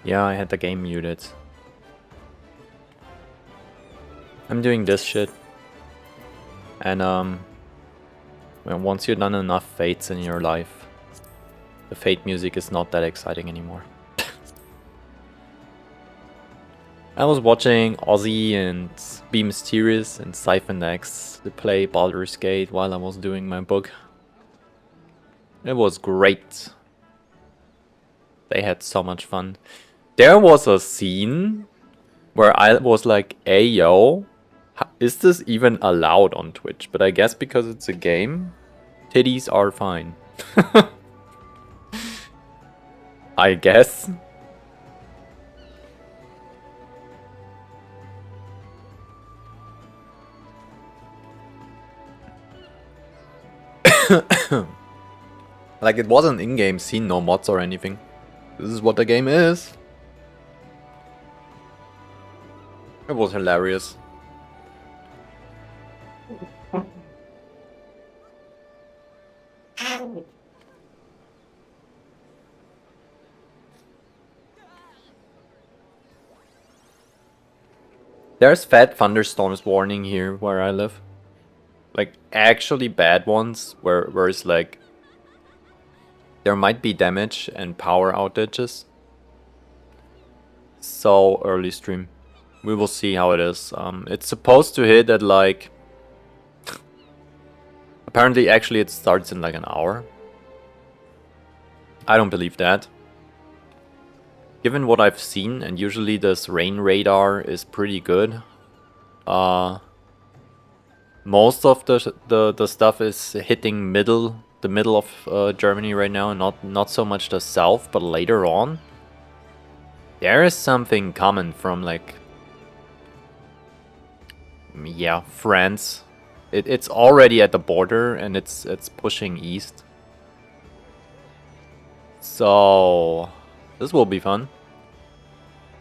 Yeah, I had the game muted. I'm doing this shit. And well, once you've done enough fates in your life, the fate music is not that exciting anymore. I was watching Ozzy and Be Mysterious and Siphon X to play Baldur's Gate while I was doing my book. It was great. They had so much fun. There was a scene where I was like, hey yo, is this even allowed on Twitch? But I guess because it's a game, titties are fine. I guess. Like, it wasn't in-game scene, no mods or anything. This is what the game is. It was hilarious. There's fat thunderstorms warning here where I live. Like, actually bad ones, where it's like there might be damage and power outages. So early stream. We will see how it is. It's supposed to hit at like... Apparently, actually, it starts in like an hour. I don't believe that. Given what I've seen, and usually this rain radar is pretty good. Most of the stuff is hitting the middle of Germany right now, and not so much the south, but later on. There is something coming from like... Yeah, France. It's already at the border and it's pushing east. So this will be fun.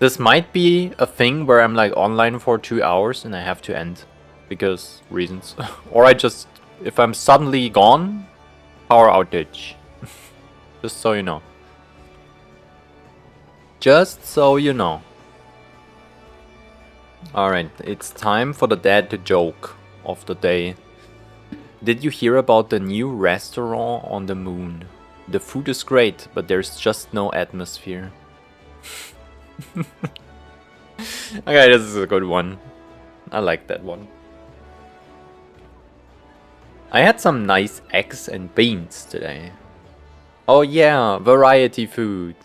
This might be a thing where I'm like online for 2 hours and I have to end because reasons. Or I just, if I'm suddenly gone, power outage. Just so you know. Just so you know. Alright, it's time for the Dadjoke of the day. Did you hear about the new restaurant on the moon? The food is great, but there's just no atmosphere. Okay, this is a good one. I like that one. I had some nice eggs and beans today. Oh yeah, variety food.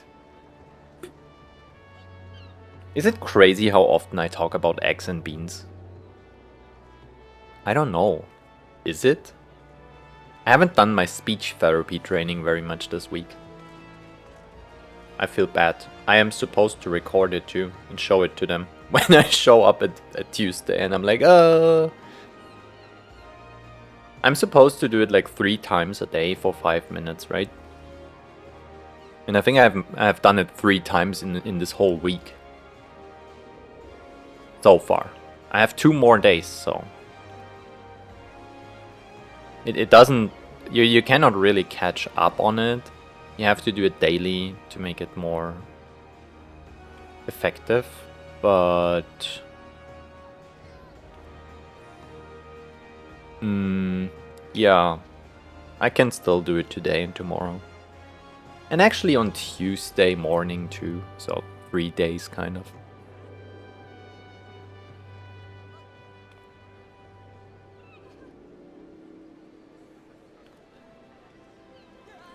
Is it crazy how often I talk about eggs and beans? I don't know. Is it? I haven't done my speech therapy training very much this week. I feel bad. I am supposed to record it too and show it to them when I show up at Tuesday and I'm like, I'm supposed to do it like 3 times a day for 5 minutes, right? And I think I have done it 3 times in this whole week. So far. I have 2 more days, so... It doesn't... You cannot really catch up on it. You have to do it daily to make it more effective, but... yeah. I can still do it today and tomorrow. And actually on Tuesday morning too, so 3 days kind of.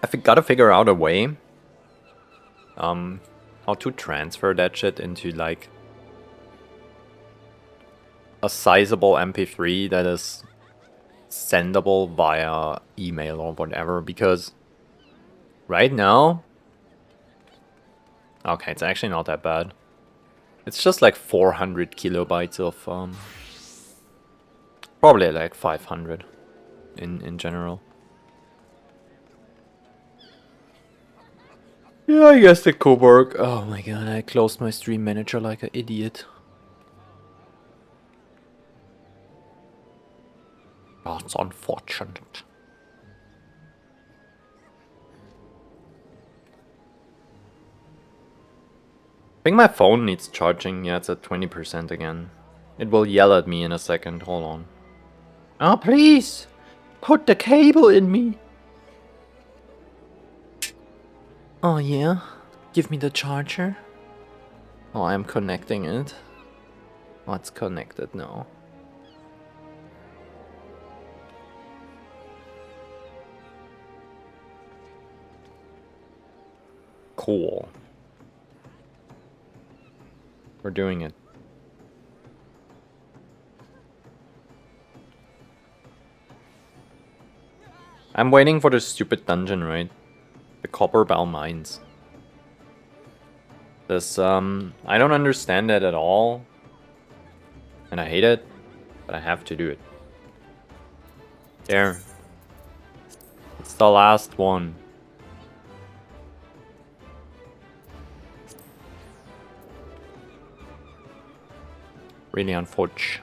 I've gotta figure out a way how to transfer that shit into like a sizable MP3 that is sendable via email or whatever, because right now, okay, it's actually not that bad. It's just like 400 kilobytes of probably like 500 in general. Yeah, I guess it could work. Oh my god, I closed my stream manager like an idiot. Oh, it's unfortunate. think my phone needs charging. Yeah, it's at 20% again. It will yell at me in a second. Hold on. Oh, please! Put the cable in me! Oh, yeah? Give me the charger. Oh, I'm connecting it. Oh, it's connected now. Cool. We're doing it. I'm waiting for the stupid dungeon, right? The Copper Bell Mines. This, I don't understand that at all. And I hate it, but I have to do it. There. It's the last one. Really unfortunate.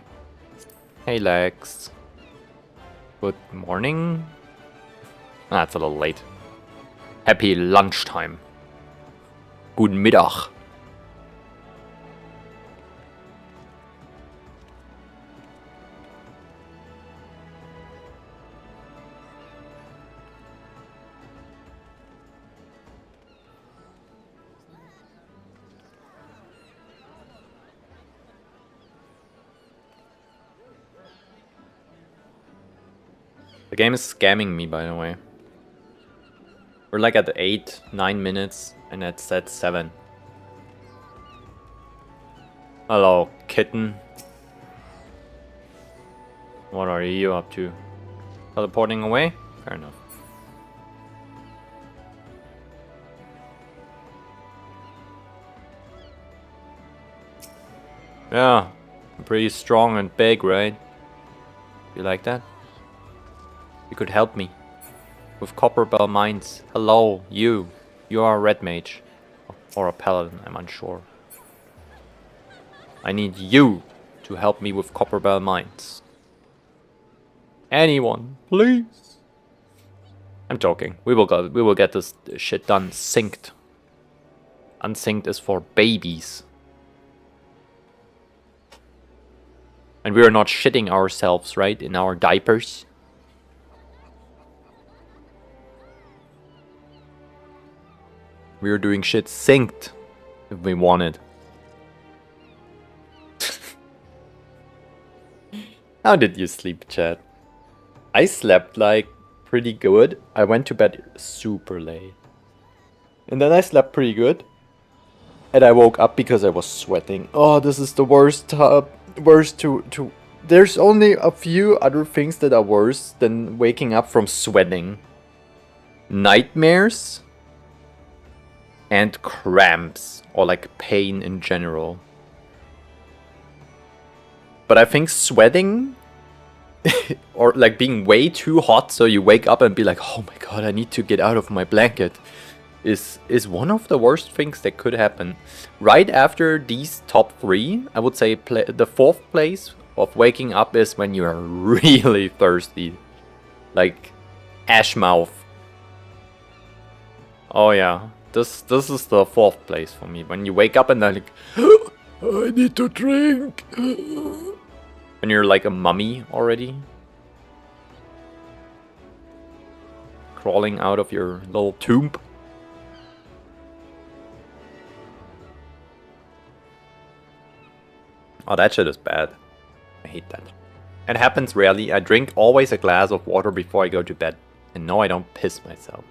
Hey Lex. Good morning. Ah, it's a little late. Happy lunchtime. Guten Mittag. The game is scamming me, by the way. We're like at 8-9 minutes, and it's at 7. Hello, kitten. What are you up to? Teleporting away? Fair enough. Yeah, I'm pretty strong and big, right? You like that? You could help me with Copper Bell Mines. Hello, you. You are a red mage. Or a paladin, I'm unsure. I need you to help me with Copper Bell Mines. Anyone, please. I'm joking. We will get this shit done synced. Unsynced is for babies. And we are not shitting ourselves, right? In our diapers. We are doing shit synced if we want it. How did you sleep, chat? I slept like pretty good. I went to bed super late. And then I slept pretty good. And I woke up because I was sweating. Oh, this is the worst to there's only a few other things that are worse than waking up from sweating. Nightmares and cramps, or like pain in general. But I think sweating or like being way too hot so you wake up and be like, oh my god, I need to get out of my blanket, is one of the worst things that could happen. Right after these top 3, I would say the 4th place of waking up is when you are really thirsty. Like ash mouth. Oh yeah. This is the 4th place for me. When you wake up and then like, I need to drink. And you're like a mummy already. Crawling out of your little tomb. Oh, that shit is bad. I hate that. It happens rarely. I drink always a glass of water before I go to bed. And no, I don't piss myself.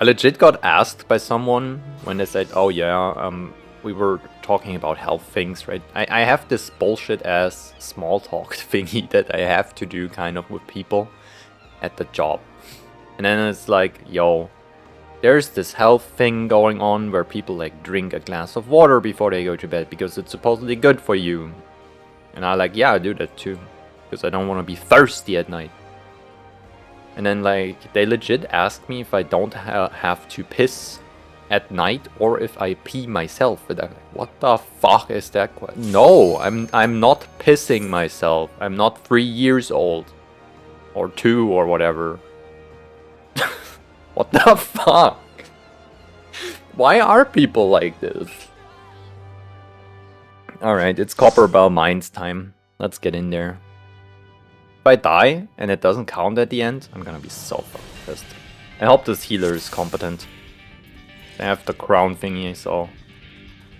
I legit got asked by someone when they said, oh yeah, we were talking about health things, right? I have this bullshit ass small talk thingy that I have to do kind of with people at the job. And then it's like, yo, there's this health thing going on where people like drink a glass of water before they go to bed because it's supposedly good for you. And I like, yeah, I do that too. Because I don't want to be thirsty at night. And then like, they legit asked me if I don't have to piss at night or if I pee myself. And I'm like, what the fuck is that? No, I'm not pissing myself. I'm not 3 years old. Or 2 or whatever. What the fuck? Why are people like this? Alright, it's Copper Bell Mines time. Let's get in there. If I die and it doesn't count at the end, I'm gonna be so fucking pissed. I hope this healer is competent. They have the crown thingy, so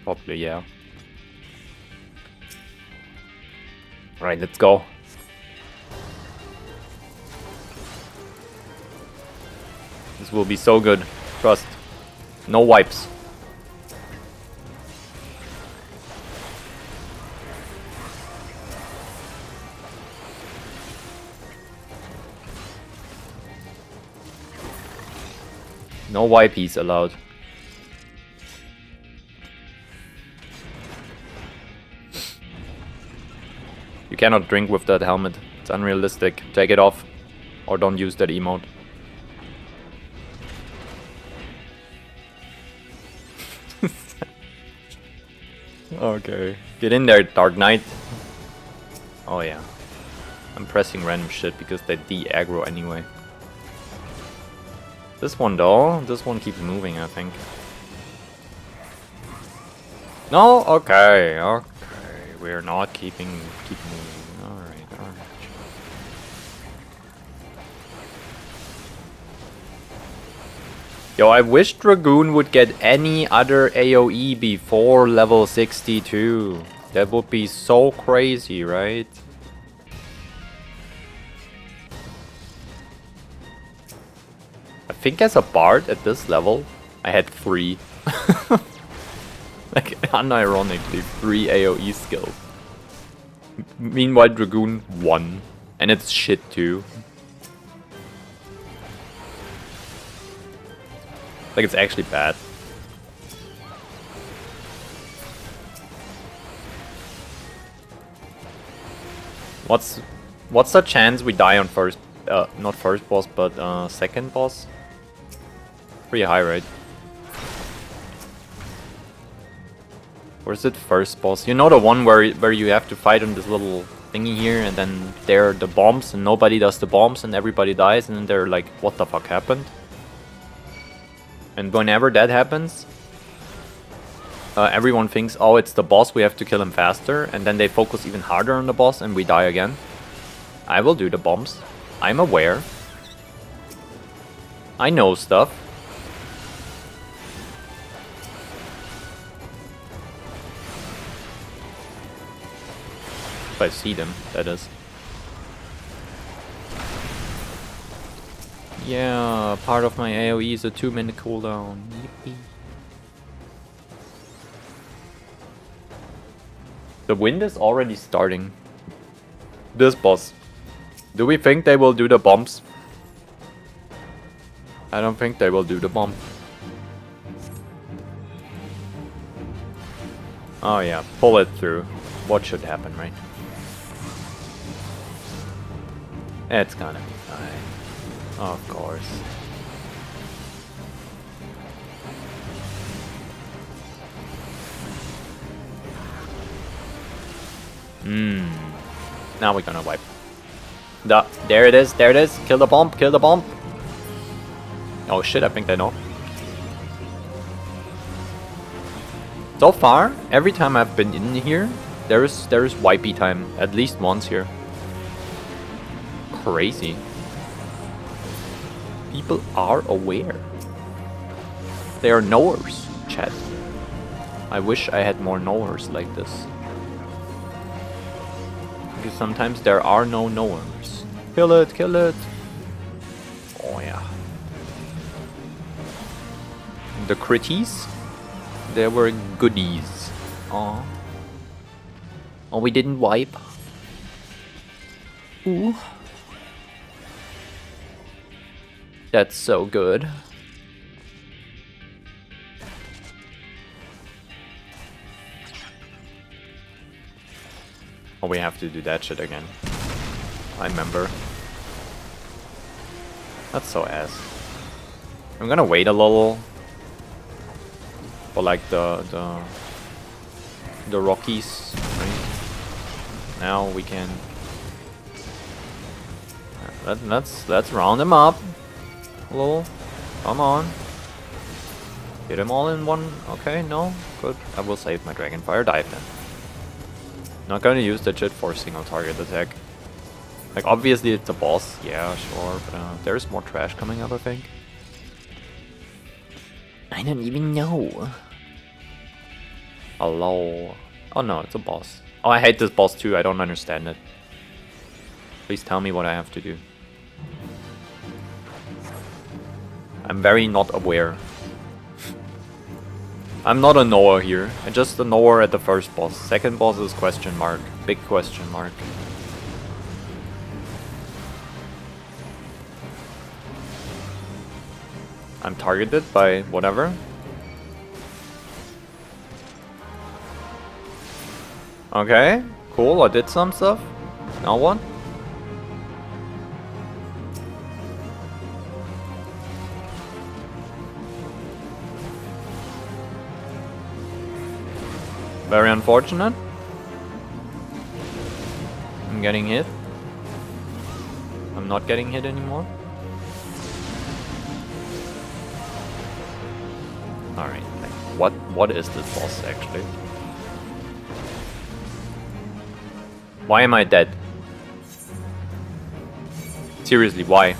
probably yeah. Alright, let's go. This will be so good. Trust. No wipes. No wipies allowed. You cannot drink with that helmet. It's unrealistic. Take it off. Or don't use that emote. Okay. Get in there, Dark Knight. Oh yeah. I'm pressing random shit because they de-aggro anyway. This one though, this one keeps moving, I think. No? Okay, okay. We're not keep moving. Alright, alright. Yo, I wish Dragoon would get any other AoE before level 62. That would be so crazy, right? I think as a bard at this level, I had 3. Like, unironically, 3 AoE skills. Meanwhile, Dragoon 1. And it's shit too. Like, it's actually bad. What's the chance we die on first, not first boss, but second boss? Pretty high, right? Or is it first boss? You know the one where you have to fight on this little thingy here, and then there are the bombs, and nobody does the bombs, and everybody dies, and then they're like, what the fuck happened? And whenever that happens, everyone thinks, oh, it's the boss, we have to kill him faster, and then they focus even harder on the boss, and we die again. I will do the bombs. I'm aware. I know stuff. If I see them, that is. Yeah, part of my AoE is a 2-minute cooldown. Yippee. The wind is already starting. This boss. Do we think they will do the bombs? I don't think they will do the bomb. Oh yeah, pull it through. What should happen, right? It's gonna be fine. Of course. Now we're gonna wipe. There it is, there it is. Kill the bomb, kill the bomb. Oh shit, I think they know. So far, every time I've been in here, there is wipey time. At least once here. Crazy. People are aware. They are knowers, chat. I wish I had more knowers like this. Because sometimes there are no knowers. Kill it, kill it. Oh yeah. The critties, they were goodies. Aw. Oh, we didn't wipe. Ooh. That's so good. Oh, we have to do that shit again. I remember. That's so ass. I'm gonna wait a little for like the Rockies. Right? Now we can. Let's round them up. A little. Come on. Hit him all in one. Okay, no, good. I will save my Dragonfire dive then. Not gonna use that shit for a single target attack. Like, obviously it's a boss, yeah, sure, but there's more trash coming up, I think. I don't even know. Hello. Oh no, it's a boss. Oh, I hate this boss too, I don't understand it. Please tell me what I have to do. I'm very not aware. I'm not a knower here. I'm just a knower at the first boss. Second boss is question mark. Big question mark. I'm targeted by whatever. Okay, cool, I did some stuff. Now what? Very unfortunate. I'm getting hit. I'm not getting hit anymore. Alright, like, what is this boss actually? Why am I dead? Seriously, why?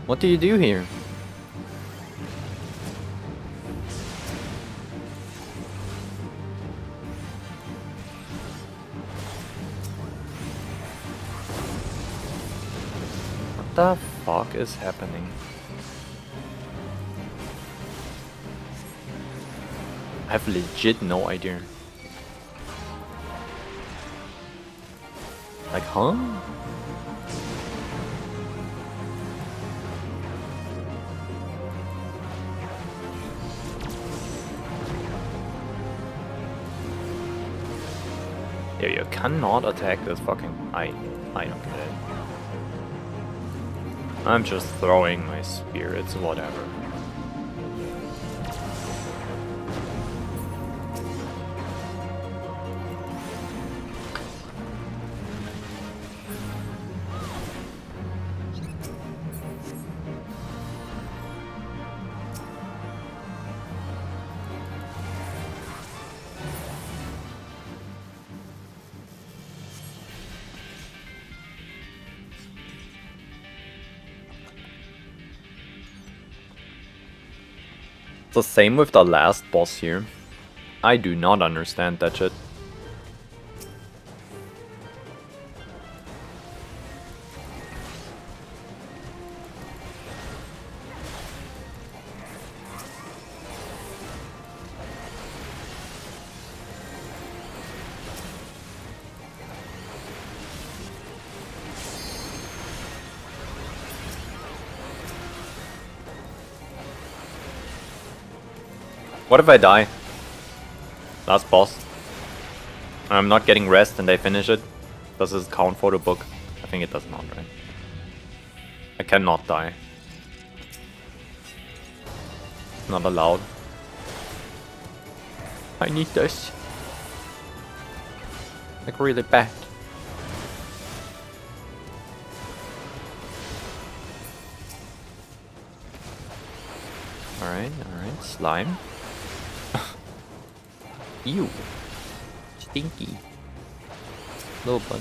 What do you do here? What the fuck is happening? I have legit no idea. Like, huh? Yeah, you cannot attack this fucking... I don't get it. I'm just throwing my spirits, whatever. The same with the last boss here. I do not understand that shit. What if I die? Last boss. I'm not getting rest and they finish it. Does this count for the book? I think it does not, right? I cannot die. Not allowed. I need this. Like really bad. Alright, slime. Ew. Stinky. Little bud.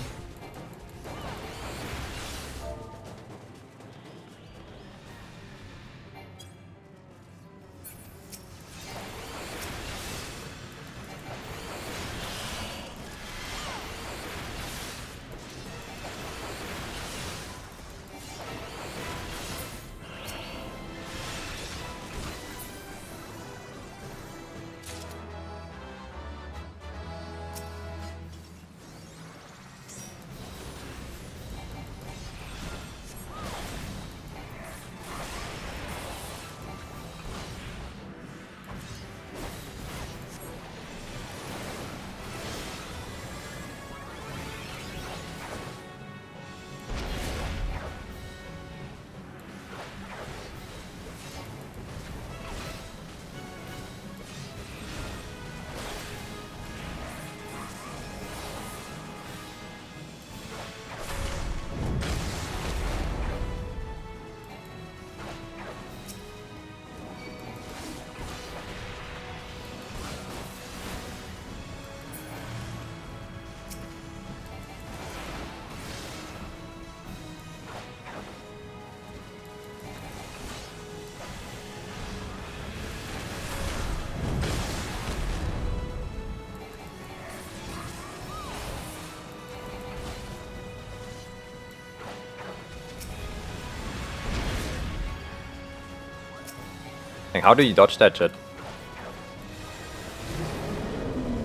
Like, how do you dodge that shit?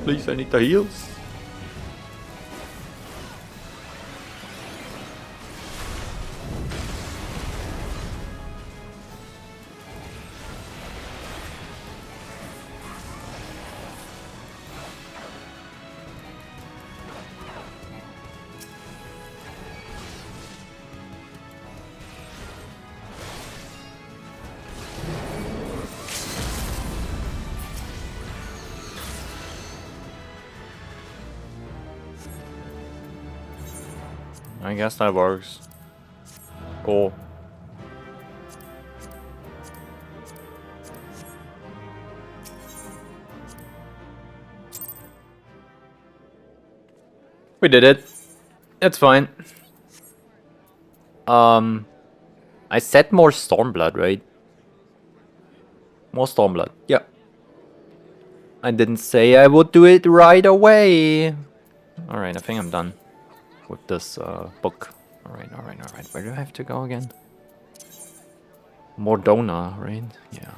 Please, I need the heals. I guess that works. Cool. We did it. It's fine. I said more Stormblood, right? More Stormblood. Yeah. I didn't say I would do it right away. Alright, I think I'm done with this book. Alright. Where do I have to go again? Mordona, right? Yeah.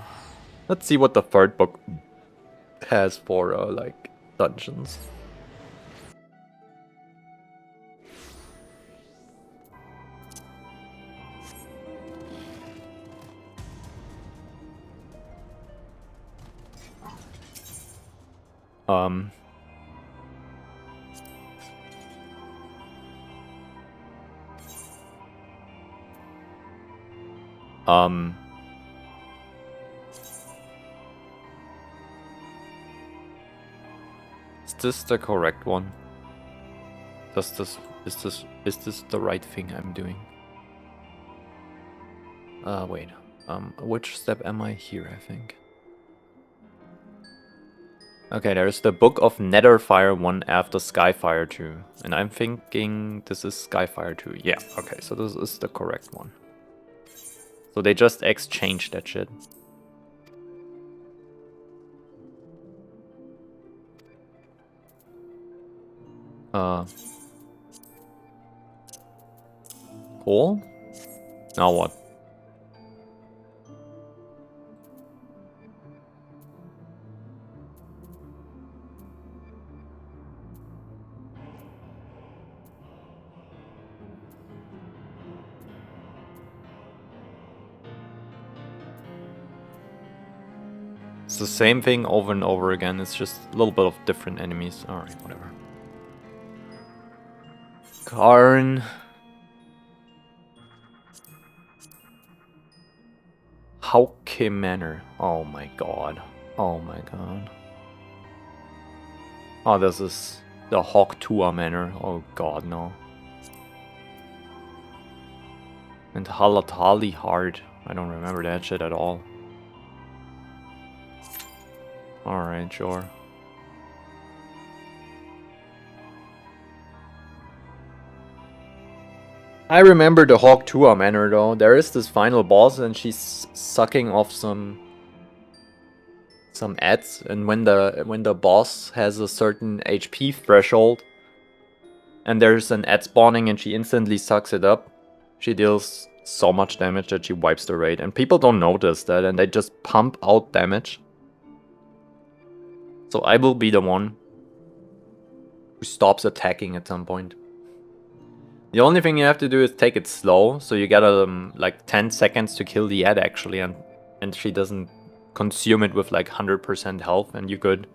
Let's see what the third book has for, like, dungeons. Is this the correct one? Is this the right thing I'm doing? Wait. Which step am I here, I think? Okay, there's the Book of Netherfire 1 after Skyfire 2. And I'm thinking this is Skyfire 2. Yeah, okay, so this is the correct one. So they just exchanged that shit. Cool. Now what? It's the same thing over and over again, it's just a little bit of different enemies. Alright, whatever. Karn. Hauke Manor. Oh my god. Oh my god. Oh, this is the Hawktua Manor. Oh god, no. And Halatali Hard. I don't remember that shit at all. Alright, sure. I remember the Hawktua Manor though. There is this final boss and she's sucking off some ads, and when the boss has a certain HP threshold and there's an ad spawning and she instantly sucks it up, she deals so much damage that she wipes the raid, and people don't notice that and they just pump out damage. So I will be the one who stops attacking at some point. The only thing you have to do is take it slow, so you get like 10 seconds to kill the ad actually, and she doesn't consume it with like 100% health and you're good.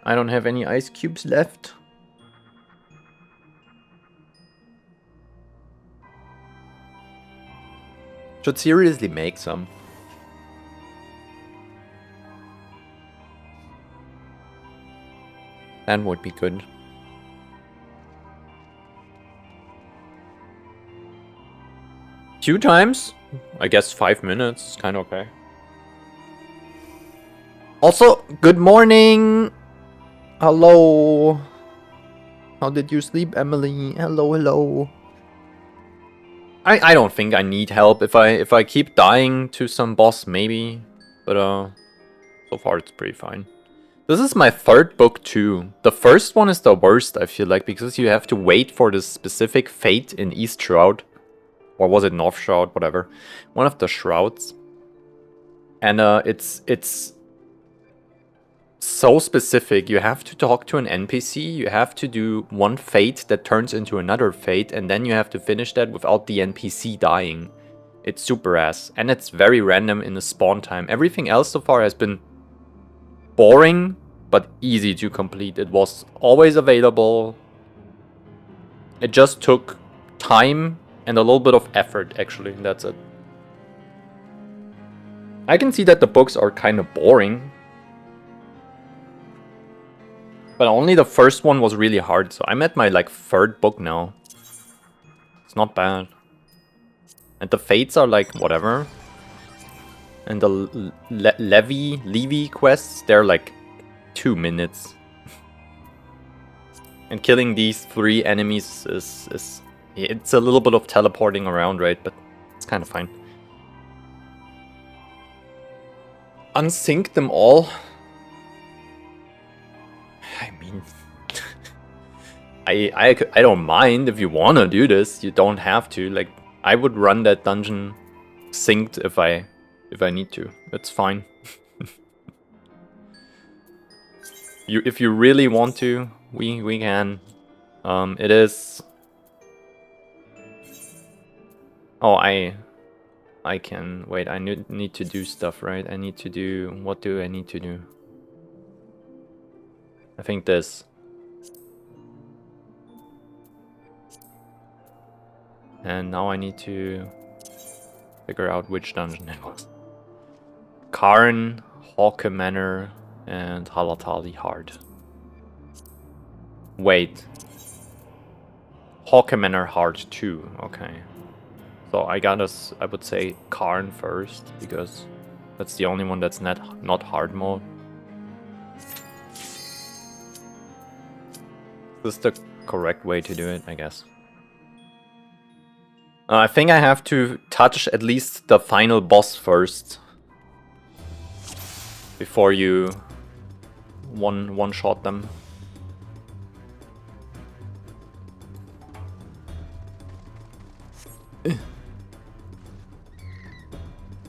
I don't have any ice cubes left. Should seriously make some. That would be good. Few times? I guess 5 minutes is kind of okay. Also, good morning! Hello! How did you sleep, Emily? Hello, hello. I don't think I need help. If I keep dying to some boss, maybe. But so far it's pretty fine. This is my third book too. The first one is the worst, I feel like, because you have to wait for this specific fate in East Shroud. Or was it North Shroud? Whatever. One of the shrouds. And it's so specific. You have to talk to an NPC, you have to do one fate that turns into another fate, and then you have to finish that without the NPC dying. It's super ass. And it's very random in the spawn time. Everything else so far has been boring, but easy to complete. It was always available. It just took time and a little bit of effort, actually. That's it. I can see that the books are kind of boring. But only the first one was really hard, so I'm at my, like, third book now. It's not bad. And the fates are, like, whatever. And the Levy quests, they're, like, 2 minutes. And killing these 3 enemies is... It's a little bit of teleporting around, right? But it's kind of fine. Unsync them all? I mean... I don't mind if you wanna do this. You don't have to. Like, I would run that dungeon synced if I need to. It's fine. If you really want to, we can. It is. Oh, I can wait. I need to do stuff, right? I need to do. What do I need to do? I think this. And now I need to figure out which dungeon it was. Karn, Hawke Manor, and Halatali Hard. Wait. Hawke Manor Hard 2, okay. So I would say Karn first, because that's the only one that's not hard mode. This is the correct way to do it, I guess. I think I have to touch at least the final boss first. Before you one-shot them.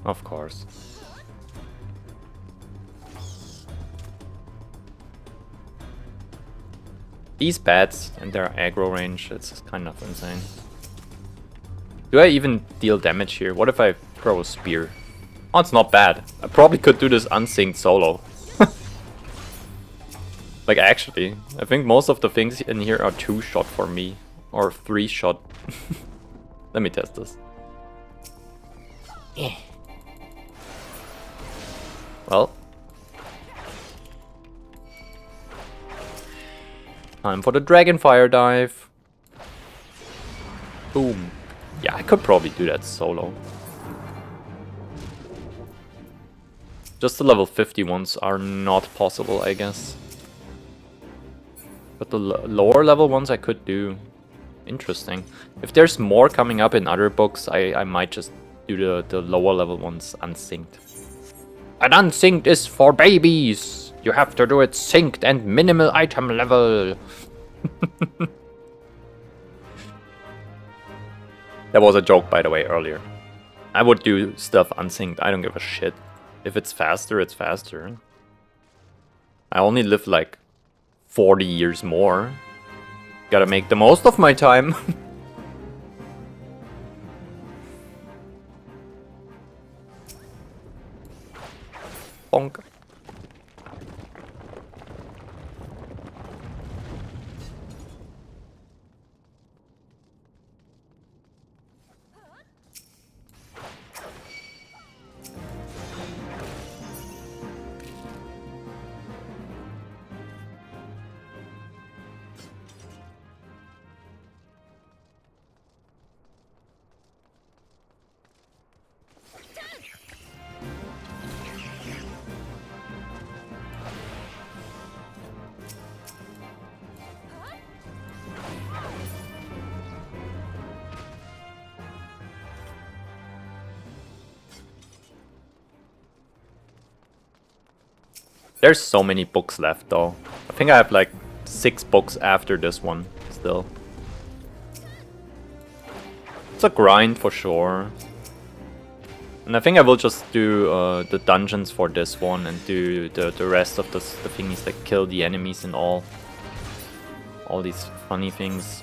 Of course. These bats and their aggro range, it's kind of insane. Do I even deal damage here? What if I throw a spear? Oh, it's not bad. I probably could do this unsynced solo. Like, actually, I think most of the things in here are 2-shot for me. Or 3-shot. Let me test this. Well. Time for the Dragonfire dive. Boom. Yeah, I could probably do that solo. Just the level 50 ones are not possible, I guess. But the lower level ones I could do. Interesting. If there's more coming up in other books, I might just do the lower level ones unsynced. And unsynced is for babies! You have to do it synced and minimal item level! That was a joke, by the way, earlier. I would do stuff unsynced, I don't give a shit. If it's faster, it's faster. I only live like 40 years more. Gotta make the most of my time. Bonk. There's so many books left though. I think I have like 6 books after this one still. It's a grind for sure. And I think I will just do the dungeons for this one and do the rest of the thingies, like kill the enemies and all these funny things.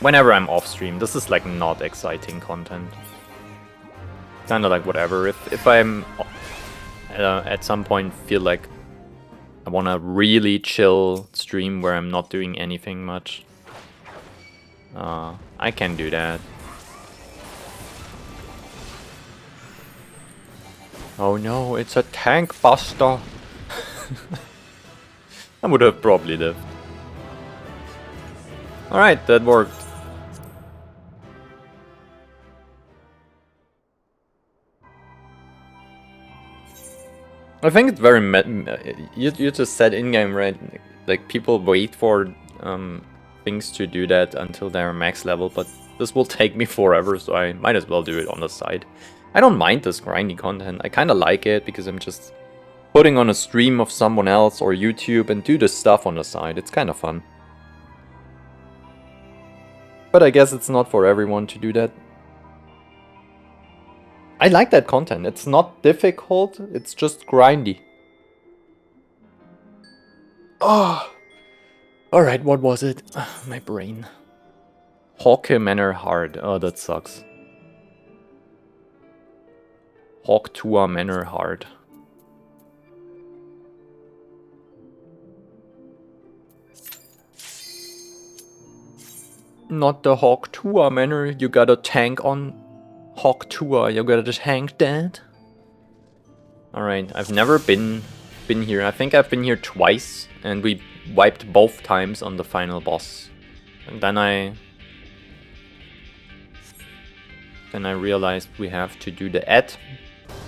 Whenever I'm off stream, this is like not exciting content. Kinda like whatever. If I'm at some point feel like I wanna really chill stream where I'm not doing anything much, I can do that. Oh no, it's a tank buster. I would have probably lived. Alright, that worked. I think it's very you just said in-game, right? Like people wait for things to do that until they're max level, but this will take me forever, so I might as well do it on the side. I don't mind this grindy content. I kind of like it because I'm just putting on a stream of someone else or YouTube and do this stuff on the side. It's kind of fun. But I guess it's not for everyone to do that. I like that content. It's not difficult, it's just grindy. Oh. Alright, what was it? My brain. Hawke Manor Hard. Oh, that sucks. Hawk Manor Hard. Not the Hawk Manor. You got a tank on Hawk. You got a tank that. Alright, I've never been here. I think I've been here twice, and we wiped both times on the final boss. And then I realized we have to do the add,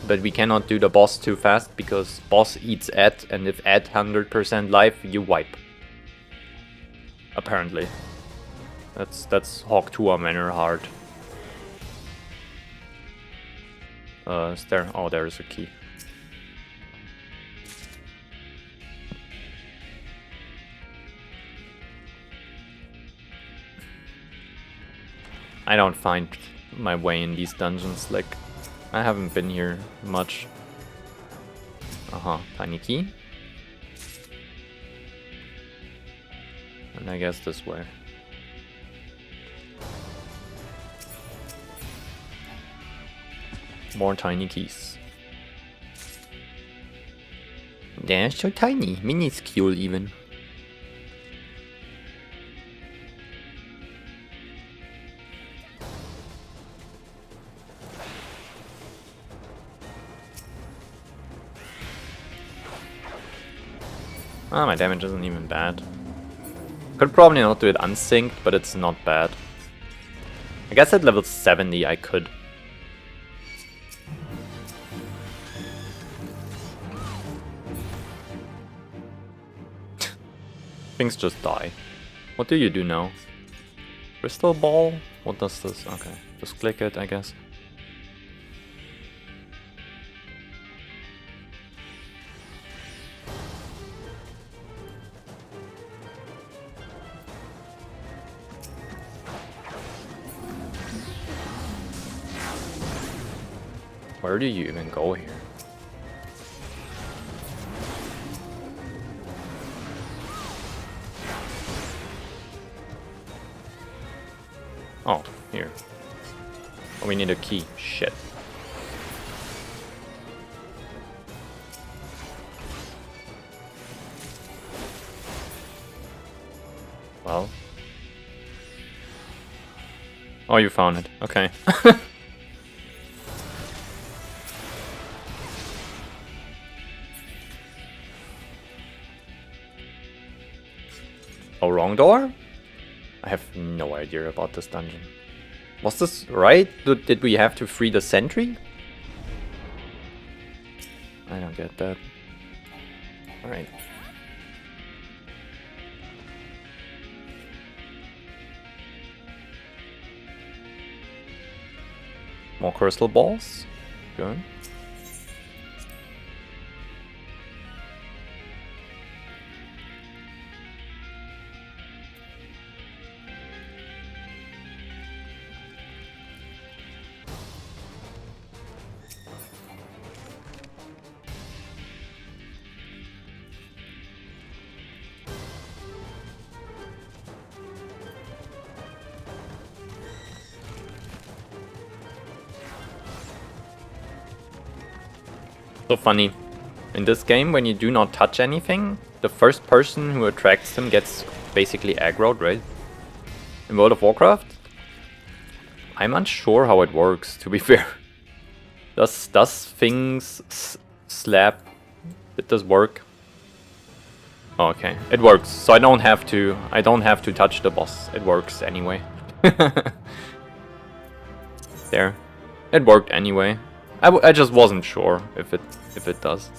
but we cannot do the boss too fast because boss eats add, and if add 100% life, you wipe. Apparently. That's Hawk Manor Hard. Is there? Oh, there is a key. I don't find my way in these dungeons, like, I haven't been here much. Tiny key. And I guess this way. More tiny keys. They're so tiny, minuscule even. My damage isn't even bad. Could probably not do it unsynced, but it's not bad. I guess at level 70 I could. Things just die. What do you do now? Crystal ball? What does this? Okay, just click it, I guess. Where do you even go here? Oh, here. Oh, we need a key. Shit. Well. Oh, you found it. Okay. Oh, wrong door? I have no idea about this dungeon. Was this right? Did we have to free the sentry? I don't get that. Alright. More crystal balls. Good. So funny. In this game, when you do not touch anything, the first person who attracts them gets basically aggroed, right? In World of Warcraft? I'm unsure how it works, to be fair. Does things slap? It does work. Oh, okay, it works. So I don't have to touch the boss. It works anyway. There. It worked anyway. I just wasn't sure if it does.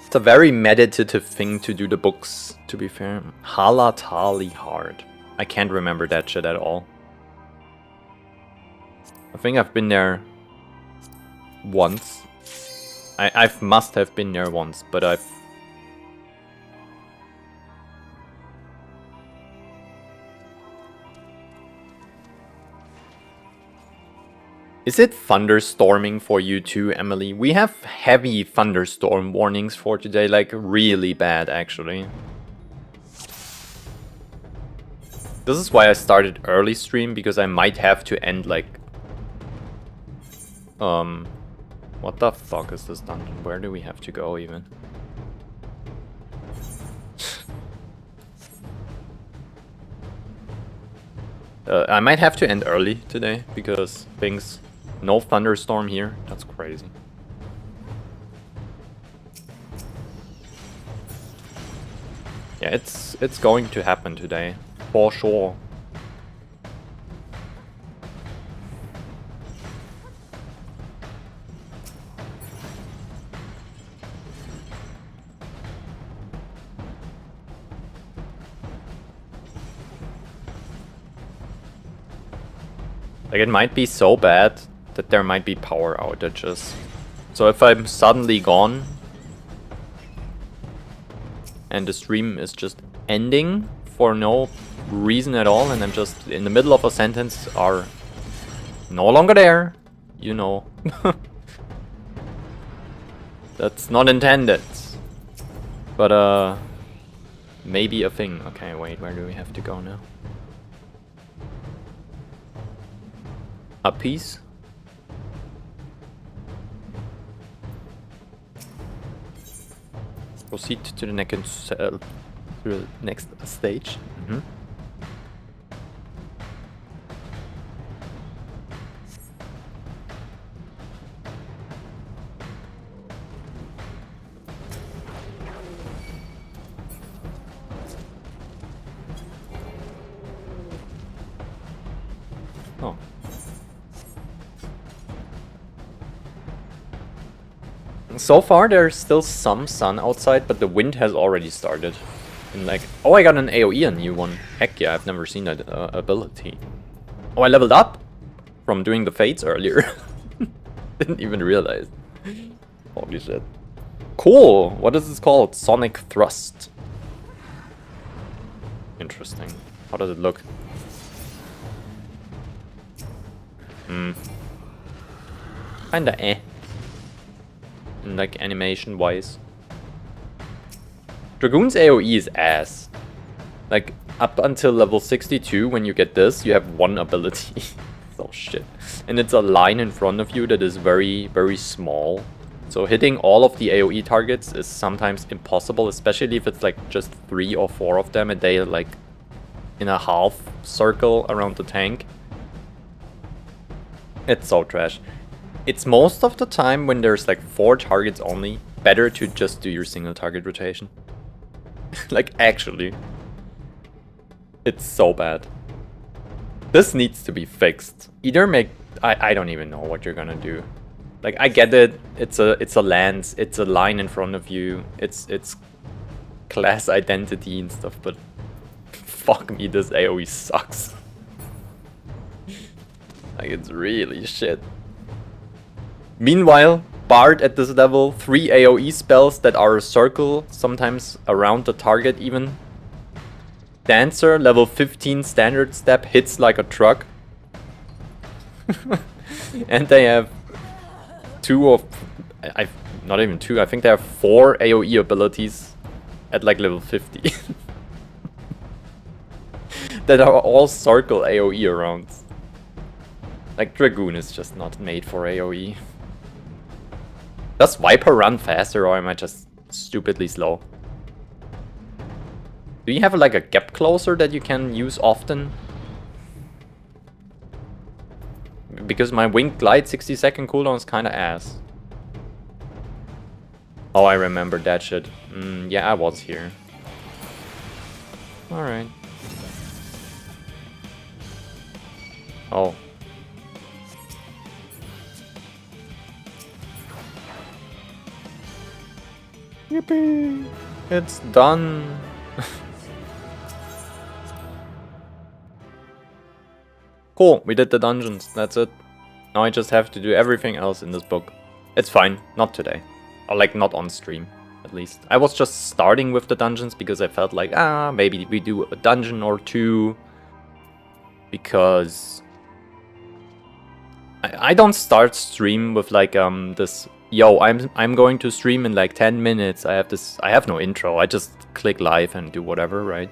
It's a very meditative thing to do the books, to be fair. Halatali hard. I can't remember that shit at all. I think I've been there once. I must have been there once, but I've... Is it thunderstorming for you too, Emily? We have heavy thunderstorm warnings for today, like really bad actually. This is why I started early stream, because I might have to end like... What the fuck is this dungeon? Where do we have to go even? I might have to end early today, because things... No thunderstorm here. That's crazy. Yeah, it's going to happen today, for sure. Like, it might be so bad that there might be power outages. So if I'm suddenly gone and the stream is just ending for no reason at all, and I'm just in the middle of a sentence are no longer there, you know. That's not intended. But maybe a thing. Okay, wait, where do we have to go now? A piece? Proceed to the next stage. Mm-hmm. Oh. So far there's still some sun outside, but the wind has already started. And like, oh, I got an AoE, a new one. Heck yeah, I've never seen that ability. Oh, I leveled up from doing the fates earlier. Didn't even realize. Holy shit. Cool. What is this called? Sonic Thrust. Interesting. How does it look? Kinda eh. Like animation wise. Dragoon's AoE is ass. Like up until level 62, when you get this, you have one ability. Oh shit. And it's a line in front of you that is very, very small. So hitting all of the AoE targets is sometimes impossible, especially if it's like just 3 or 4 of them and they like in a half circle around the tank. It's so trash. It's most of the time when there's like 4 targets only, better to just do your single target rotation. Like actually. It's so bad. This needs to be fixed. Either make... I don't even know what you're gonna do. Like, I get it. It's a lance. It's a line in front of you. It's class identity and stuff, but fuck me, this AoE sucks. Like, it's really shit. Meanwhile, Bard at this level, 3 AoE spells that are a circle, sometimes around the target even. Dancer, level 15 standard step, hits like a truck. And they have 2 of... not even 2, I think they have 4 AoE abilities at like level 50. that are all circle AoE around. Like, Dragoon is just not made for AoE. Does Viper run faster, or am I just stupidly slow? Do you have like a gap closer that you can use often? Because my Wing Glide 60-second cooldown is kinda ass. Oh, I remember that shit. Yeah, I was here. Alright. Oh. Yippee! It's done! Cool, we did the dungeons, that's it. Now I just have to do everything else in this book. It's fine, not today. Or like, not on stream, at least. I was just starting with the dungeons because I felt like, maybe we do a dungeon or two. Because... I don't start stream with like, this... Yo, I'm going to stream in like 10 minutes. I have no intro. I just click live and do whatever, right?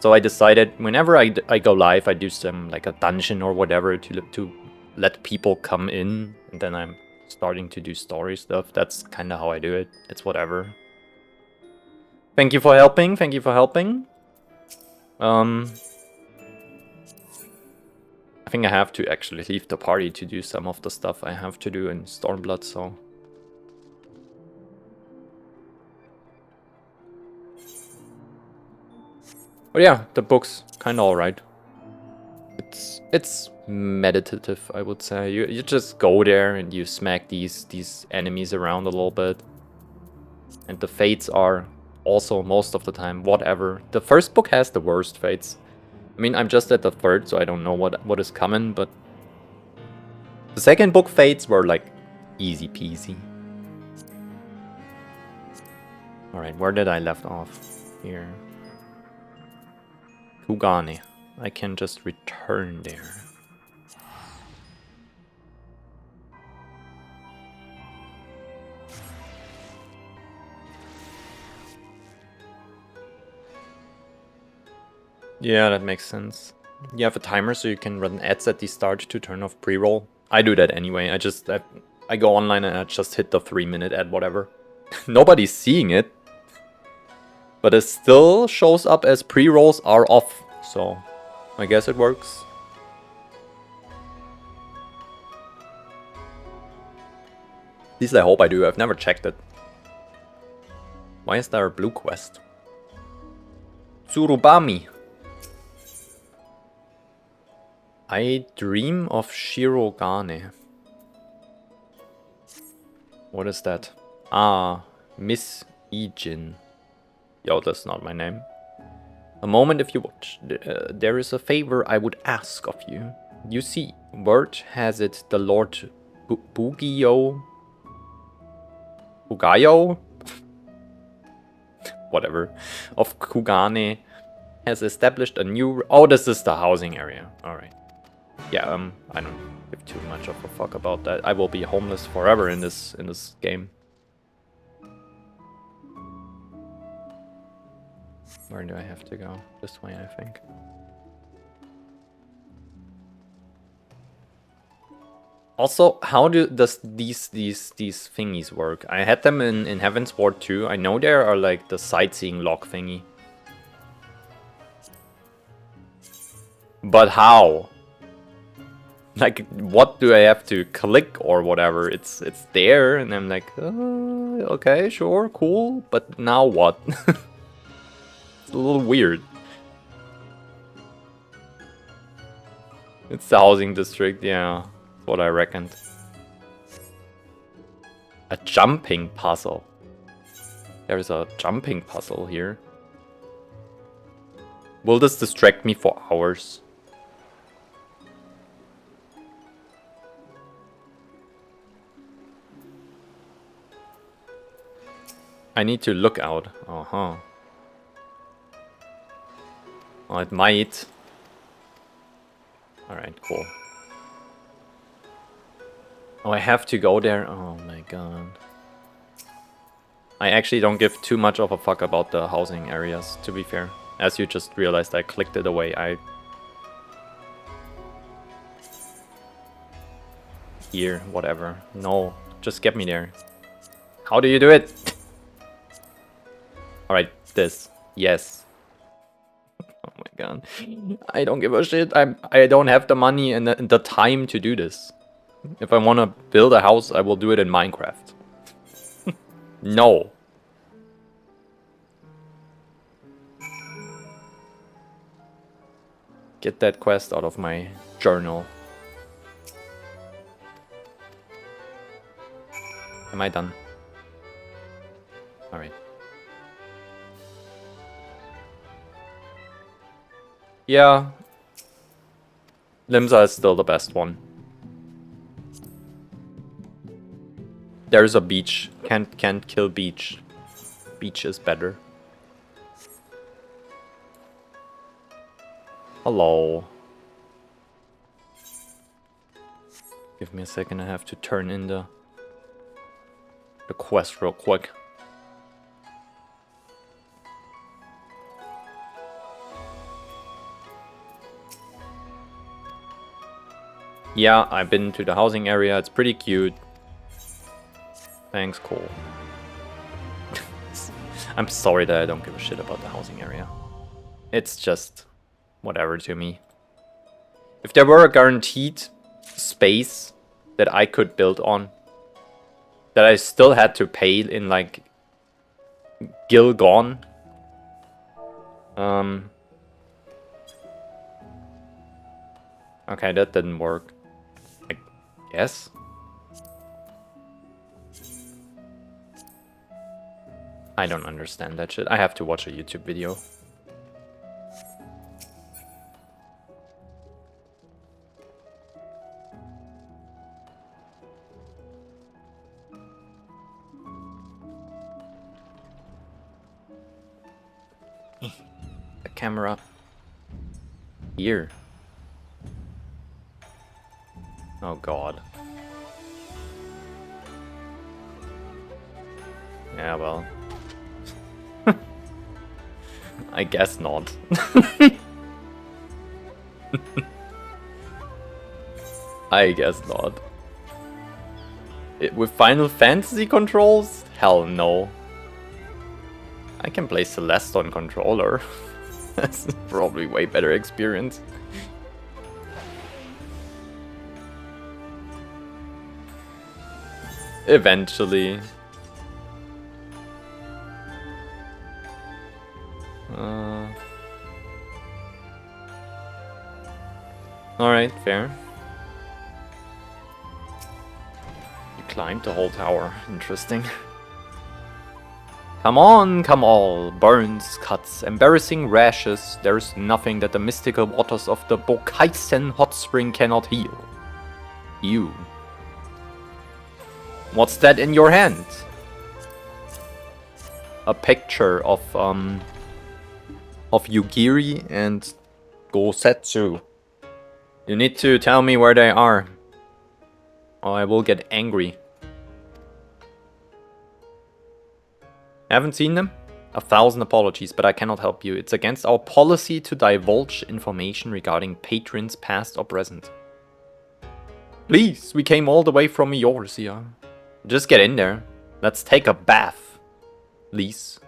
So I decided whenever I go live, I do some like a dungeon or whatever to let people come in, and then I'm starting to do story stuff. That's kind of how I do it. It's whatever. Thank you for helping. Thank you for helping. I think I have to actually leave the party to do some of the stuff I have to do in Stormblood, so... But yeah, the book's kinda alright. It's meditative, I would say. You just go there and you smack these enemies around a little bit. And the fates are also most of the time whatever. The first book has the worst fates. I mean, I'm just at the third, so I don't know what is coming, but... The second book fates were like easy peasy. Alright, where did I left off? Here. Kugane. I can just return there. Yeah, that makes sense. You have a timer so you can run ads at the start to turn off pre-roll. I do that anyway. I go online and I just hit the 3-minute ad, whatever. Nobody's seeing it. But it still shows up as pre-rolls are off, so I guess it works. At least I hope I do, I've never checked it. Why is there a blue quest? Tsurubami. I dream of Shirogane. What is that? Ah, Miss Ijin. Yo, that's not my name. A moment if you watch. There is a favor I would ask of you. You see, word has it the Lord Bugayo? Whatever. Of Kugane has established a new... Oh, this is the housing area. Alright. Yeah, I don't give too much of a fuck about that. I will be homeless forever in this game. Where do I have to go? This way, I think. Also, how does these thingies work? I had them in Heaven's Ward 2. I know there are like the sightseeing log thingy. But how? Like, what do I have to click or whatever? It's there, and I'm like, okay, sure, cool, but now what? It's a little weird. It's the housing district, yeah. That's what I reckoned. A jumping puzzle. There's a jumping puzzle here. Will this distract me for hours? I need to look out. Uh-huh. Oh, it might. Alright, cool. Oh, I have to go there? Oh my god. I actually don't give too much of a fuck about the housing areas, to be fair. As you just realized, I clicked it away. Here, whatever. No, just get me there. How do you do it? Alright, this. Yes. Oh my god. I don't give a shit. I don't have the money and the time to do this. If I want to build a house, I will do it in Minecraft. No. Get that quest out of my journal. Am I done? Alright. Yeah. Limsa is still the best one. There's a beach. Can't kill beach. Beach is better. Hello. Give me a second, I have to turn in the quest real quick. Yeah, I've been to the housing area, it's pretty cute. Thanks, Cole. I'm sorry that I don't give a shit about the housing area. It's just whatever to me. If there were a guaranteed space that I could build on, that I still had to pay in like Gilgon. Okay, that didn't work. I guess. I don't understand that shit. I have to watch a YouTube video. The camera. Here. Oh god. Yeah, well. I guess not. I guess not. With Final Fantasy controls? Hell no. I can play Celeste on controller. That's probably way better experience. Eventually. Alright, fair. You climbed the whole tower. Interesting. Come on, come all. Burns, cuts, embarrassing rashes. There's nothing that the mystical waters of the Bokaisen hot spring cannot heal. You. What's that in your hand? A picture of Yugiri and Gosetsu. You need to tell me where they are, or I will get angry. Haven't seen them? 1,000 apologies, but I cannot help you. It's against our policy to divulge information regarding patrons past or present. Please, we came all the way from Eorzea. Just get in there. Let's take a bath. Please.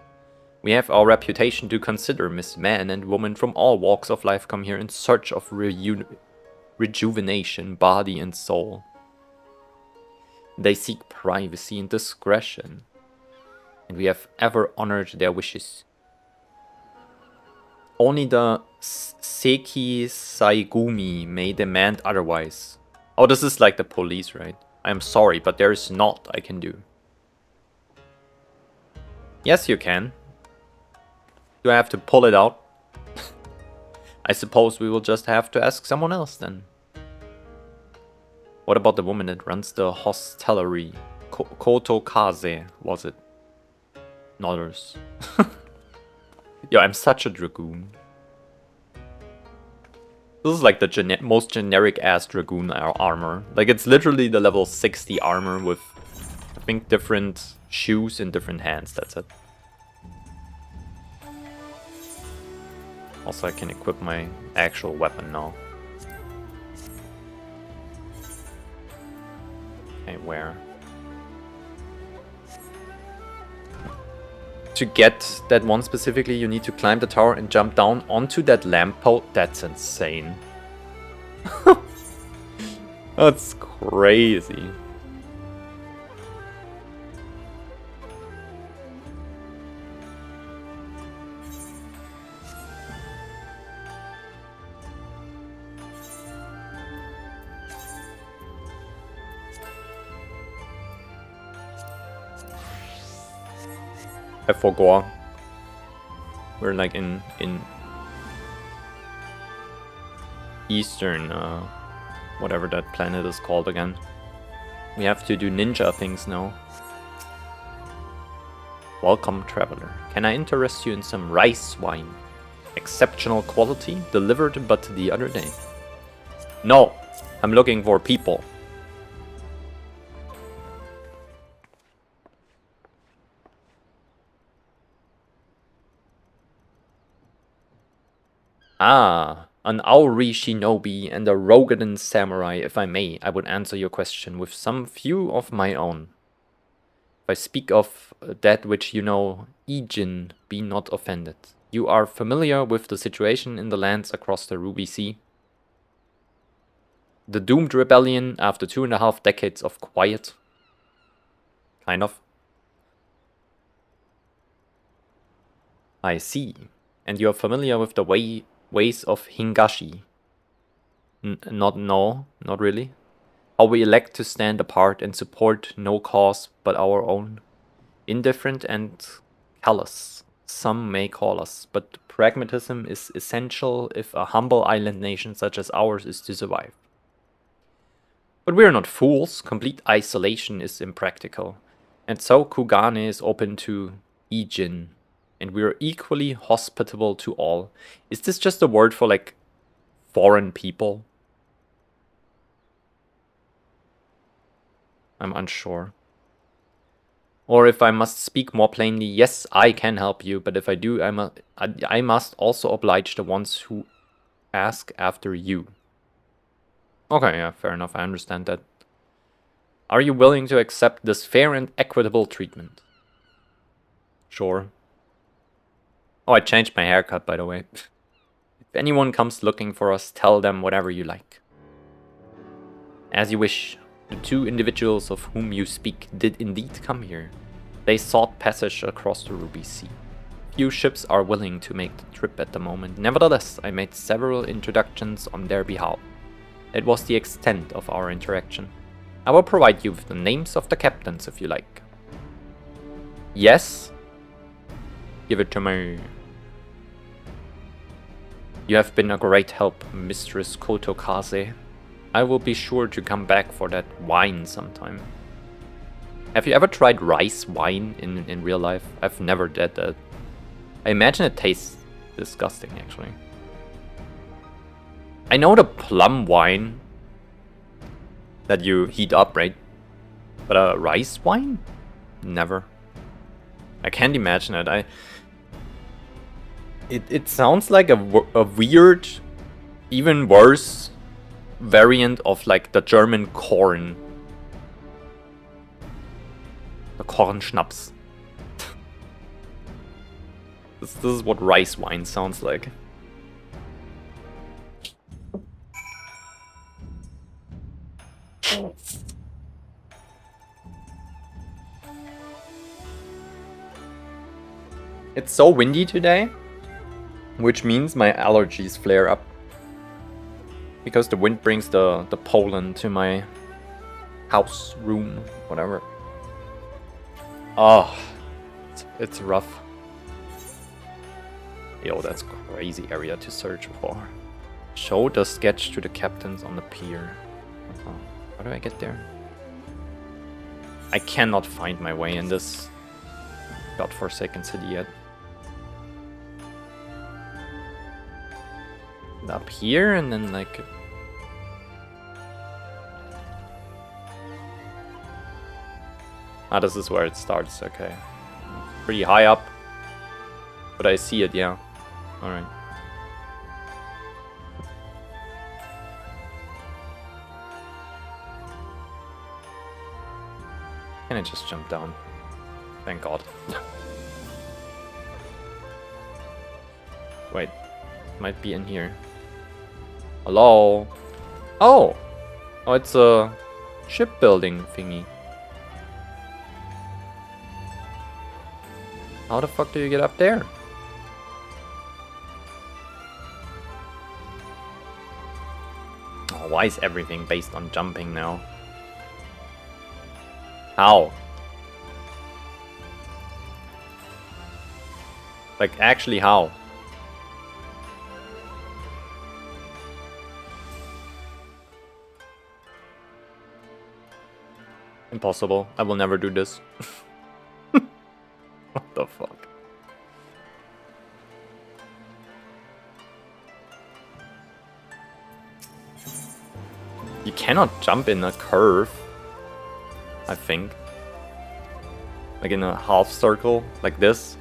We have our reputation to consider. Miss Men and women from all walks of life come here in search of rejuvenation, body and soul. They seek privacy and discretion. And we have ever honored their wishes. Only the Seki Saigumi may demand otherwise. Oh, this is like the police, right? I'm sorry, but there is naught I can do. Yes, you can. Do I have to pull it out? I suppose we will just have to ask someone else then. What about the woman that runs the hostelry? Kotokaze, was it? Nodders. Yo, I'm such a Dragoon. This is like the most generic ass Dragoon armor. Like, it's literally the level 60 armor with, I think, different shoes in different hands. That's it. Also, I can equip my actual weapon now. Okay, where? To get that one specifically, you need to climb the tower and jump down onto that lamppost. That's insane. That's crazy. I forgot. We're like in Eastern, whatever that planet is called again. We have to do ninja things now. Welcome, traveler. Can I interest you in some rice wine? Exceptional quality, delivered but the other day. No, I'm looking for people. Ah, an Auri shinobi and a Rogadan samurai. If I may, I would answer your question with some few of my own. If I speak of that which you know, Ijin, be not offended. You are familiar with the situation in the lands across the Ruby Sea? The doomed rebellion after 2.5 decades of quiet? Kind of. I see. And you are familiar with the ways of Hingashi? No, not really. How we elect to stand apart and support no cause but our own. Indifferent and callous, some may call us, but pragmatism is essential if a humble island nation such as ours is to survive. But we are not fools, complete isolation is impractical, and so Kugane is open to Ijin, and we are equally hospitable to all. Is this just a word for, like, foreign people? I'm unsure. Or if I must speak more plainly, yes, I can help you, but if I do, I must also oblige the ones who ask after you. Okay, yeah, fair enough, I understand that. Are you willing to accept this fair and equitable treatment? Sure. Oh, I changed my haircut, by the way. If anyone comes looking for us, tell them whatever you like. As you wish. The 2 individuals of whom you speak did indeed come here. They sought passage across the Ruby Sea. Few ships are willing to make the trip at the moment. Nevertheless, I made several introductions on their behalf. It was the extent of our interaction. I will provide you with the names of the captains if you like. Yes? Give it to me. You have been a great help, Mistress Kotokaze. I will be sure to come back for that wine sometime. Have you ever tried rice wine in real life? I've never did that. I imagine it tastes disgusting, actually. I know the plum wine that you heat up, right? But a rice wine? Never. I can't imagine it. It sounds like a weird, even worse variant of like the German corn. The Kornschnaps. This is what rice wine sounds like. It's so windy today, which means my allergies flare up. Because the wind brings the pollen to my house, room, whatever. Oh, it's rough. Yo, that's crazy area to search for. Show the sketch to the captains on the pier. Oh, how do I get there? I cannot find my way in this godforsaken city yet. Up here and then like... Ah, this is where it starts, okay. Pretty high up. But I see it, yeah. Alright. Can I just jump down? Thank God. Wait, might be in here. Hello? Oh! Oh, it's a shipbuilding thingy. How the fuck do you get up there? Oh, why is everything based on jumping now? How? Like, actually how? Impossible. I will never do this. What the fuck? You cannot jump in a curve, I think. Like in a half circle, like this.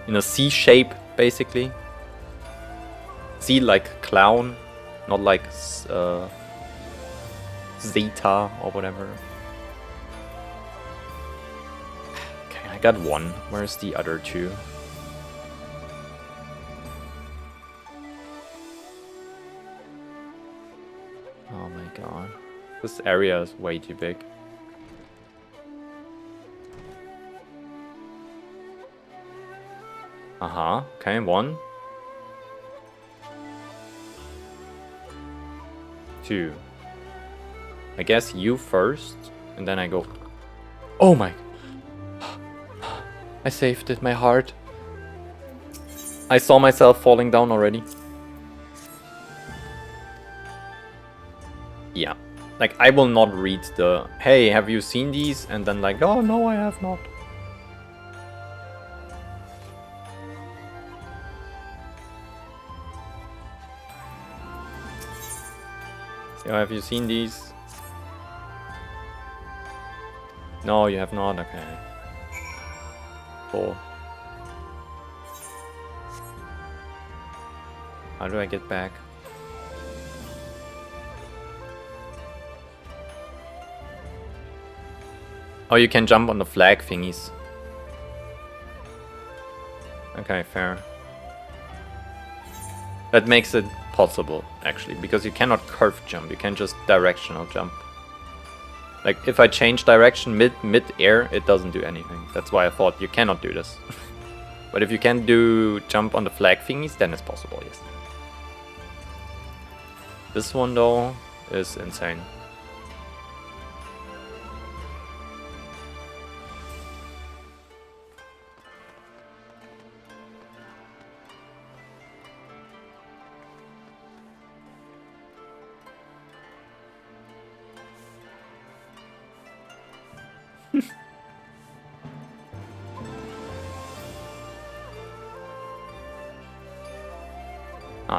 In a C shape, basically. C like clown, not like zeta or whatever. Okay, I got one. Where's the other two? Oh my god. This area is way too big. Uh-huh. Okay, one. Two. I guess you first, and then I go. Oh my. I saved it, my heart. I saw myself falling down already. Yeah. Like, I will not read the, hey, have you seen these? And then like, oh no, I have not. So, have you seen these? No, you have not? Okay. Cool. How do I get back? Oh, you can jump on the flag thingies. Okay, fair. That makes it possible, actually, because you cannot curve jump, you can just directional jump. Like, if I change direction mid-air, it doesn't do anything. That's why I thought you cannot do this. But if you can do jump on the flag thingies, then it's possible, yes. This one, though, is insane.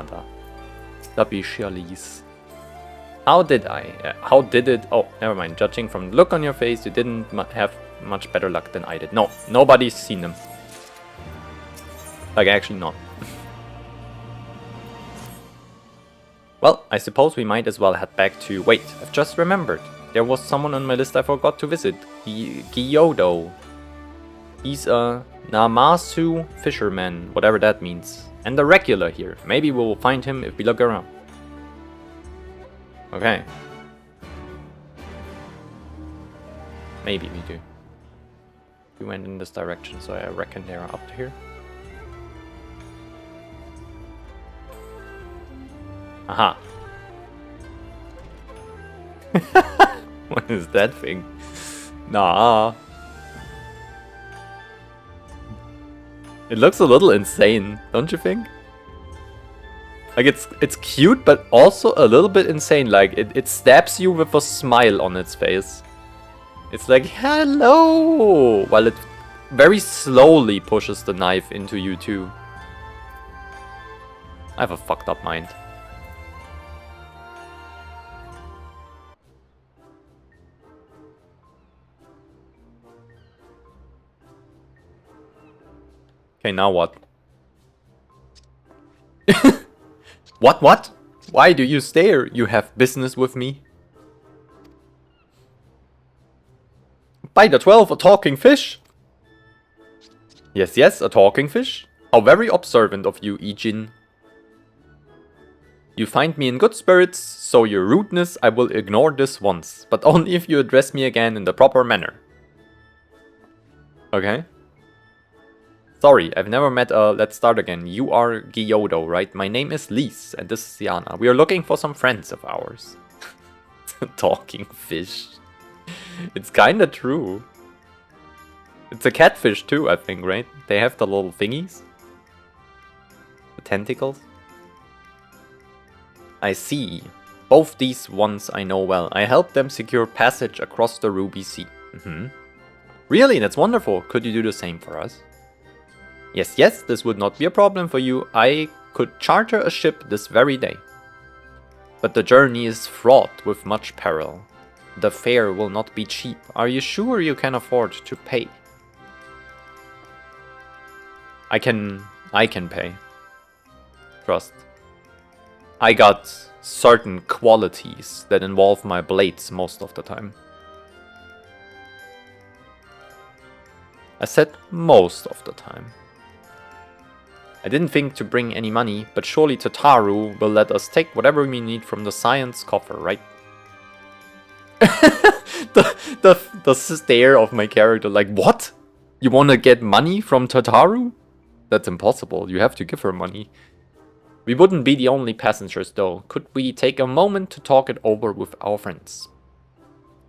Da. Stubby Shirley's. How did it? Oh, never mind. Judging from the look on your face, you didn't have much better luck than I did. No, nobody's seen them. Like, actually not. Well, I suppose we might as well head back to... Wait, I've just remembered. There was someone on my list I forgot to visit. Gyodo. He's a Namasu fisherman, whatever that means. And a regular here. Maybe we will find him if we look around. Okay. Maybe we do. We went in this direction, so I reckon they're up here. Aha. What is that thing? Nah. It looks a little insane, don't you think? Like, it's cute, but also a little bit insane. Like, it stabs you with a smile on its face. It's like, hello! While it very slowly pushes the knife into you too. I have a fucked up mind. Okay, now what? What? Why do you stare? You have business with me? By the 12, a talking fish! Yes, yes, a talking fish. How very observant of you, Ijin. You find me in good spirits, so your rudeness I will ignore this once, but only if you address me again in the proper manner. Okay. Sorry, I've never met a... Let's start again. You are Gyodo, right? My name is Lise, and this is Yana. We are looking for some friends of ours. Talking fish. It's kinda true. It's a catfish too, I think, right? They have the little thingies. The tentacles. I see. Both these ones I know well. I helped them secure passage across the Ruby Sea. Really? That's wonderful. Could you do the same for us? Yes, yes, this would not be a problem for you. I could charter a ship this very day. But the journey is fraught with much peril. The fare will not be cheap. Are you sure you can afford to pay? I can pay. Trust. I got certain qualities that involve my blades most of the time. I said most of the time. I didn't think to bring any money, but surely Tataru will let us take whatever we need from the science coffer, right? the stare of my character, like, what? You wanna get money from Tataru? That's impossible, you have to give her money. We wouldn't be the only passengers though. Could we take a moment to talk it over with our friends?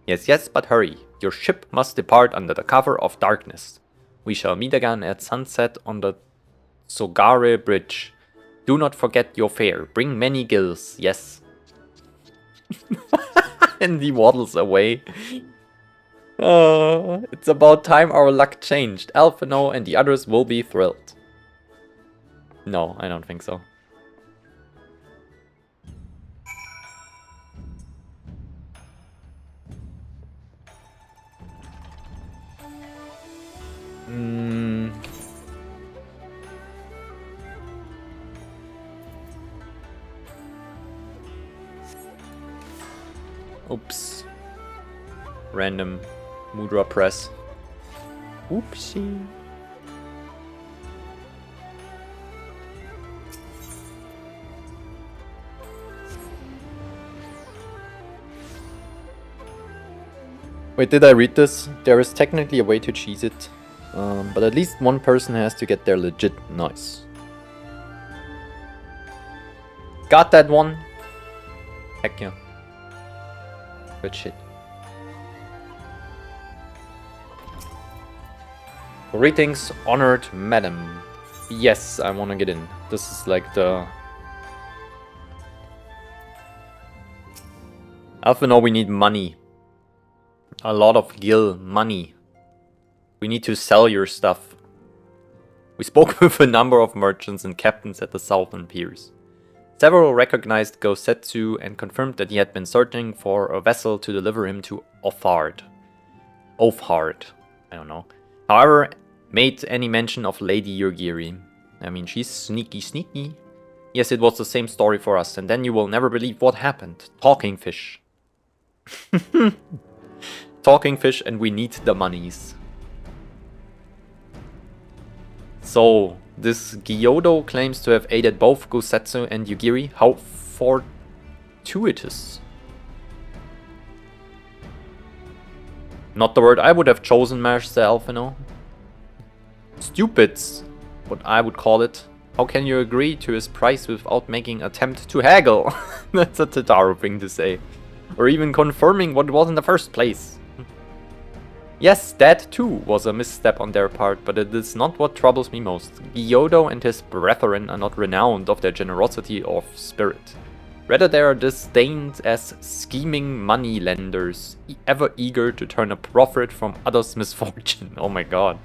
Yes, yes, but hurry. Your ship must depart under the cover of darkness. We shall meet again at sunset on the Sogare Bridge. Do not forget your fare. Bring many gills, yes. And he waddles away. It's about time our luck changed. Alphino and the others will be thrilled. No, I don't think so. Oops. Random Mudra press. Oopsie. Wait, did I read this? There is technically a way to cheese it. But at least one person has to get there legit nice. Got that one? Heck yeah. Good shit. Greetings, honored madam. Yes, I wanna get in. This is like the... Alphino, we need money. A lot of gil money. We need to sell your stuff. We spoke with a number of merchants and captains at the southern piers. Several recognized Gosetsu and confirmed that he had been searching for a vessel to deliver him to Othard. I don't know. However, made any mention of Lady Yurgiri. I mean, she's sneaky. Yes, it was the same story for us, and then you will never believe what happened. Talking fish. Talking fish, and we need the monies. So, this Gyodo claims to have aided both Gosetsu and Yugiri. How fortuitous. Not the word I would have chosen, Master Alphino. Stupid's what I would call it. How can you agree to his price without making an attempt to haggle? That's a Tataru thing to say. Or even confirming what it was in the first place. Yes, that too was a misstep on their part, but it is not what troubles me most. Gyodo and his brethren are not renowned of their generosity of spirit. Rather, they are disdained as scheming moneylenders, ever eager to turn a profit from others' misfortune. Oh my god.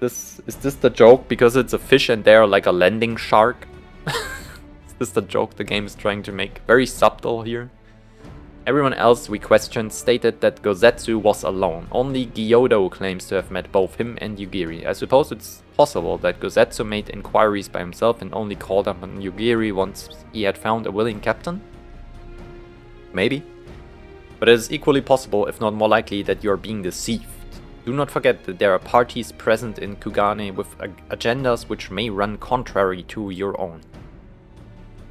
Is this the joke because it's a fish and they're like a lending shark? Is this the joke the game is trying to make? Very subtle here. Everyone else we questioned stated that Gosetsu was alone. Only Gyodo claims to have met both him and Yugiri. I suppose it's possible that Gosetsu made inquiries by himself and only called up on Yugiri once he had found a willing captain? Maybe. But it is equally possible, if not more likely, that you are being deceived. Do not forget that there are parties present in Kugane with agendas which may run contrary to your own.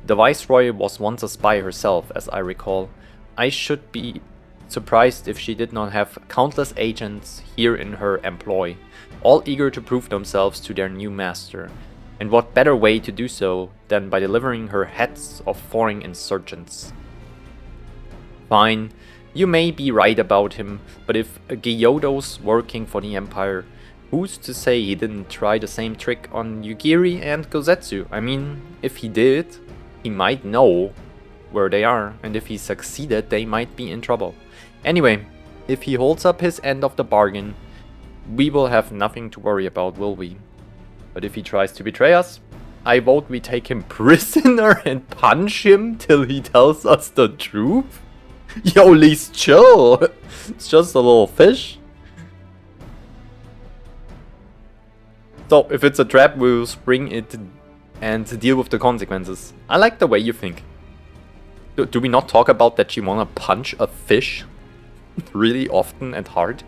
The Viceroy was once a spy herself, as I recall. I should be surprised if she did not have countless agents here in her employ, all eager to prove themselves to their new master. And what better way to do so than by delivering her heads of foreign insurgents? Fine, you may be right about him, but if Gyyodo's working for the Empire, who's to say he didn't try the same trick on Yugiri and Gozetsu? I mean, if he did, he might know where they are, and if he succeeded, they might be in trouble. Anyway, if he holds up his end of the bargain, we will have nothing to worry about, will we? But if he tries to betray us, I vote we take him prisoner and punch him till he tells us the truth? Yo, Lee's chill! It's just a little fish. So, if it's a trap, we'll spring it and deal with the consequences. I like the way you think. Do we not talk about that you wanna punch a fish? Really often and hard?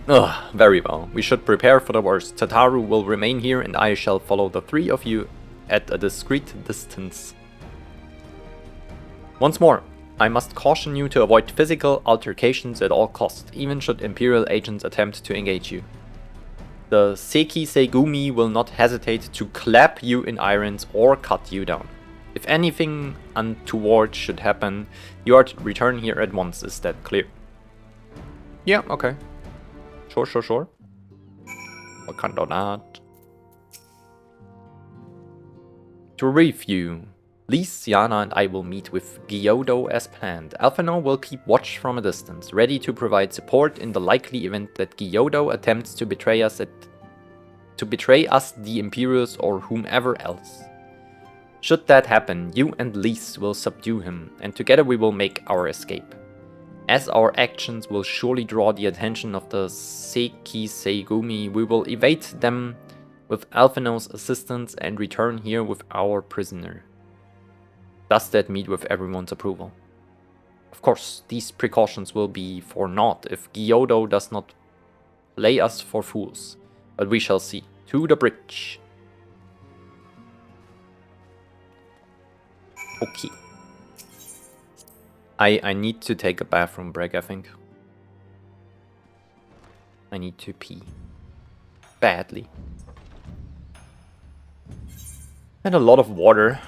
Ugh, very well. We should prepare for the worst. Tataru will remain here and I shall follow the three of you at a discreet distance. Once more, I must caution you to avoid physical altercations at all costs, even should Imperial agents attempt to engage you. The Seki Seigumi will not hesitate to clap you in irons or cut you down. If anything untoward should happen, you are to return here at once. Is that clear? Yeah, okay. Sure. What kind of that? To review, Lise, Yana and I will meet with Gyodo as planned. Alphino will keep watch from a distance, ready to provide support in the likely event that Gyodo attempts to betray us, the Imperials, or whomever else. Should that happen, you and Lise will subdue him, and together we will make our escape. As our actions will surely draw the attention of the Seki Seigumi, we will evade them with Alphino's assistance and return here with our prisoner. Does that meet with everyone's approval? Of course, these precautions will be for naught if Gyodo does not play us for fools. But we shall see. To the bridge. Okay. I need to take a bathroom break, I think. I need to pee. Badly. And a lot of water.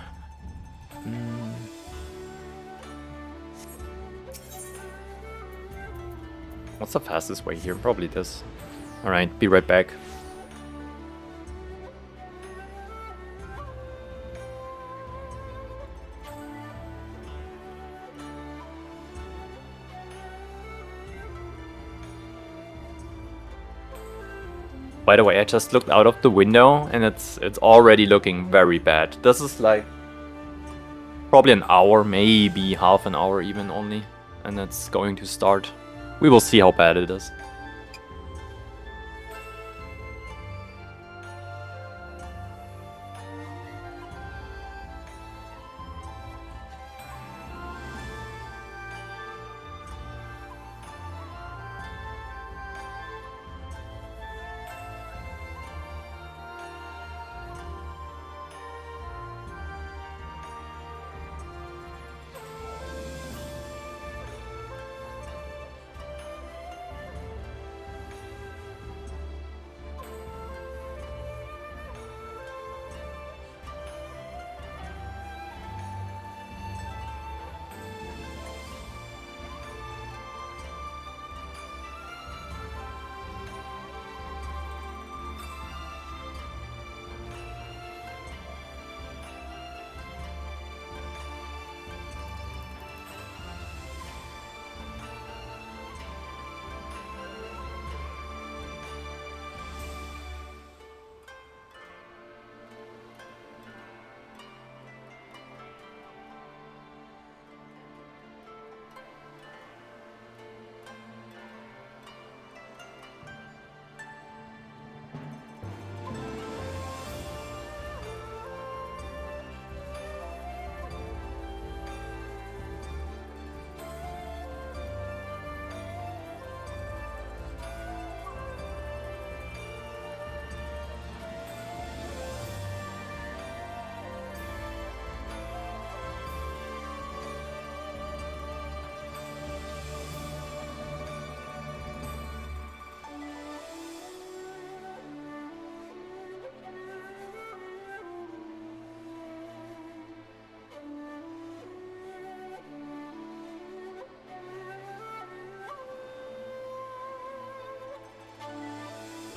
What's the fastest way here? Probably this. Alright, be right back. By the way, I just looked out of the window and it's already looking very bad. This is like probably an hour, maybe half an hour even only, and it's going to start. We will see how bad it is.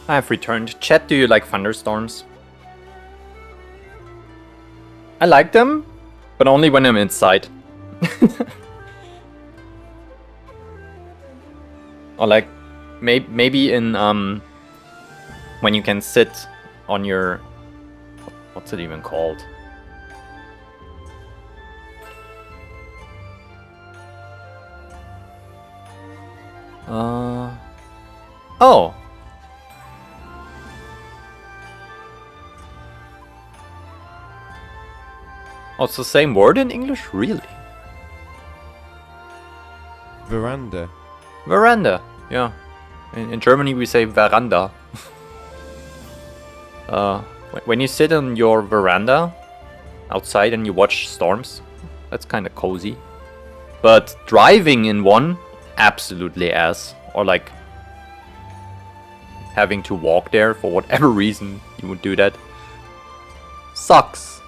I have returned. Chat, do you like thunderstorms? I like them, but only when I'm inside. Or like, maybe in, when you can sit on your... What's it even called? Oh! Oh, it's the same word in English? Really? Veranda. Veranda, yeah. In Germany we say Veranda. When you sit on your veranda outside and you watch storms, that's kind of cozy. But driving in one, absolutely ass. Or like having to walk there for whatever reason you would do that. Sucks.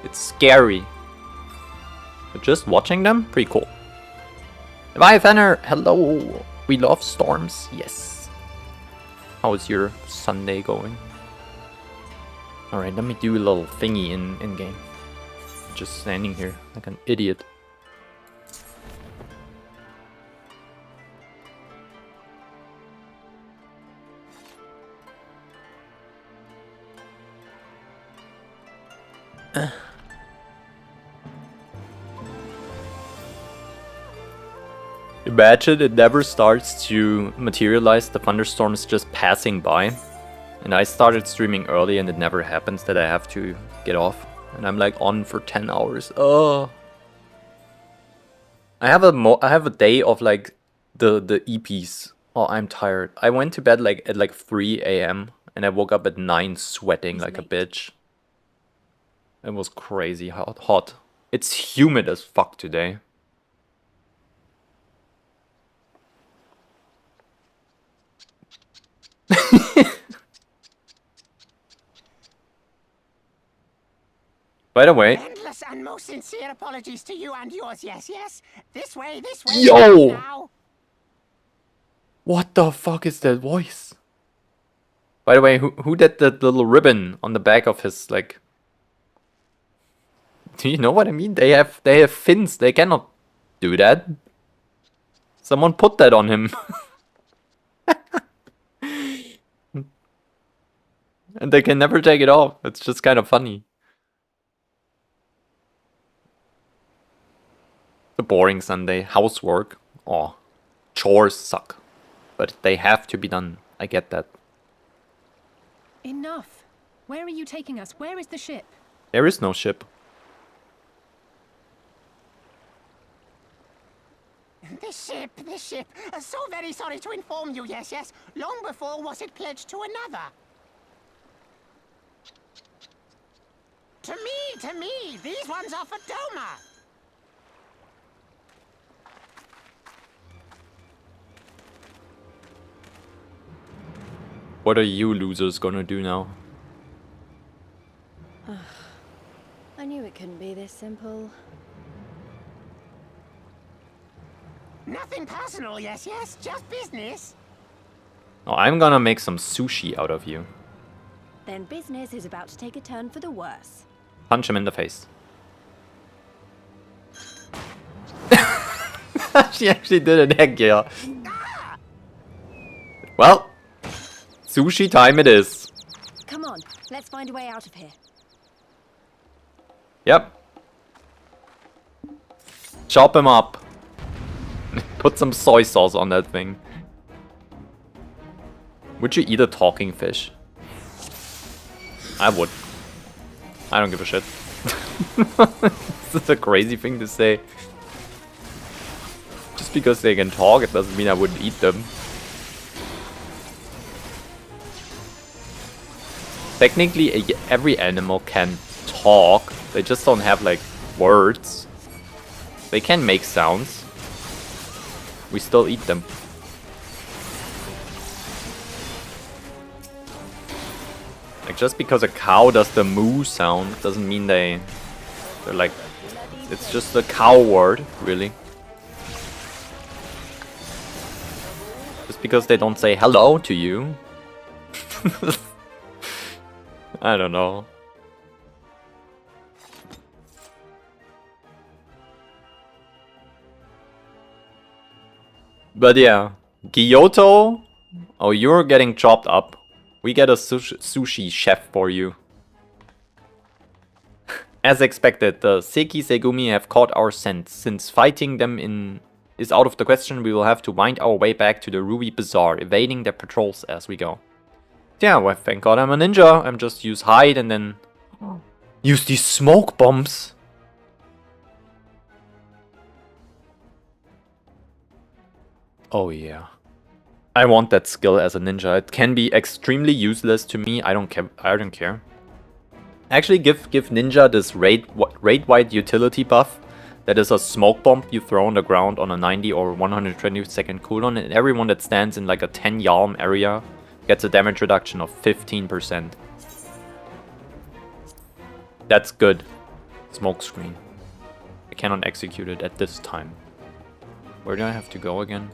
It's scary. But just watching them, pretty cool. Bye, Fenner. Hello. We love storms. Yes. How is your Sunday going? Alright, let me do a little thingy in game. Just standing here like an idiot. Imagine it never starts to materialize, the thunderstorm is just passing by. And I started streaming early and it never happens that I have to get off. And I'm like on for 10 hours. Oh. I have a day of like the EPs. Oh, I'm tired. I went to bed like at 3 AM and I woke up at 9 sweating like a bitch. It was crazy hot. It's humid as fuck today. By the way, endless and most sincere apologies to you and yours. Yes, yes. This way. Yo! Now. What the fuck is that voice? By the way, who did that little ribbon on the back of his, like... Do you know what I mean? They have fins. They cannot do that. Someone put that on him. And they can never take it off. It's just kind of funny. A boring Sunday. Housework. Oh, chores suck. But they have to be done. I get that. Enough. Where are you taking us? Where is the ship? There is no ship. The ship. So very sorry to inform you, yes, yes. Long before was it pledged to another. To me, these ones are for Doma. What are you losers gonna do now? I knew it couldn't be this simple. Nothing personal, yes, yes. Just business. Oh, I'm gonna make some sushi out of you. Then business is about to take a turn for the worse. Punch him in the face. She actually did an egg, yeah. Well, sushi time it is. Come on, let's find a way out of here. Yep. Chop him up. Put some soy sauce on that thing. Would you eat a talking fish? I would. I don't give a shit. This is a crazy thing to say. Just because they can talk, it doesn't mean I wouldn't eat them. Technically, every animal can talk. They just don't have, like, words. They can make sounds. We still eat them. Like, just because a cow does the moo sound doesn't mean they're like... It's just a cow word, really. just because they don't say hello to you. I don't know. But yeah, Kyoto. Oh, you're getting chopped up. We get a sushi chef for you. As expected, the Seki Segumi have caught our scent. Since fighting them is out of the question, we will have to wind our way back to the Ruby Bazaar, evading their patrols as we go. Yeah, well, thank God I'm a ninja. I'm just use hide and then use these smoke bombs. Oh yeah. I want that skill as a ninja. It can be extremely useless to me. I don't care. Actually, give ninja this raid wide utility buff. That is a smoke bomb you throw on the ground on a 90 or 120 second cooldown, and everyone that stands in like a 10 yalm area gets a damage reduction of 15%. That's good. Smoke screen. I cannot execute it at this time. Where do I have to go again?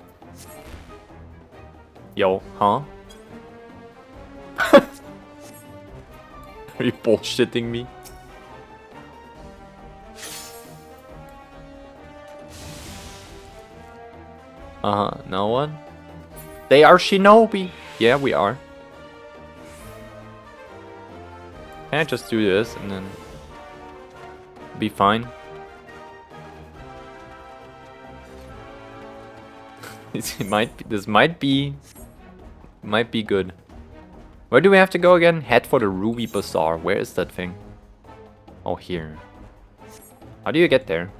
Yo, huh? Are you bullshitting me? Now what? They are shinobi! Yeah, we are. Can I just do this and then be fine? This might be good. Where do we have to go again? Head for the Ruby Bazaar. Where is that thing? Oh, here. How do you get there?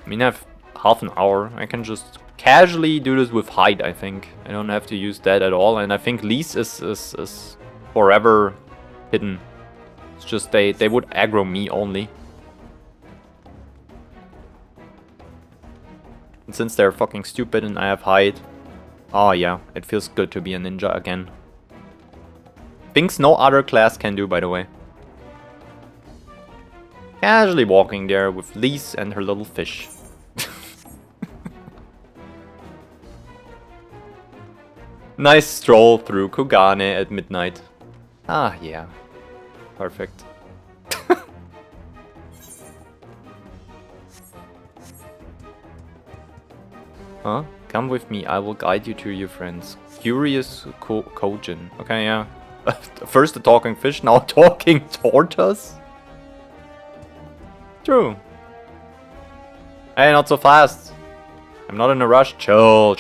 I mean, I have half an hour. I can just casually do this with hide, I think. I don't have to use that at all. And I think Lease is forever hidden. It's just they would aggro me only. And since they're fucking stupid and I have hide. Oh yeah, it feels good to be a ninja again. Things no other class can do, by the way. Casually walking there with Lise and her little fish. Nice stroll through Kogane at midnight. Ah, yeah. Perfect. Huh? Come with me, I will guide you to your friends. Curious Kojin. Okay, yeah. First a talking fish, now a talking tortoise? True. Hey, not so fast. I'm not in a rush. Chill.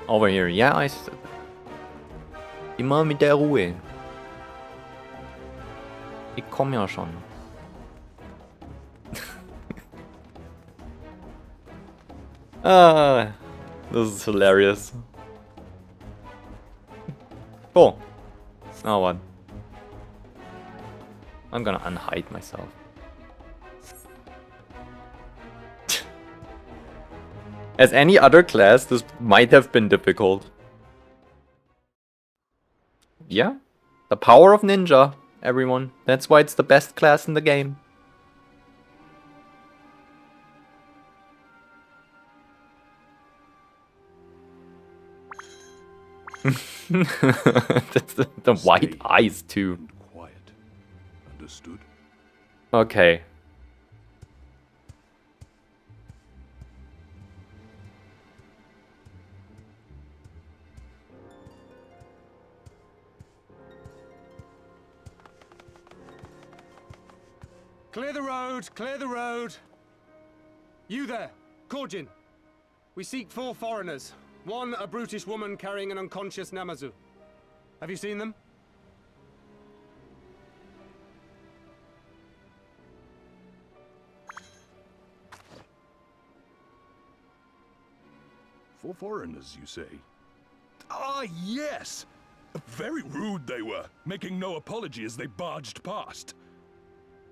Over here, yeah, I... Immer mit der Ruhe. Ich komm ja schon. Ah, this is hilarious. Cool. Now what? I'm gonna unhide myself. As any other class, this might have been difficult. Yeah, the power of ninja, everyone. That's why it's the best class in the game. That's the white eyes too. Quiet. Understood? Okay. Clear the road! Clear the road! You there, Korjin. We seek 4 foreigners. One, a brutish woman carrying an unconscious Namazu. Have you seen them? For foreigners, you say? Ah, yes! Very rude they were, making no apology as they barged past.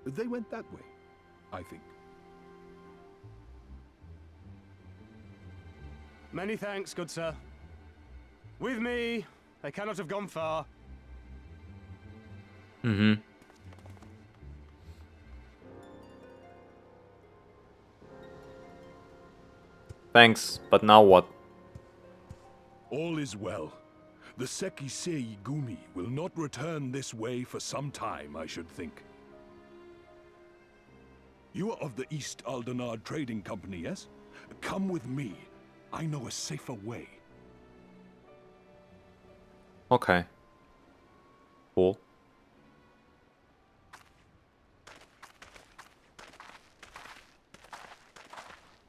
They went that way, I think. Many thanks, good sir. With me, they cannot have gone far. Thanks, but now what? All is well. The Sekisei Gumi will not return this way for some time, I should think. You are of the East Aldenard Trading Company, yes? Come with me. I know a safer way. Okay. Cool.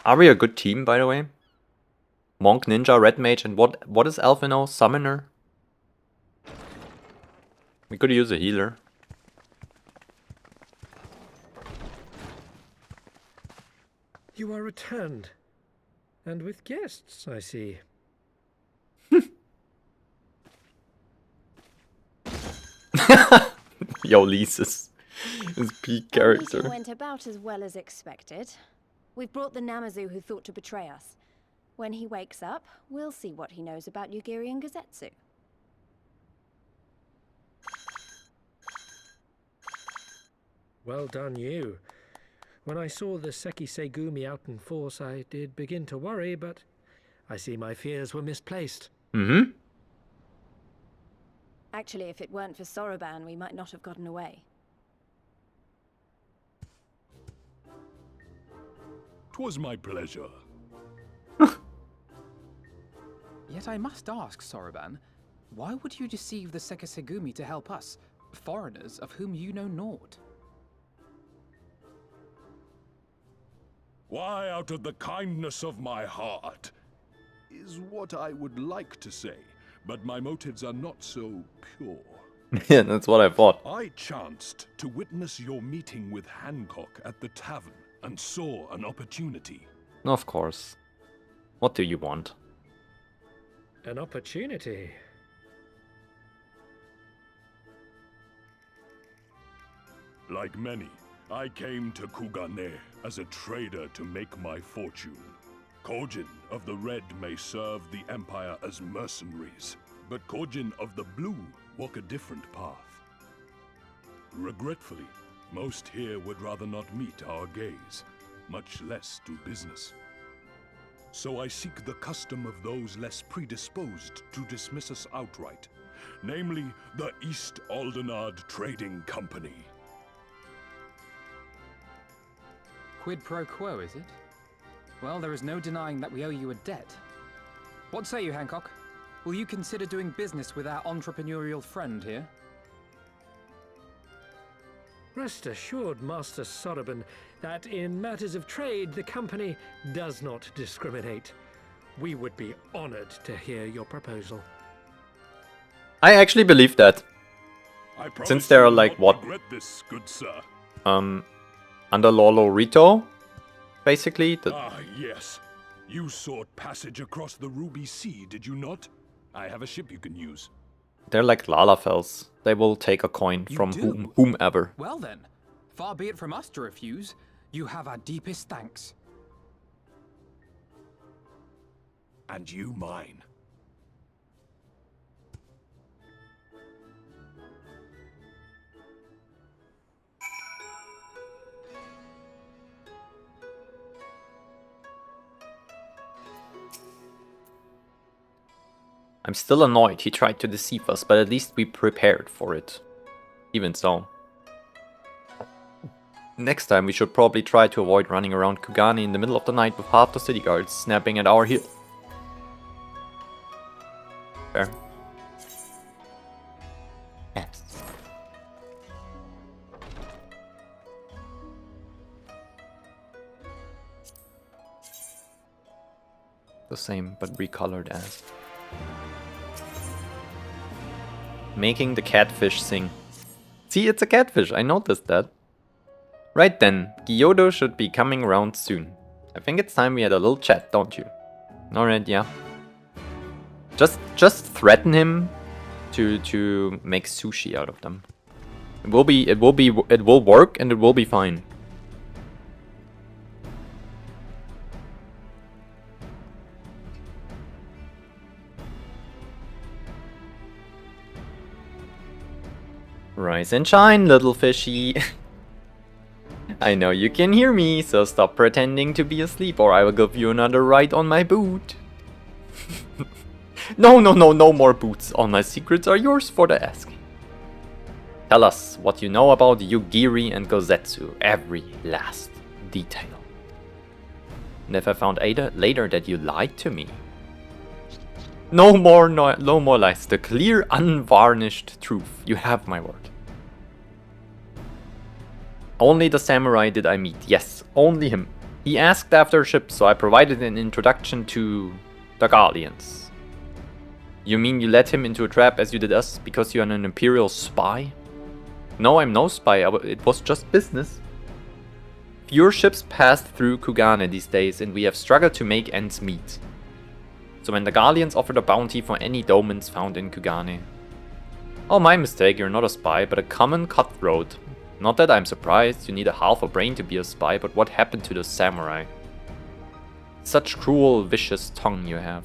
Are we a good team, by the way? Monk, Ninja, Red Mage, and what is Alphino? Summoner? We could use a healer. You are returned. And with guests, I see. Yo, Lisa's his peak Our meeting character. went about as well as expected. We've brought the Namazu who thought to betray us. When he wakes up, we'll see what he knows about Yugiri and Gazetsu. Well done, you. When I saw the Sekisei Gumi out in force, I did begin to worry, but I see my fears were misplaced. Mm-hmm. Actually, if it weren't for Soroban, we might not have gotten away. 'Twas my pleasure. Yet I must ask, Soroban, why would you deceive the Sekisegumi to help us, foreigners of whom you know naught? Why, out of the kindness of my heart, is what I would like to say, but my motives are not so pure. Yeah, that's what I thought. I chanced to witness your meeting with Hancock at the tavern and saw an opportunity. Of course. What do you want? An opportunity. Like many, I came to Kugane as a trader to make my fortune. Kojin of the Red may serve the Empire as mercenaries, but Kojin of the Blue walk a different path. Regretfully, most here would rather not meet our gaze, much less do business. So I seek the custom of those less predisposed to dismiss us outright, namely the East Aldenard Trading Company. Quid pro quo, is it? Well, there is no denying that we owe you a debt. What say you, Hancock? Will you consider doing business with our entrepreneurial friend here? Rest assured, Master Soroban, that in matters of trade, the company does not discriminate. We would be honored to hear your proposal. I actually believe that. I promise Since there you are will like not what? regret this, good sir. Under Lolo Rito, basically. Ah, yes. You sought passage across the Ruby Sea, did you not? I have a ship you can use. They're like Lalafels. They will take a coin You from do? whomever. Well then, far be it from us to refuse. You have our deepest thanks. And you mine. I'm still annoyed he tried to deceive us, but at least we prepared for it. Even so. Next time we should probably try to avoid running around Kugani in the middle of the night with half the city guards snapping at our heel. Fair. Yes. The same, but recolored as. Making the catfish sing. See, it's a catfish, I noticed that. Right then, Gyodo should be coming around soon. I think it's time we had a little chat, don't you? Alright, yeah. Just threaten him to make sushi out of them. It will work and it will be fine. Rise and shine, little fishy. I know you can hear me, so stop pretending to be asleep or I will give you another ride on my boot. No more boots. All my secrets are yours for the asking. Tell us what you know about Yugiri and Gozetsu, every last detail. And if I found later that you lied to me. No more lies. The clear, unvarnished truth. You have my word. Only the samurai did I meet. Yes, only him. He asked after a ship, so I provided an introduction to the Guardians. You mean you let him into a trap as you did us because you're an Imperial spy? No, I'm no spy. It was just business. Fewer ships passed through Kugane these days, and we have struggled to make ends meet. So when the Guardians offered a bounty for any domens found in Kugane. Oh, my mistake, you're not a spy, but a common cutthroat. Not that I'm surprised, you need a half a brain to be a spy, but what happened to the samurai? Such cruel, vicious tongue you have.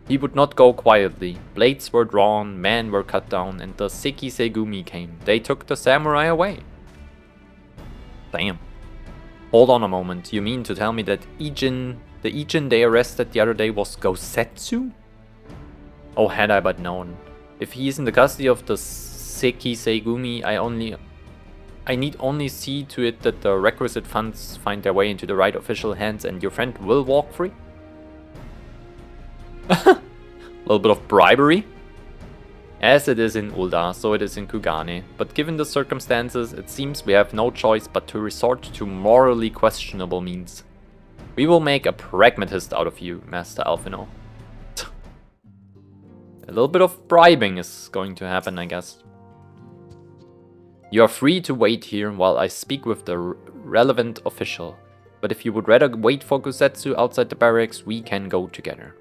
He would not go quietly. Blades were drawn, men were cut down, and the Seki Segumi came. They took the samurai away. Damn. Hold on a moment, you mean to tell me that the Ijin they arrested the other day was Gosetsu? Oh, had I but known. If he is in the custody of the Seki Segumi, I need only see to it that the requisite funds find their way into the right official hands and your friend will walk free? A little bit of bribery? As it is in Ul'dah, so it is in Kugane, but given the circumstances, it seems we have no choice but to resort to morally questionable means. We will make a pragmatist out of you, Master Alphino. A little bit of bribing is going to happen, I guess. You are free to wait here while I speak with the relevant official, but if you would rather wait for Gosetsu outside the barracks, we can go together.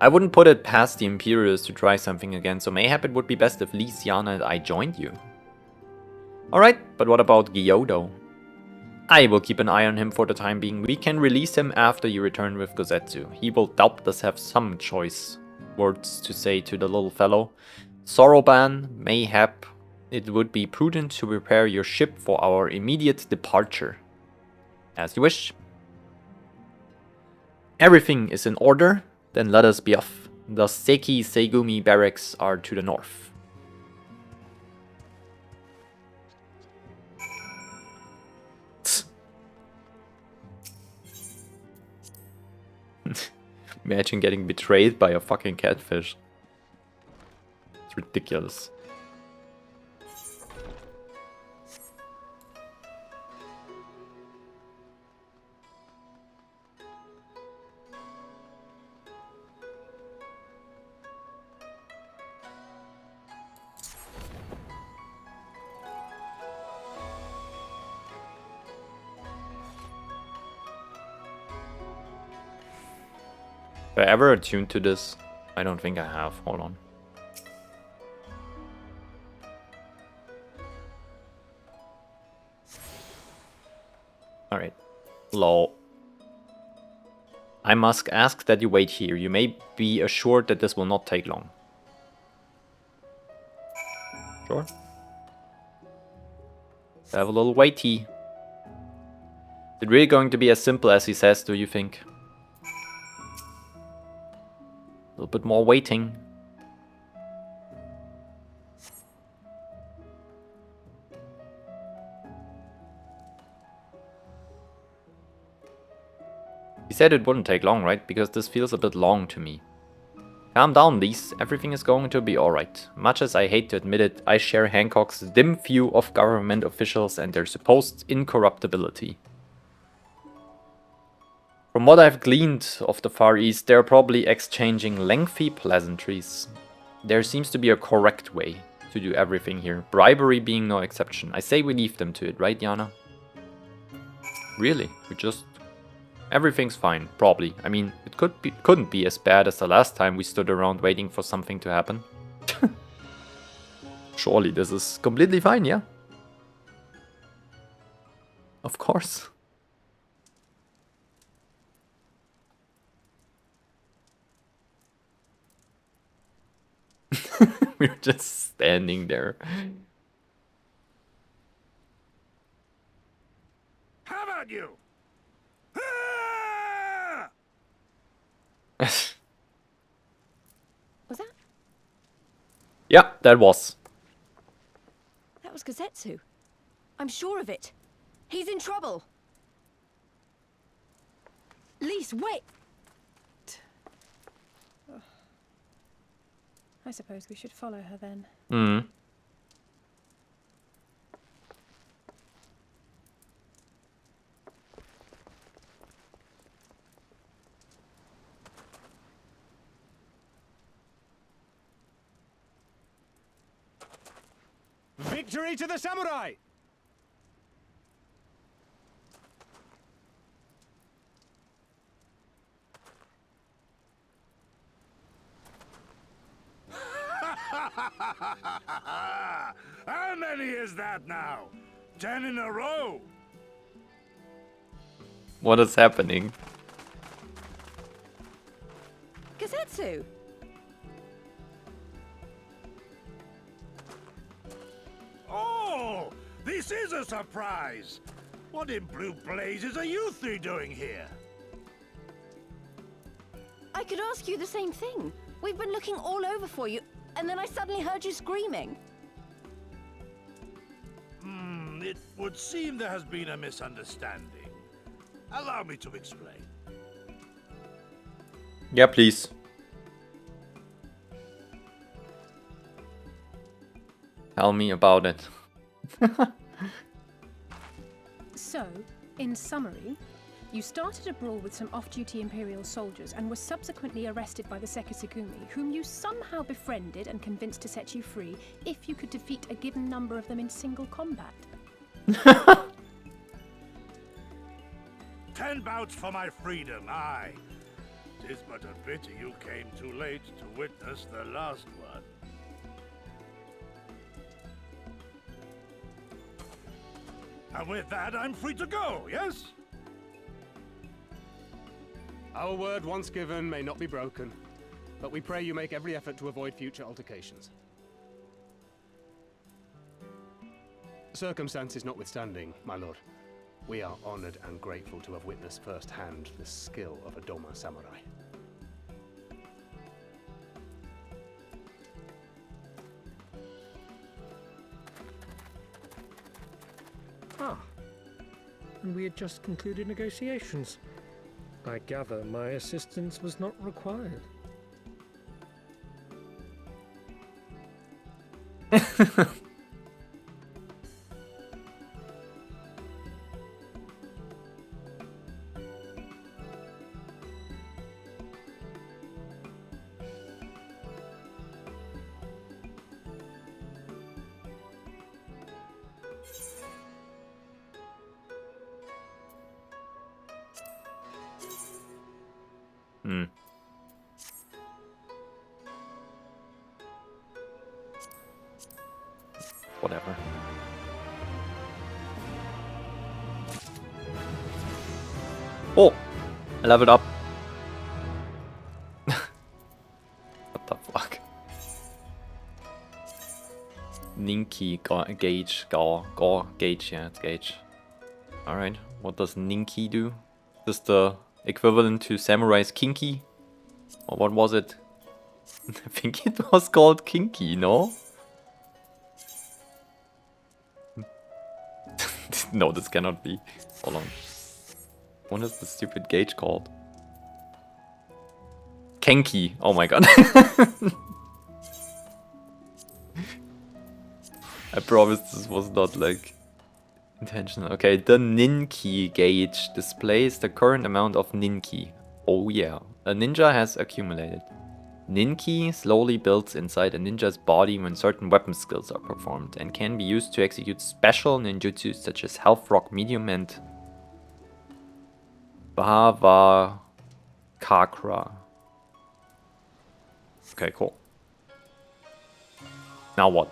I wouldn't put it past the Imperials to try something again, so mayhap it would be best if Lysiana and I joined you. Alright, but what about Gyodo? I will keep an eye on him for the time being. We can release him after you return with Gosetsu. He will doubtless have some choice words to say to the little fellow. Soroban, mayhap it would be prudent to prepare your ship for our immediate departure. As you wish. Everything is in order. Then let us be off. The Seki Segumi barracks are to the north. Imagine getting betrayed by a fucking catfish. It's ridiculous. Have I ever attuned to this? I don't think I have. Hold on. Alright. Lol. I must ask that you wait here. You may be assured that this will not take long. Sure. Have a little waity. Is it really going to be as simple as he says, do you think? A little bit more waiting. He said it wouldn't take long, right? Because this feels a bit long to me. Calm down, Lise. Everything is going to be alright. Much as I hate to admit it, I share Hancock's dim view of government officials and their supposed incorruptibility. From what I've gleaned of the Far East, they're probably exchanging lengthy pleasantries. There seems to be a correct way to do everything here, bribery being no exception. I say we leave them to it, right, Yana? Really? We just... Everything's fine, probably. I mean, it couldn't be as bad as the last time we stood around waiting for something to happen. Surely this is completely fine, yeah? Of course. We're just standing there. got you! Was that? Yeah, that was. That was Gazetsu. I'm sure of it. He's in trouble. Lise, wait! I suppose we should follow her then. Hmm. Victory to the samurai! How many is that now? 10 in a row? What is happening? Gazetsu! Oh, this is a surprise! What in blue blazes are you three doing here? I could ask you the same thing. We've been looking all over for you, and then I suddenly heard you screaming. It would seem there has been a misunderstanding. Allow me to explain. Yeah, please. Tell me about it. So, in summary, you started a brawl with some off-duty Imperial soldiers and were subsequently arrested by the Sekisugumi, whom you somehow befriended and convinced to set you free if you could defeat a given number of them in single combat. 10 bouts for my freedom, aye. 'Tis but a pity you came too late to witness the last one. And with that, I'm free to go, yes? Our word once given may not be broken, but we pray you make every effort to avoid future altercations. Circumstances notwithstanding, my lord, we are honored and grateful to have witnessed firsthand the skill of a Doma samurai. Ah, and we had just concluded negotiations. I gather my assistance was not required. Whatever. Oh! I leveled up. What the fuck? Ninki gauge, gauge, yeah, it's gauge. Alright, what does Ninki do? Is this the equivalent to Samurai's Kinky? Or what was it? I think it was called Kinky, no? No, this cannot be. Hold on. What is the stupid gauge called? Kenki. Oh my god. I promise this was not like intentional. Okay, the Ninki gauge displays the current amount of Ninki. Oh yeah, a ninja has accumulated. Ninki slowly builds inside a ninja's body when certain weapon skills are performed and can be used to execute special ninjutsu such as Health Rock Medium and Bhava Kakra. Okay, cool. Now what?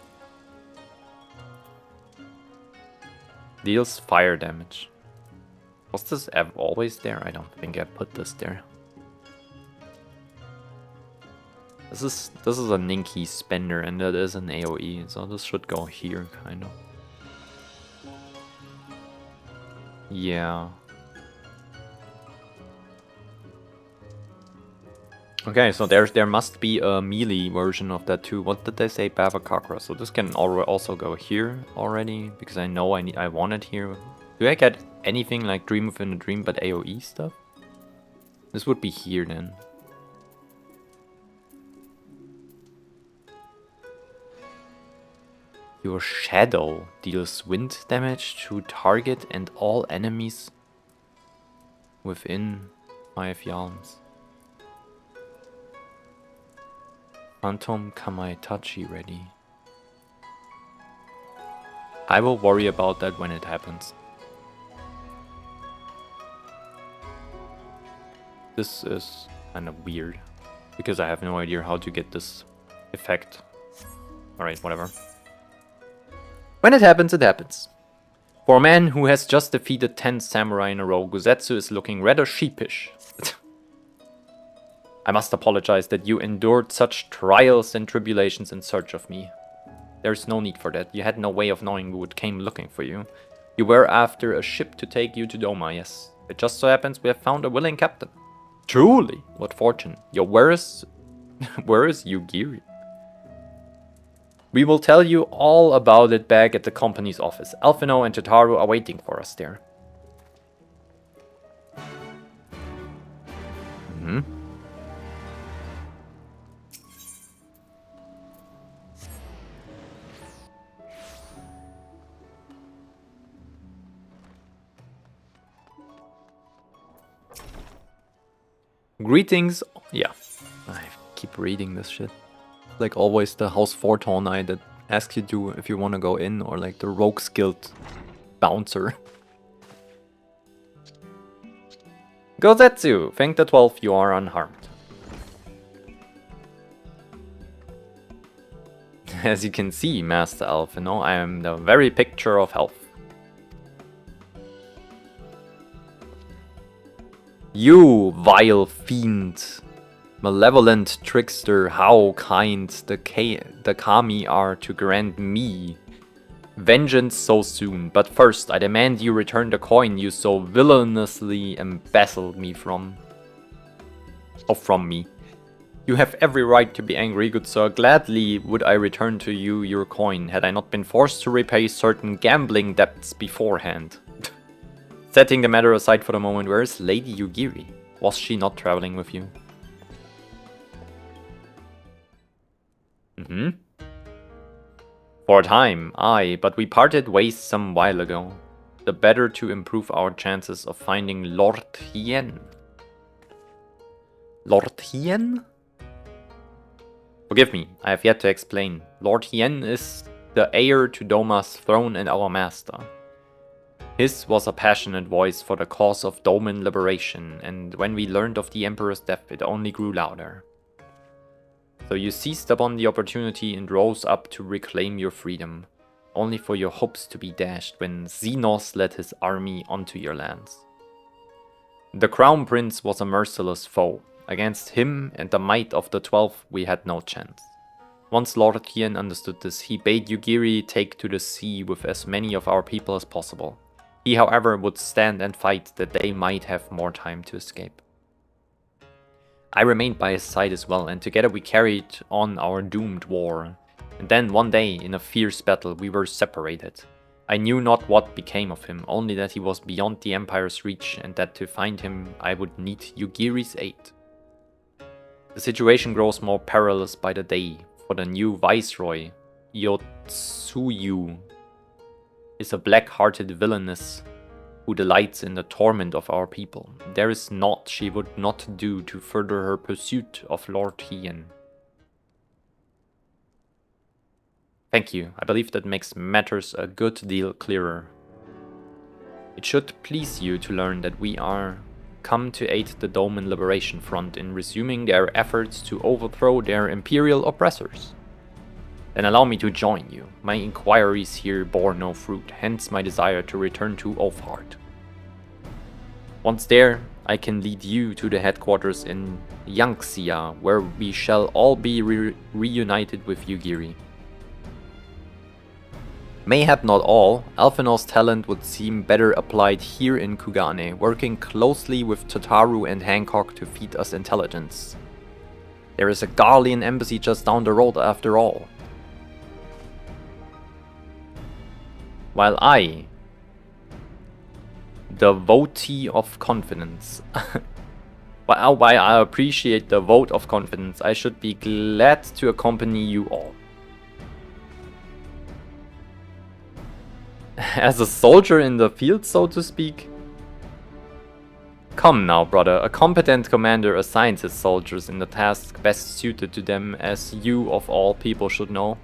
Deals fire damage. Was this always there? I don't think I put this there. This is a Ninki spender and that is an AoE, so this should go here, kind of. Yeah. Okay, so there must be a melee version of that too. What did they say? Bavakakra. So this can also go here already, because I know I want it here. Do I get anything like Dream Within a Dream but AoE stuff? This would be here then. Your shadow deals wind damage to target and all enemies within 5 yalms. Phantom Kamaitachi ready. I will worry about that when it happens. This is kind of weird, because I have no idea how to get this effect. Alright, whatever. When it happens, it happens. For a man who has just defeated 10 samurai in a row, Guzetsu is looking rather sheepish. I must apologize that you endured such trials and tribulations in search of me. There's no need for that. You had no way of knowing who came looking for you. You were after a ship to take you to Doma, yes. It just so happens we have found a willing captain. Truly, what fortune. Yo, where is Yugiri? We will tell you all about it back at the company's office. Alphino and Tataru are waiting for us there. Greetings. Yeah, I keep reading this shit. Like always the House 4 Tonai that asks you to if you want to go in, or like the Rogues Guild bouncer. Gozetsu, thank the 12th you are unharmed. As you can see, Master Alphino, I am the very picture of health. You vile fiend, malevolent trickster, how kind the kami are to grant me vengeance so soon. But first, I demand you return the coin you so villainously embezzled me from me. You have every right to be angry, good sir. Gladly would I return to you your coin, had I not been forced to repay certain gambling debts beforehand. Setting the matter aside for the moment, where is Lady Yugiri? Was she not traveling with you? For a time, aye, but we parted ways some while ago. The better to improve our chances of finding Lord Hien. Lord Hien? Forgive me, I have yet to explain. Lord Hien is the heir to Doma's throne and our master. His was a passionate voice for the cause of Doman liberation, and when we learned of the Emperor's death, it only grew louder. So you seized upon the opportunity and rose up to reclaim your freedom, only for your hopes to be dashed when Xenos led his army onto your lands. The Crown Prince was a merciless foe. Against him and the might of the 12, we had no chance. Once Lord Hien understood this, he bade Yugiri take to the sea with as many of our people as possible. He, however, would stand and fight that they might have more time to escape. I remained by his side as well, and together we carried on our doomed war. And then one day, in a fierce battle, we were separated. I knew not what became of him, only that he was beyond the Empire's reach, and that to find him I would need Yugiri's aid. The situation grows more perilous by the day, for the new Viceroy, Yotsuyu, is a black-hearted villainess who delights in the torment of our people. There is naught she would not do to further her pursuit of Lord Hien. Thank you, I believe that makes matters a good deal clearer. It should please you to learn that we are come to aid the Doman Liberation Front in resuming their efforts to overthrow their imperial oppressors. Then allow me to join you. My inquiries here bore no fruit, hence my desire to return to Oathheart. Once there, I can lead you to the headquarters in Yangxia, where we shall all be reunited with Yugiri. Mayhap not all, Alphino's talent would seem better applied here in Kugane, working closely with Tataru and Hancock to feed us intelligence. There is a Garlean embassy just down the road after all. While I, devotee of confidence, while I appreciate the vote of confidence, I should be glad to accompany you all. As a soldier in the field, so to speak? Come now, brother, a competent commander assigns his soldiers in the task best suited to them, as you of all people should know.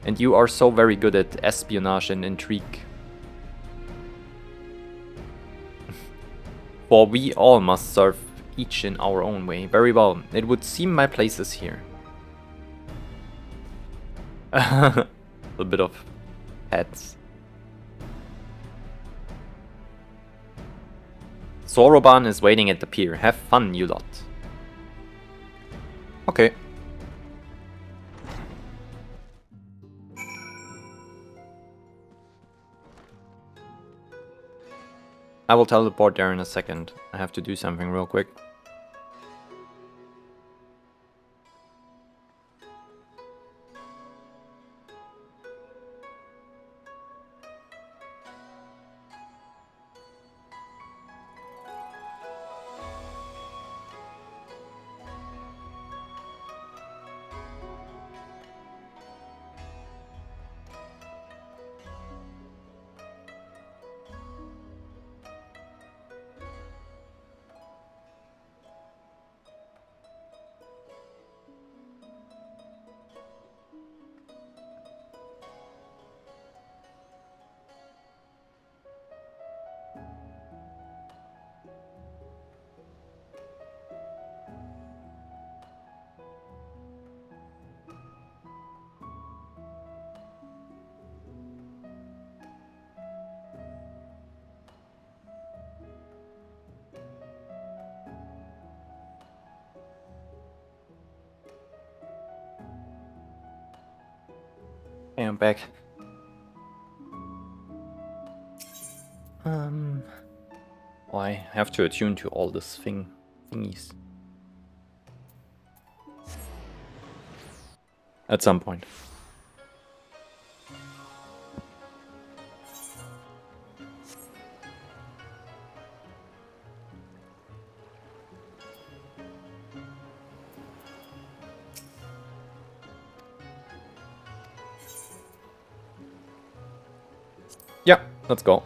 And you are so very good at espionage and intrigue. For we all must serve each in our own way. Very well, it would seem my place is here. A bit of heads. Soroban is waiting at the pier. Have fun, you lot. Okay. I will teleport there in a second. I have to do something real quick. Hey, I'm back. Oh, I have to attune to all this thingies. At some point. Yeah, let's go.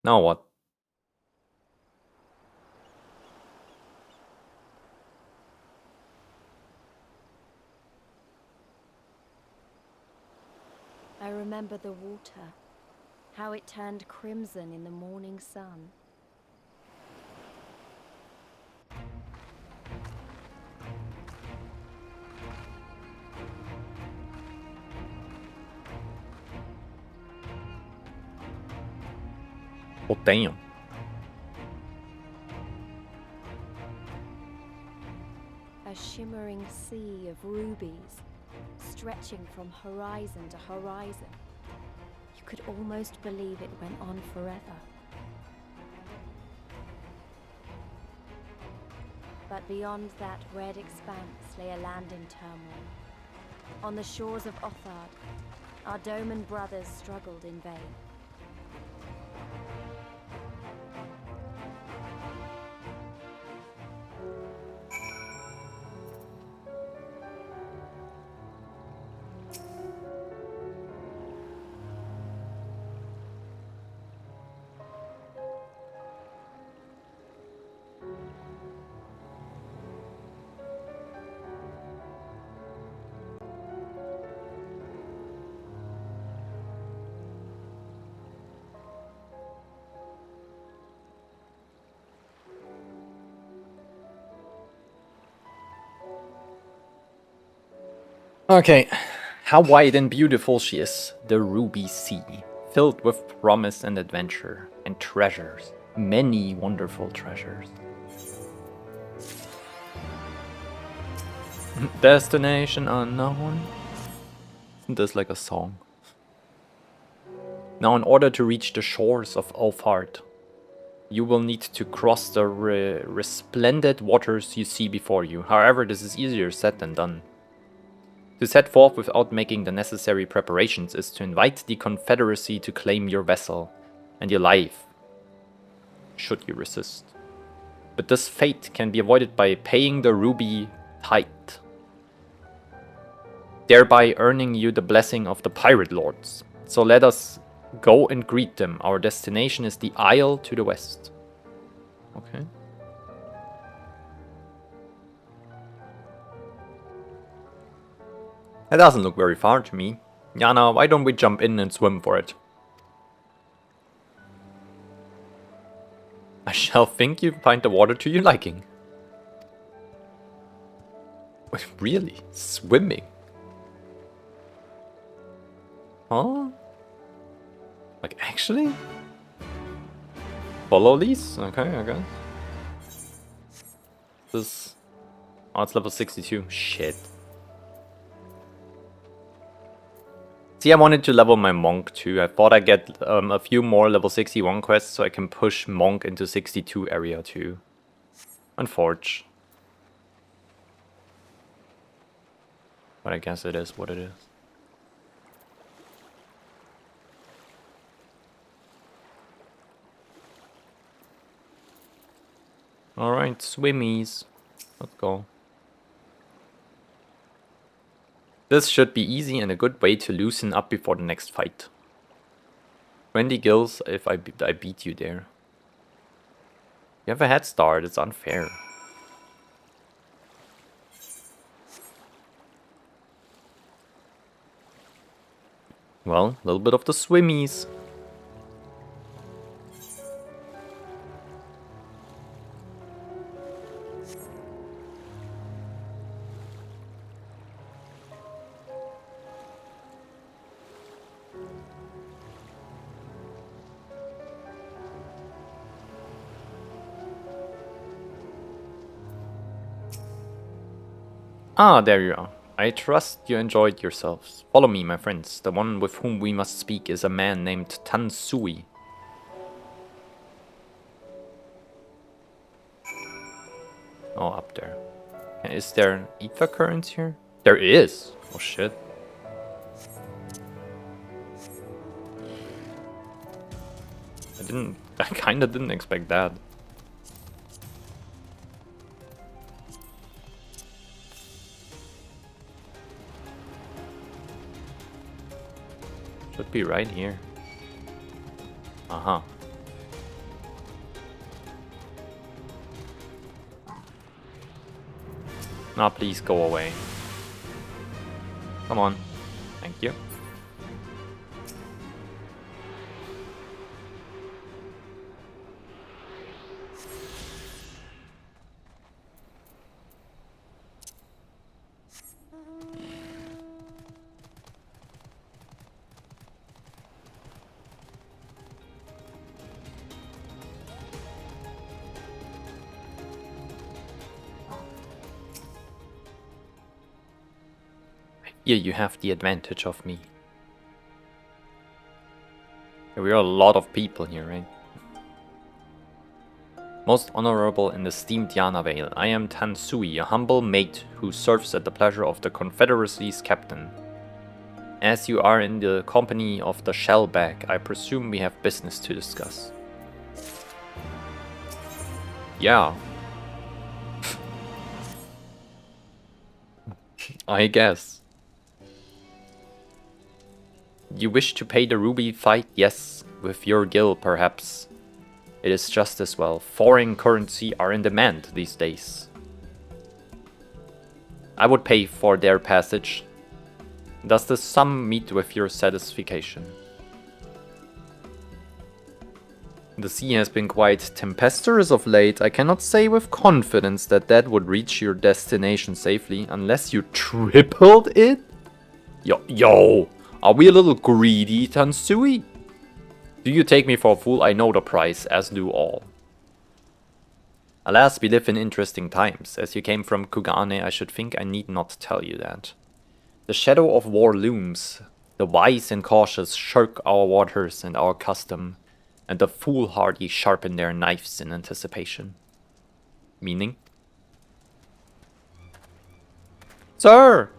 Now what? I remember the water, how it turned crimson in the morning sun. Oh, damn. A shimmering sea of rubies, stretching from horizon to horizon. You could almost believe it went on forever. But beyond that red expanse lay a land in turmoil. On the shores of Othard, our Doman brothers struggled in vain. Okay, how wide and beautiful she is, the Ruby Sea, filled with promise and adventure and treasures, many wonderful treasures. Destination unknown. Isn't this like a song? Now, in order to reach the shores of Ulfhard, you will need to cross the resplendent waters you see before you. However, this is easier said than done. To set forth without making the necessary preparations is to invite the Confederacy to claim your vessel and your life, should you resist. But this fate can be avoided by paying the ruby tithe, thereby earning you the blessing of the pirate lords. So let us go and greet them. Our destination is the Isle to the west. Okay. That doesn't look very far to me. Yana, why don't we jump in and swim for it? I shall think you find the water to your liking. Wait, really? Swimming? Huh? Like, actually? Follow these? Okay, I guess. This... Oh, it's level 62. Shit. See, I wanted to level my monk too. I thought I'd get a few more level 61 quests so I can push monk into 62 area too. Unfortunate. But I guess it is what it is. Alright, swimmies. Let's go. This should be easy and a good way to loosen up before the next fight. 20 gills if I beat you there. You have a head start, it's unfair. Well, a little bit of the swimmies. Ah, there you are. I trust you enjoyed yourselves. Follow me, my friends. The one with whom we must speak is a man named Tansui. Oh, up there. Is there an ether current here? There is! Oh shit. I kinda didn't expect that. Should be right here. Uh-huh. Now please go away. Come on. Thank you. Here you have the advantage of me. We are a lot of people here, right? Most honorable and esteemed Yana Vale, I am Tansui, a humble mate who serves at the pleasure of the Confederacy's captain. As you are in the company of the Shellback, I presume we have business to discuss. Yeah. I guess. You wish to pay the ruby fight? Yes, with your guild perhaps. It is just as well. Foreign currency are in demand these days. I would pay for their passage. Does the sum meet with your satisfaction? The sea has been quite tempestuous of late. I cannot say with confidence that would reach your destination safely unless you tripled it. Yo, are we a little greedy, Tansui? Do you take me for a fool? I know the price, as do all. Alas, we live in interesting times. As you came from Kugane, I should think I need not tell you that. The shadow of war looms. The wise and cautious shirk our waters and our custom, and the foolhardy sharpen their knives in anticipation. Meaning? Sir!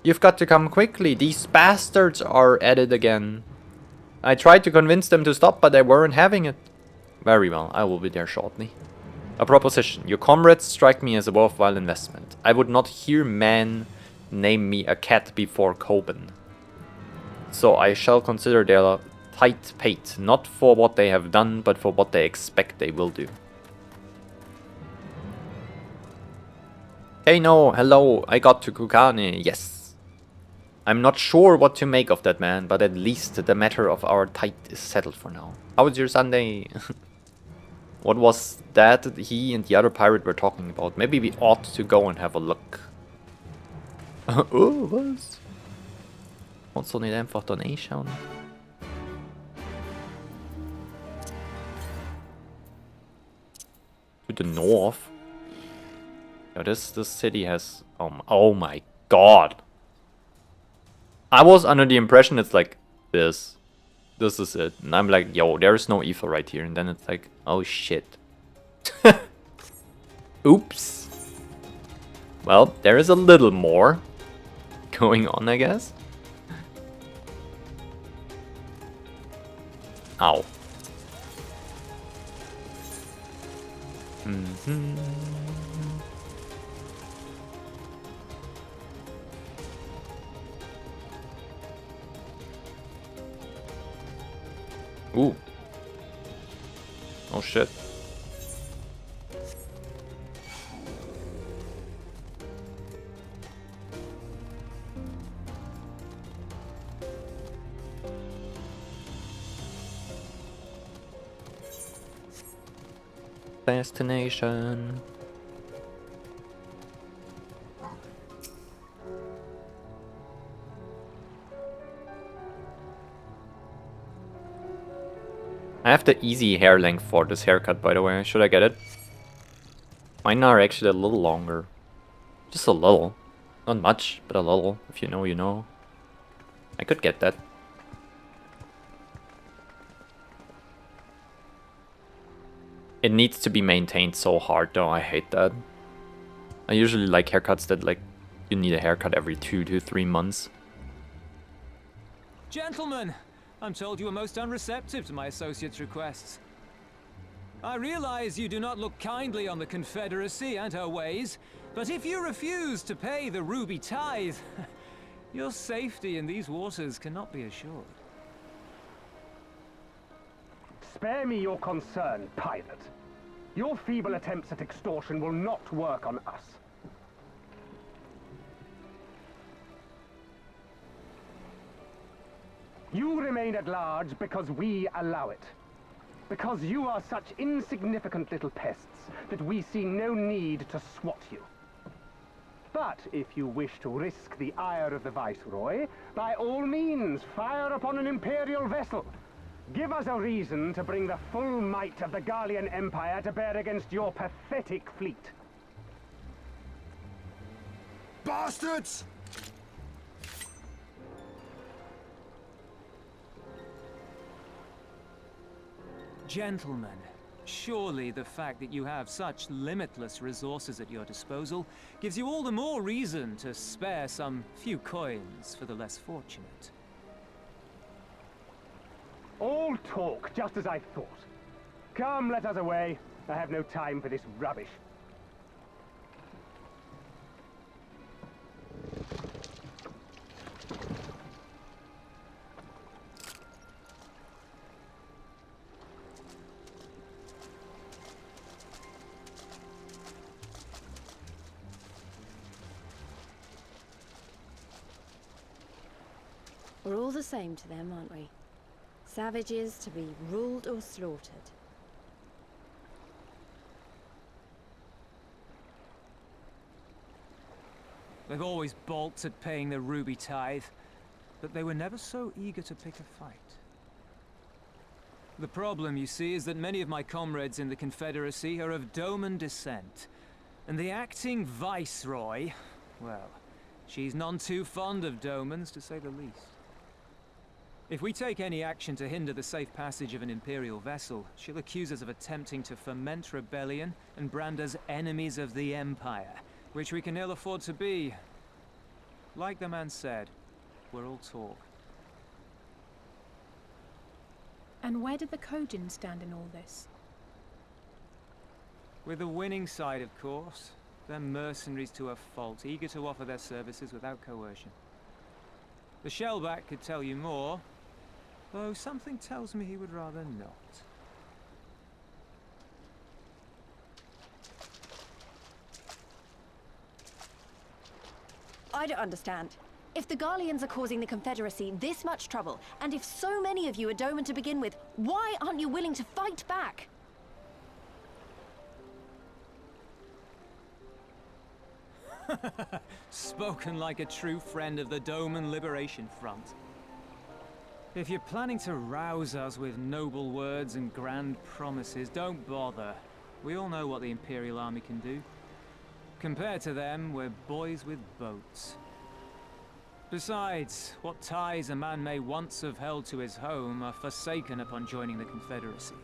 You've got to come quickly. These bastards are at it again. I tried to convince them to stop, but they weren't having it. Very well, I will be there shortly. A proposition. Your comrades strike me as a worthwhile investment. I would not hear man name me a cat before Coben. So I shall consider their tight pate, not for what they have done, but for what they expect they will do. Hey no, hello, I got to Kugane, yes. I'm not sure what to make of that man, but at least the matter of our tight is settled for now. How was your Sunday? What was that he and the other pirate were talking about? Maybe we ought to go and have a look. Oh, was? Måste ni den för donation? To the north? Yo, this city has... oh my god! I was under the impression it's like this. This is it. And I'm like, yo, there's no ether right here. And then it's like, oh shit. Oops. Well, there is a little more going on, I guess. Ow. Ooh. Oh shit. Destination. I have the easy hair length for this haircut, by the way. Should I get it? Mine are actually a little longer. Just a little. Not much, but a little. If you know, you know. I could get that. It needs to be maintained so hard though, I hate that. I usually like haircuts that like, you need a haircut every 2 to 3 months. Gentlemen, I'm told you were most unreceptive to my associate's requests. I realize you do not look kindly on the Confederacy and her ways, but if you refuse to pay the ruby tithe, your safety in these waters cannot be assured. Spare me your concern, pilot. Your feeble attempts at extortion will not work on us. You remain at large because we allow it. Because you are such insignificant little pests that we see no need to swat you. But if you wish to risk the ire of the Viceroy, by all means, fire upon an Imperial vessel. Give us a reason to bring the full might of the Garlean Empire to bear against your pathetic fleet. Bastards! Gentlemen, surely the fact that you have such limitless resources at your disposal gives you all the more reason to spare some few coins for the less fortunate. All talk, just as I thought. Come, let us away. I have no time for this rubbish. We're all the same to them, aren't we? Savages to be ruled or slaughtered. They've always balked at paying the ruby tithe. but they were never so eager to pick a fight. The problem, you see, is that many of my comrades in the Confederacy are of Doman descent, and the acting Viceroy, well, she's none too fond of Domans, to say the least. If we take any action to hinder the safe passage of an Imperial vessel, she'll accuse us of attempting to foment rebellion and brand us enemies of the Empire, which we can ill afford to be. Like the man said, we're all talk. And where did the Kojin stand in all this? With the winning side, of course. They're mercenaries to a fault, eager to offer their services without coercion. The Shellback could tell you more, though something tells me he would rather not. I don't understand. If the Garleans are causing the Confederacy this much trouble, and if so many of you are Doman to begin with, why aren't you willing to fight back? Spoken like a true friend of the Doman Liberation Front. If you're planning to rouse us with noble words and grand promises, don't bother. We all know what the Imperial Army can do. Compared to them, we're boys with boats. Besides, what ties a man may once have held to his home are forsaken upon joining the Confederacy.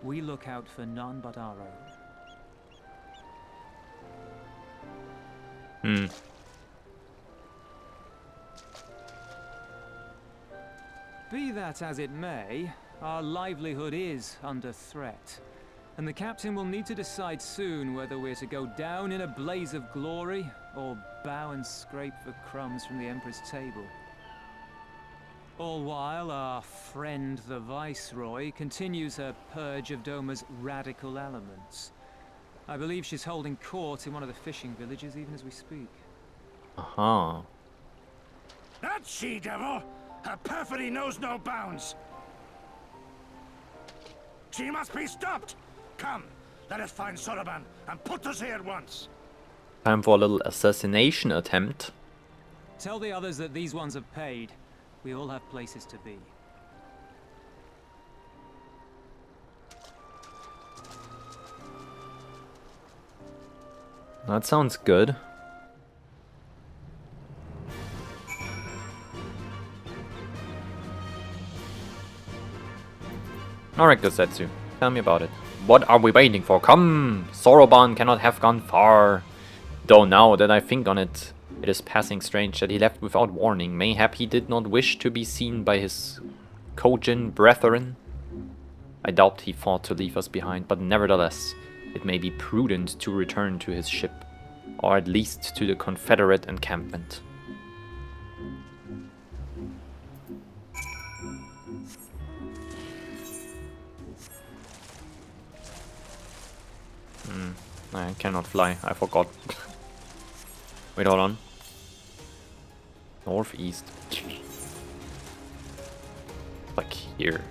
We look out for none but our own. Be that as it may, our livelihood is under threat. And the captain will need to decide soon whether we're to go down in a blaze of glory, or bow and scrape for crumbs from the Emperor's table. All while our friend the Viceroy continues her purge of Doma's radical elements. I believe she's holding court in one of the fishing villages even as we speak. Uh-huh. That she-devil! Her perfidy knows no bounds! She must be stopped! Come, let us find Soroban and put us here at once! Time for a little assassination attempt. Tell the others that these ones have paid. We all have places to be. That sounds good. Alright, Gosetsu, tell me about it. What are we waiting for? Come! Soroban cannot have gone far. Though now that I think on it, it is passing strange that he left without warning. Mayhap he did not wish to be seen by his Kojin brethren. I doubt he thought to leave us behind, but nevertheless, it may be prudent to return to his ship, or at least to the Confederate encampment. I cannot fly, I forgot. Wait, hold on. Northeast. Like here.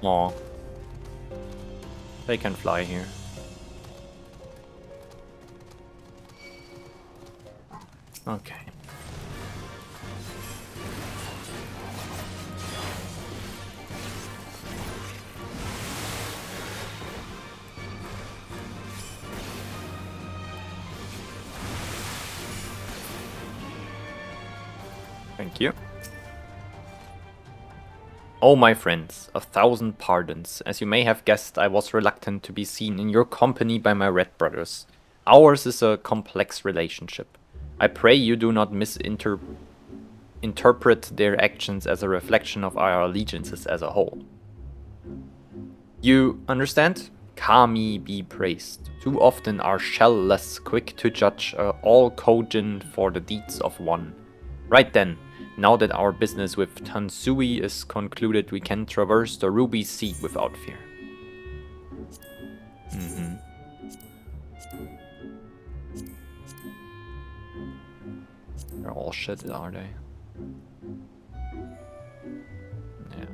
Aw. They can fly here. Okay. Thank you. Oh, my friends, 1,000 pardons. As you may have guessed, I was reluctant to be seen in your company by my red brothers. Ours is a complex relationship. I pray you do not interpret their actions as a reflection of our allegiances as a whole. You understand? Kami be praised. Too often are shell-less quick to judge all Kojin for the deeds of one. Right then, now that our business with Tansui is concluded, we can traverse the Ruby Sea without fear. They're all shit, are they? Yeah.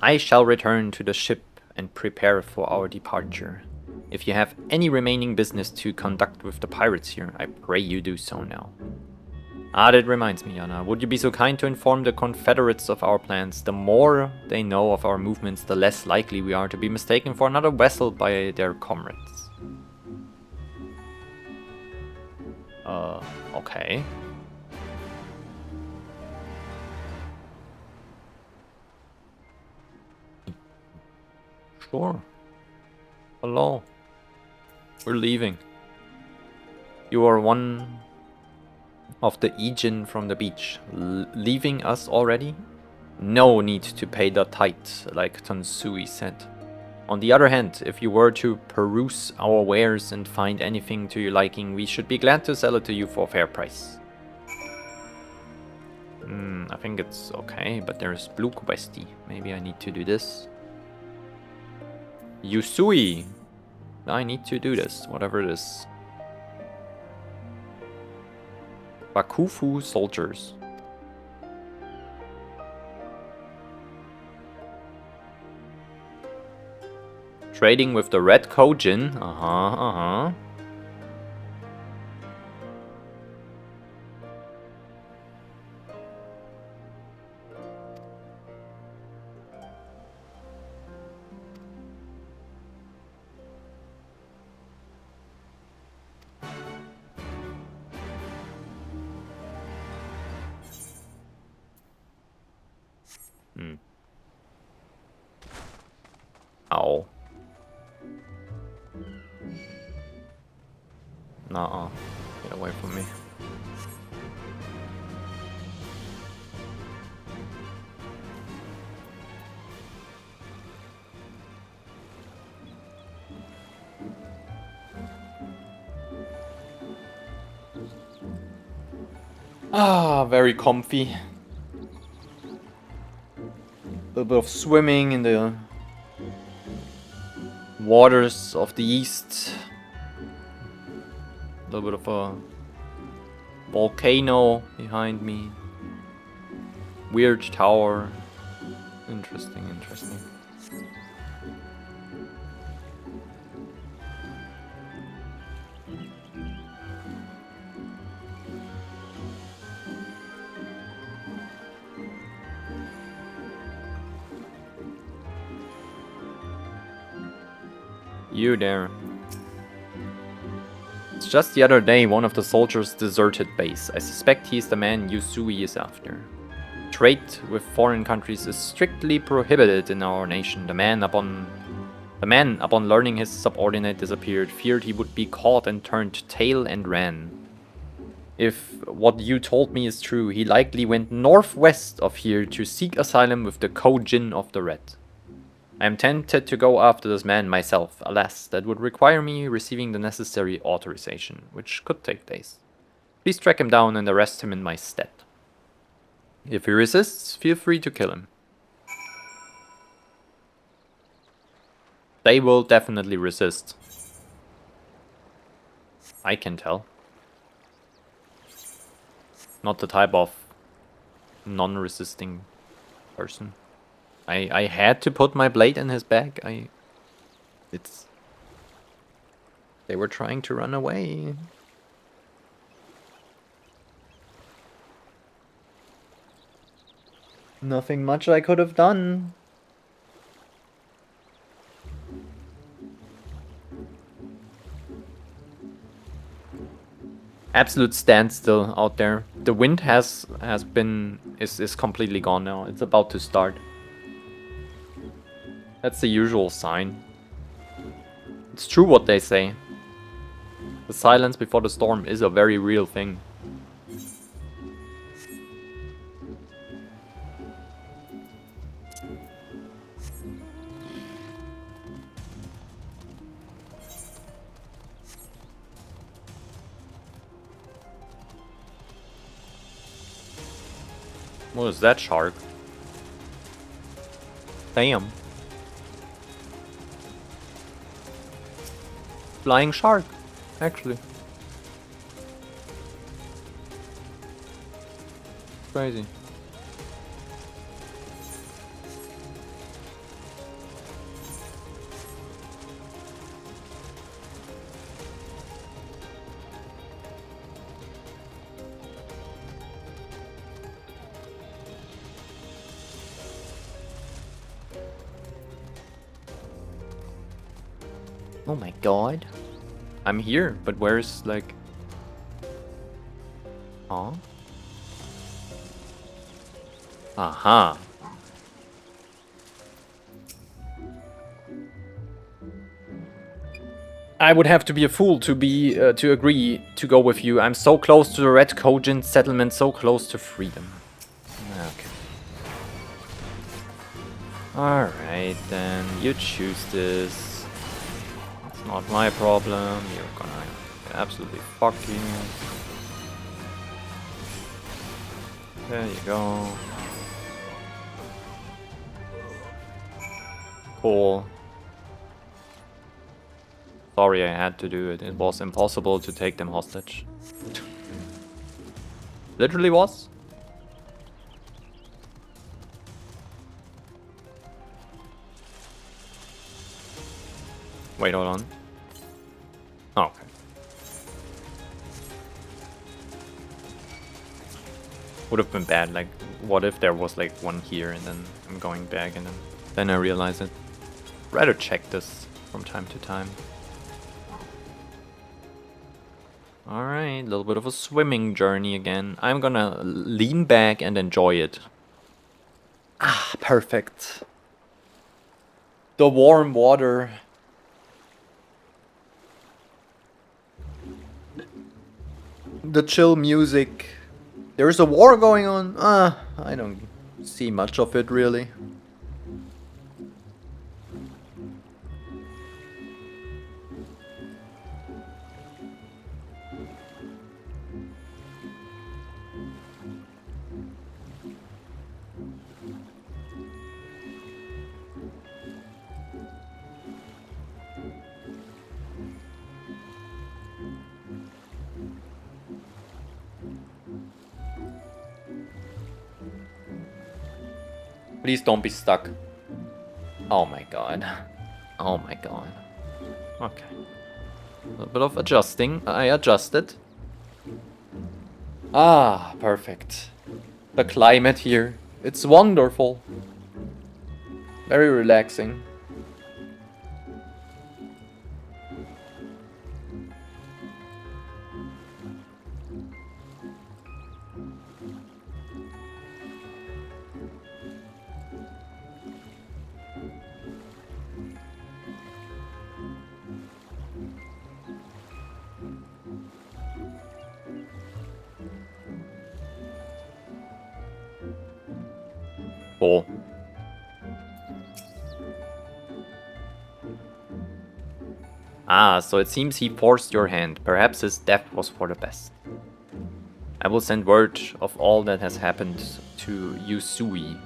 I shall return to the ship and prepare for our departure. If you have any remaining business to conduct with the pirates here, I pray you do so now. Ah, that reminds me, Yana. Would you be so kind to inform the Confederates of our plans? The more they know of our movements, the less likely we are to be mistaken for another vessel by their comrades. Okay. Sure. Hello. We're leaving. You are one of the Ijin from the beach. Leaving us already? No need to pay the tithe, like Tansui said. On the other hand, if you were to peruse our wares and find anything to your liking, we should be glad to sell it to you for a fair price. I think it's okay, but there's Blue Questy. Maybe I need to do this. Yusui! I need to do this, whatever it is. Bakufu soldiers. Trading with the Red Kojin. Ow. Nuh-uh. Get away from me. Ah, very comfy. A little bit of swimming in the waters of the east. A little bit of a volcano behind me. Weird tower. Interesting, interesting. You there. It's just the other day one of the soldiers deserted base. I suspect he's the man Yusui is after. Trade with foreign countries is strictly prohibited in our nation. The man upon learning his subordinate disappeared, feared he would be caught and turned tail and ran. If what you told me is true, he likely went northwest of here to seek asylum with the Kojin of the Red. I am tempted to go after this man myself. Alas, that would require me receiving the necessary authorization, which could take days. Please track him down and arrest him in my stead. If he resists, feel free to kill him. They will definitely resist. I can tell. Not the type of non-resisting person. I had to put my blade in his bag. They were trying to run away. Nothing much I could have done. Absolute standstill out there. The wind is completely gone now. It's about to start. That's the usual sign. It's true what they say. The silence before the storm is a very real thing. What is that shark? Damn. Flying shark, actually. Crazy. Oh my god. I'm here, but where's like... Huh? Aha. I would have to be a fool to agree to go with you. I'm so close to the Red Cogent settlement, so close to freedom. Okay. Alright then, you choose this. It's not my problem. You're gonna get absolutely fucking. There you go. Cool. Sorry I had to do it. It was impossible to take them hostage. Literally was. Wait, hold on. Oh, okay. Would have been bad, like, what if there was like one here and then I'm going back and then I realize it. Rather check this from time to time. Alright, a little bit of a swimming journey again. I'm gonna lean back and enjoy it. Ah, perfect. The warm water. The chill music. There's a war going on. I don't see much of it really. Please don't be stuck. Oh my god. Oh my god. Okay. A little bit of adjusting. I adjusted. Ah, perfect. The climate here. It's wonderful. Very relaxing. Cool. Ah, so it seems he forced your hand. Perhaps his death was for the best. I will send word of all that has happened to Yusui,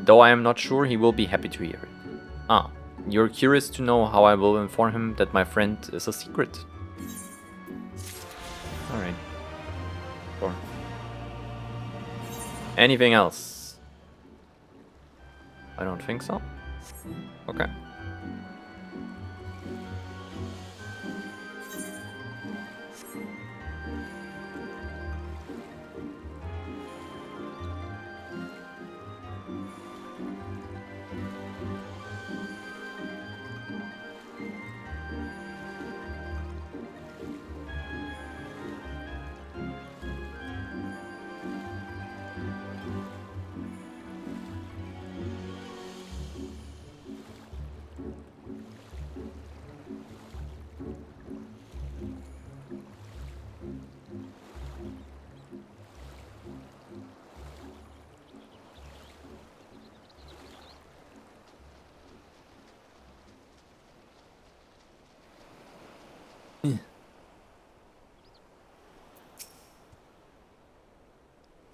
though I am not sure he will be happy to hear it. Ah, you're curious to know how I will inform him that my friend is a secret. Alright. Sure. Anything else? I don't think so. Okay.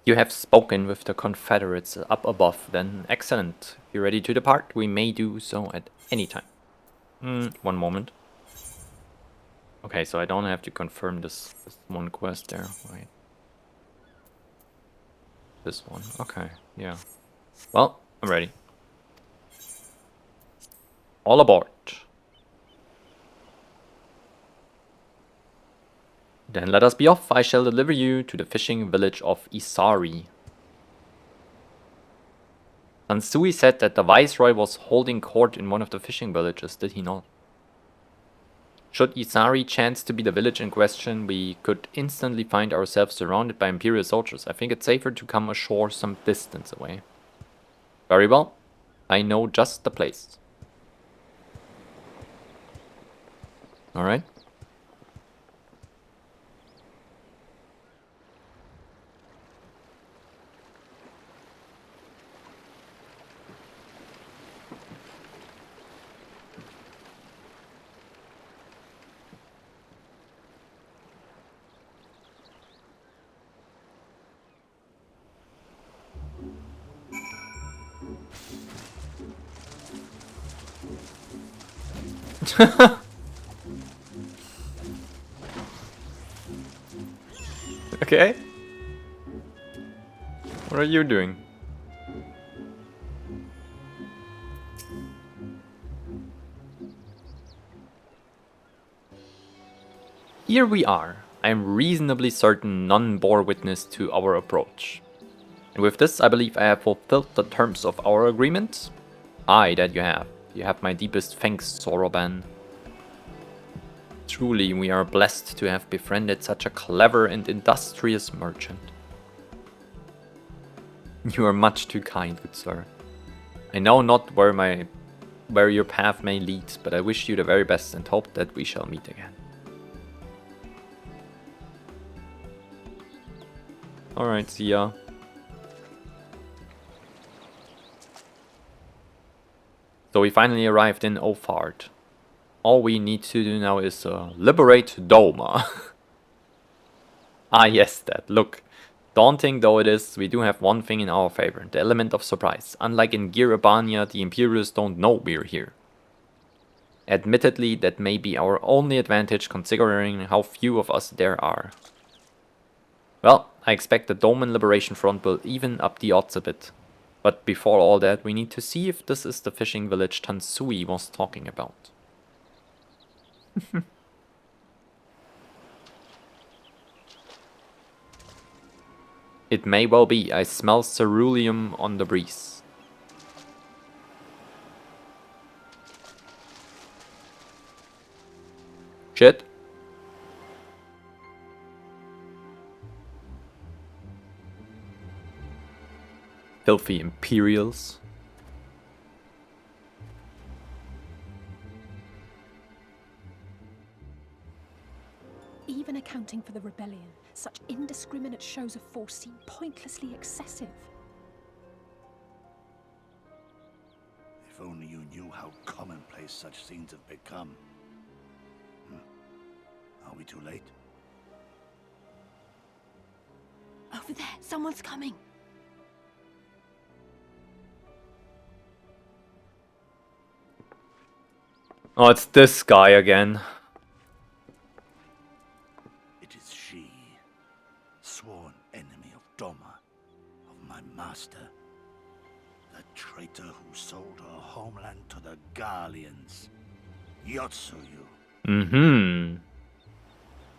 You have spoken with the Confederates up above, then excellent. If you're ready to depart, we may do so at any time. One moment. Okay, so I don't have to confirm this one quest there. Wait. This one. Okay, yeah. Well, I'm ready. All aboard. Then let us be off. I shall deliver you to the fishing village of Isari. Sansui said that the Viceroy was holding court in one of the fishing villages, did he not? Should Isari chance to be the village in question, we could instantly find ourselves surrounded by Imperial soldiers. I think it's safer to come ashore some distance away. Very well. I know just the place. Alright. Okay. What are you doing? Here we are. I am reasonably certain none bore witness to our approach. And with this, I believe I have fulfilled the terms of our agreement. Aye, that you have. You have my deepest thanks, Soroban. Truly, we are blessed to have befriended such a clever and industrious merchant. You are much too kind, good sir. I know not where your path may lead, but I wish you the very best and hope that we shall meet again. Alright, see ya. So we finally arrived in Ophard. All we need to do now is liberate Doma. Ah yes, that. Look. Daunting though it is, we do have one thing in our favor. The element of surprise. Unlike in Girabania, the Imperials don't know we're here. Admittedly, that may be our only advantage considering how few of us there are. Well, I expect the Doman Liberation Front will even up the odds a bit. But before all that, we need to see if this is the fishing village Tansui was talking about. It may well be. I smell ceruleum on the breeze. Shit. Filthy Imperials. Even accounting for the rebellion, such indiscriminate shows of force seem pointlessly excessive. If only you knew how commonplace such scenes have become. Are we too late? Over there, someone's coming. Oh, it's this guy again. It is she, sworn enemy of Doma, of my master. The traitor who sold her homeland to the Garleans. Yotsuyu. Mm-hmm.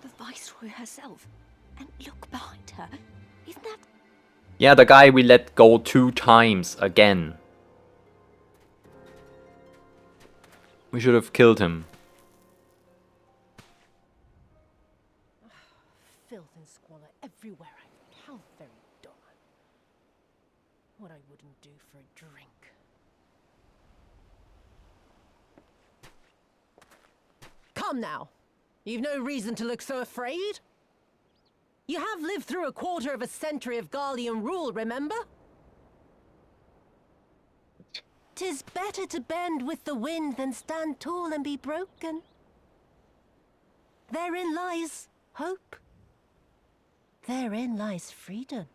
The Viceroy herself. And look behind her. Isn't that... Yeah, the guy we let go 2 times again. We should have killed him. Filth and squalor everywhere. How very Doma. What I wouldn't do for a drink. Come now. You've no reason to look so afraid. You have lived through a quarter of a century of Garlean rule, remember? 'Tis better to bend with the wind than stand tall and be broken. Therein lies hope. Therein lies freedom.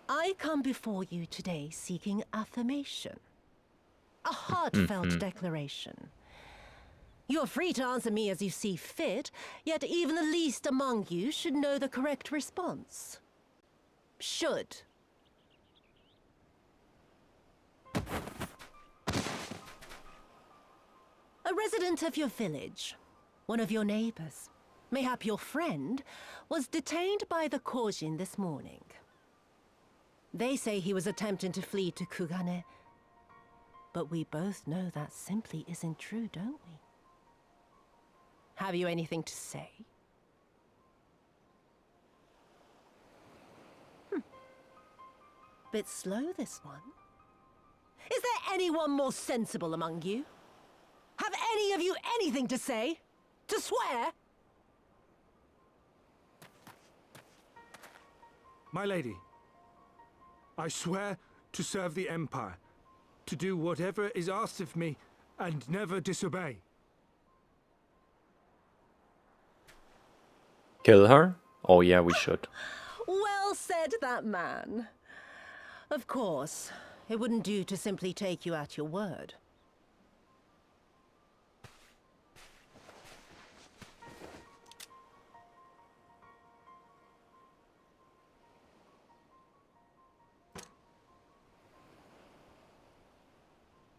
I come before you today seeking affirmation. A heartfelt declaration. You're free to answer me as you see fit, yet even the least among you should know the correct response. Should. A resident of your village, one of your neighbors, mayhap your friend, was detained by the Korjin this morning. They say he was attempting to flee to Kugane, but we both know that simply isn't true, don't we? Have you anything to say? Bit slow, this one. Is there anyone more sensible among you? Have any of you anything to say? To swear? My lady, I swear to serve the Empire, to do whatever is asked of me, and never disobey. Kill her? Oh yeah, we should. Well said, that man. Of course, it wouldn't do to simply take you at your word.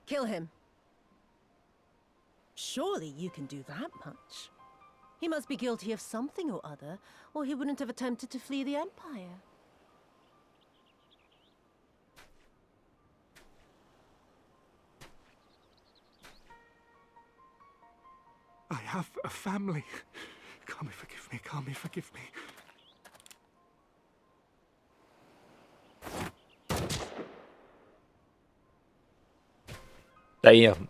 Kill him. Surely you can do that much. He must be guilty of something or other, or he wouldn't have attempted to flee the Empire. I have a family. Kami, forgive me. Kami, forgive me. Damn.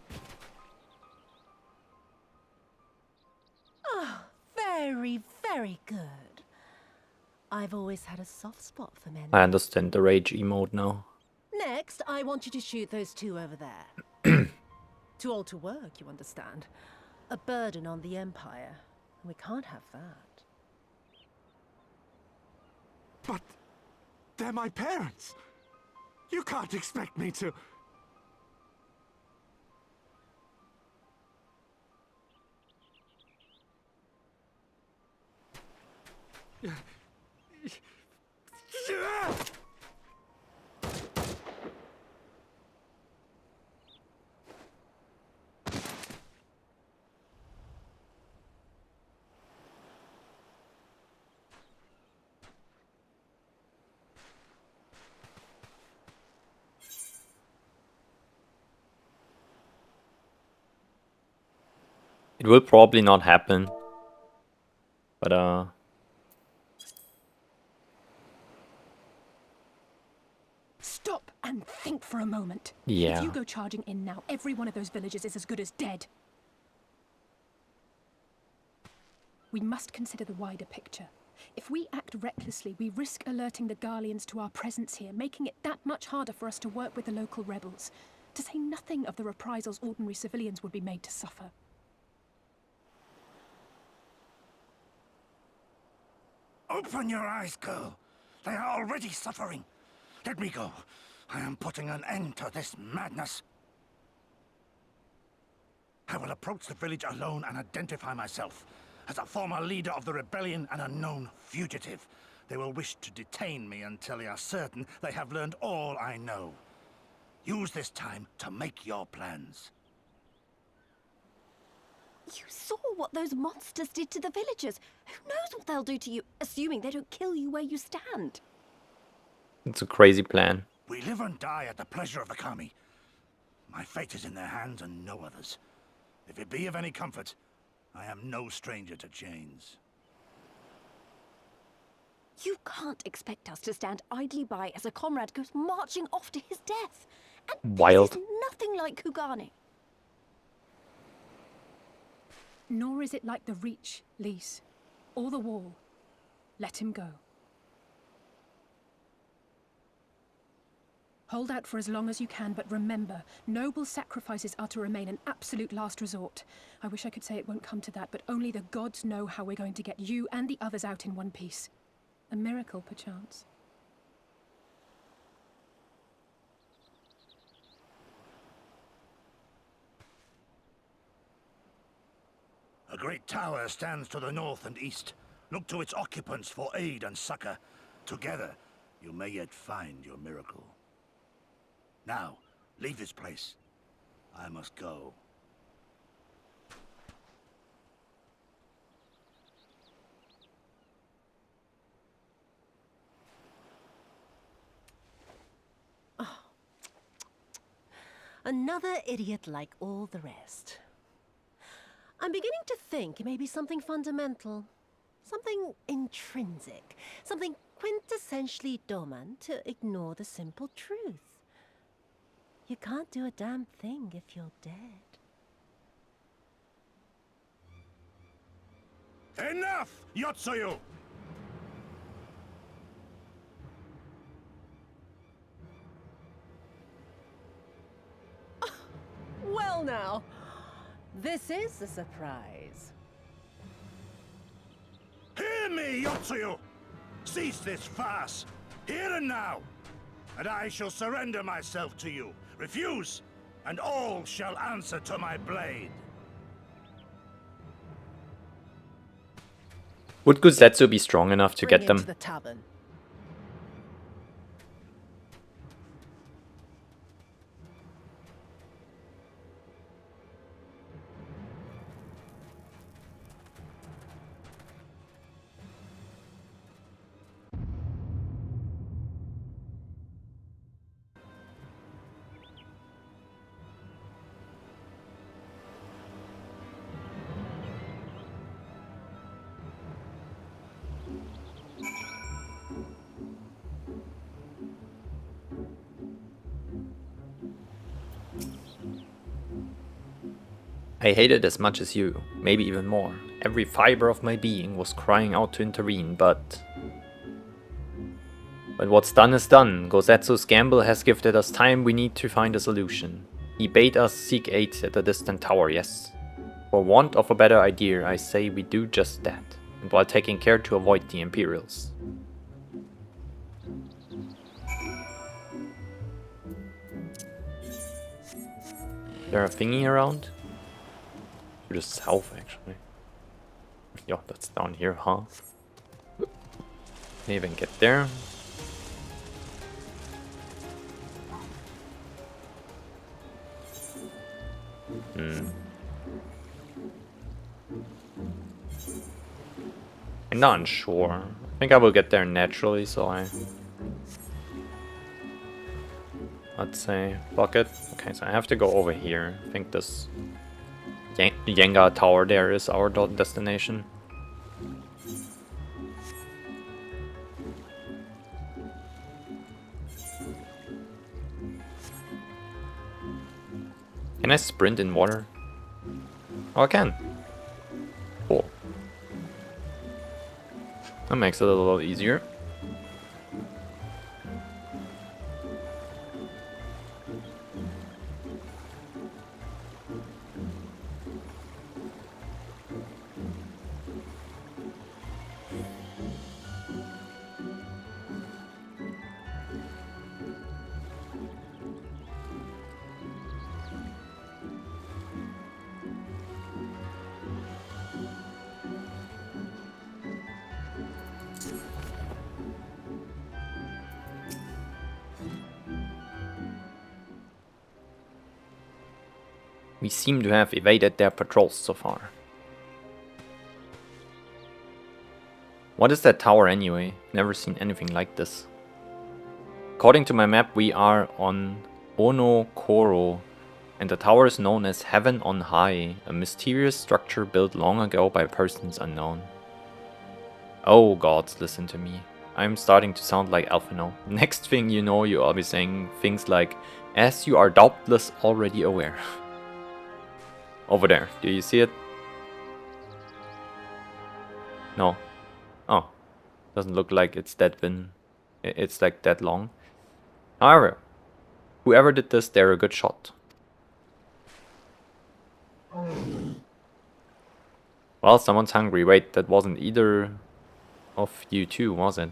Oh, very, very good. I've always had a soft spot for men. I understand the rage emote now. Next, I want you to shoot those two over there. Too old to work, you understand. A burden on the Empire. We can't have that. But they're my parents. You can't expect me to... It will probably not happen. But Stop and think for a moment. yeah. If you go charging in now, every one of those villages is as good as dead. We must consider the wider picture. If we act recklessly, we risk alerting the Garleans to our presence here, making it that much harder for us to work with the local rebels. To say nothing of the reprisals ordinary civilians would be made to suffer. Open your eyes, girl. They are already suffering. Let me go. I am putting an end to this madness. I will approach the village alone and identify myself as a former leader of the rebellion and a known fugitive. They will wish to detain me until they are certain they have learned all I know. Use this time to make your plans. You saw what those monsters did to the villagers. Who knows what they'll do to you, assuming they don't kill you where you stand? It's a crazy plan. We live and die at the pleasure of the Kami. My fate is in their hands and no others. If it be of any comfort, I am no stranger to chains. You can't expect us to stand idly by as a comrade goes marching off to his death. And Wild. this is nothing like Kugane. Nor is it like the Reach, Lys, or the Wall. Let him go. Hold out for as long as you can, but remember, noble sacrifices are to remain an absolute last resort. I wish I could say it won't come to that, but only the gods know how we're going to get you and the others out in one piece. A miracle, perchance. A great tower stands to the north and east. Look to its occupants for aid and succor. Together, you may yet find your miracle. Now, leave this place. I must go. Another idiot like all the rest. I'm beginning to think it may be something fundamental. Something intrinsic. Something quintessentially Doman to ignore the simple truth. You can't do a damn thing if you're dead. Enough, Yotsuyu! Well now, this is a surprise. Hear me, Yotsuyu! Cease this farce, here and now, and I shall surrender myself to you. Refuse, and all shall answer to my blade. Would Guzetsu be strong enough to Bring get him them? to the tavern. I hate it as much as you, maybe even more. Every fiber of my being was crying out to intervene, but what's done is done. Gosetsu's gamble has gifted us time we need to find a solution. He bade us seek aid at the distant tower, yes. For want of a better idea, I say we do just that, and while taking care to avoid the Imperials. Is there a thingy around? To the south, actually. Yeah, that's down here, huh? Can't even get there. I'm not unsure. I think I will get there naturally, so let's say block it. Okay, so I have to go over here. I think this Yenga tower there is our destination. Can I sprint in water? Oh, I can. Cool. That makes it a little easier. We seem to have evaded their patrols so far. What is that tower anyway? Never seen anything like this. According to my map, we are on Onokoro, and the tower is known as Heaven on High, a mysterious structure built long ago by persons unknown. Oh gods, listen to me. I'm starting to sound like Alphino. Next thing you know, you'll be saying things like, as you are doubtless already aware. Over there, do you see it? No. Oh, doesn't look like it's that thin. It's like that long. However, whoever did this, they're a good shot. Well, someone's hungry. Wait, that wasn't either of you two, was it?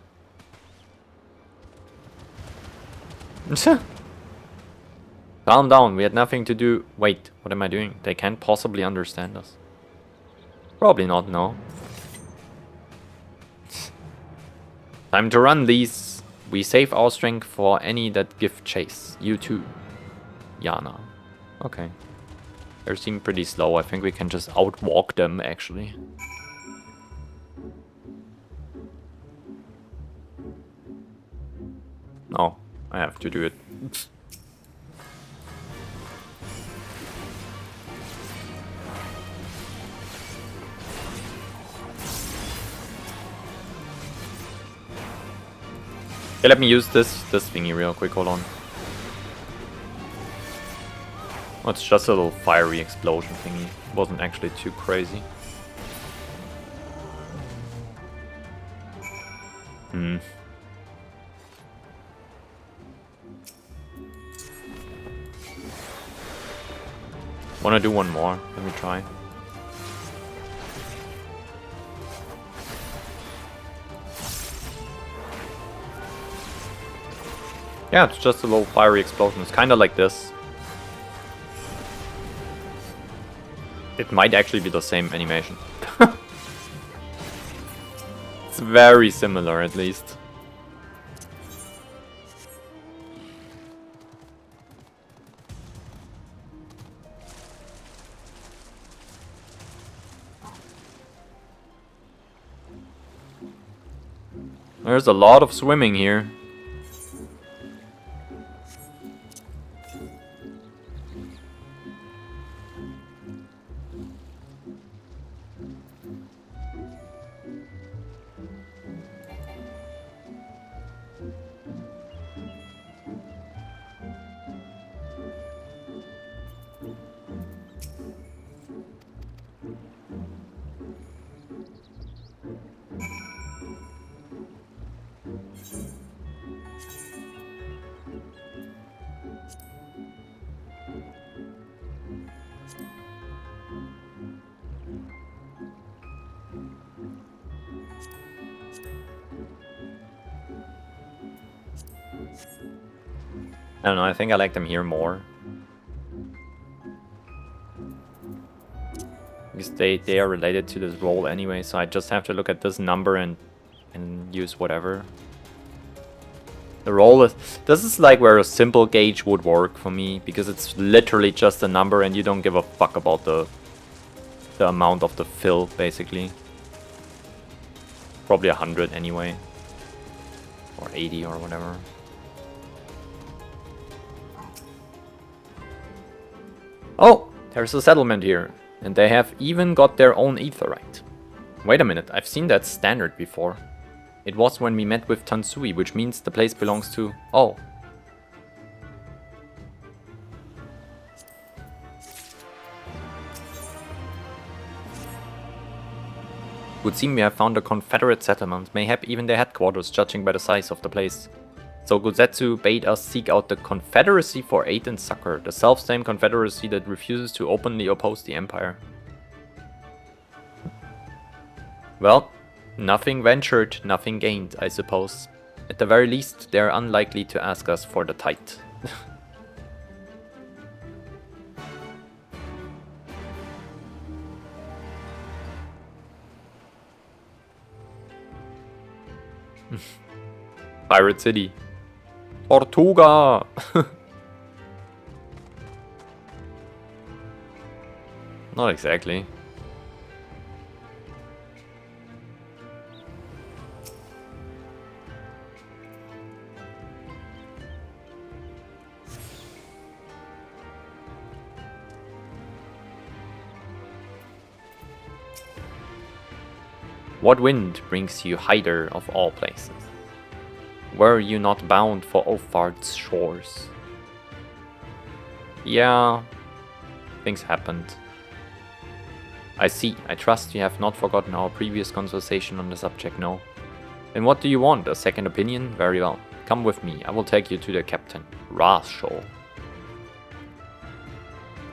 Calm down, we had nothing to do. Wait, what am I doing? They can't possibly understand us. Probably not, no. Time to run these. We save our strength for any that give chase. You too. Yana. Okay. They seem pretty slow. I think we can just outwalk them, actually. No, I have to do it. Okay, let me use this thingy real quick, hold on. Oh, it's just a little fiery explosion thingy. Wasn't actually too crazy. Wanna do one more? Let me try. Yeah, it's just a little fiery explosion. It's kind of like this. It might actually be the same animation. It's very similar, at least. There's a lot of swimming here. I don't know, I think I like them here more. Because they are related to this roll anyway, so I just have to look at this number and use whatever. The roll is... This is like where a simple gauge would work for me, because it's literally just a number and you don't give a fuck about the amount of the fill, basically. Probably 100 anyway. Or 80 or whatever. Oh, there's a settlement here, and they have even got their own aetheryte. Wait a minute, I've seen that standard before. It was when we met with Tansui, which means the place belongs to... Oh. Would seem we have found a Confederate settlement, mayhap even their headquarters, judging by the size of the place. So Gozetsu bade us seek out the Confederacy for aid and succor, the self-same Confederacy that refuses to openly oppose the Empire. Well, nothing ventured, nothing gained, I suppose. At the very least, they are unlikely to ask us for the tithe. Pirate City. Tortuga! Not exactly. What wind brings you hither of all places? Were you not bound for Ofard's shores? Yeah, things happened. I see. I trust you have not forgotten our previous conversation on the subject, no? Then what do you want? A second opinion? Very well. Come with me. I will take you to the captain, Rasho.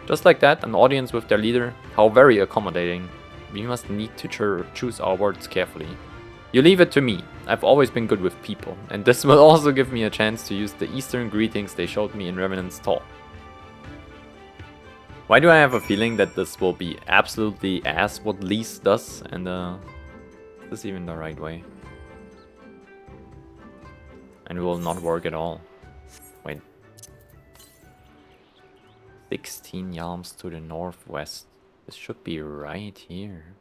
Just like that, an audience with their leader. How very accommodating. We must need to choose our words carefully. You leave it to me. I've always been good with people, and this will also give me a chance to use the Eastern greetings they showed me in Revenant's Hall. Why do I have a feeling that this will be absolutely ass what Lease does, and is this even the right way? And it will not work at all. Wait. 16 yalms to the northwest. This should be right here.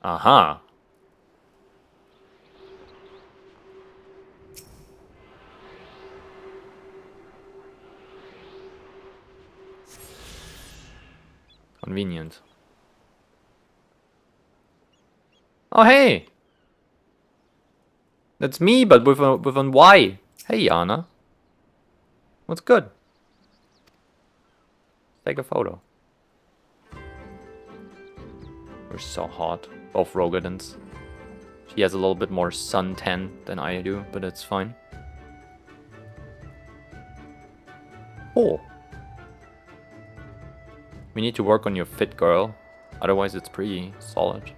Aha! Convenient. Oh hey! That's me, but with an Y. Hey Yana. What's good? Take a photo. We're so hot. Both Rogadins. She has a little bit more suntan than I do, but it's fine. Oh. We need to work on your fit, girl. Otherwise it's pretty solid.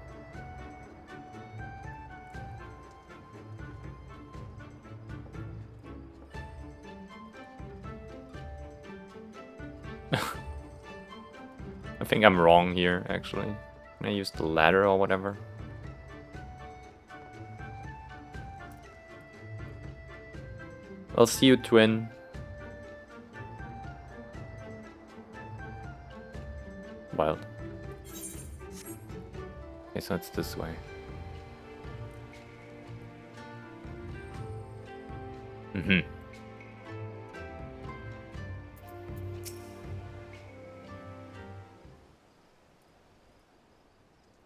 I think I'm wrong here, actually. Can I use the ladder or whatever? I'll see you, twin. Wild. Okay, so it's this way. Mm-hmm.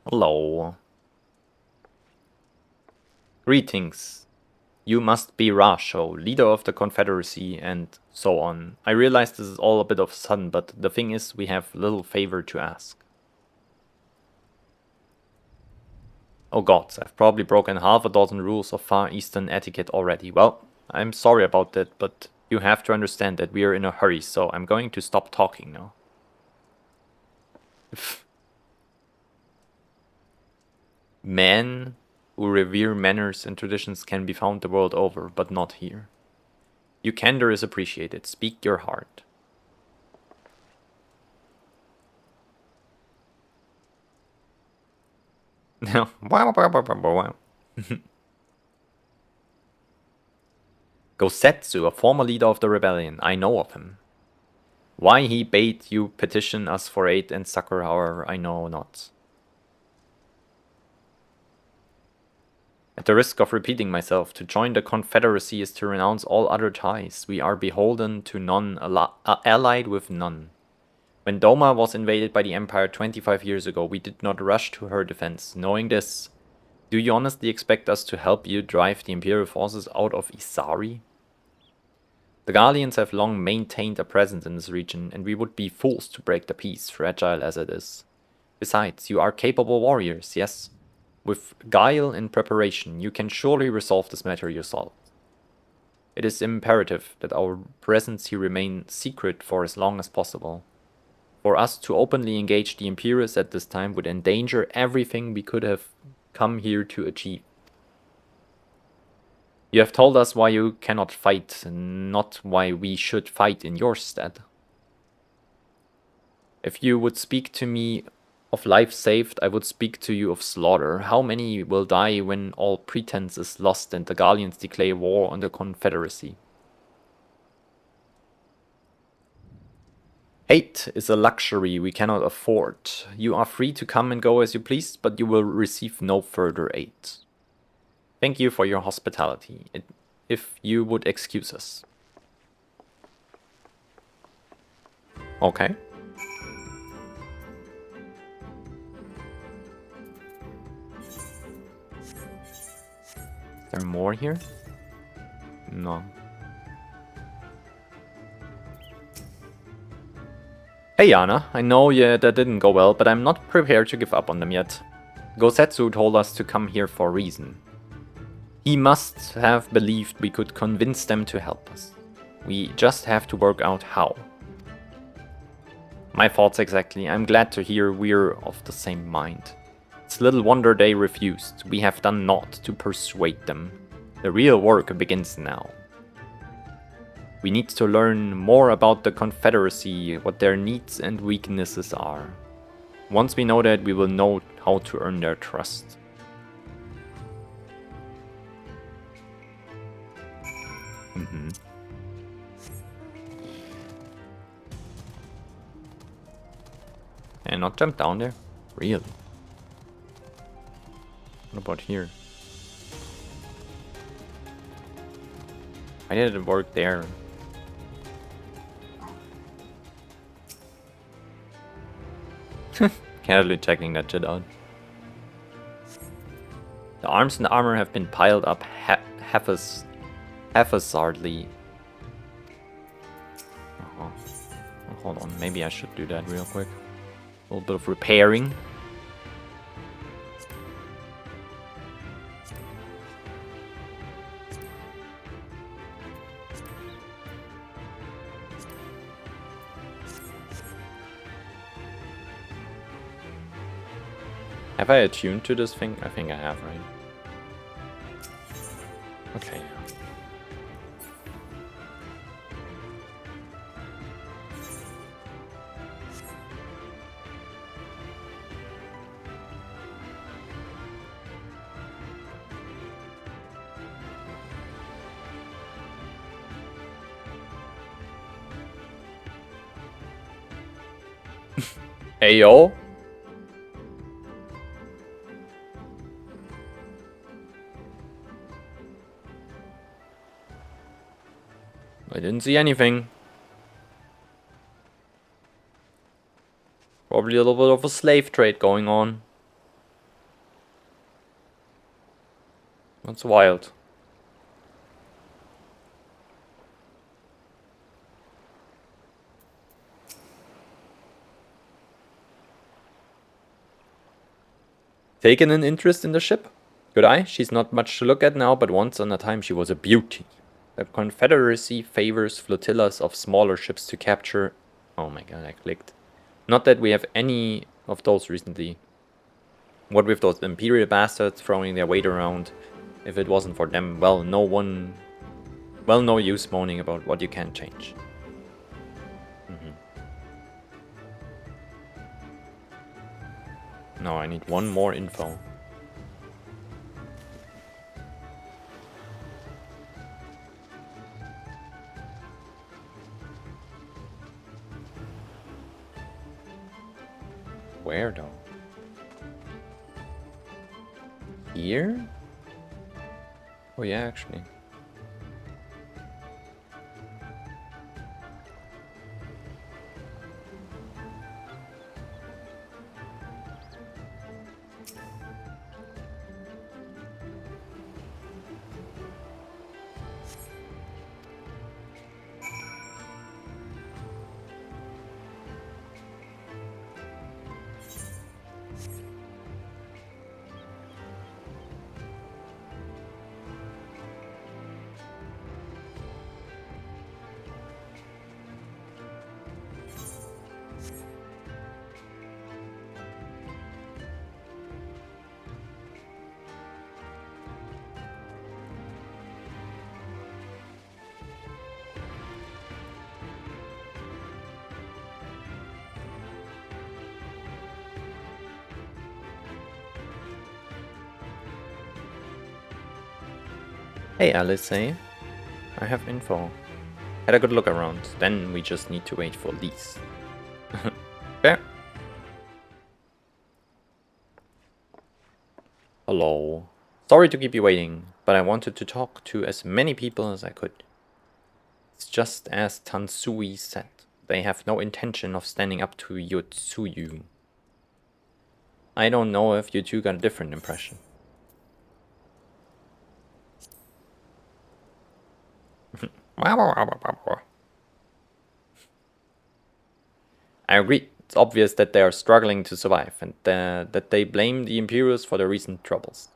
Hello. Greetings. You must be Rasho, leader of the Confederacy, and so on. I realize this is all a bit of sudden, but the thing is, we have little favor to ask. Oh gods, I've probably broken half a dozen rules of Far Eastern etiquette already. Well, I'm sorry about that, but you have to understand that we are in a hurry, so I'm going to stop talking now. Men who revere manners and traditions can be found the world over, but not here. Your candor is appreciated. Speak your heart. Gosetsu, a former leader of the rebellion. I know of him. Why he bade you petition us for aid and succor, however, I know not. At the risk of repeating myself, to join the Confederacy is to renounce all other ties. We are beholden to none, allied with none. When Doma was invaded by the Empire 25 years ago, we did not rush to her defense. Knowing this, do you honestly expect us to help you drive the Imperial forces out of Isari? The Guardians have long maintained a presence in this region, and we would be fools to break the peace, fragile as it is. Besides, you are capable warriors, yes? With guile and preparation, you can surely resolve this matter yourself. It is imperative that our presence here remain secret for as long as possible. For us to openly engage the Imperials at this time would endanger everything we could have come here to achieve. You have told us why you cannot fight, and not why we should fight in your stead. If you would speak to me of life saved, I would speak to you of slaughter. How many will die when all pretense is lost and the Guardians declare war on the Confederacy? Hate is a luxury we cannot afford. You are free to come and go as you please, but you will receive no further aid. Thank you for your hospitality, if you would excuse us. Okay. Is there more here? No. Hey Yana, I know that didn't go well, but I'm not prepared to give up on them yet. Gosetsu told us to come here for a reason. He must have believed we could convince them to help us. We just have to work out how. My thoughts exactly. I'm glad to hear we're of the same mind. It's little wonder they refused. We have done naught to persuade them. The real work begins now. We need to learn more about the Confederacy, what their needs and weaknesses are. Once we know that, we will know how to earn their trust. And not jump down there? Really? What about here? Why did it work there? Casually checking that shit out. The arms and armor have been piled up haphazardly. Oh, hold on, maybe I should do that real quick. A little bit of repairing. Have I attuned to this thing? I think I have, right? Okay. Hey yo. I didn't see anything. Probably a little bit of a slave trade going on. That's wild. Taken an interest in the ship? Good eye. She's not much to look at now, but once on a time she was a beauty. The Confederacy favors flotillas of smaller ships to capture... Oh my god, I clicked. Not that we have any of those recently. What with those Imperial bastards throwing their weight around? If it wasn't for them, well, no use moaning about what you can't change. No, I need one more info. Where though? Here? Oh yeah, actually. Hey Alice, I have info. Had a good look around, then we just need to wait for these. Fair. Hello. Sorry to keep you waiting, but I wanted to talk to as many people as I could. It's just as Tansui said. They have no intention of standing up to Yotsuyu. I don't know if you two got a different impression. I agree. It's obvious that they are struggling to survive and that they blame the Imperials for their recent troubles.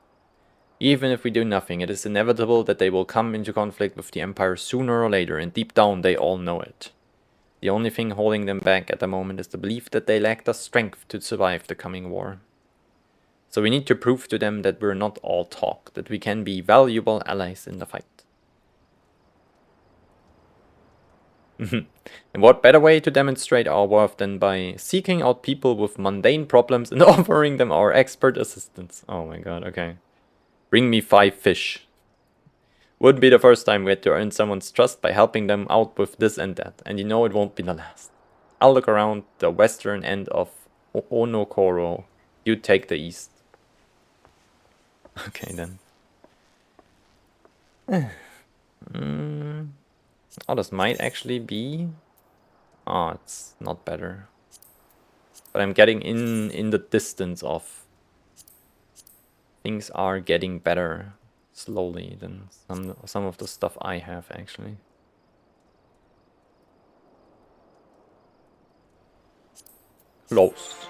Even if we do nothing, it is inevitable that they will come into conflict with the Empire sooner or later, and deep down they all know it. The only thing holding them back at the moment is the belief that they lack the strength to survive the coming war. So we need to prove to them that we're not all talk, that we can be valuable allies in the fight. And what better way to demonstrate our worth than by seeking out people with mundane problems and offering them our expert assistance? Oh my god, okay. Bring me 5 fish. Wouldn't be the first time we had to earn someone's trust by helping them out with this and that, and you know it won't be the last. I'll look around the western end of Onokoro. You take the east. Okay then. Oh, this might actually be... Oh, it's not better. But I'm getting in the distance of... Things are getting better slowly than some of the stuff I have actually. Close.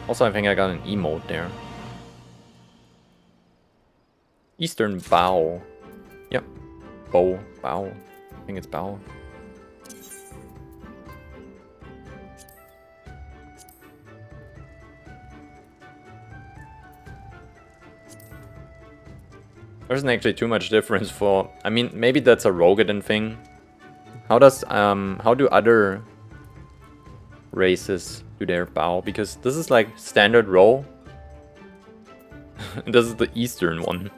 Also, I think I got an emote there. Eastern Bow. Yep. Bow. Bow. I think it's Bow. There isn't actually too much difference for... I mean, maybe that's a Rogadan thing. How do other races do their bow? Because this is like standard row. And this is the eastern one.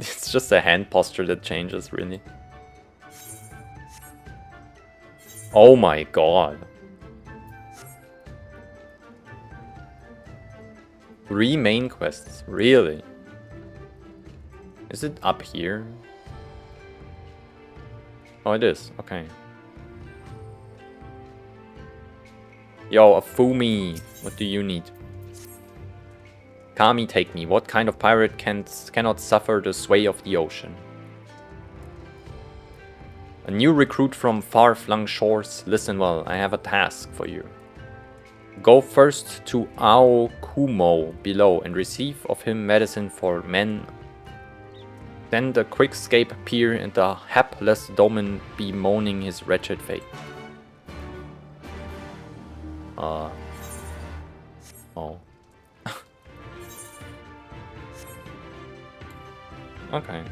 It's just a hand posture that changes, really. Oh my god. 3 main quests, really? Is it up here? Oh, it is, okay. Yo, Afumi, what do you need? Kami, take me. What kind of pirate cannot suffer the sway of the ocean? A new recruit from far-flung shores. Listen well, I have a task for you. Go first to Aokumo below and receive of him medicine for men. Then the quickscape appear and the hapless Domin bemoaning his wretched fate. Oh. Okay.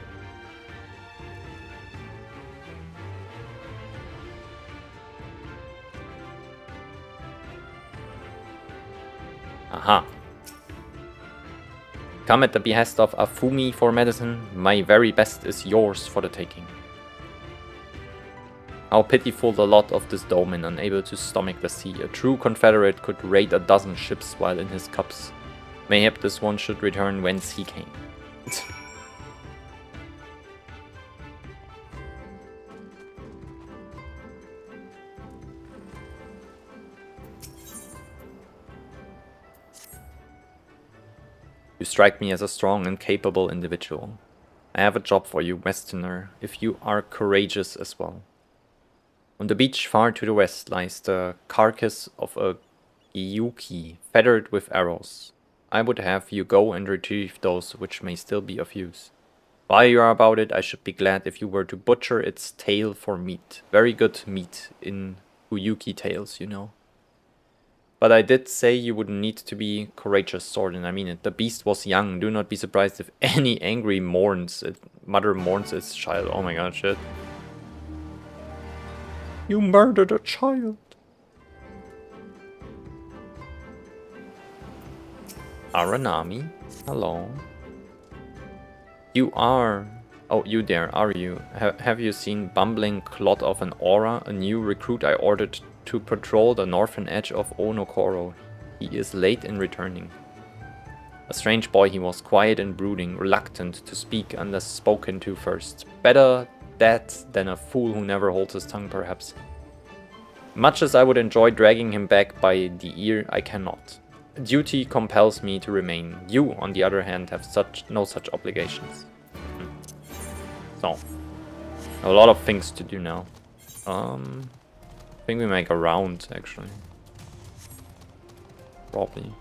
Aha. Come at the behest of Afumi for medicine. My very best is yours for the taking. How pitiful the lot of this Domin, unable to stomach the sea. A true confederate could raid a dozen ships while in his cups. Mayhap this one should return whence he came. You strike me as a strong and capable individual. I have a job for you, Westerner, if you are courageous as well. On the beach far to the west lies the carcass of a Gyuki, feathered with arrows. I would have you go and retrieve those which may still be of use. While you are about it, I should be glad if you were to butcher its tail for meat. Very good meat in Gyuki tales, you know. But I did say you would need to be courageous, sword, and I mean it. The beast was young. Do not be surprised if any angry mother mourns its child. Oh my god, shit. You murdered a child. Aranami, hello. You are... Oh, you there, are you? Have you seen Bumbling Clot of an Aura, a new recruit I ordered to patrol the northern edge of Onokoro? He is late in returning. A strange boy he was, quiet and brooding, reluctant to speak unless spoken to first. Better that than a fool who never holds his tongue, perhaps. Much as I would enjoy dragging him back by the ear, I cannot. Duty compels me to remain. You, on the other hand, have no such obligations. So, a lot of things to do now. I think we make a round, actually. Probably.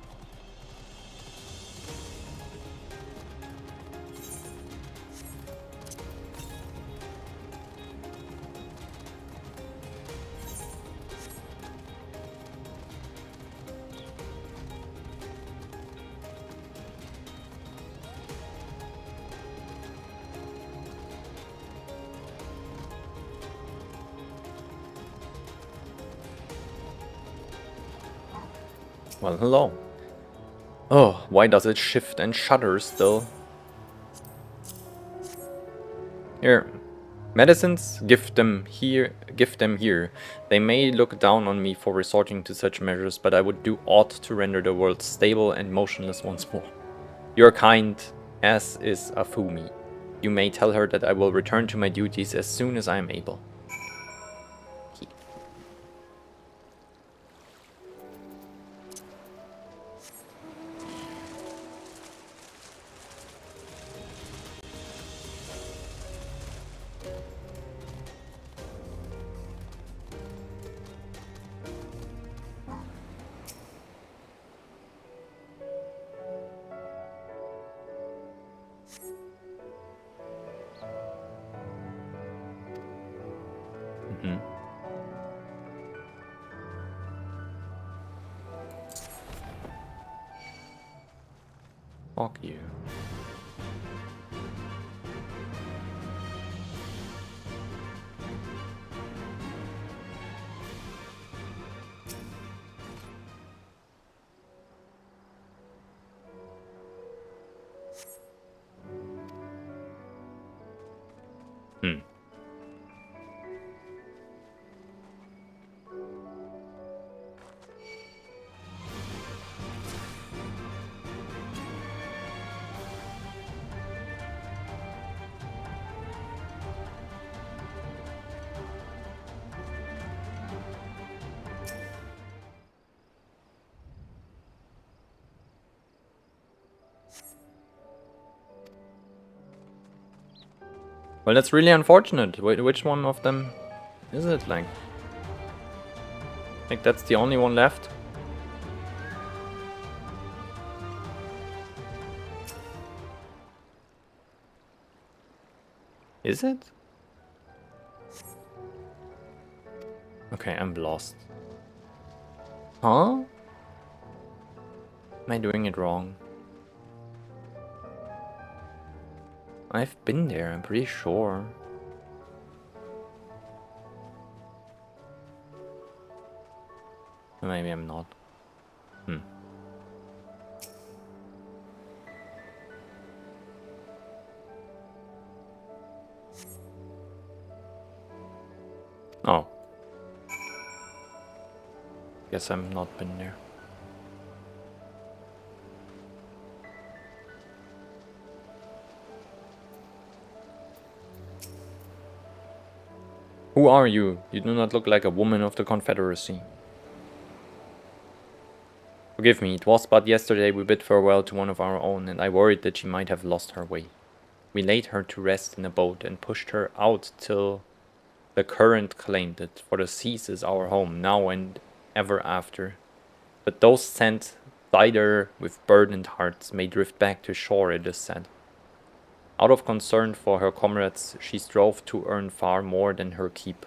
Well, hello. Oh, why does it shift and shudder still? Here. Medicines, give them here. They may look down on me for resorting to such measures, but I would do aught to render the world stable and motionless once more. You are kind, as is Afumi. You may tell her that I will return to my duties as soon as I am able. Fuck you. Well, that's really unfortunate. Which one of them is it? Like that's the only one left? Is it? Okay, I'm lost. Huh? Am I doing it wrong? I've been there, I'm pretty sure. Maybe I'm not. Oh. Guess I'm not been there. Who are you? You do not look like a woman of the Confederacy. Forgive me, it was but yesterday we bid farewell to one of our own, and I worried that she might have lost her way. We laid her to rest in a boat and pushed her out till the current claimed it, for the seas is our home, now and ever after. But those sent thither with burdened hearts may drift back to shore, it is said. Out of concern for her comrades, she strove to earn far more than her keep.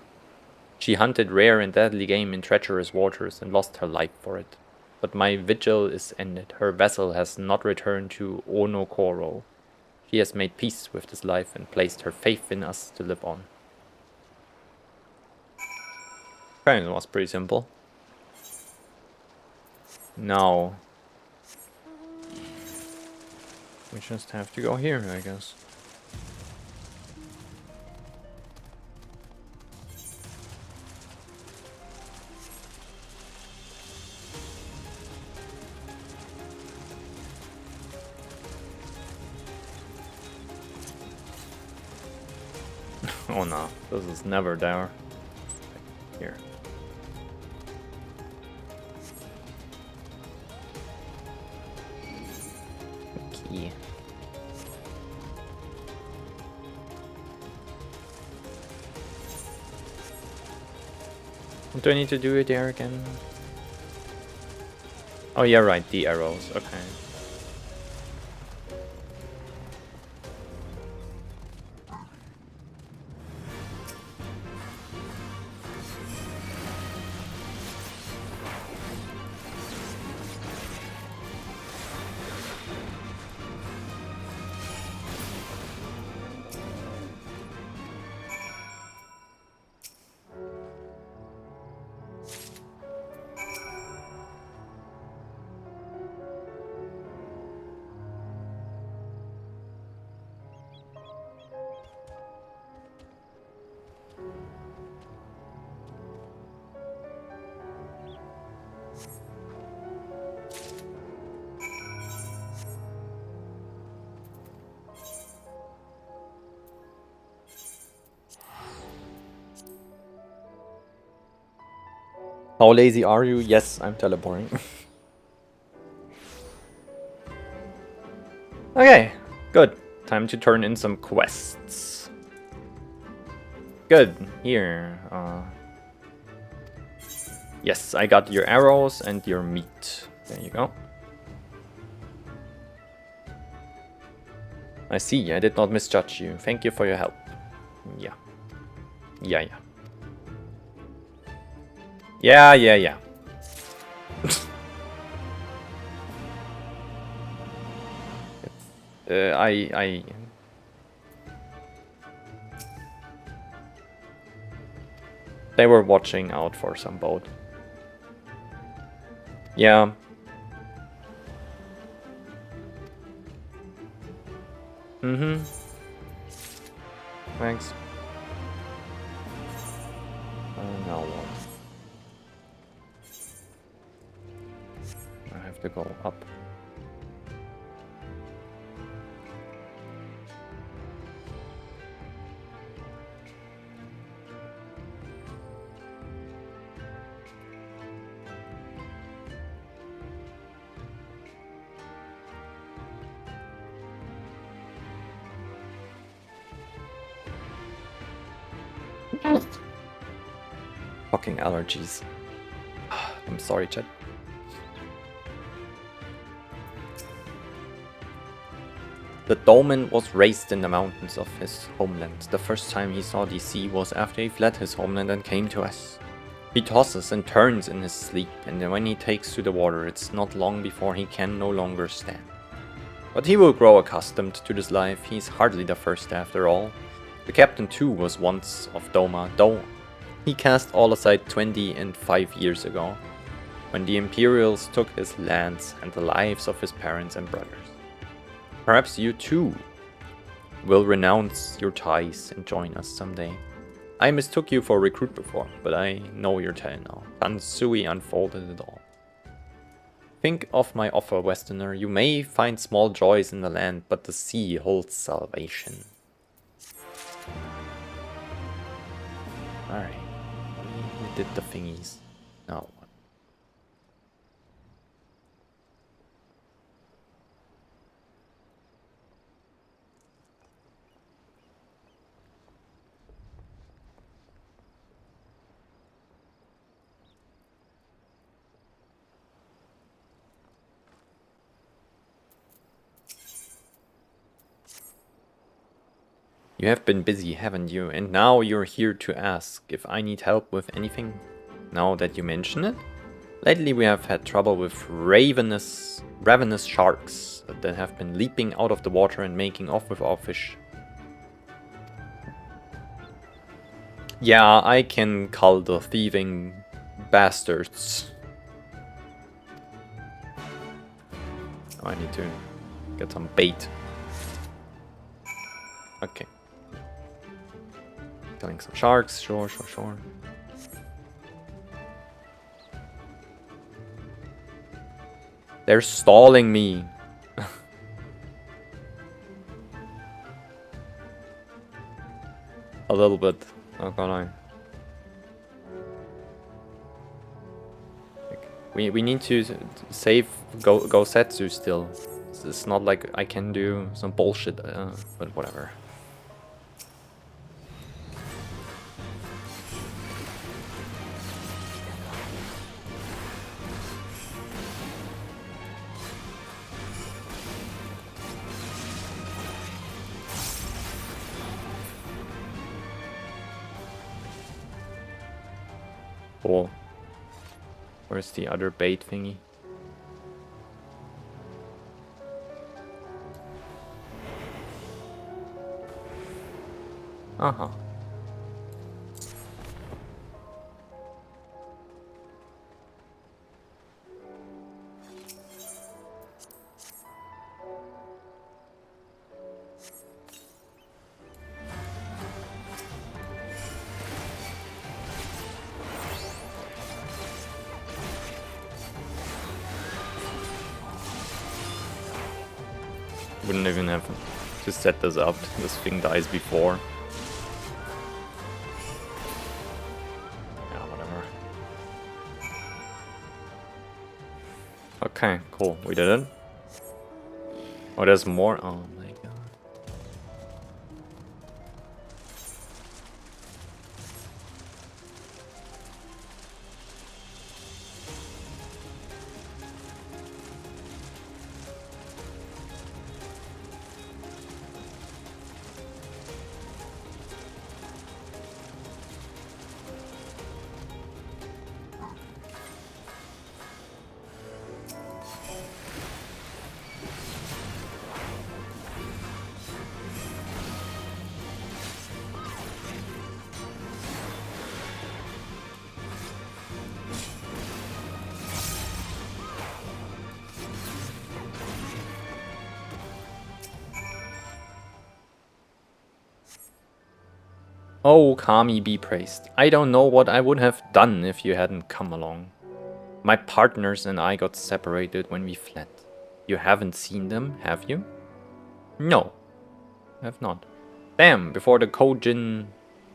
She hunted rare and deadly game in treacherous waters and lost her life for it. But my vigil is ended. Her vessel has not returned to Onokoro. She has made peace with this life and placed her faith in us to live on. Okay, that was pretty simple. Now we just have to go here, I guess. Oh no, this is never there. Here. Key. Do I need to do it there again? Oh yeah, right, the arrows, okay. How lazy are you? Yes, I'm teleporting. Okay, good. Time to turn in some quests. Good. Here. Yes, I got your arrows and your meat. There you go. I see, I did not misjudge you. Thank you for your help. Yeah. Yeah. They were watching out for some boat. Yeah. Mm-hmm. Thanks. Now what? I have to go up. Fucking allergies. I'm sorry, chat. The Dolmen was raised in the mountains of his homeland. The first time he saw the sea was after he fled his homeland and came to us. He tosses and turns in his sleep, and when he takes to the water, it's not long before he can no longer stand. But he will grow accustomed to this life. He's hardly the first after all. The captain too was once of Doma, though he cast all aside 25 years ago, when the Imperials took his lands and the lives of his parents and brothers. Perhaps you too will renounce your ties and join us someday. I mistook you for a recruit before, but I know your tale now. Tansui unfolded it all. Think of my offer, Westerner. You may find small joys in the land, but the sea holds salvation. Alright. We did the thingies. Now what? You have been busy, haven't you? And now you're here to ask if I need help with anything? Now that you mention it? Lately we have had trouble with ravenous sharks that have been leaping out of the water and making off with our fish. Yeah, I can call the thieving bastards. Oh, I need to get some bait. Okay. Killing some sharks, sure. They're stalling me. A little bit, not gonna lie. We need to save Gosetsu still. It's not like I can do some bullshit, but whatever. Cool. Where's the other bait thingy? Uh-huh. Wouldn't even have to set this up. This thing dies before. Yeah, whatever. Okay, cool. We did it. Oh, there's more. Oh my god. Oh, Kami be praised. I don't know what I would have done if you hadn't come along. My partners and I got separated when we fled. You haven't seen them, have you? No, I have not. Damn, before the Kojin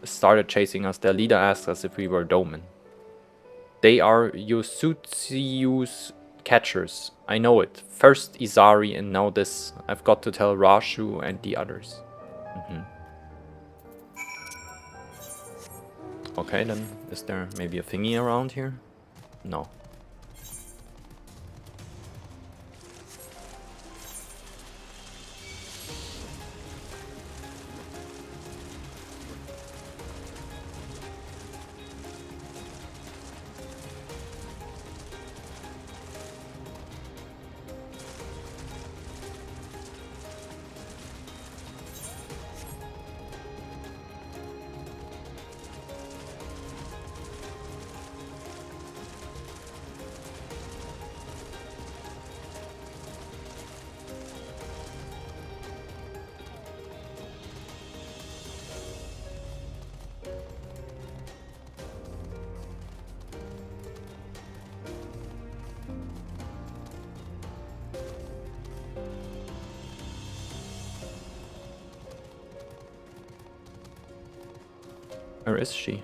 started chasing us, their leader asked us if we were Doman. They are Yosutsuyu's catchers. I know it. First Izari and now this. I've got to tell Rashu and the others. Okay, then is there maybe a thingy around here? No. Where is she?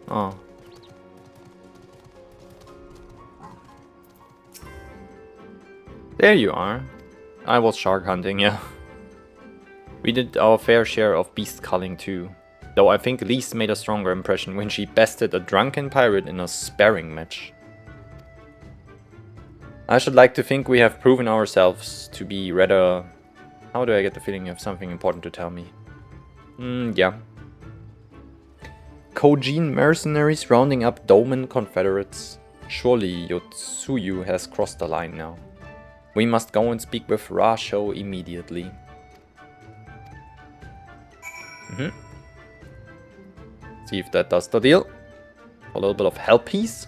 Oh. There you are. I was shark hunting, yeah. We did our fair share of beast culling too. Though I think Lise made a stronger impression when she bested a drunken pirate in a sparring match. I should like to think we have proven ourselves to be rather... How do I get the feeling you have something important to tell me? Yeah. Kojin mercenaries rounding up Doman confederates. Surely Yotsuyu has crossed the line now. We must go and speak with Rasho immediately. See if that does the deal. A little bit of help piece.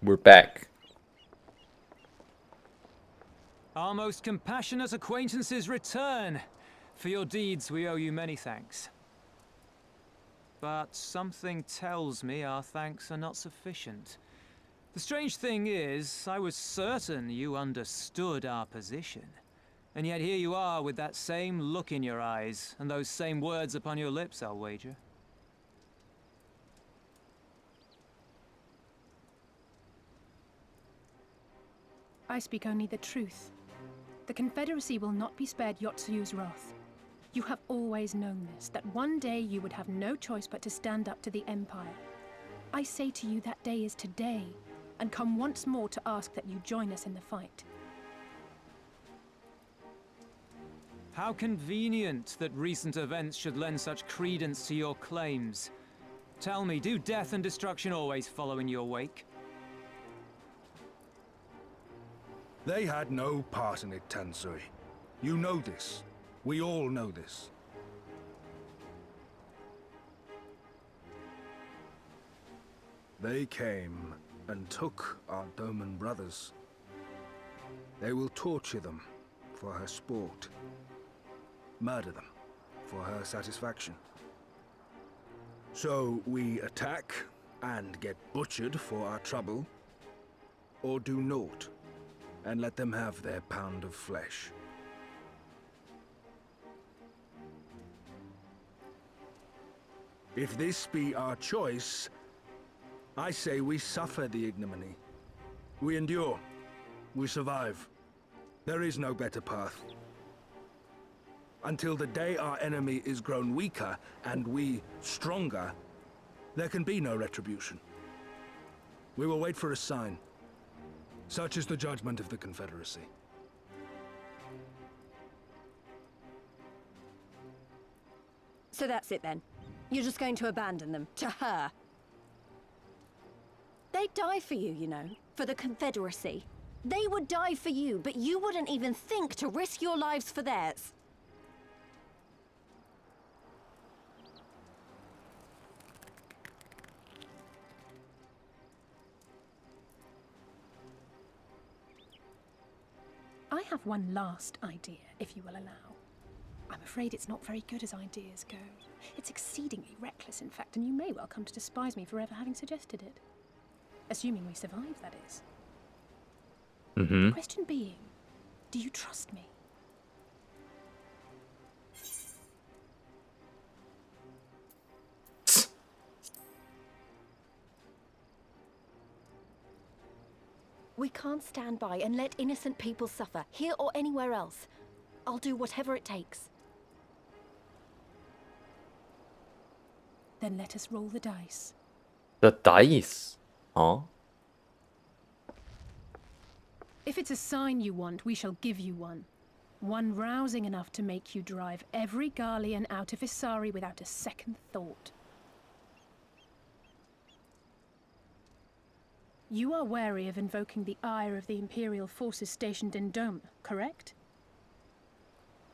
We're back. Our most compassionate acquaintances return. For your deeds, we owe you many thanks. But something tells me our thanks are not sufficient. The strange thing is, I was certain you understood our position. And yet here you are with that same look in your eyes, and those same words upon your lips, I'll wager. I speak only the truth. The Confederacy will not be spared Yotsuyu's wrath. You have always known this, that one day you would have no choice but to stand up to the Empire. I say to you that day is today, and come once more to ask that you join us in the fight. How convenient that recent events should lend such credence to your claims. Tell me, do death and destruction always follow in your wake? They had no part in it, Tansui. You know this. We all know this. They came and took our Doman brothers. They will torture them for her sport. Murder them for her satisfaction. So we attack and get butchered for our trouble, or do naught and let them have their pound of flesh. If this be our choice, I say we suffer the ignominy. We endure. We survive. There is no better path. Until the day our enemy is grown weaker and we stronger, there can be no retribution. We will wait for a sign. Such is the judgment of the Confederacy. So that's it then. You're just going to abandon them to her. They'd die for you, you know, for the Confederacy. They would die for you, but you wouldn't even think to risk your lives for theirs. I have one last idea, if you will allow. I'm afraid it's not very good as ideas go. It's exceedingly reckless, in fact, and you may well come to despise me for ever having suggested it. Assuming we survive, that is. Mm-hmm. The question being, do you trust me? We can't stand by and let innocent people suffer, here or anywhere else. I'll do whatever it takes. Then let us roll the dice. The dice? Huh? If it's a sign you want, we shall give you one. One rousing enough to make you drive every Garlean out of Isari without a second thought. You are wary of invoking the ire of the Imperial forces stationed in Dome, correct?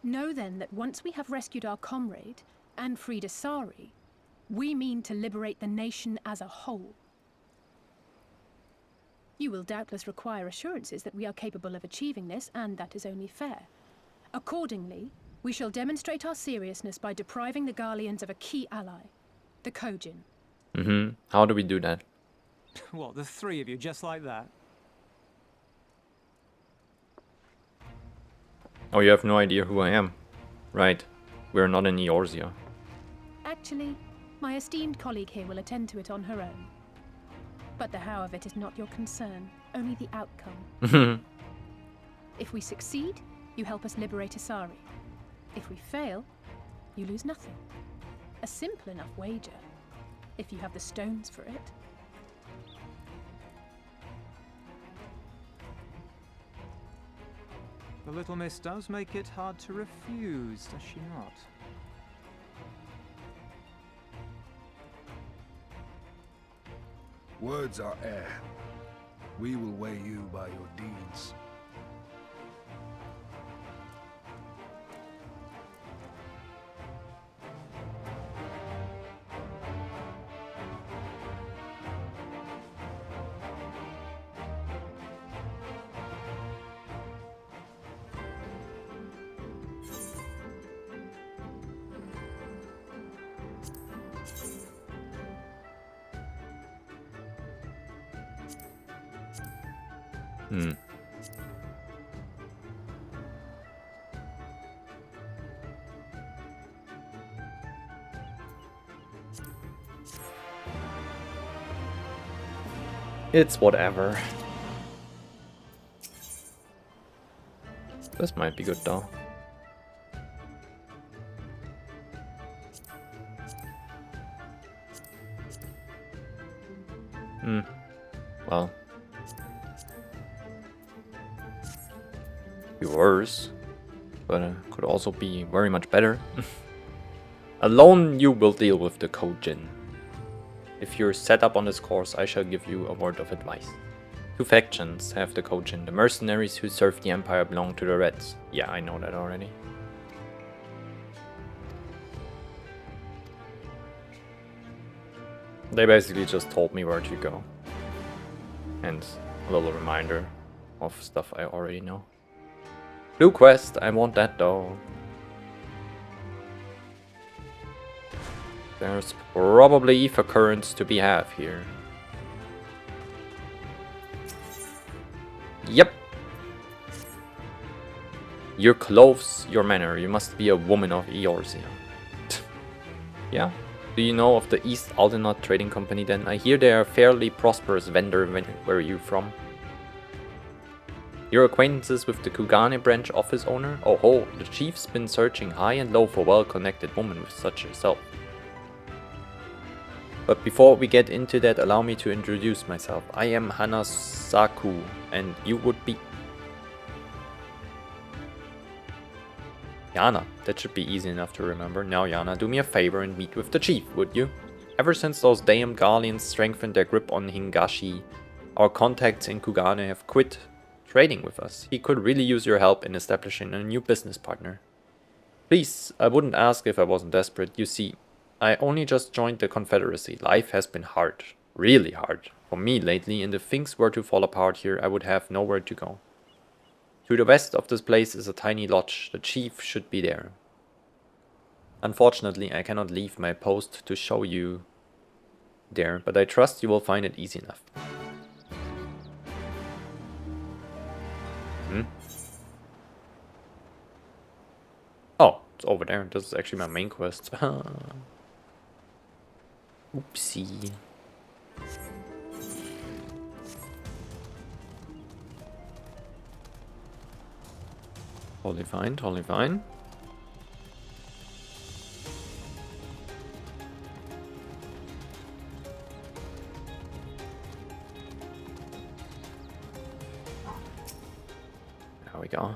Know then that once we have rescued our comrade and freed Isari, we mean to liberate the nation as a whole. You will doubtless require assurances that we are capable of achieving this, and that is only fair. Accordingly, we shall demonstrate our seriousness by depriving the Garleans of a key ally, the Kojin. Mm-hmm. How do we do that? What, the three of you, just like that? Oh, you have no idea who I am. Right. We're not in Eorzea. Actually, my esteemed colleague here will attend to it on her own. But the how of it is not your concern, only the outcome. If we succeed, you help us liberate Isari. If we fail, you lose nothing. A simple enough wager, if you have the stones for it. The little miss does make it hard to refuse, does she not? Words are air. We will weigh you by your deeds. Hmm. It's whatever. This might be good though. Well. Be worse. But could also be very much better. Alone you will deal with the Kojin. If you're set up on this course, I shall give you a word of advice. Two factions have the Kojin. The mercenaries who serve the Empire belong to the Reds. Yeah, I know that already. They basically just told me where to go. And a little reminder of stuff I already know. Blue quest, I want that though. There's probably ether currents to be had here. Yep. Your clothes, your manner. You must be a woman of Eorzea. Yeah, Do you know of the East Aldenot Trading Company then? I hear they are a fairly prosperous vendor. Where are you from? Your acquaintances with the Kugane branch office owner? Oh ho, the chief's been searching high and low for well-connected women with such yourself. But before we get into that, allow me to introduce myself. I am Hanasaku, and you would be... Yana, that should be easy enough to remember. Now Yana, do me a favor and meet with the chief, would you? Ever since those damn Garleans strengthened their grip on Hingashi, our contacts in Kugane have quit trading with us. He could really use your help in establishing a new business partner. Please, I wouldn't ask if I wasn't desperate. You see, I only just joined the Confederacy. Life has been hard. Really hard. For me lately, and if things were to fall apart here, I would have nowhere to go. To the west of this place is a tiny lodge. The chief should be there. Unfortunately, I cannot leave my post to show you there, but I trust you will find it easy enough. Oh, it's over there. This is actually my main quest. Oopsie. Totally fine, totally fine. There we go.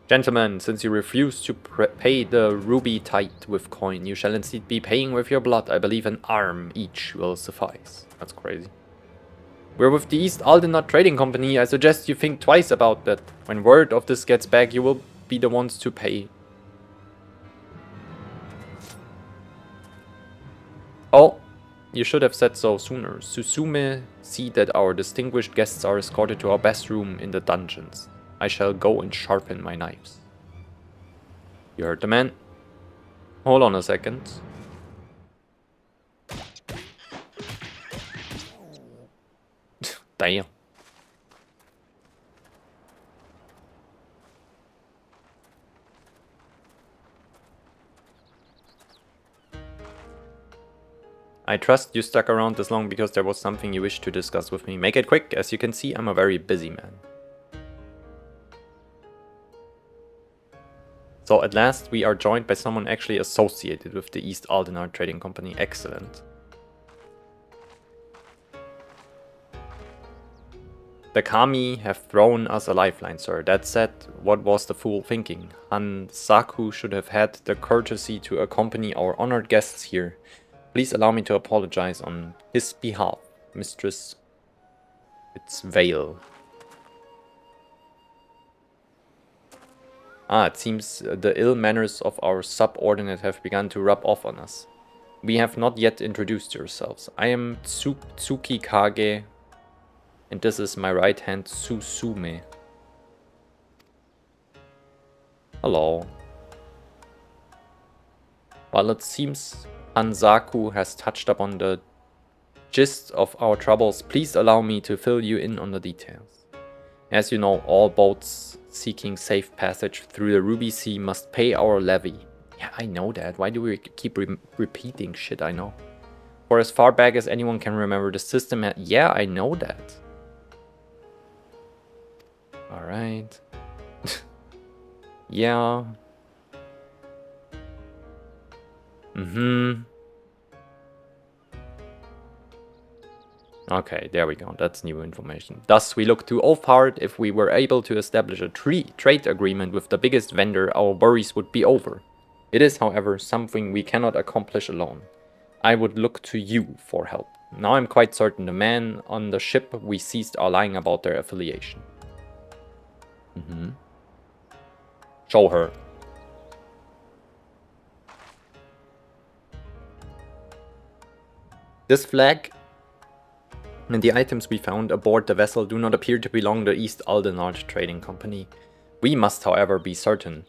Gentlemen, since you refuse to pay the ruby tithe with coin, you shall instead be paying with your blood. I believe an arm each will suffice. That's crazy. We're with the East Aldenot Trading Company. I suggest you think twice about that. When word of this gets back, you will be the ones to pay. Oh, you should have said so sooner. Susume, see that our distinguished guests are escorted to our best room in the dungeons. I shall go and sharpen my knives. You heard the man. Hold on a second. Damn. I trust you stuck around this long because there was something you wished to discuss with me. Make it quick. As you can see, I'm a very busy man. So at last we are joined by someone actually associated with the East Aldenot Trading Company. Excellent. The Kami have thrown us a lifeline, sir. That said, what was the fool thinking? Hansaku should have had the courtesy to accompany our honored guests here. Please allow me to apologize on his behalf, Mistress. It's Vale. Ah, it seems the ill manners of our subordinate have begun to rub off on us. We have not yet introduced yourselves. I am Tsuki Kage, and this is my right hand, Susume. Hello. While it seems Hansaku has touched upon the gist of our troubles, please allow me to fill you in on the details. As you know, all boats seeking safe passage through the Ruby Sea must pay our levy. Yeah, I know that. Why do we keep repeating shit I know? For as far back as anyone can remember, the system had... Yeah, I know that. Alright. Yeah. Okay, there we go. That's new information. Thus, we look to Oathheart. If we were able to establish a trade agreement with the biggest vendor, our worries would be over. It is, however, something we cannot accomplish alone. I would look to you for help. Now I'm quite certain the men on the ship we seized are lying about their affiliation. Show her. This flag and the items we found aboard the vessel do not appear to belong to the East Aldenot Trading Company. We must, however, be certain.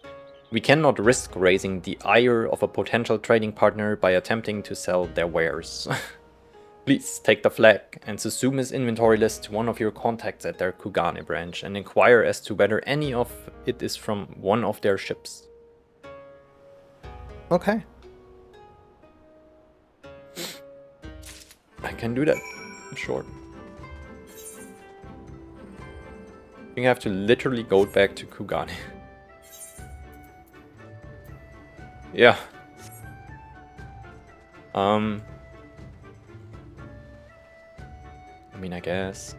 We cannot risk raising the ire of a potential trading partner by attempting to sell their wares. Please take the flag and Susume's inventory list to one of your contacts at their Kugane branch and inquire as to whether any of it is from one of their ships. Okay. I can do that. Sure. I think I have to literally go back to Kugane. Yeah. I mean, I guess.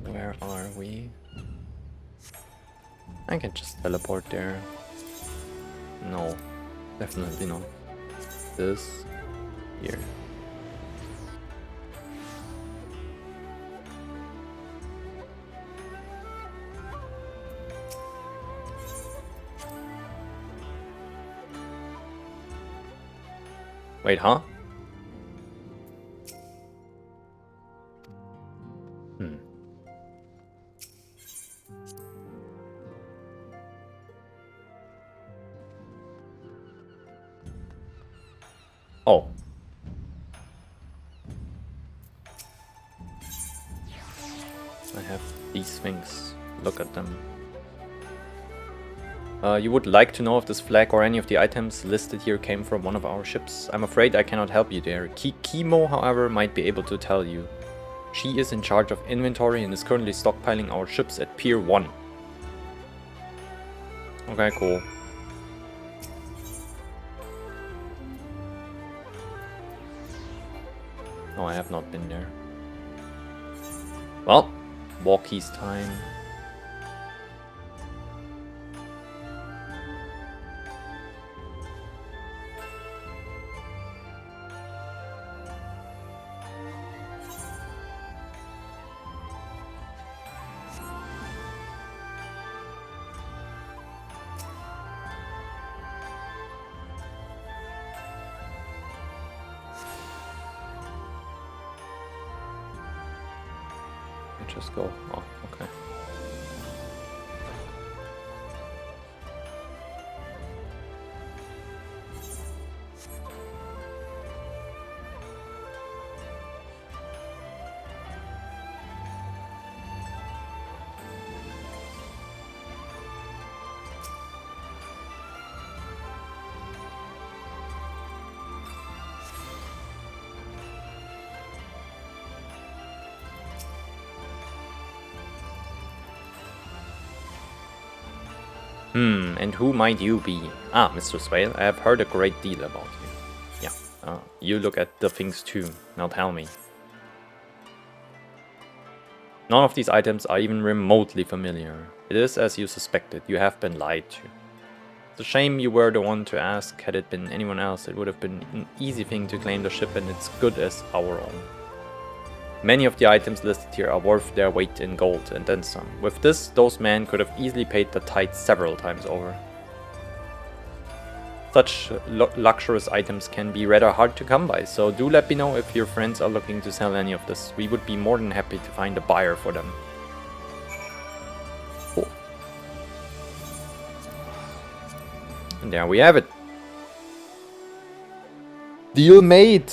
Where are we? I can just teleport there. No, definitely not. This here. Wait, huh? Oh. I have these things. Look at them. You would like to know if this flag or any of the items listed here came from one of our ships. I'm afraid I cannot help you there. Kimo, however, might be able to tell you. She is in charge of inventory and is currently stockpiling our ships at Pier 1. Okay, cool. No, I have not been there. Well, walkies time. Just go. Oh, okay. And who might you be? Ah, Mr. Swale, I have heard a great deal about you. Yeah, you look at the things too. Now tell me. None of these items are even remotely familiar. It is as you suspected, you have been lied to. It's a shame you were the one to ask. Had it been anyone else, it would have been an easy thing to claim the ship and it's good as our own. Many of the items listed here are worth their weight in gold and then some. With this, those men could have easily paid the tithe several times over. Such luxurious items can be rather hard to come by, so do let me know if your friends are looking to sell any of this. We would be more than happy to find a buyer for them. Cool. And there we have it. Deal made!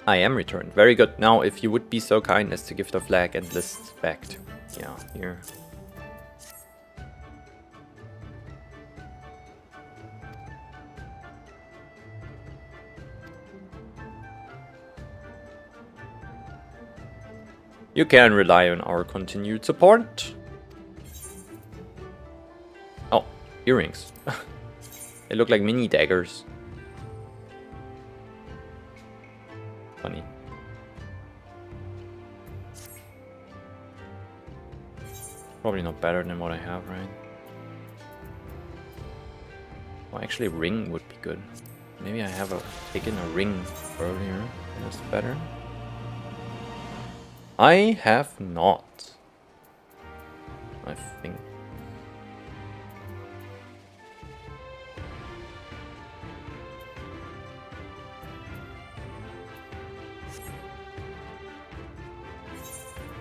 I am returned. Very good. Now, if you would be so kind as to give the flag and list back to... Yeah, here. You can rely on our continued support. Oh, earrings. They look like mini daggers. Funny. Probably not better than what I have, right? Well, actually, a ring would be good. Maybe I have taken a ring earlier. That's better. I have not. I think.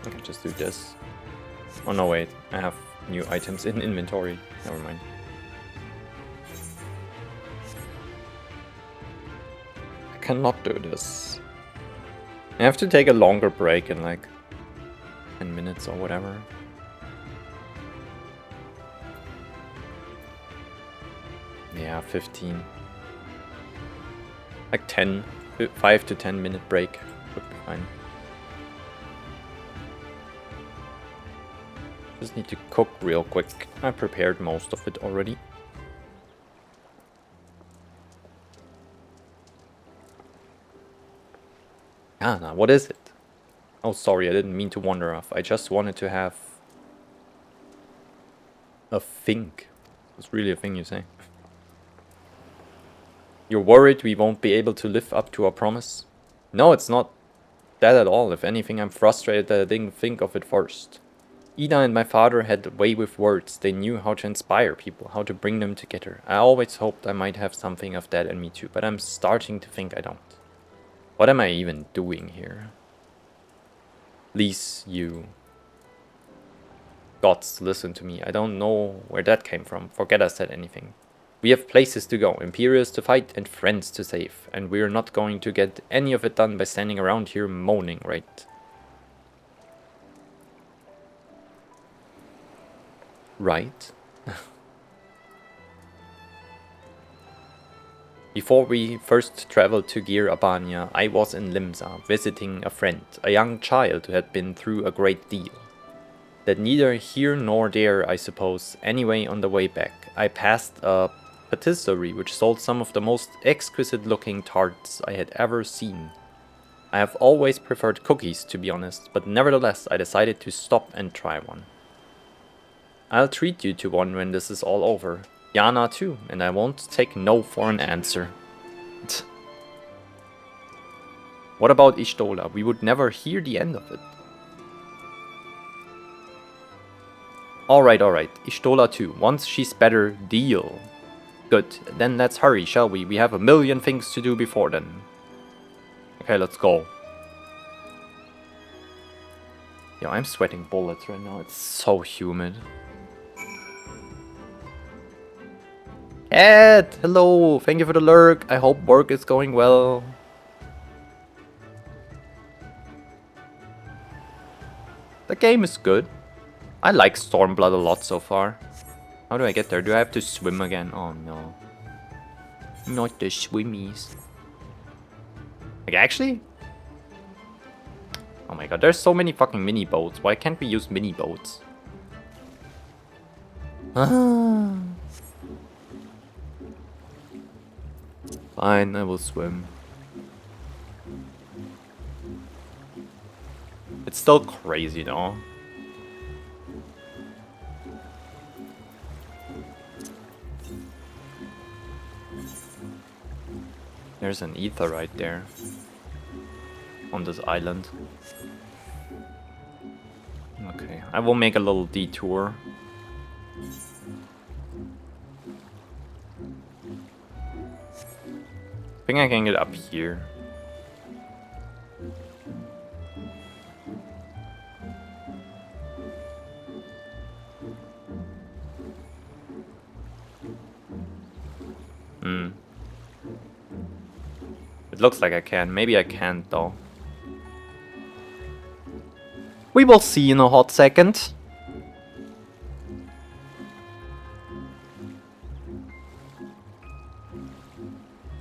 I can just do this. Oh no, wait. I have new items in inventory. Never mind. I cannot do this. I have to take a longer break in like 10 minutes or whatever. Yeah, 15. Like 5 to 10 minute break would be fine. Just need to cook real quick. I prepared most of it already. Ah, now what is it? Oh, sorry, I didn't mean to wander off. I just wanted to have a think. It's really a thing you say. You're worried we won't be able to live up to our promise? No, it's not that at all. If anything, I'm frustrated that I didn't think of it first. Ida and my father had a way with words. They knew how to inspire people, how to bring them together. I always hoped I might have something of that in me too, but I'm starting to think I don't. What am I even doing here? Please, you gods, listen to me. I don't know where that came from. Forget I said anything. We have places to go, Imperials to fight and friends to save. And we're not going to get any of it done by standing around here moaning, right? Right? Before we first traveled to Gir Abania, I was in Limsa, visiting a friend, a young child who had been through a great deal. That neither here nor there, I suppose. Anyway, on the way back, I passed a patisserie which sold some of the most exquisite looking tarts I had ever seen. I have always preferred cookies, to be honest, but nevertheless I decided to stop and try one. I'll treat you to one when this is all over. Yana too, and I won't take no for an answer. What about Ishtola? We would never hear the end of it. Alright, Ishtola too. Once she's better, deal. Good, then let's hurry, shall we? We have a million things to do before then. Okay, let's go. Yo, I'm sweating bullets right now. It's so humid. Ed, hello. Thank you for the lurk. I hope work is going well. The game is good. I like Stormblood a lot so far. How do I get there? Do I have to swim again? Oh no. Not the swimmies. Like actually? Oh my god, there's so many fucking mini boats. Why can't we use mini boats? Ah. Fine, I will swim. It's still crazy though. There's an ether right there. On this island. Okay, I will make a little detour. I think I can get up here. It looks like I can. Maybe I can't though. We will see in a hot second.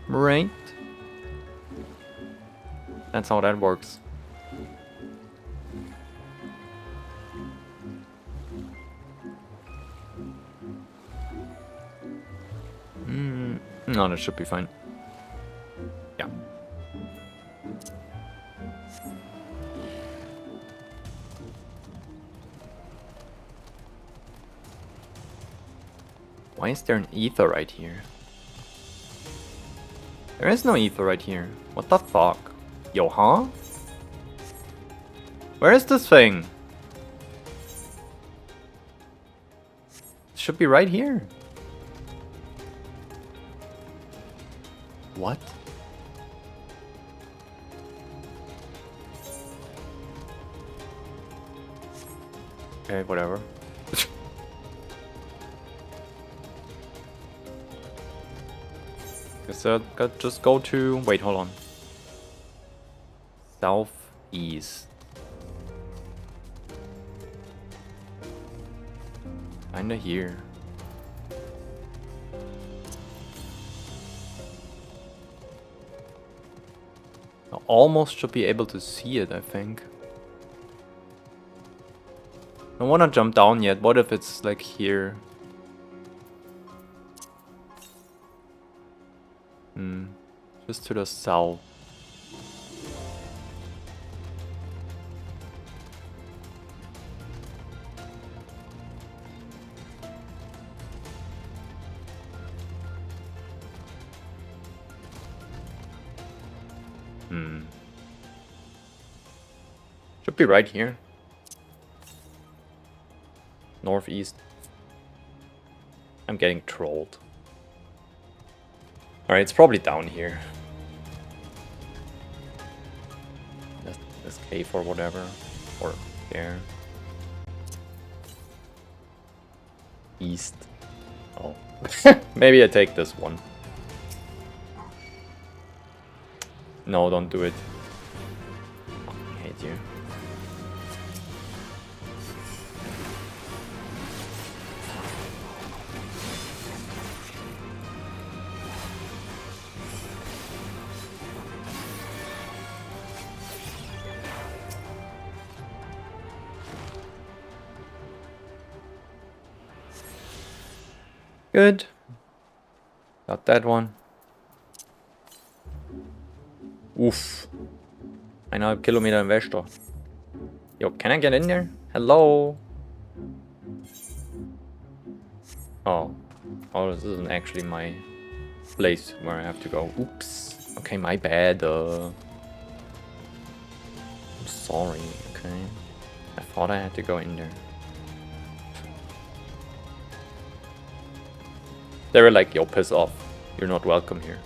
Right? That's how that works. No, that should be fine. Yeah. Why is there an ether right here? There is no ether right here. What the fuck? Yo, huh? Where is this thing? It should be right here. What? Okay, whatever. Guess I got just go to. Wait, hold on. Southeast. Kinda here. I almost should be able to see it, I think. I don't wanna jump down yet. What if it's like here? Just to the south. Should be right here. Northeast. I'm getting trolled. Alright, it's probably down here. This cave or whatever. Or there. East. Oh. Maybe I take this one. No, don't do it. I hate you. Good. Got that one. Oof. 1,5 Kilometer investor. Yo, can I get in there? Hello? Oh. Oh, this isn't actually my place where I have to go. Oops. Okay, my bad. I'm sorry, okay. I thought I had to go in there. They were like, yo, piss off. You're not welcome here.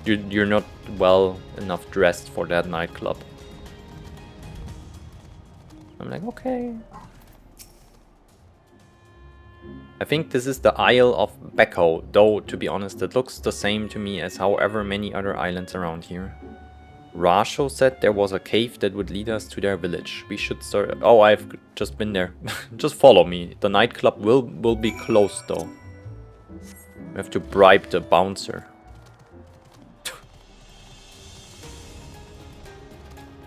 You're not well enough dressed for that nightclub. I'm like, okay. I think this is the Isle of Becco, though, to be honest, it looks the same to me as however many other islands around here. Rasho said there was a cave that would lead us to their village. We should start. Oh, I've just been there. Just follow me. The nightclub will be closed though. We have to bribe the bouncer.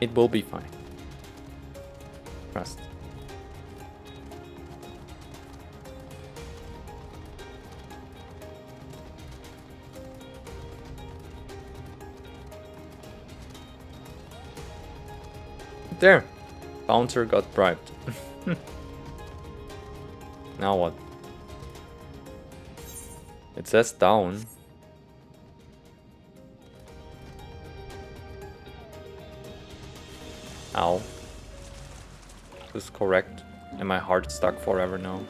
It will be fine. Trust. There. Bouncer got bribed. Now what? It says down. Ow. This is correct. And my heart stuck forever now.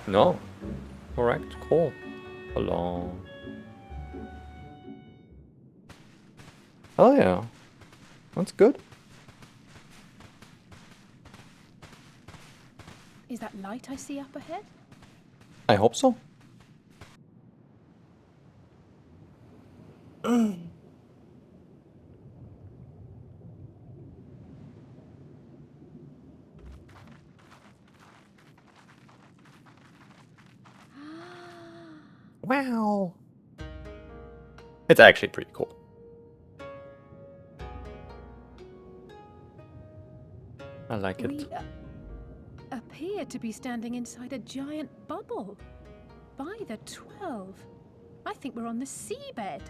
No. Correct. Cool. Hello. Oh yeah. That's good. Is that light I see up ahead? I hope so. Wow. It's actually pretty cool. I like it. We appear to be standing inside a giant bubble. By the 12. I think we're on the seabed.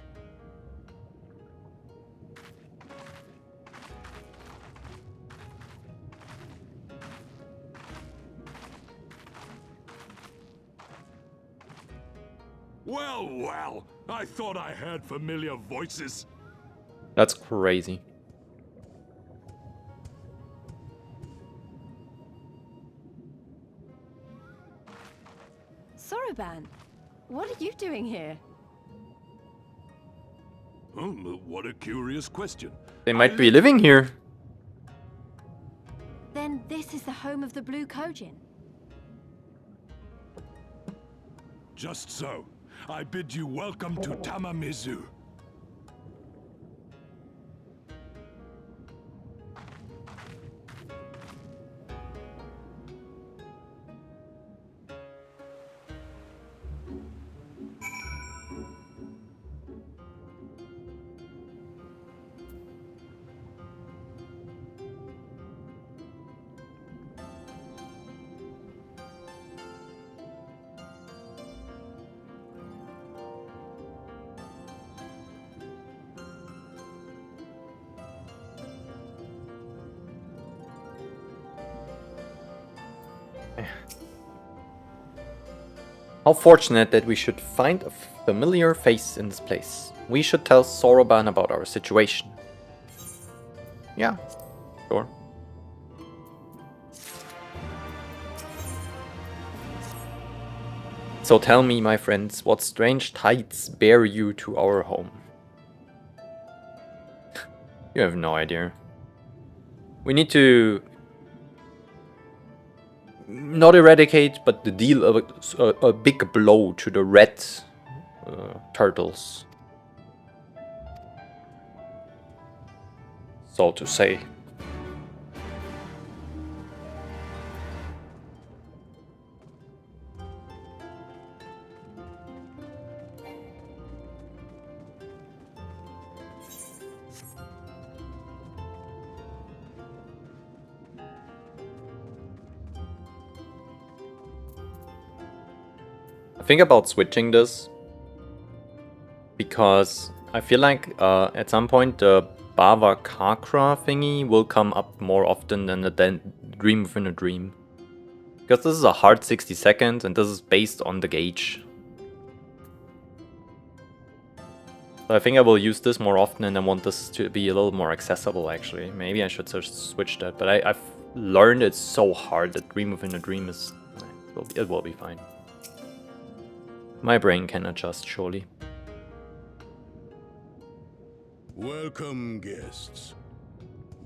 Well, well, I thought I heard familiar voices. That's crazy. Soroban, what are you doing here? What a curious question. They might be living here. Then this is the home of the Blue Kojin. Just so. I bid you welcome to Tamamizu. How fortunate that we should find a familiar face in this place. We should tell Soroban about our situation. Yeah, sure. So tell me, my friends, what strange tides bear you to our home? You have no idea. We need to not eradicate, but to deal a big blow to the red turtles, so to say. Think about switching this, because I feel like at some point the Bava Kakra thingy will come up more often than the Dream Within a Dream. Because this is a hard 60 seconds and this is based on the gauge. So I think I will use this more often and I want this to be a little more accessible actually. Maybe I should just switch that, but I've learned it's so hard that Dream Within a Dream is... it will be fine. My brain can adjust, surely. Welcome, guests.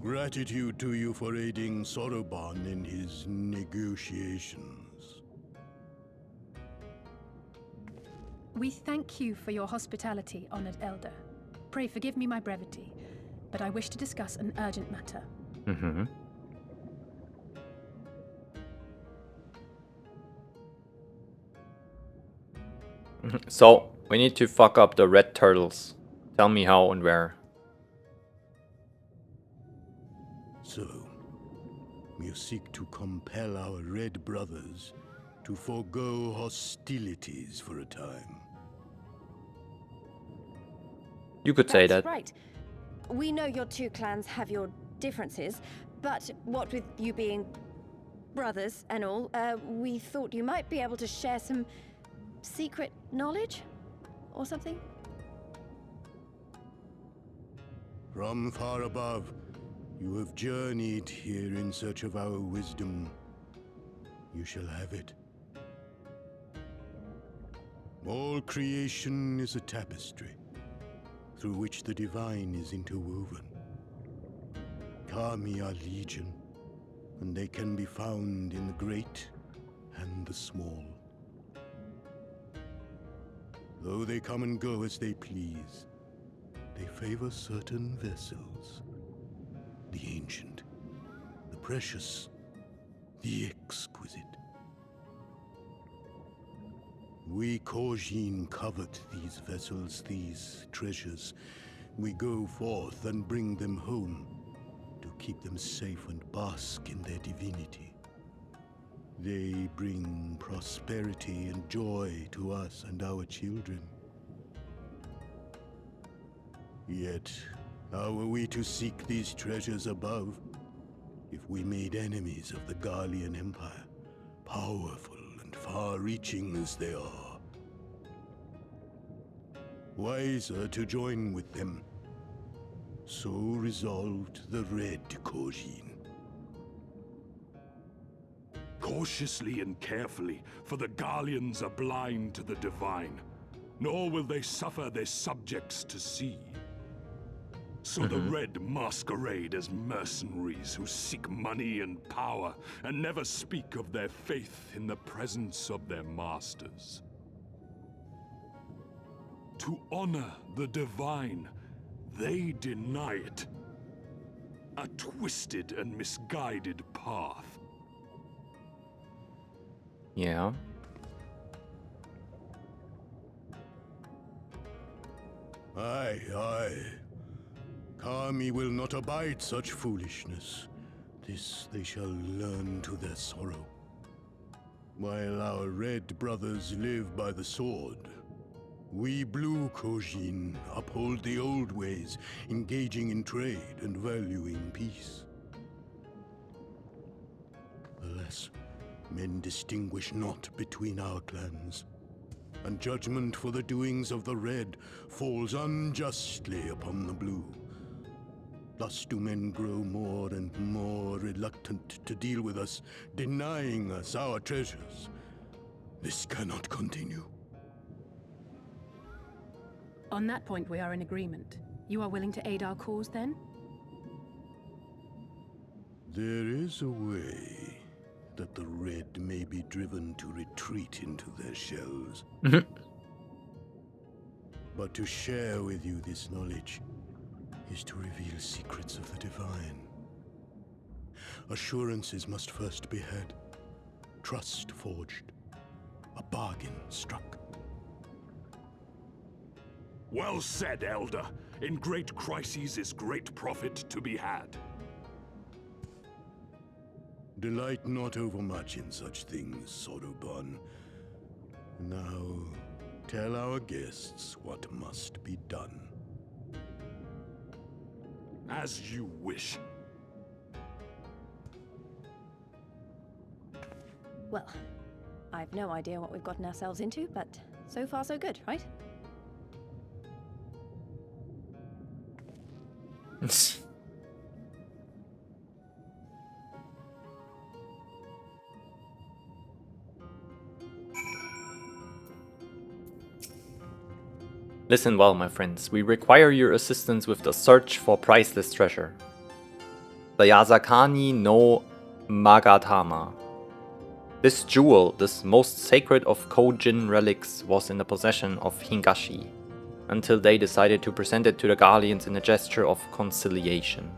Gratitude to you for aiding Soroban in his negotiations. We thank you for your hospitality, honored elder. Pray forgive me my brevity, but I wish to discuss an urgent matter. Mm-hmm. So, we need to fuck up the red turtles. Tell me how and where. So, you seek to compel our red brothers to forego hostilities for a time. You could say that. That's right. We know your two clans have your differences, but what with you being brothers and all, we thought you might be able to share some secret knowledge or something? From far above, you have journeyed here in search of our wisdom. You shall have it. All creation is a tapestry, through which the divine is interwoven. Kami are legion, and they can be found in the great and the small. Though they come and go as they please, they favor certain vessels. The ancient, the precious, the exquisite. We Kojin covet these vessels, these treasures. We go forth and bring them home to keep them safe and bask in their divinity. They bring prosperity and joy to us and our children. Yet, how are we to seek these treasures above if we made enemies of the Garlean Empire, powerful and far-reaching as they are? Wiser to join with them. So resolved the Red Kojin. Cautiously and carefully, for the Garleans are blind to the divine, nor will they suffer their subjects to see. So the Red masquerade as mercenaries who seek money and power, and never speak of their faith in the presence of their masters. To honor the divine, they deny it. A twisted and misguided path. Yeah. Aye, aye. Kami will not abide such foolishness. This they shall learn to their sorrow. While our red brothers live by the sword, we blue Kojin uphold the old ways, engaging in trade and valuing peace. Alas, men distinguish not between our clans, and judgment for the doings of the red falls unjustly upon the blue. Thus do men grow more and more reluctant to deal with us, denying us our treasures. This cannot continue. On that point, we are in agreement. You are willing to aid our cause, then? There is a way that the red may be driven to retreat into their shells. But to share with you this knowledge is to reveal secrets of the divine. Assurances must first be had, trust forged, a bargain struck. Well said, Elder. In great crises is great profit to be had. Delight not overmuch in such things, Soroban. Now, tell our guests what must be done. As you wish. Well, I've no idea what we've gotten ourselves into, but so far so good, right? Listen well, my friends. We require your assistance with the search for priceless treasure. The Yazakani no Magatama. This jewel, this most sacred of Kojin relics, was in the possession of Hingashi, until they decided to present it to the Garleans in a gesture of conciliation.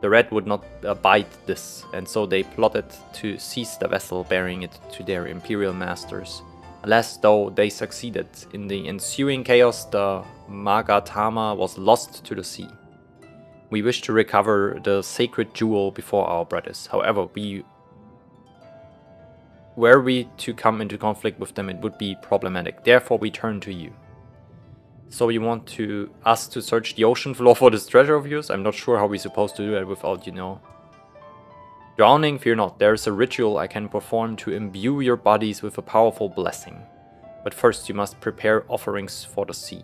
The Red would not abide this, and so they plotted to seize the vessel bearing it to their imperial masters. Alas, though they succeeded, in the ensuing chaos the Magatama was lost to the sea. We wish to recover the sacred jewel before our brothers. However, were we to come into conflict with them, it would be problematic. Therefore, we turn to you. So you want us to search the ocean floor for this treasure of yours? I'm not sure how we're supposed to do that without you know. Drowning, fear not. There is a ritual I can perform to imbue your bodies with a powerful blessing. But first you must prepare offerings for the sea.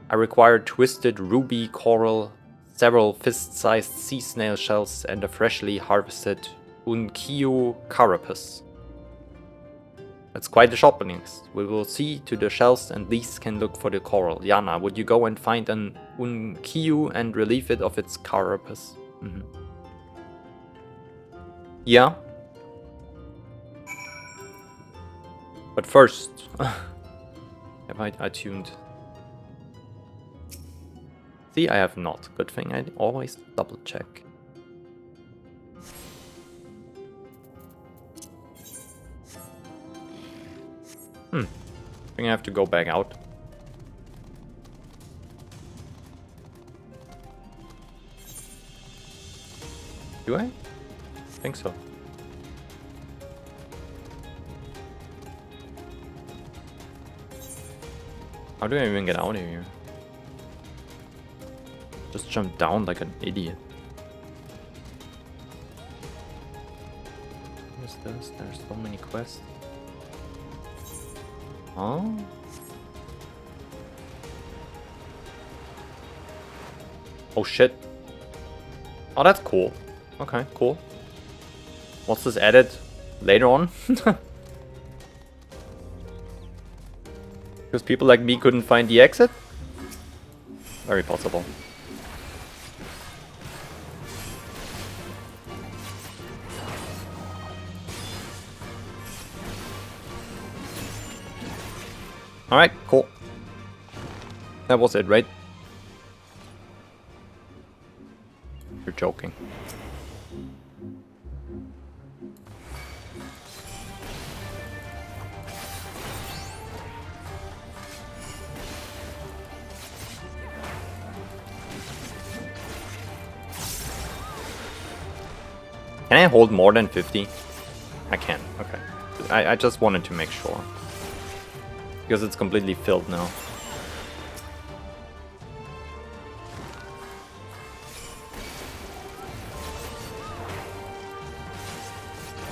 I require twisted ruby coral, several fist-sized sea snail shells, and a freshly harvested Unkyo carapace. That's quite a shopping list. We will see to the shells, and these can look for the coral. Yana, would you go and find an Unkyo and relieve it of its carapace? Yeah. But first, have I tuned? See, I have not. Good thing I always double check. I think I have to go back out. Do I? I think so. How do I even get out of here? Just jump down like an idiot. What's this? There's so many quests. Huh? Oh shit. Oh, that's cool. Okay, cool. What's this added later on? Because people like me couldn't find the exit? Very possible. Alright, cool. That was it, right? You're joking. Can I hold more than 50? I can, okay. I just wanted to make sure. Because it's completely filled now.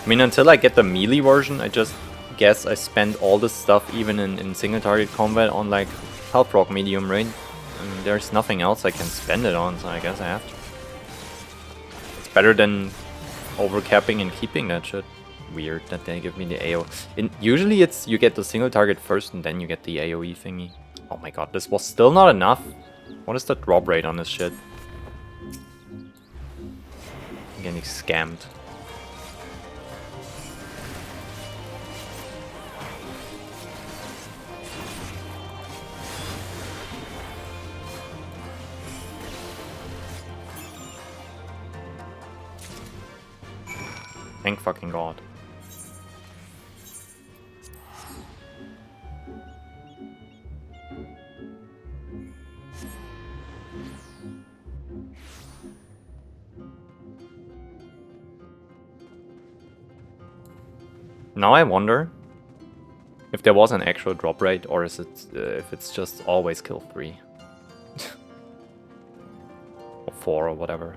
I mean, until I get the melee version, I just guess I spend all this stuff, even in single target combat, on like health proc medium, right? I mean, there's nothing else I can spend it on, so I guess I have to. It's better than overcapping and keeping that shit. Weird that they give me the AoE. Usually it's you get the single target first and then you get the AoE thingy. Oh my god, this was still not enough. What is the drop rate on this shit? I'm getting scammed. Thank fucking god. Now I wonder if there was an actual drop rate or is it if it's just always kill 3 or 4 or whatever.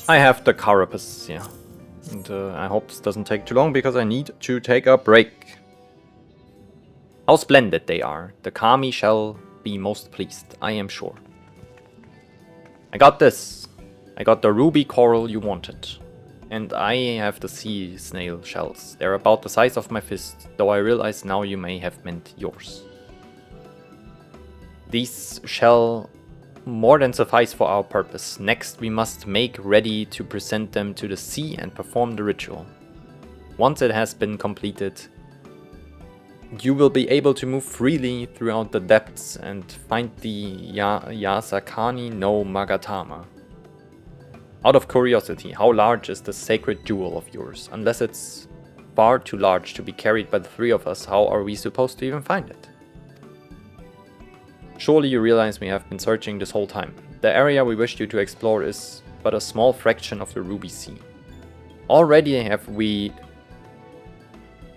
I have the carapace, yeah. And I hope this doesn't take too long because I need to take a break. How splendid they are. The Kami shall be most pleased, I am sure. I got this. I got the ruby coral you wanted. And I have the sea snail shells. They're about the size of my fist, though I realize now you may have meant yours. These shall more than suffice for our purpose. Next, we must make ready to present them to the sea and perform the ritual. Once it has been completed, you will be able to move freely throughout the depths and find the Yasakani no Magatama. Out of curiosity, how large is the sacred jewel of yours? Unless it's far too large to be carried by the 3 of us, how are we supposed to even find it? Surely you realize we have been searching this whole time. The area we wished you to explore is but a small fraction of the Ruby Sea. Already have we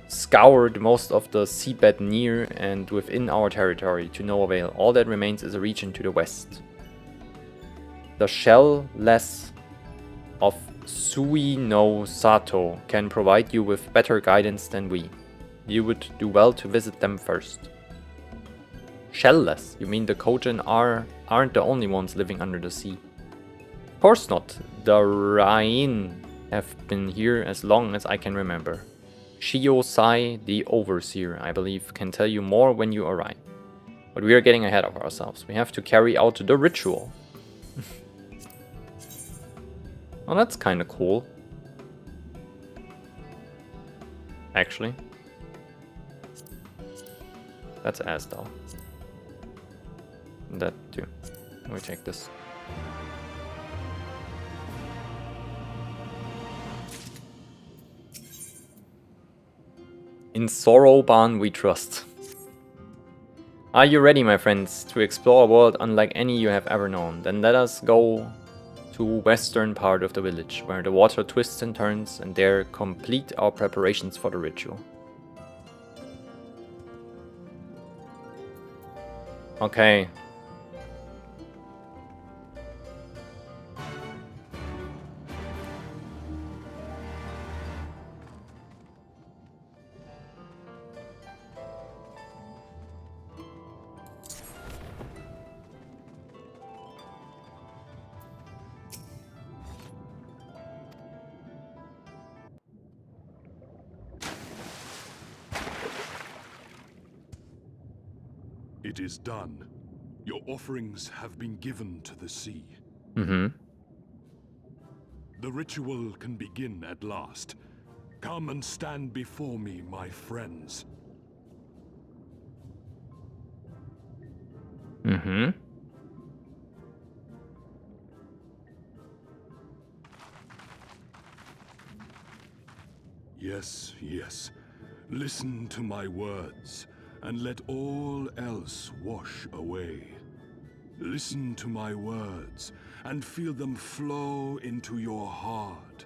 scoured most of the seabed near and within our territory to no avail. All that remains is a region to the west. The shell-less of Sui no Sato can provide you with better guidance than we. You would do well to visit them first. Shellless? You mean the Kojin aren't the only ones living under the sea? Of course not. The Rain have been here as long as I can remember. Shiosai, the Overseer, I believe, can tell you more when you arrive. But we are getting ahead of ourselves. We have to carry out the ritual. Well, that's kind of cool. Actually. That's ass though. That too. We take this. In Soroban we trust. Are you ready, my friends, to explore a world unlike any you have ever known? Then let us go to western part of the village, where the water twists and turns, and there complete our preparations for the ritual. Okay. It is done. Your offerings have been given to the sea. Mm-hmm. The ritual can begin at last. Come and stand before me, my friends. Mm-hmm. Yes, yes. Listen to my words, and let all else wash away. Listen to my words, and feel them flow into your heart.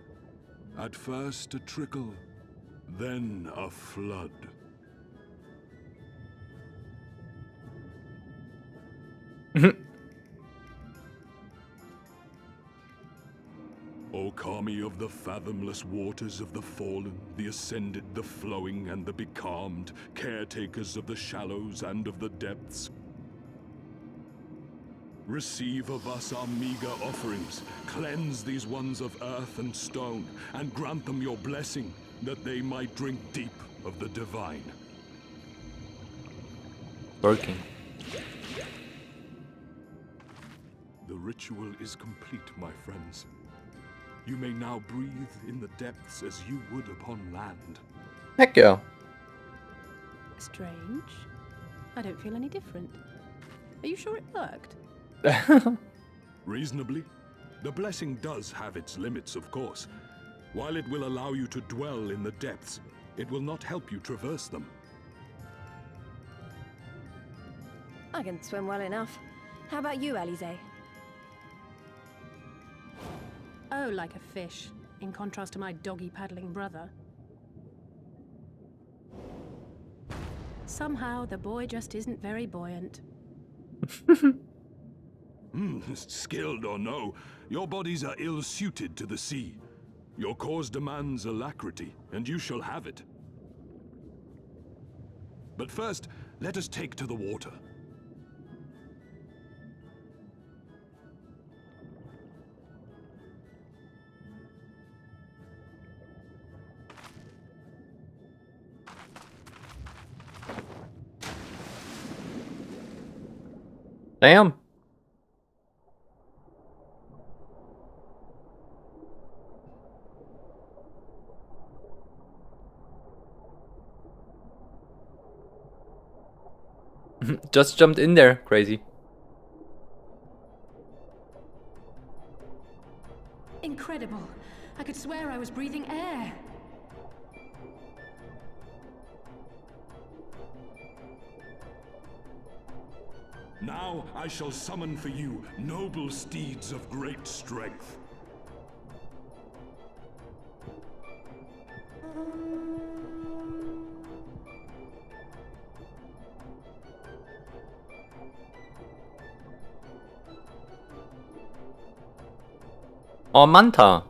At first a trickle, then a flood. O Kami of the fathomless waters of the fallen, the ascended, the flowing, and the becalmed, caretakers of the shallows and of the depths. Receive of us our meager offerings, cleanse these ones of earth and stone, and grant them your blessing, that they might drink deep of the divine. Working. The ritual is complete, my friends. You may now breathe in the depths as you would upon land. Heck yeah. Strange. I don't feel any different. Are you sure it worked? Reasonably. The blessing does have its limits, of course. While it will allow you to dwell in the depths, it will not help you traverse them. I can swim well enough. How about you, Alize? Oh, like a fish, in contrast to my doggy-paddling brother. Somehow, the boy just isn't very buoyant. Skilled or no, your bodies are ill-suited to the sea. Your cause demands alacrity, and you shall have it. But first, let us take to the water. Damn. Just jumped in there, crazy. Incredible. I could swear I was breathing air. Now I shall summon for you noble steeds of great strength. Oh, Manta.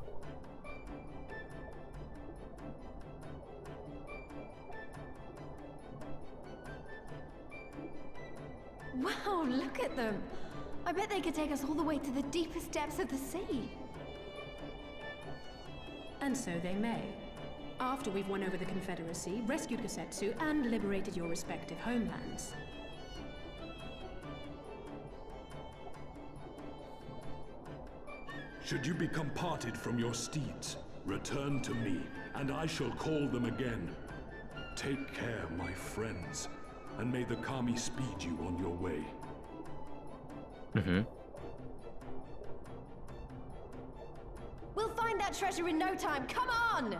Wow, look at them! I bet they could take us all the way to the deepest depths of the sea. And so they may. After we've won over the Confederacy, rescued Kosetsu, and liberated your respective homelands. Should you become parted from your steeds, return to me, and I shall call them again. Take care, my friends, and may the Kami speed you on your way. Mm-hmm. We'll find that treasure in no time. Come on!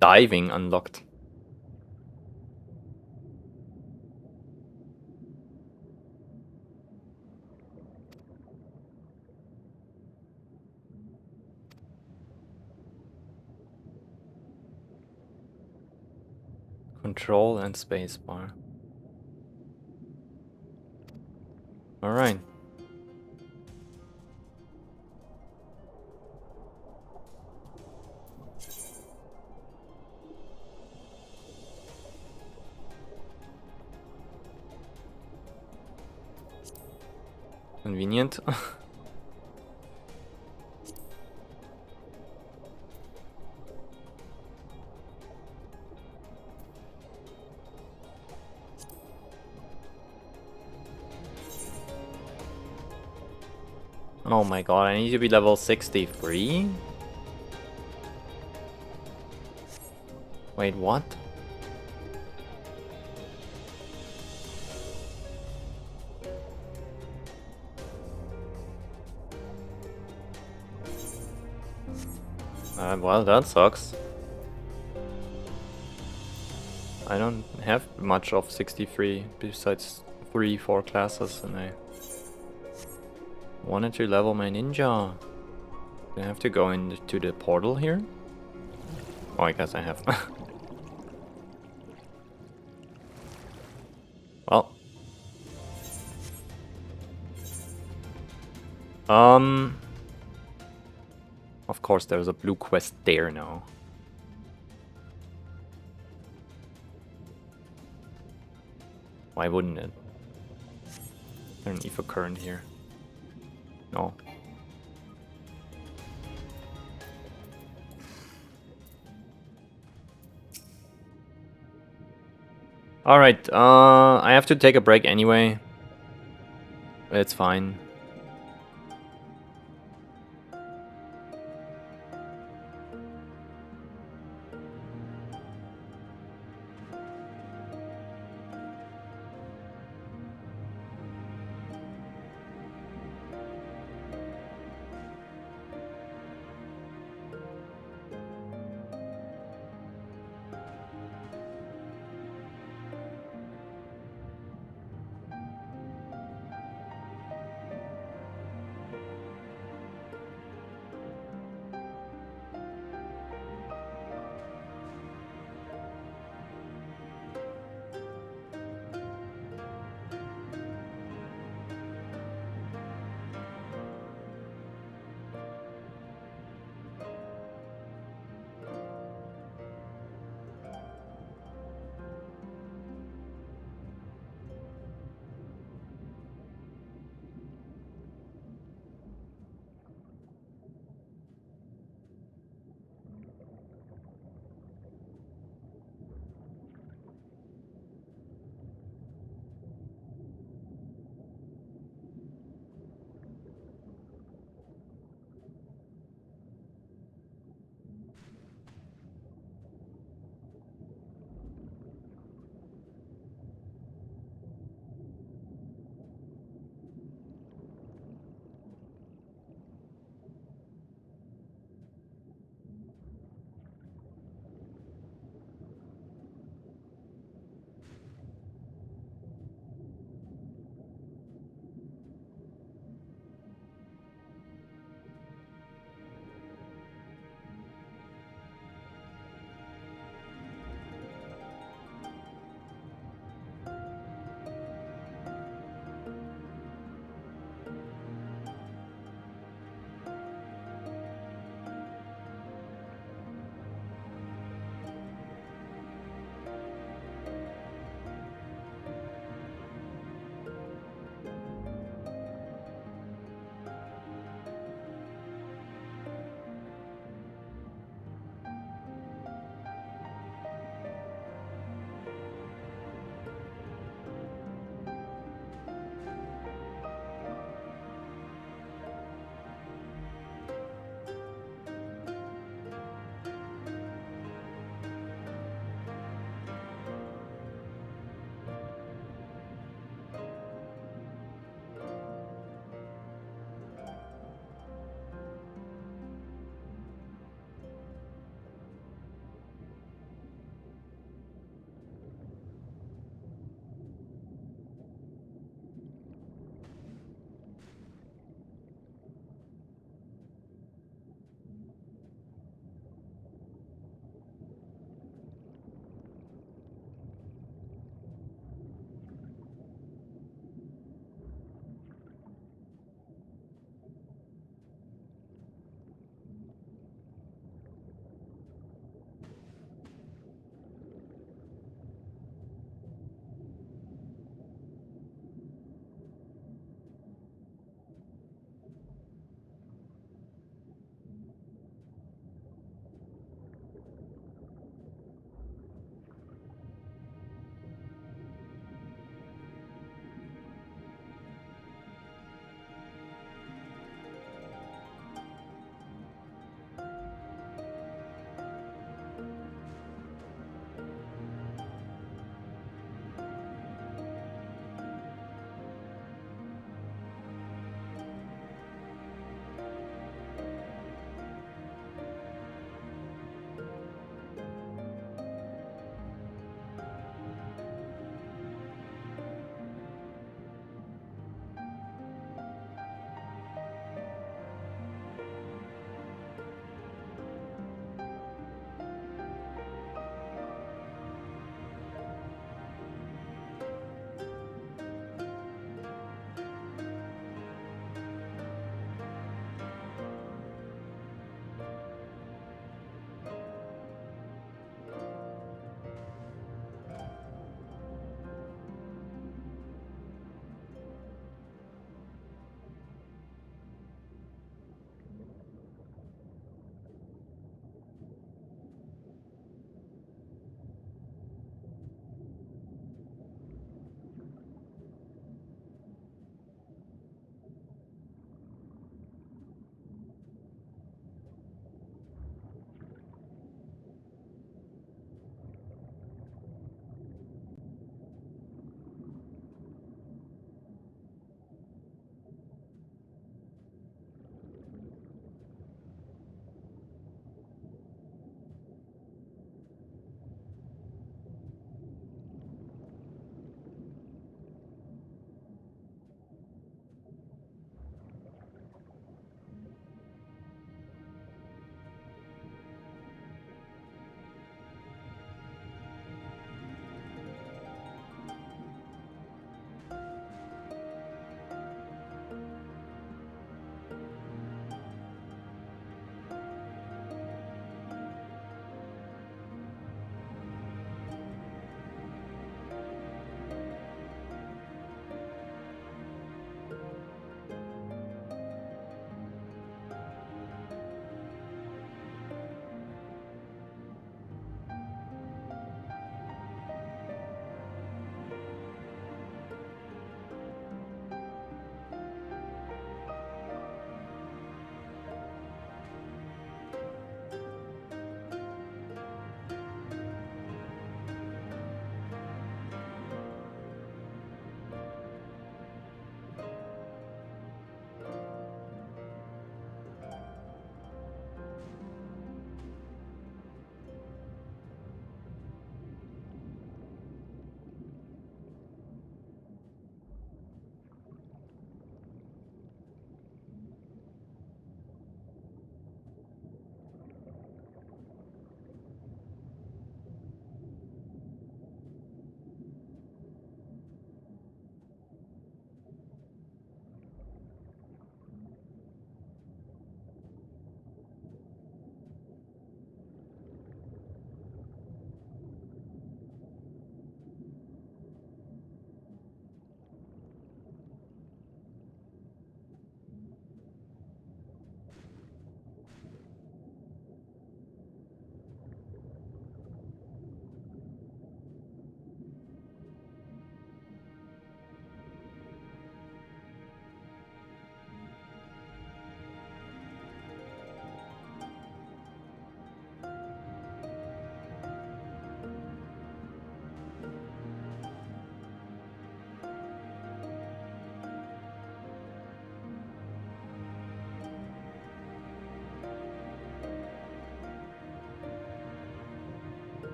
Diving unlocked. Control and spacebar. All right. Convenient. Oh my god, I need to be level 63? Wait, what? Well, that sucks. I don't have much of 63 besides 3-4 classes, and I wanted to level my ninja. Do I have to go into the portal here? Oh, I guess I have. Well. Of course there's a blue quest there now. Why wouldn't it? Is there an ether current here? No. Alright, I have to take a break anyway. It's fine.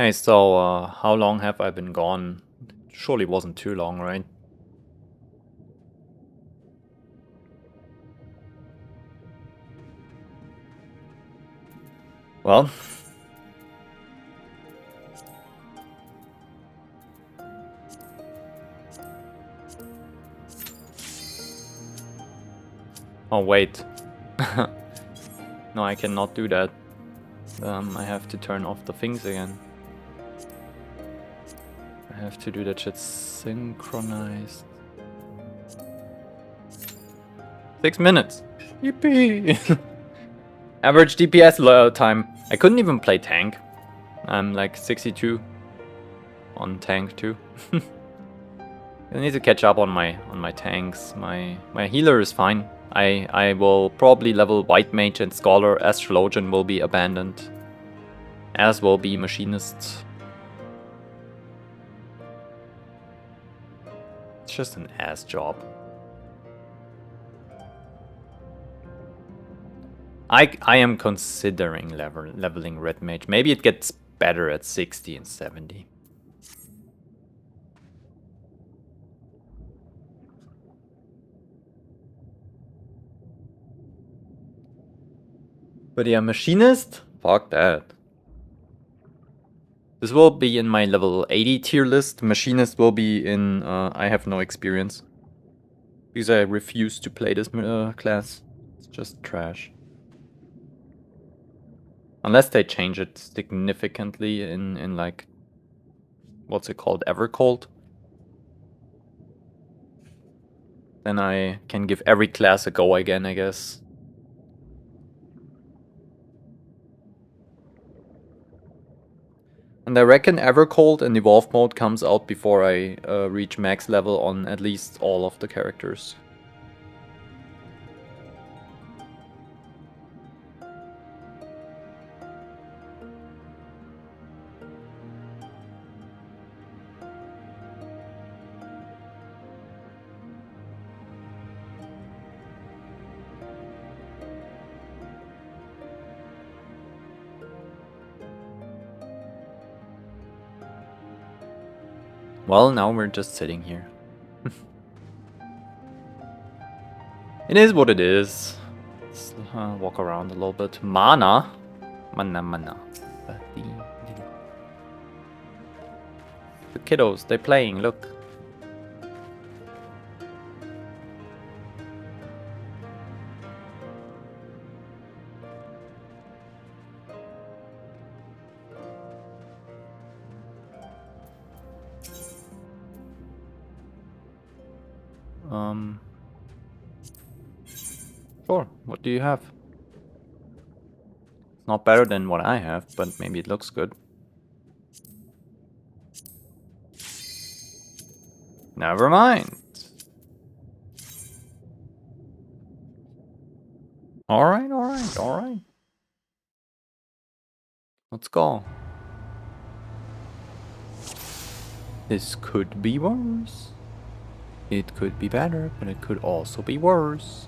Hey, so how long have I been gone? Surely wasn't too long, right? Well, oh wait. No, I cannot do that. I have to turn off the things again. I have to do that shit synchronized. 6 minutes. Yippee! Average DPS time. I couldn't even play tank. I'm like 62 on tank too. I need to catch up on my tanks. My healer is fine. I will probably level White Mage and Scholar. Astrologian will be abandoned. As will be Machinist. It's just an ass job. I am considering leveling Red Mage. Maybe it gets better at 60 and 70. But yeah, Machinist? Fuck that. This will be in my level 80 tier list. Machinist will be in I have no experience. Because I refuse to play this class. It's just trash. Unless they change it significantly in like... What's it called? Evercold? Then I can give every class a go again, I guess. And I reckon Evercold and Evolve mode comes out before I reach max level on at least all of the characters. Well, now we're just sitting here. It is what it is. Let's walk around a little bit. Mana? Mana. The kiddos, they're playing, look. Sure, what do you have? It's not better than what I have, but maybe it looks good. Never mind. Alright. Let's go. This could be worse. It could be better, but it could also be worse.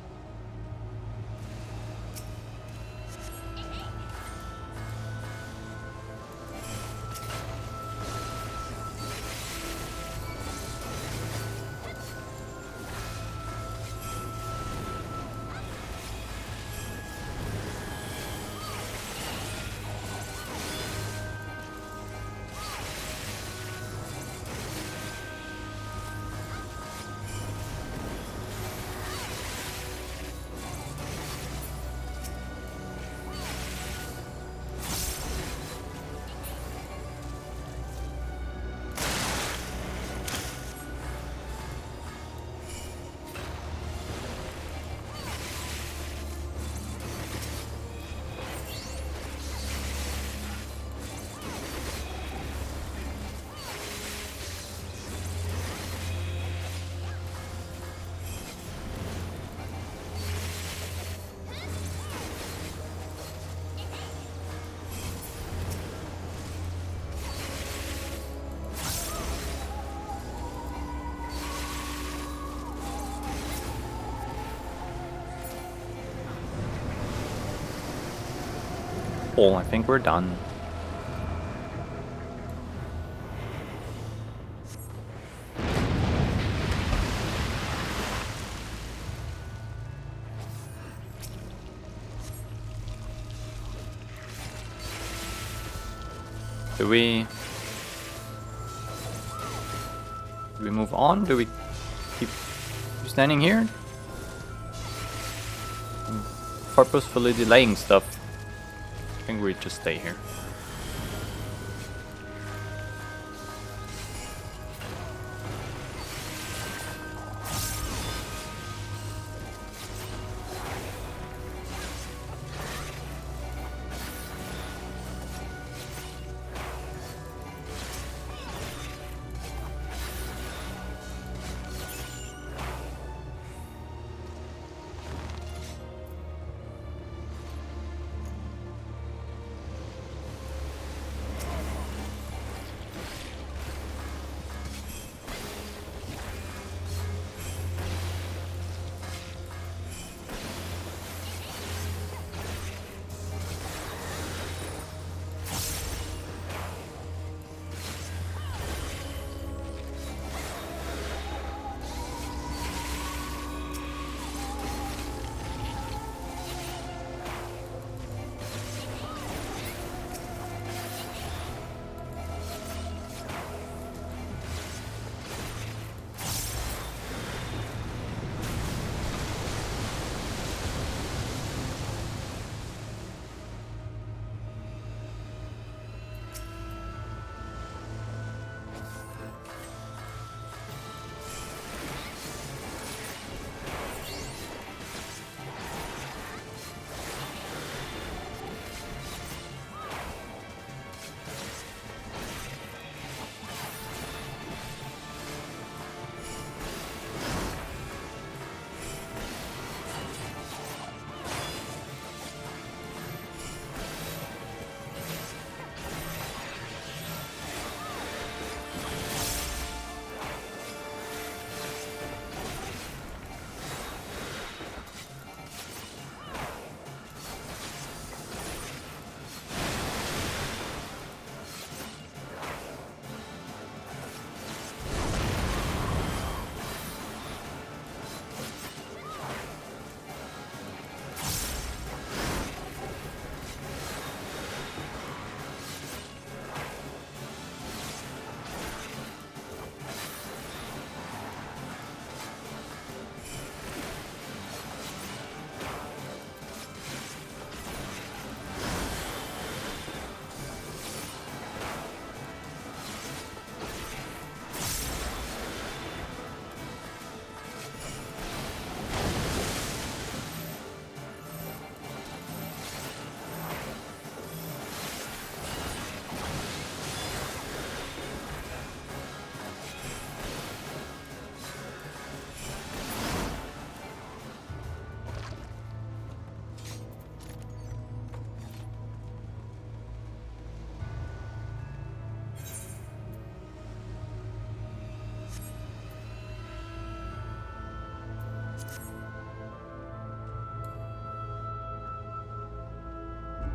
Oh, I think we're done. Do we move on? Do we keep standing here? Purposefully delaying stuff. I think we just stay here.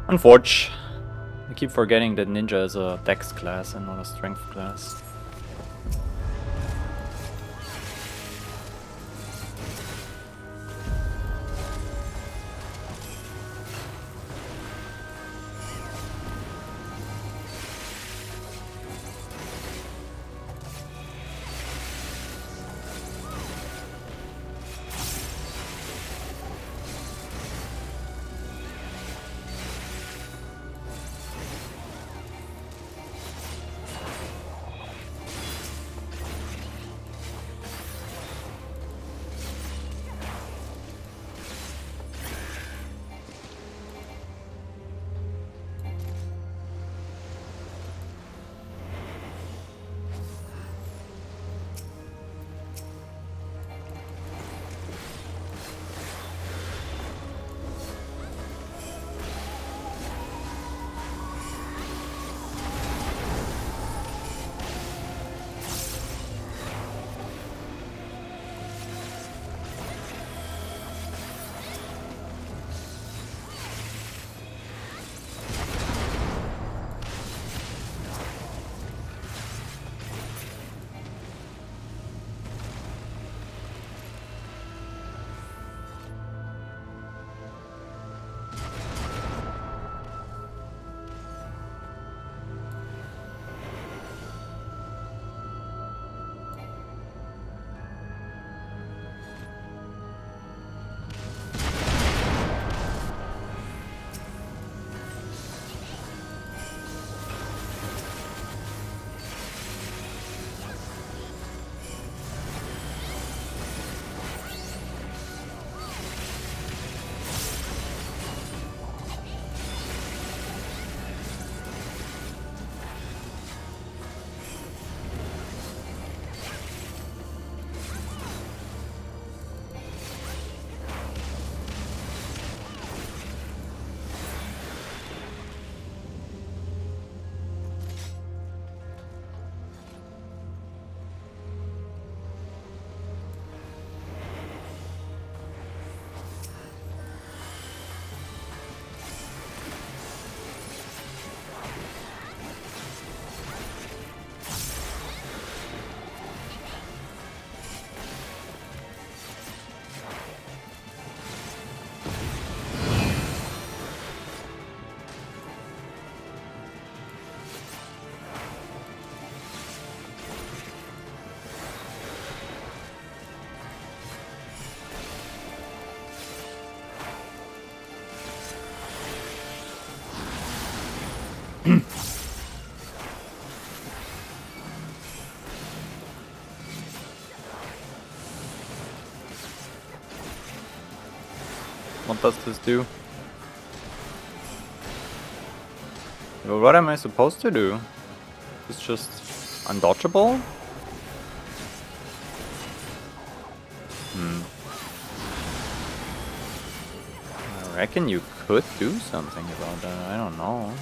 Unfortunately, I keep forgetting that Ninja is a Dex class and not a Strength class. What does this do? Well, what am I supposed to do? It's just undodgeable? I reckon you could do something about that. I don't know.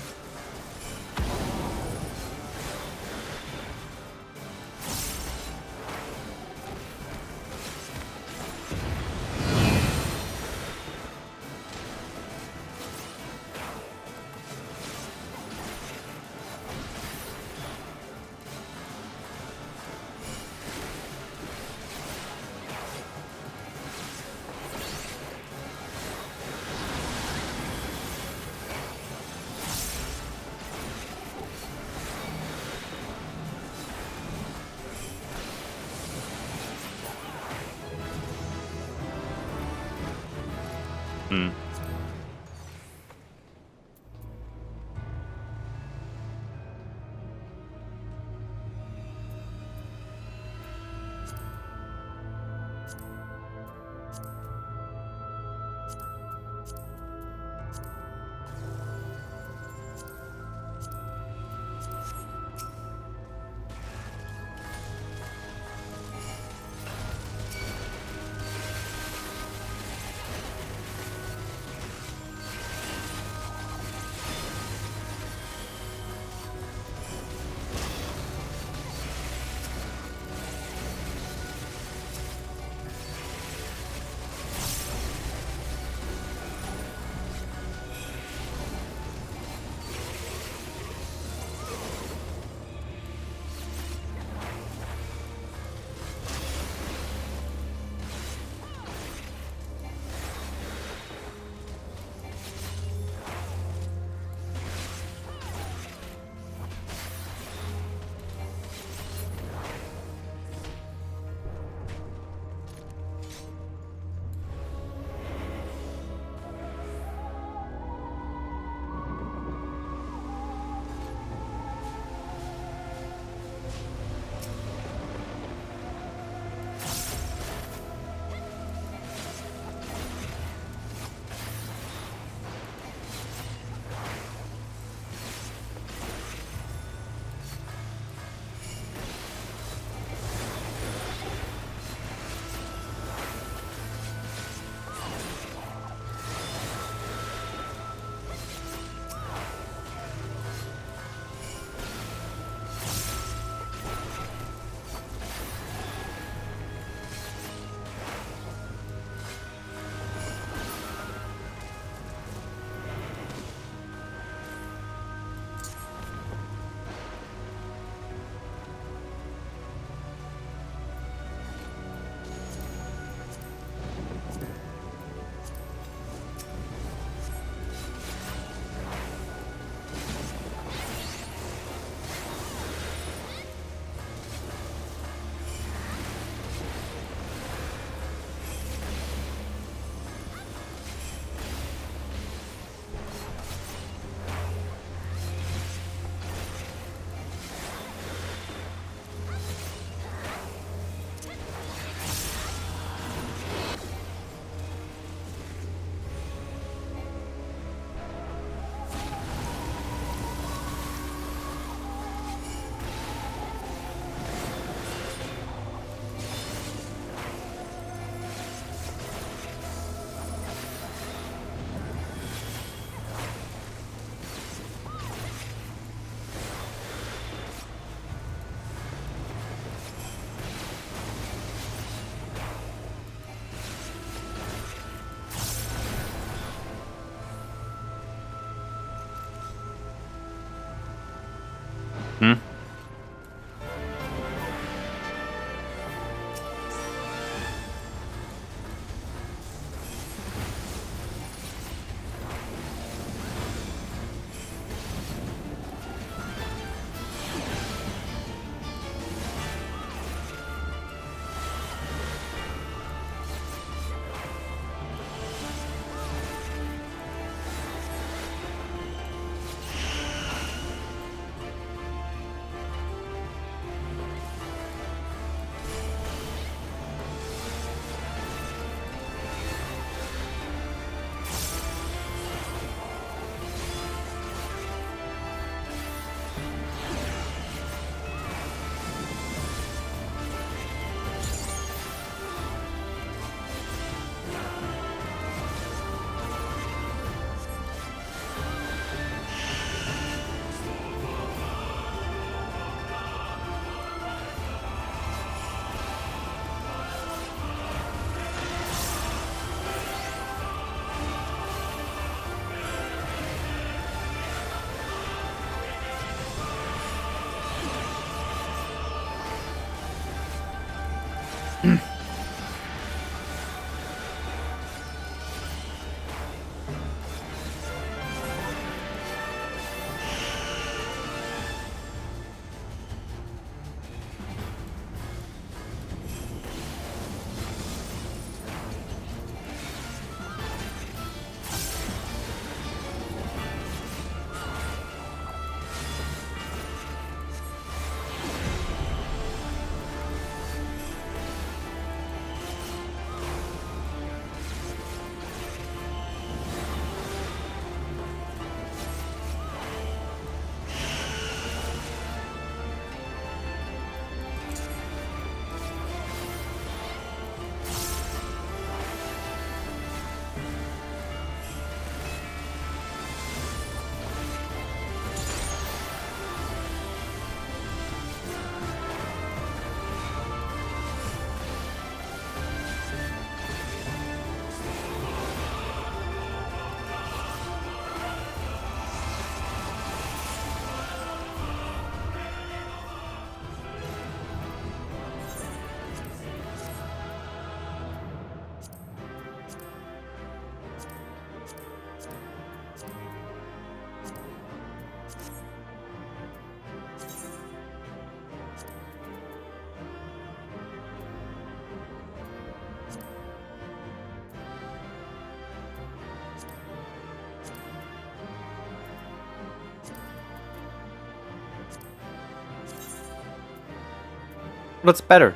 What's better?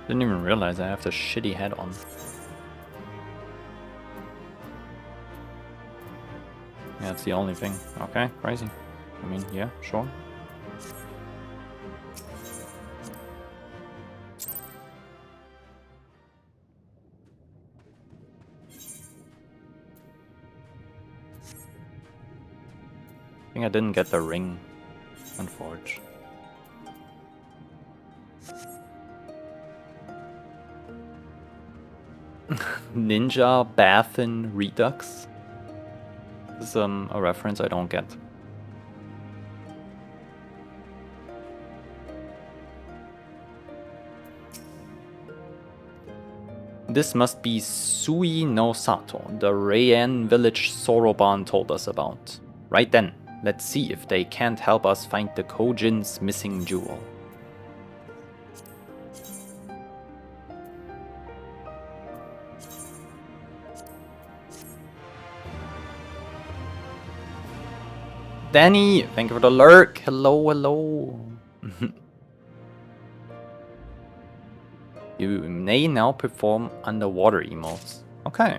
Didn't even realize I have the shitty head on. Yeah, that's the only thing. Okay, crazy. I mean, yeah, sure. I think I didn't get the ring, unfortunately. Ninja Bath and Redux. This is a reference I don't get. This must be Sui no Sato, the Reian village Soroban told us about. Right then, let's see if they can't help us find the Kojin's missing jewel. Danny, thank you for the lurk. Hello, hello. You may now perform underwater emotes. Okay.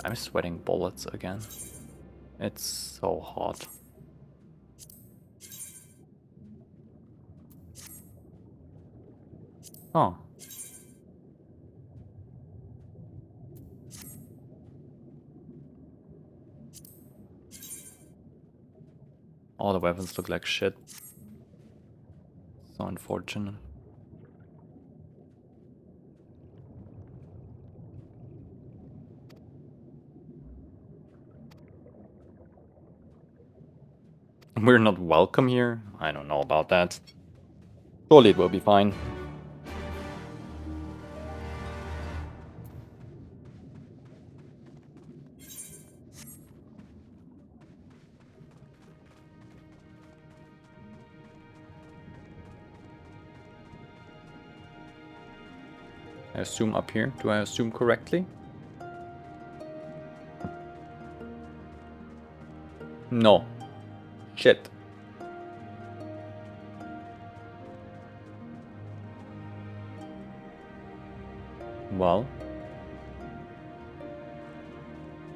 I'm sweating bullets again. It's so hot. Oh. All the weapons look like shit. So unfortunate. We're not welcome here? I don't know about that. Surely it will be fine. I assume up here. Do I assume correctly? No. Shit. Well.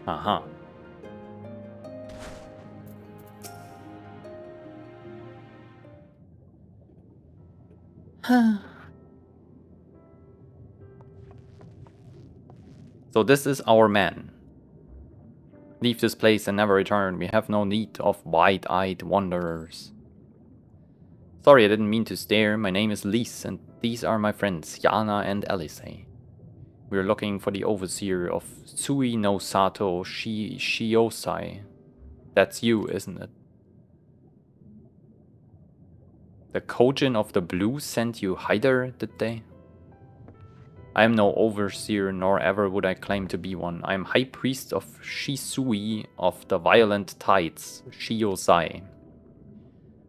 Aha. So this is our man. Leave this place and never return. We have no need of wide-eyed wanderers. Sorry, I didn't mean to stare. My name is Lise, and these are my friends, Yana and Elisei. We're looking for the overseer of Sui no Sato Shiosai. That's you, isn't it? The Kojin of the Blue sent you hither, did they? I am no overseer, nor ever would I claim to be one. I am High Priest of Shisui of the Violent Tides, Shiosai.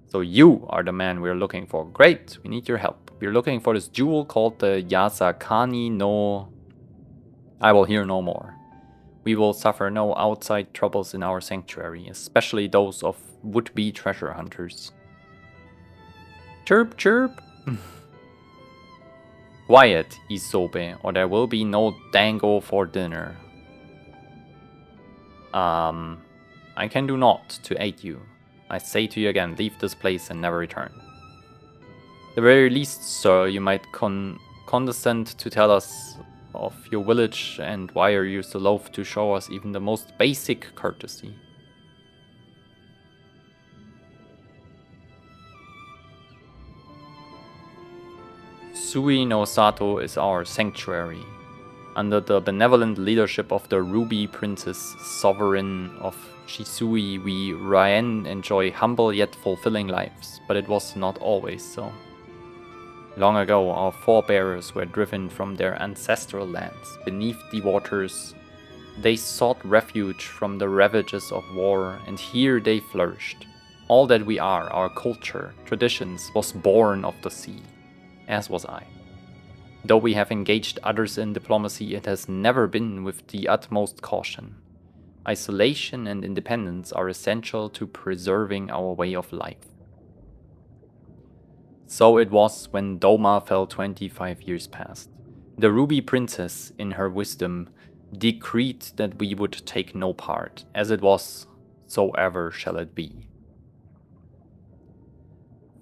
So you are the man we're looking for. Great, we need your help. We're looking for this jewel called the Yasakani no... I will hear no more. We will suffer no outside troubles in our sanctuary, especially those of would-be treasure hunters. Chirp, chirp. Quiet, Isobe, or there will be no dango for dinner. I can do naught to aid you. I say to you again, leave this place and never return. The very least, sir, you might condescend to tell us of your village and why are you so loath to show us even the most basic courtesy. Sui no Sato is our sanctuary. Under the benevolent leadership of the Ruby Princess, sovereign of Shisui, we Ryan enjoy humble yet fulfilling lives, but it was not always so. Long ago, our forebears were driven from their ancestral lands. Beneath the waters, they sought refuge from the ravages of war, and here they flourished. All that we are, our culture, traditions, was born of the sea, as was I. Though we have engaged others in diplomacy, it has never been with the utmost caution. Isolation and independence are essential to preserving our way of life. So it was when Doma fell 25 years past. The Ruby Princess, in her wisdom, decreed that we would take no part. As it was, so ever shall it be.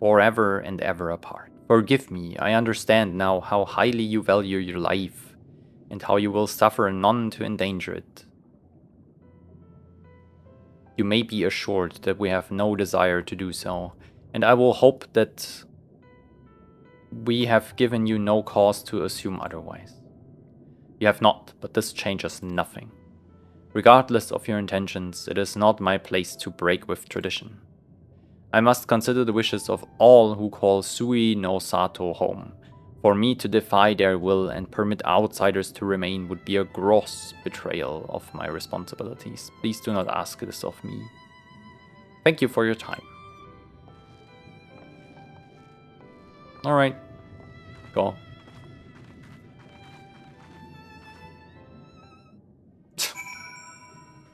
Forever and ever apart. Forgive me, I understand now how highly you value your life, and how you will suffer none to endanger it. You may be assured that we have no desire to do so, and I will hope that we have given you no cause to assume otherwise. You have not, but this changes nothing. Regardless of your intentions, it is not my place to break with tradition. I must consider the wishes of all who call Sui no Sato home. For me to defy their will and permit outsiders to remain would be a gross betrayal of my responsibilities. Please do not ask this of me. Thank you for your time. Alright. Go.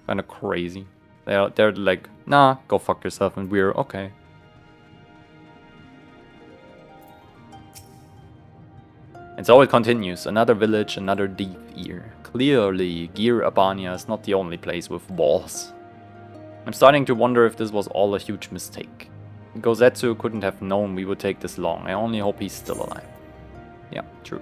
Kinda crazy. They're like, nah, go fuck yourself, and we're okay. And so it continues. Another village, another deep ear. Clearly, Gir Abania is not the only place with walls. I'm starting to wonder if this was all a huge mistake. Gozetsu couldn't have known we would take this long. I only hope he's still alive. Yeah, true.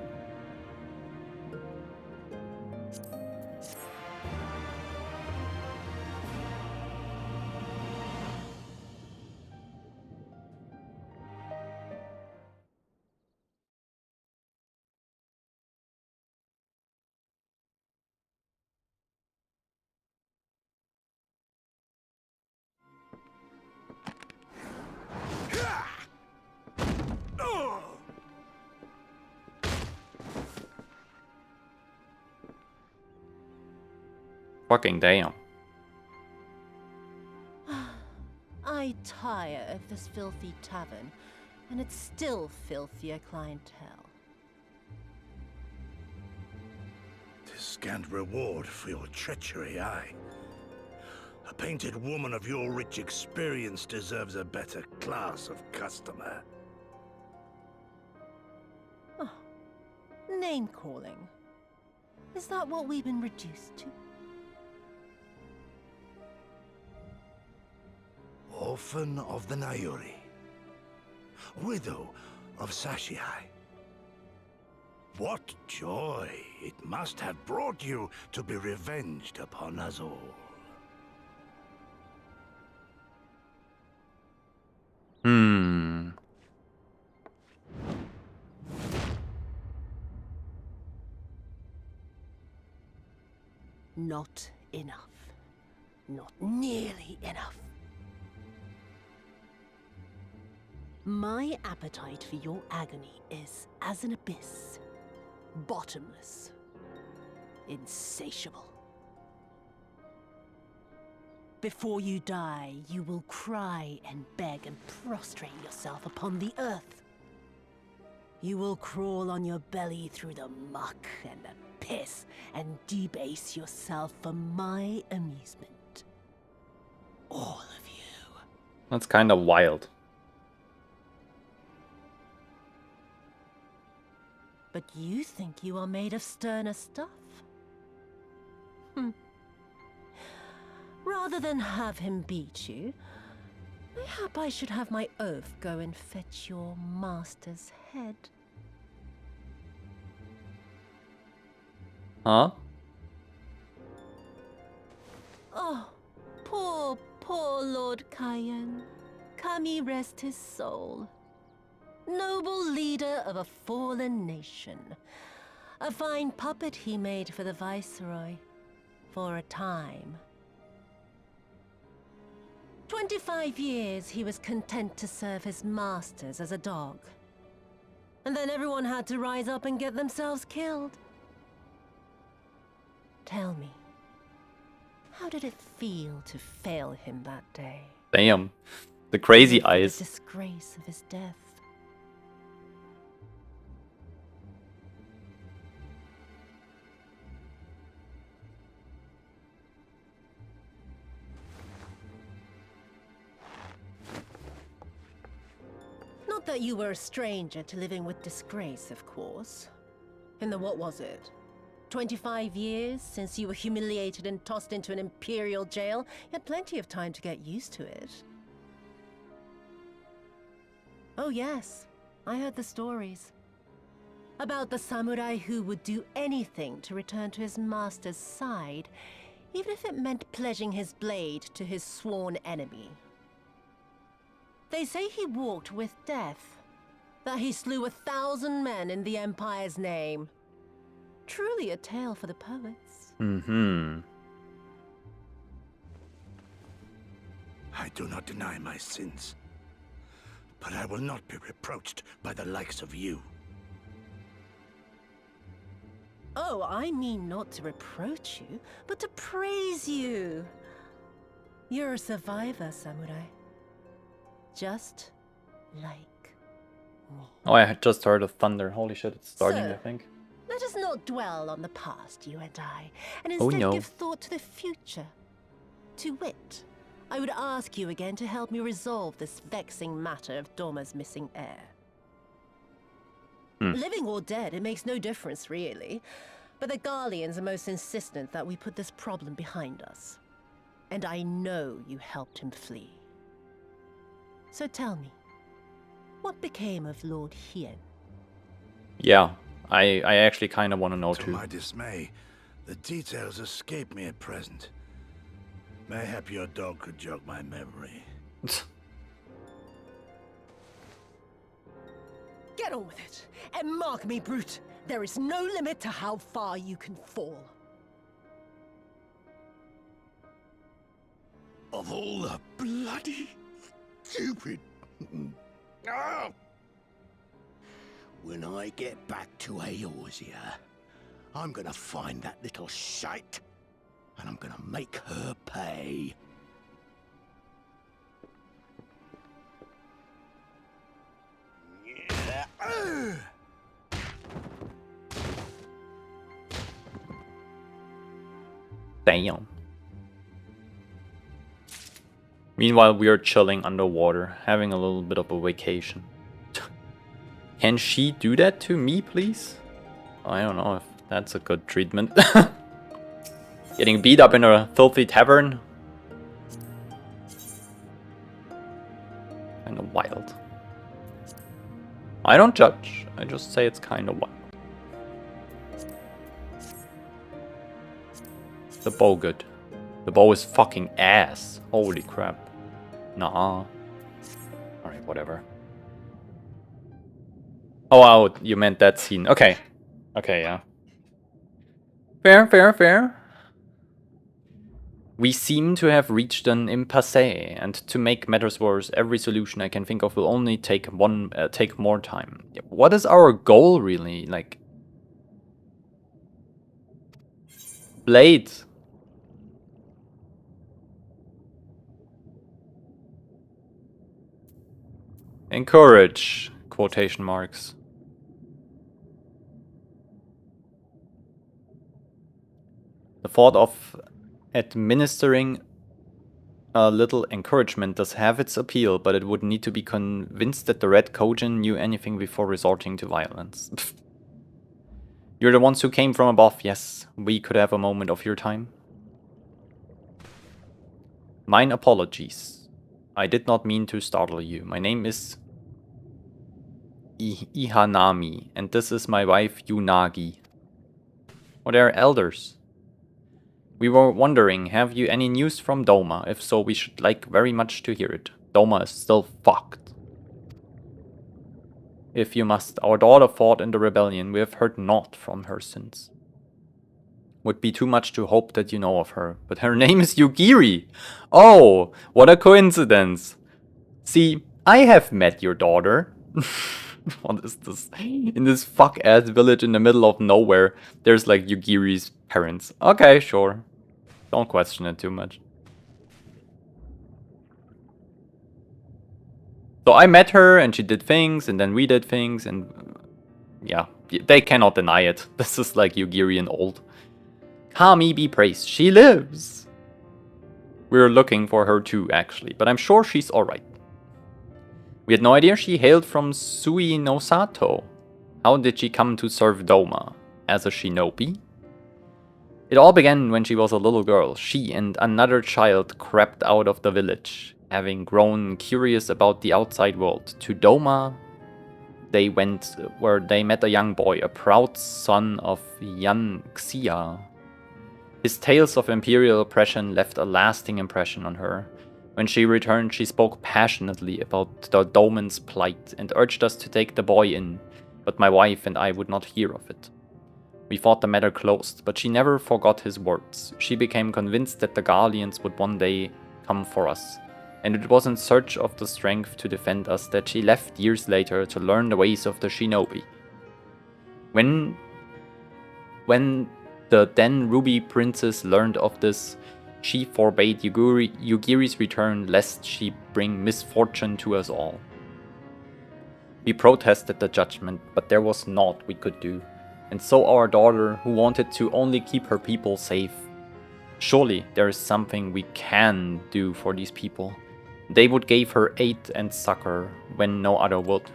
Fucking damn. I tire of this filthy tavern, and its still filthier clientele. Tis scant reward for your treachery, aye. A painted woman of your rich experience deserves a better class of customer. Oh, name-calling. Is that what we've been reduced to? Orphan of the Nayuri. Widow of Sashihai. What joy it must have brought you to be revenged upon us all. Not enough. Not nearly enough. My appetite for your agony is as an abyss. Bottomless. Insatiable. Before you die, you will cry and beg and prostrate yourself upon the earth. You will crawl on your belly through the muck and the piss and debase yourself for my amusement. All of you. That's kind of wild. But you think you are made of sterner stuff? Rather than have him beat you, mayhap I should have my oaf go and fetch your master's head. Huh? Oh, poor Lord Cayenne. Kami rest his soul. Noble leader of a fallen nation. A fine puppet he made for the Viceroy. For a time. 25 years he was content to serve his masters as a dog. And then everyone had to rise up and get themselves killed. Tell me, how did it feel to fail him that day? Damn. The crazy eyes. The disgrace of his death. Not that you were a stranger to living with disgrace, of course. In the what was it? 25 years since you were humiliated and tossed into an imperial jail? You had plenty of time to get used to it. Oh yes, I heard the stories. About the samurai who would do anything to return to his master's side, even if it meant pledging his blade to his sworn enemy. They say he walked with death, that he slew 1,000 men in the Empire's name. Truly a tale for the poets. I do not deny my sins, but I will not be reproached by the likes of you. Oh, I mean not to reproach you, but to praise you. You're a survivor, samurai. Just like me. Oh, I had just heard of thunder. Holy shit, it's starting, I think. Let us not dwell on the past, you and I, and Oh, instead no. give thought to the future. To wit, I would ask you again to help me resolve this vexing matter of Doma's missing heir. Living or dead, it makes no difference, really. But the Garleans are most insistent that we put this problem behind us. And I know you helped him flee. So tell me, what became of Lord Hien? Yeah, I actually kind of want to know To too. my dismay, the details escape me at present. Mayhap your dog could jog my memory. Get on with it, and mark me, brute. There is no limit to how far you can fall. Of all the bloody stupid. Ah! When I get back to Eorzea, I'm gonna find that little shite, and I'm gonna make her pay. Damn. Meanwhile, we are chilling underwater, having a little bit of a vacation. Can she do that to me, please? I don't know if that's a good treatment. Getting beat up in a filthy tavern. Kind of wild. I don't judge, I just say it's kind of wild. The bow good. The bow is fucking ass. Holy crap. Nah. Alright, whatever. Oh, you meant that scene. Okay. Okay, yeah. Fair, fair, fair. We seem to have reached an impasse, and to make matters worse, every solution I can think of will only take more time. What is our goal, really? Like, Blade. Encourage, quotation marks. The thought of administering a little encouragement does have its appeal, but it would need to be convinced that the Red Kojin knew anything before resorting to violence. You're the ones who came from above, yes. We could have a moment of your time. Mine apologies. I did not mean to startle you. My name is Ihanami, and this is my wife Yunagi. Oh, they are elders. We were wondering, have you any news from Doma? If so, we should like very much to hear it. Doma is still fucked. If you must, our daughter fought in the rebellion. We have heard naught from her since. Would be too much to hope that you know of her, but her name is Yugiri. Oh, what a coincidence. See, I have met your daughter. What is this? In this fuck-ass village in the middle of nowhere, there's like Yugiri's parents. Okay, sure. Don't question it too much. So I met her and she did things and then we did things and yeah, they cannot deny it. This is like Yugiri and old. Kami be praised, she lives! We're looking for her too, actually, but I'm sure she's alright. We had no idea she hailed from Sui no Sato. How did she come to serve Doma? As a shinobi? It all began when she was a little girl. She and another child crept out of the village. Having grown curious about the outside world, to Doma they went, where they met a young boy, a proud son of Yan Xia. His tales of imperial oppression left a lasting impression on her. When she returned, she spoke passionately about the Doman's plight and urged us to take the boy in, but my wife and I would not hear of it. We thought the matter closed, but she never forgot his words. She became convinced that the Guardians would one day come for us, and it was in search of the strength to defend us that she left years later to learn the ways of the shinobi. When the then Ruby Princess learned of this, she forbade Yugiri's return lest she bring misfortune to us all. We protested the judgment, but there was naught we could do. And so our daughter, who wanted to only keep her people safe. Surely there is something we can do for these people. They would give her aid and succor when no other would.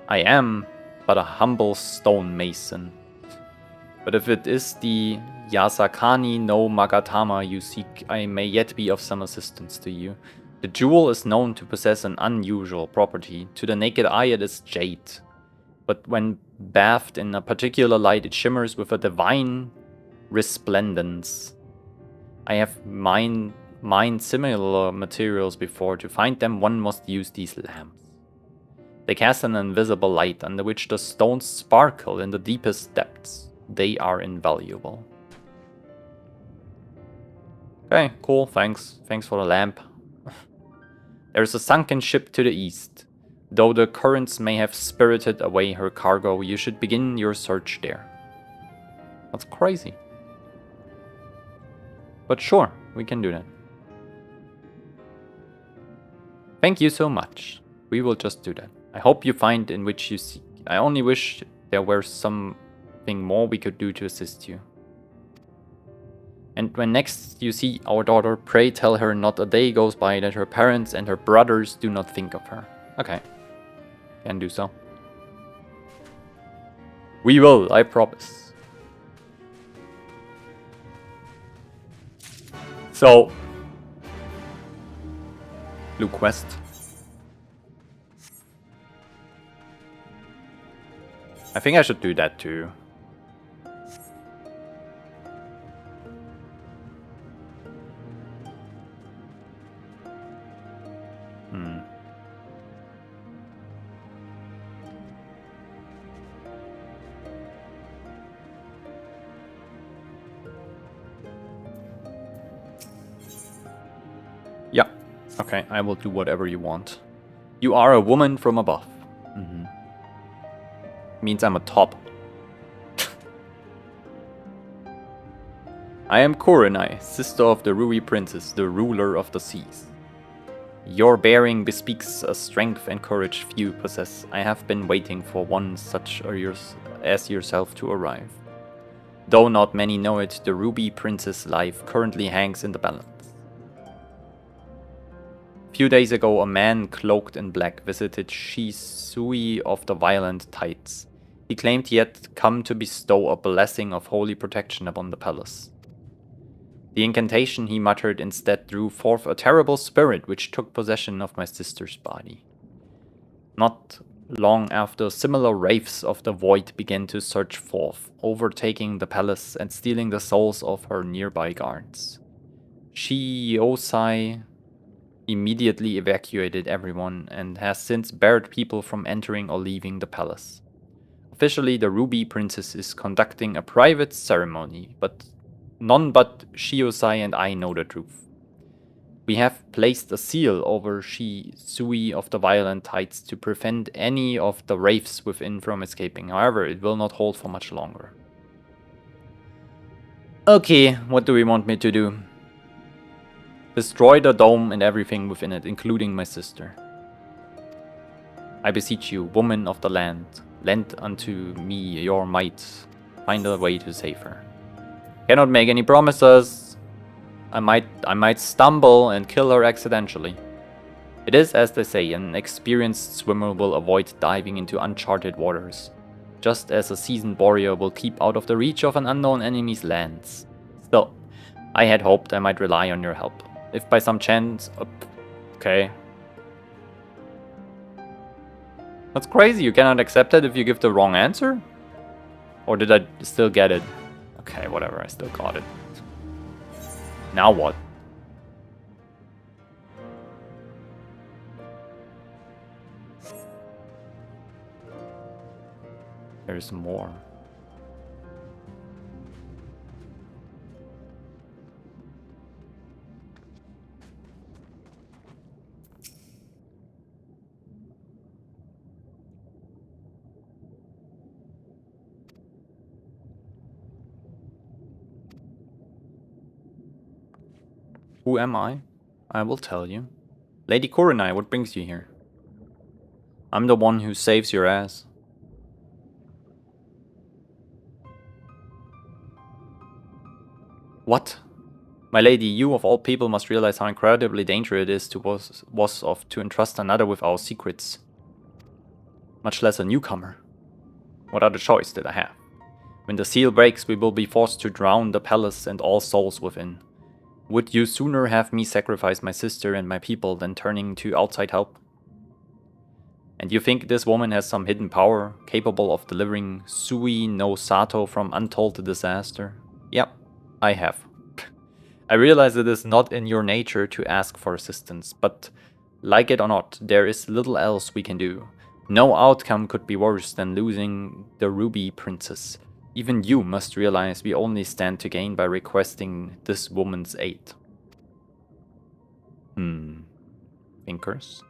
I am but a humble stonemason. But if it is the Yasakani no Magatama you seek, I may yet be of some assistance to you. The jewel is known to possess an unusual property. To the naked eye it is jade. But when bathed in a particular light it shimmers with a divine resplendence. I have mined similar materials before. To find them one must use these lamps. They cast an invisible light under which the stones sparkle in the deepest depths. They are invaluable. Okay, cool, thanks. Thanks for the lamp. There's a sunken ship to the east. Though the currents may have spirited away her cargo, you should begin your search there. That's crazy. But sure, we can do that. Thank you so much. We will just do that. I hope you find in which you seek. I only wish there were something more we could do to assist you. And when next you see our daughter, pray tell her not a day goes by that her parents and her brothers do not think of her. Okay. Can do so. We will, I promise. So, blue quest. I think I should do that too. Okay, I will do whatever you want. You are a woman from above. Means I'm a top. I am Korenai, sister of the Ruby Princess, the ruler of the seas. Your bearing bespeaks a strength and courage few possess. I have been waiting for one such as yourself to arrive. Though not many know it, the Ruby Princess' life currently hangs in the balance. A few days ago, a man cloaked in black visited Shisui of the Violent Tides. He claimed he had come to bestow a blessing of holy protection upon the palace. The incantation he muttered instead drew forth a terrible spirit which took possession of my sister's body. Not long after, similar wraiths of the void began to surge forth, overtaking the palace and stealing the souls of her nearby guards. Shiosai immediately evacuated everyone and has since barred people from entering or leaving the palace. Officially, the Ruby Princess is conducting a private ceremony, but none but Shiosai and I know the truth. We have placed a seal over Shisui of the Violent Tides to prevent any of the wraiths within from escaping. However, it will not hold for much longer. Okay, what do we want me to do? Destroy the dome and everything within it, including my sister. I beseech you, woman of the land, lend unto me your might. Find a way to save her. Cannot make any promises. I might stumble and kill her accidentally. It is, as they say, an experienced swimmer will avoid diving into uncharted waters, just as a seasoned warrior will keep out of the reach of an unknown enemy's lands. Still, I had hoped I might rely on your help. If by some chance... okay. That's crazy, you cannot accept it if you give the wrong answer? Or did I still get it? Okay, whatever, I still got it. Now what? There's more. Who am I? I will tell you. Lady Korenai, what brings you here? I'm the one who saves your ass. What? My lady, you of all people must realize how incredibly dangerous it is to entrust another with our secrets. Much less a newcomer. What other choice did I have? When the seal breaks, we will be forced to drown the palace and all souls within. Would you sooner have me sacrifice my sister and my people than turning to outside help? And you think this woman has some hidden power, capable of delivering Sui no Sato from untold disaster? Yep, I have. I realize it is not in your nature to ask for assistance, but like it or not, there is little else we can do. No outcome could be worse than losing the Ruby Princess. Even you must realize we only stand to gain by requesting this woman's aid. Thinkers?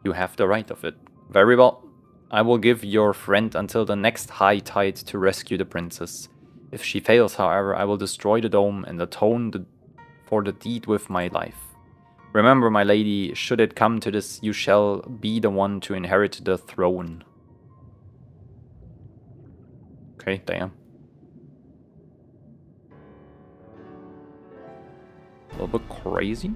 You have the right of it. Very well. I will give your friend until the next high tide to rescue the princess. If she fails, however, I will destroy the dome and atone for the deed with my life. Remember, my lady, should it come to this, you shall be the one to inherit the throne. Okay, damn. A little bit crazy.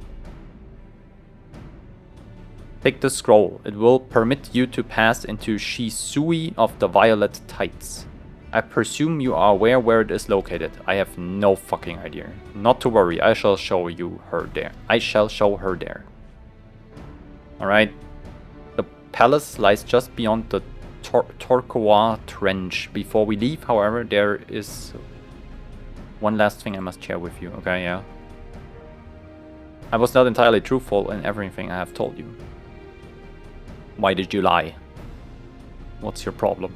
Take the scroll. It will permit you to pass into Shisui of the Violet Tides. I presume you are aware where it is located. I have no fucking idea. Not to worry, I shall show you her there. I shall show her there. Alright. The palace lies just beyond the Torquois Trench. Before we leave, however, there is one last thing I must share with you. Okay, yeah. I was not entirely truthful in everything I have told you. Why did you lie? What's your problem?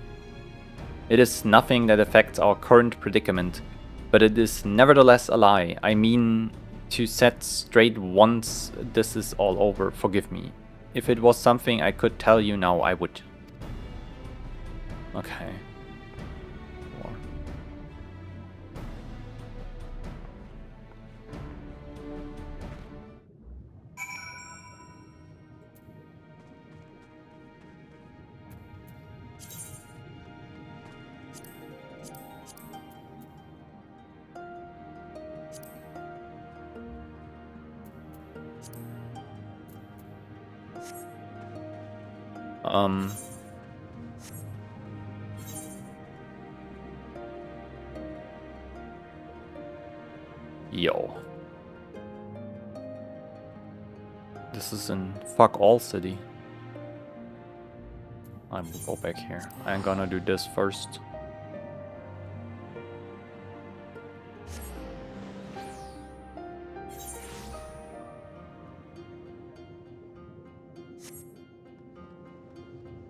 It is nothing that affects our current predicament, but it is nevertheless a lie. I mean, to set straight once this is all over. Forgive me. If it was something I could tell you now, I would. Okay. Yo. This is in fuck all city. I will go back here. I'm gonna do this first.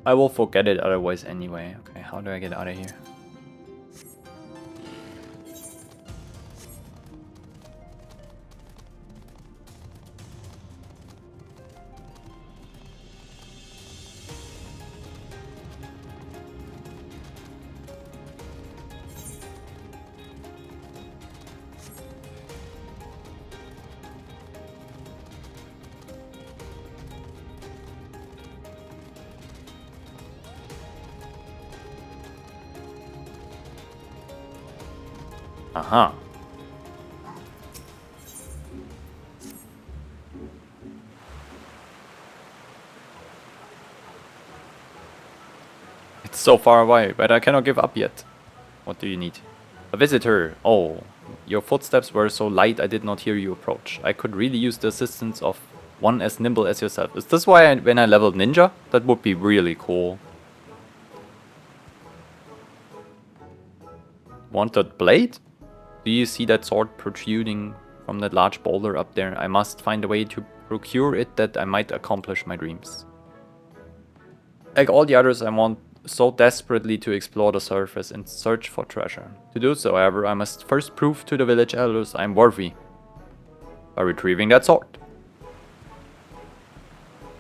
I will forget it otherwise anyway. Okay, how do I get out of here? Aha. It's so far away, but I cannot give up yet. What do you need? A visitor. Oh, your footsteps were so light I did not hear you approach. I could really use the assistance of one as nimble as yourself. Is this why when I leveled ninja? That would be really cool. Want that blade? Do you see that sword protruding from that large boulder up there? I must find a way to procure it that I might accomplish my dreams. Like all the others, I want so desperately to explore the surface and search for treasure. To do so, however, I must first prove to the village elders I am worthy by retrieving that sword.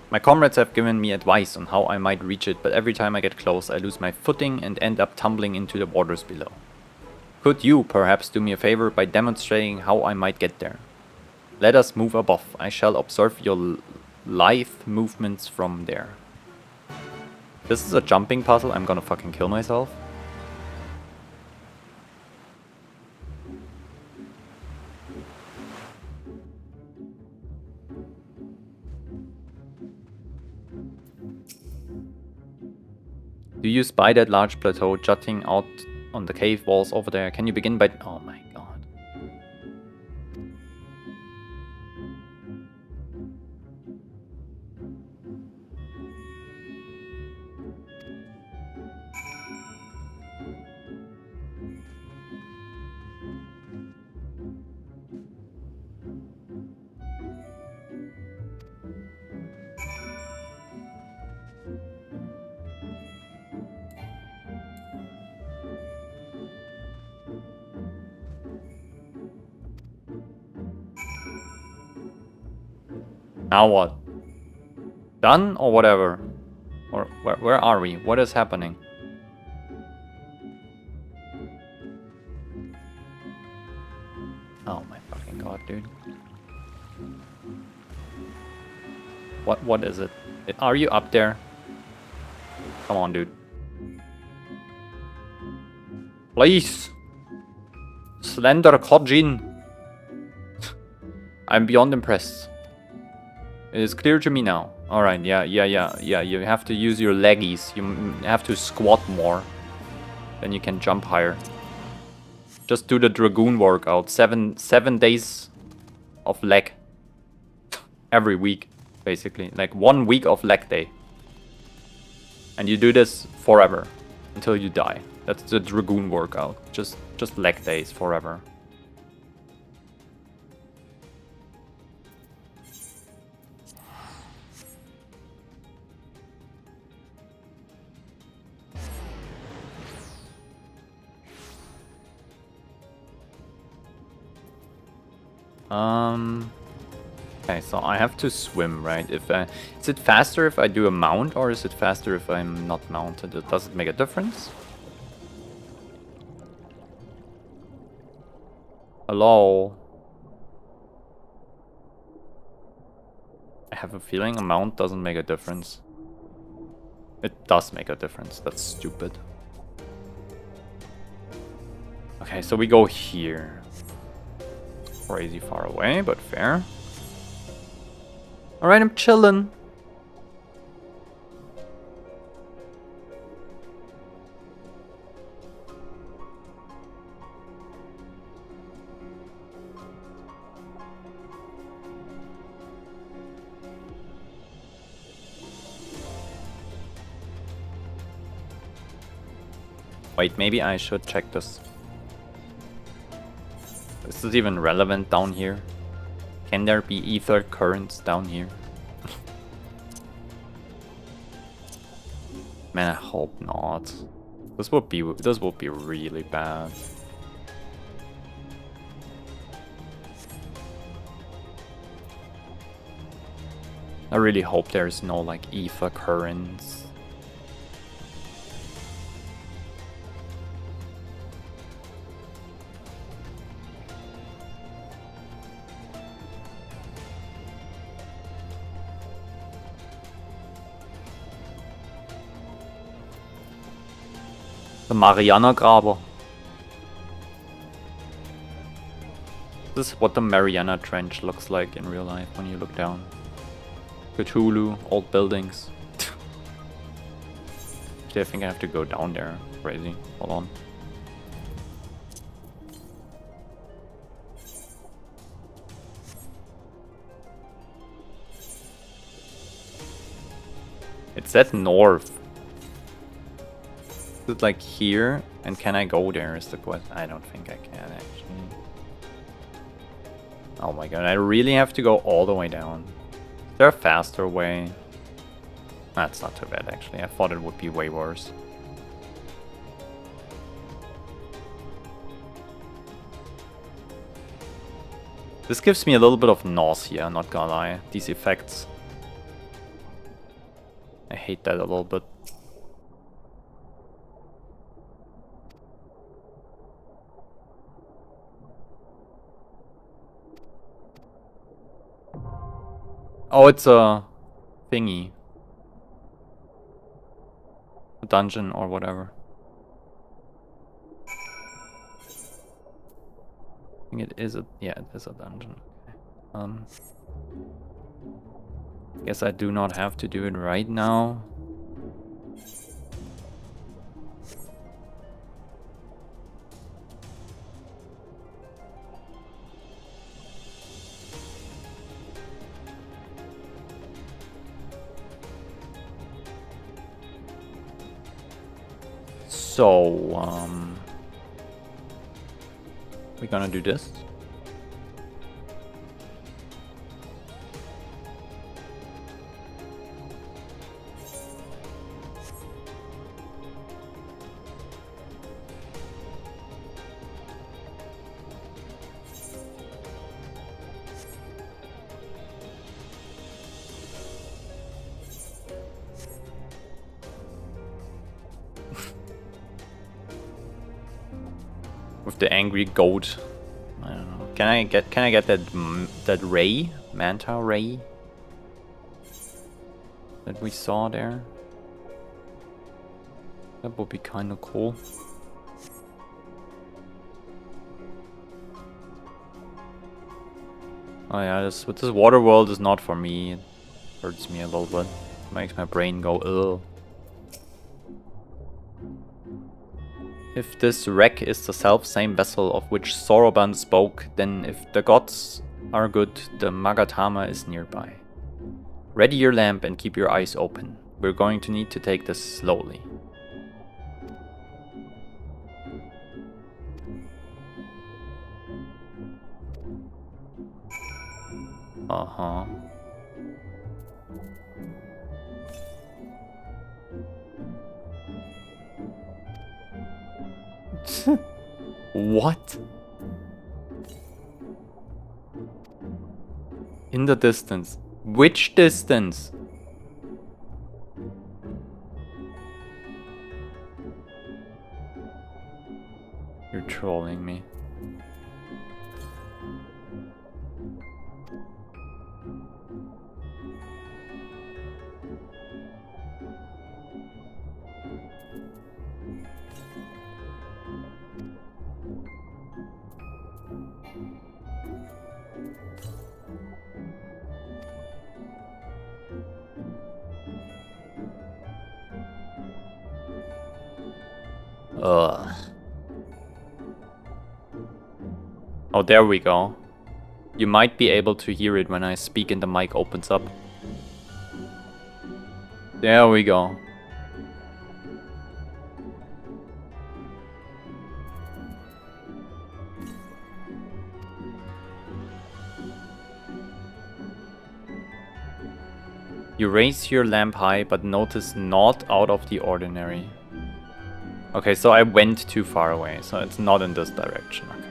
My comrades have given me advice on how I might reach it, but every time I get close, I lose my footing and end up tumbling into the waters below. Could you perhaps do me a favor by demonstrating how I might get there? Let us move above. I shall observe your lithe movements from there. This is a jumping puzzle. I'm gonna fucking kill myself. Do you spy that large plateau jutting out on the cave walls over there? Can you begin by... Oh my god. Now what? Done or whatever? Or where are we? What is happening? Oh my fucking god, dude. What is it? Are you up there? Come on, dude. Please! Slender Kojin! I'm beyond impressed. It is clear to me now. Alright, yeah. You have to use your leggies. You have to squat more. Then you can jump higher. Just do the Dragoon workout. 7 days of leg. Every week, basically. Like 1 week of leg day. And you do this forever. Until you die. That's the Dragoon workout. Just leg days forever. Okay, so I have to swim, right? If is it faster if I do a mount, or is it faster if I'm not mounted? Does it make a difference? Hello? I have a feeling a mount doesn't make a difference. It does make a difference. That's stupid. Okay, so we go here. Crazy far away, but fair. Alright, I'm chillin'. Wait, maybe I should check this. Is this even relevant down here? Can there be ether currents down here? Man, I hope not. This would be really bad. I really hope there's no like ether currents. The Mariana Graber. This is what the Mariana Trench looks like in real life when you look down. Cthulhu, old buildings. Actually, I think I have to go down there. Crazy. Hold on. It said north. Is it like here? And can I go there is the question. I don't think I can actually. Oh my god, I really have to go all the way down. Is there a faster way? That's not too bad actually. I thought it would be way worse. This gives me a little bit of nausea, not gonna lie. These effects. I hate that a little bit. Oh, it's a thingy. A dungeon or whatever. I think it is a... yeah, it is a dungeon. Okay. Guess I do not have to do it right now. So, we're gonna do this. With the angry goat. I don't know. Can I get that ray? Manta ray? That we saw there? That would be kinda cool. Oh yeah, this water world is not for me. It hurts me a little bit. Makes my brain go ugh. If this wreck is the self-same vessel of which Soroban spoke, then if the gods are good, the Magatama is nearby. Ready your lamp and keep your eyes open. We're going to need to take this slowly. Uh-huh. What? In the distance. Which distance? You're trolling me. Ugh. Oh, there we go. You might be able to hear it when I speak and the mic opens up. There we go. You raise your lamp high, but notice not out of the ordinary. Okay, so I went too far away, so it's not in this direction. Okay.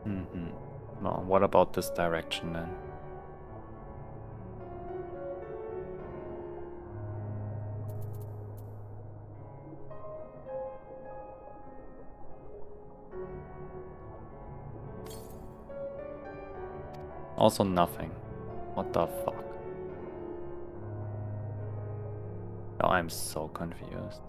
Mm-hmm. Well, what about this direction then? Also nothing. What the fuck? Oh, I'm so confused.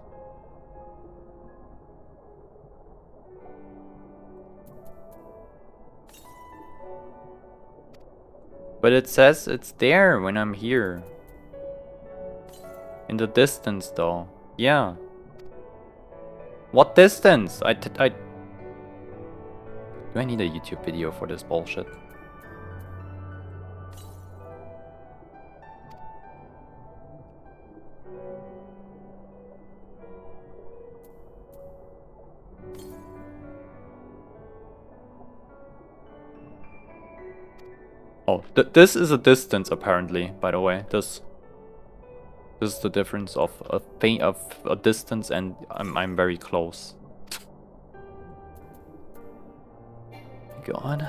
But it says it's there when I'm here. In the distance though. Yeah. What distance? Do I need a YouTube video for this bullshit? Oh, this is a distance apparently, by the way. This is the difference of a distance and I'm very close. God.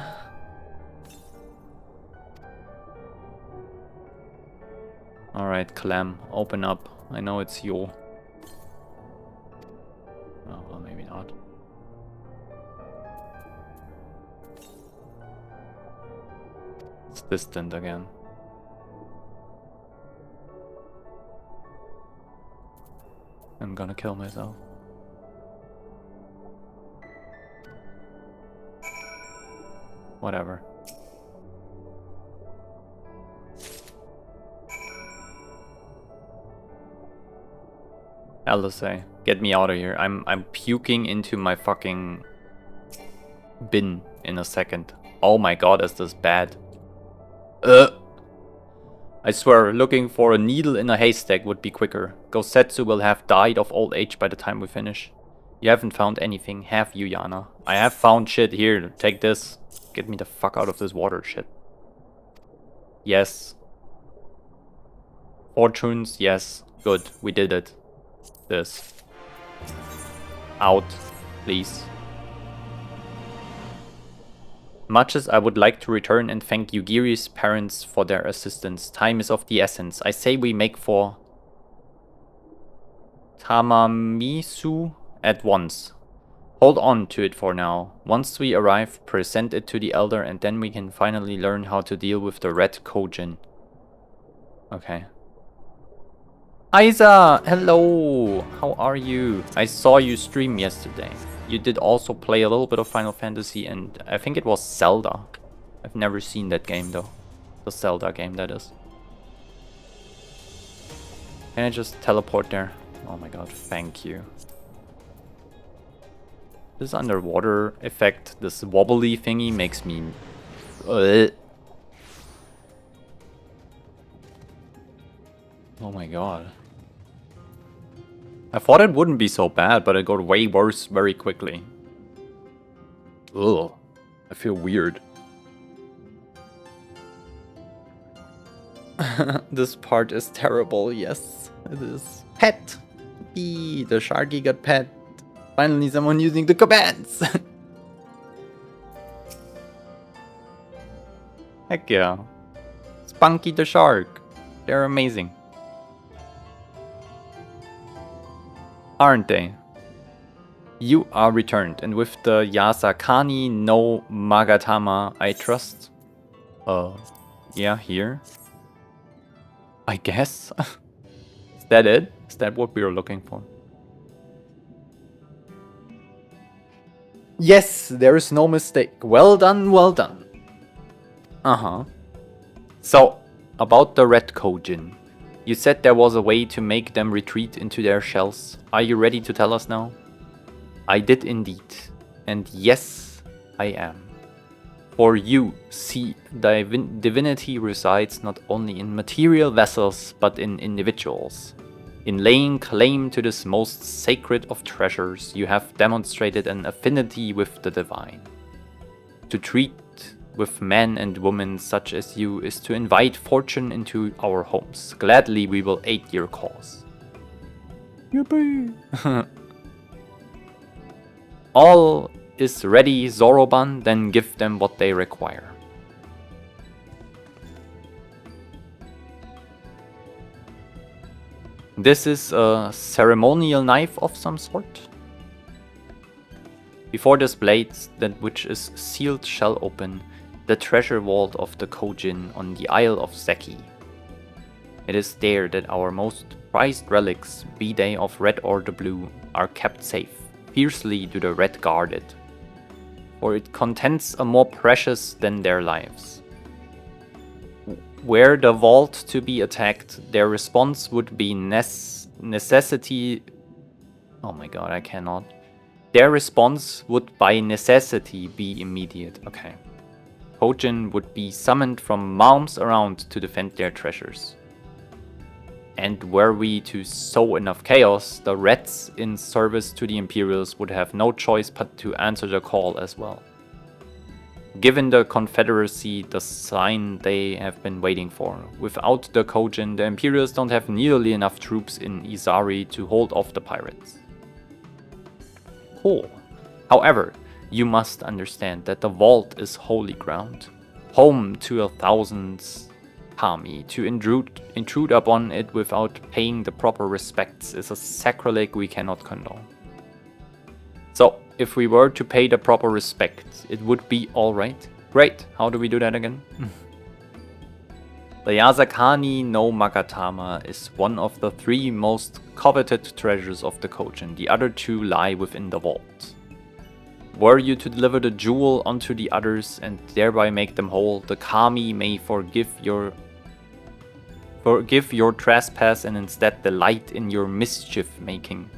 Alright, Clam, open up. I know it's you. Oh, well, maybe not. It's distant again. I'm gonna kill myself. Whatever. LSA, get me out of here. I'm puking into my fucking bin in a second. Oh my god, is this bad? I swear, looking for a needle in a haystack would be quicker. Gosetsu will have died of old age by the time we finish. You haven't found anything, have you, Yana? I have found shit. Here, take this. Get me the fuck out of this water shit. Yes. Fortunes, yes. Good, we did it. This. Out, please. Much as I would like to return and thank Yugiri's parents for their assistance, time is of the essence. I say we make for Tamamisu at once. Hold on to it for now. Once we arrive, present it to the elder and then we can finally learn how to deal with the red Kojin. Okay. Aiza! Hello! How are you? I saw you stream yesterday. You did also play a little bit of Final Fantasy and I think it was Zelda. I've never seen that game though. The Zelda game, that is. Can I just teleport there? Oh my god, thank you. This underwater effect, this wobbly thingy makes me... Oh my god. I thought it wouldn't be so bad, but it got way worse very quickly. Ugh. I feel weird. This part is terrible, yes, it is. Pet! Eee, the Sharky got pet. Finally someone using the commands! Heck yeah. Spunky the Shark. They're amazing. Aren't they? You are returned, and with the Yasakani no Magatama, I trust. Yeah, here. I guess. Is that it? Is that what we were looking for? Yes, there is no mistake. Well done, well done. Uh-huh. So, about the Red Kojin. You said there was a way to make them retreat into their shells. Are you ready to tell us now? I did indeed. And yes, I am. For you, see, divinity resides not only in material vessels, but in individuals. In laying claim to this most sacred of treasures, you have demonstrated an affinity with the divine. To treat with men and women such as you is to invite fortune into our homes. Gladly we will aid your cause. Yippee! All is ready, Zoroban, then give them what they require. This is a ceremonial knife of some sort. Before this blade, that which is sealed, shall open the treasure vault of the Kojin on the Isle of Zeki. It is there that our most prized relics, be they of red or the blue, are kept safe. Fiercely do the red guard it, for it contains a more precious than their lives. Were the vault to be attacked, their response would be necessity. Oh my god, I cannot. Their response would by necessity be immediate. Okay. Kojin would be summoned from realms around to defend their treasures. And were we to sow enough chaos, the Reds in service to the Imperials would have no choice but to answer the call as well. Given the Confederacy the sign they have been waiting for. Without the Kojin, the Imperials don't have nearly enough troops in Izari to hold off the pirates. Cool. However, you must understand that the vault is holy ground, home to 1,000 kami. To intrude upon it without paying the proper respects is a sacrilege we cannot condone. So, if we were to pay the proper respect, it would be alright. Great, how do we do that again? The Yasakani no Magatama is one of the 3 most coveted treasures of the Kojin. The other 2 lie within the vault. Were you to deliver the jewel onto the others and thereby make them whole, the kami may forgive your trespass and instead delight in your mischief making.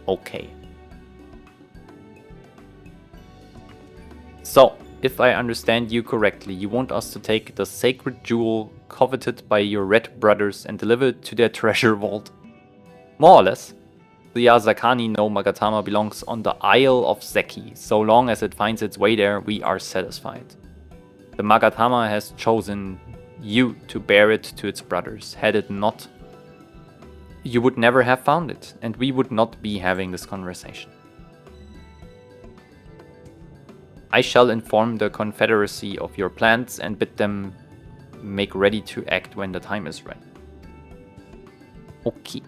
Okay. So, if I understand you correctly, you want us to take the sacred jewel coveted by your red brothers and deliver it to their treasure vault. More or less. The Yasakani no Magatama belongs on the Isle of Zeki. So long as it finds its way there, we are satisfied. The Magatama has chosen you to bear it to its brothers. Had it not, you would never have found it, and we would not be having this conversation. I shall inform the Confederacy of your plans and bid them make ready to act when the time is right. Okay.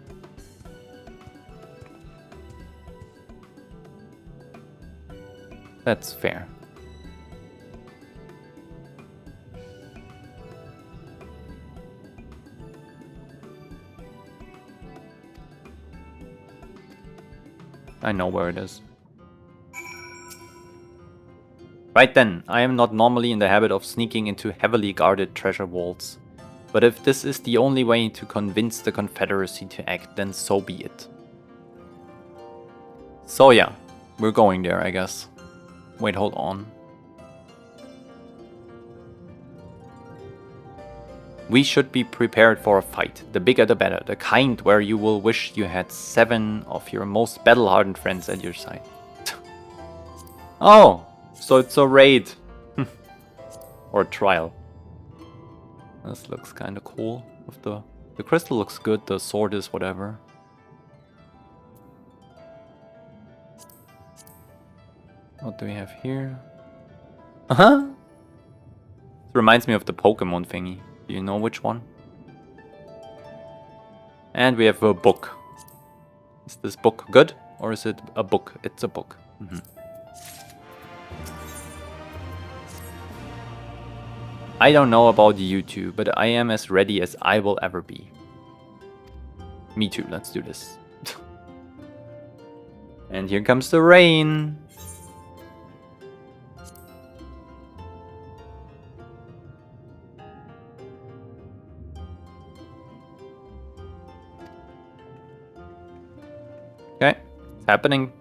That's fair. I know where it is. Right then, I am not normally in the habit of sneaking into heavily guarded treasure vaults. But if this is the only way to convince the Confederacy to act, then so be it. So yeah, we're going there, I guess. Wait, hold on. We should be prepared for a fight. The bigger the better. The kind where you will wish you had 7 of your most battle-hardened friends at your side. Oh, so it's a raid. Or a trial. This looks kind of cool. With the crystal looks good, the sword is whatever. What do we have here? Uh-huh. It reminds me of the Pokemon thingy. Do you know which one? And we have a book. Is this book good? Or is it a book? It's a book. Mm-hmm. I don't know about you two, but I am as ready as I will ever be. Me too, let's do this. And here comes the rain. Okay, it's happening.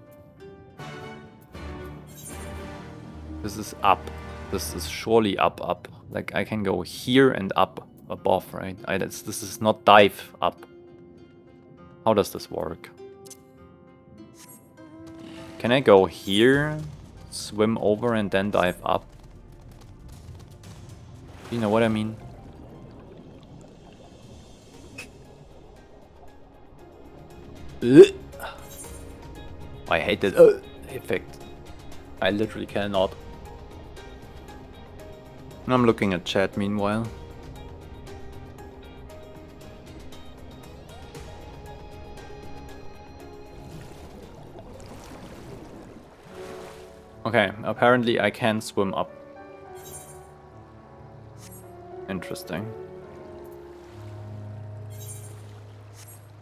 This is up. This is surely up. Like I can go here and up above, right? This is not dive up. How does this work? Can I go here, swim over and then dive up? You know what I mean? Ugh. I hate this effect. I literally cannot. I'm looking at chat meanwhile. Okay, apparently I can swim up. Interesting.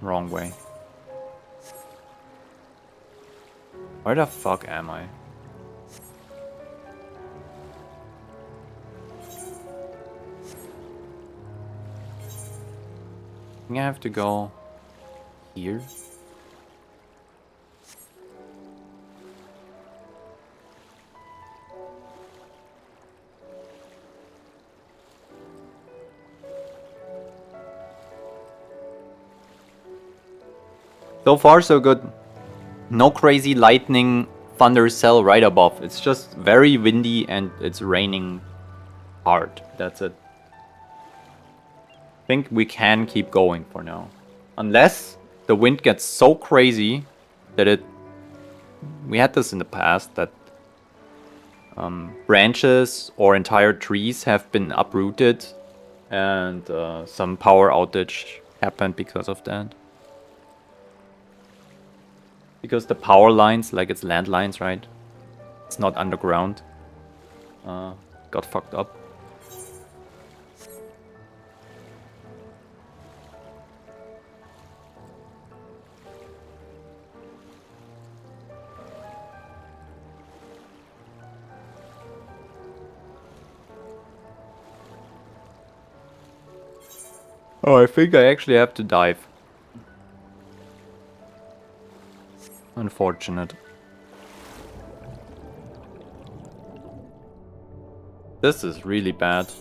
Wrong way. Where the fuck am I? I think I have to go here. So far so good. No crazy lightning thunder cell right above. It's just very windy and it's raining hard. That's it. I think we can keep going for now. Unless the wind gets so crazy that it... We had this in the past, that branches or entire trees have been uprooted and some power outage happened because of that. Because the power lines, like it's landlines, right? It's not underground. Got fucked up. Oh, I think I actually have to dive. Unfortunate. This is really bad.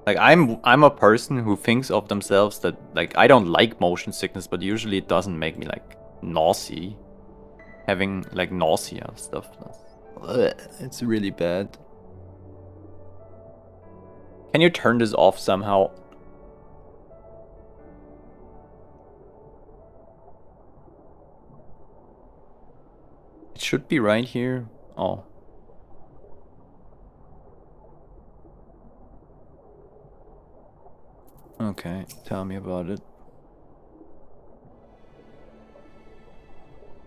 Like I'm a person who thinks of themselves that like I don't like motion sickness, but usually it doesn't make me like nausea. Having like nausea stuff. It's really bad. Can you turn this off somehow? It should be right here. Oh. Okay, tell me about it.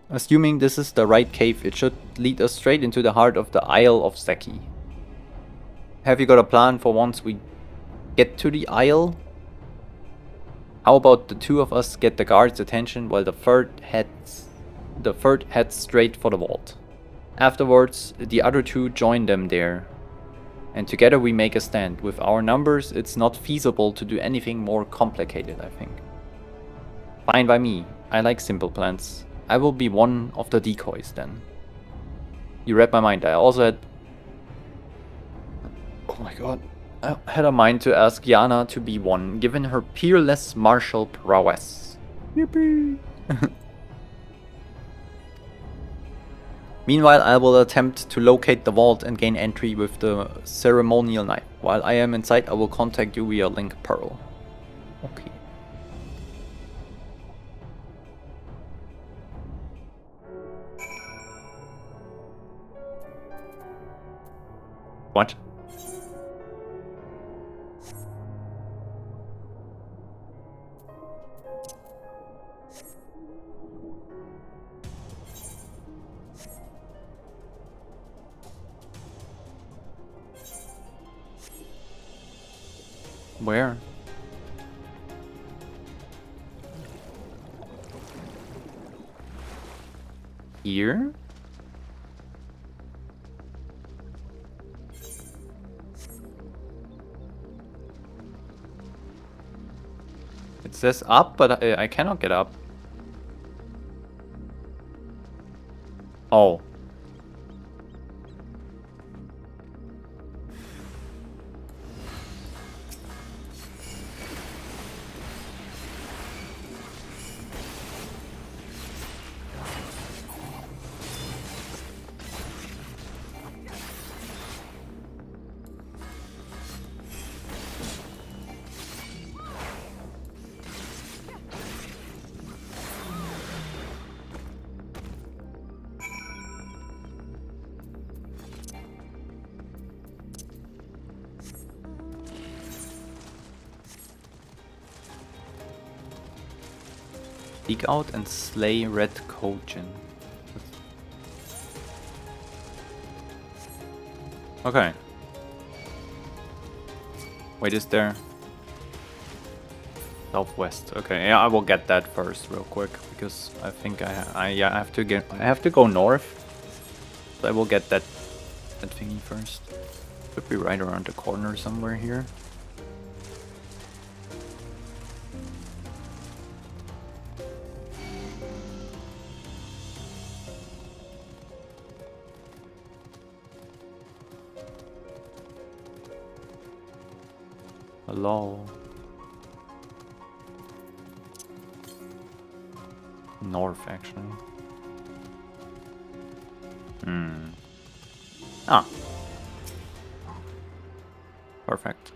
Assuming this is the right cave, it should lead us straight into the heart of the Isle of Seki. Have you got a plan for once we get to the Isle? How about the two of us get the guards' attention while the third heads straight for the vault. Afterwards, the other two join them there. And together we make a stand. With our numbers, it's not feasible to do anything more complicated, I think. Fine by me. I like simple plans. I will be one of the decoys then. You read my mind. I also had... Oh my god. I had a mind to ask Yana to be one, given her peerless martial prowess. Yippee! Meanwhile, I will attempt to locate the vault and gain entry with the ceremonial knife. While I am inside, I will contact you via Link Pearl. Okay. What? Where? Here? It says up, but I cannot get up. Oh. Seek out and slay Red Kojin. Okay. Wait, is there? Southwest. Okay, yeah, I will get that first real quick because I think I have to go north. So I will get that thingy first. Could be right around the corner somewhere here. Hello. North, actually. Ah. Perfect.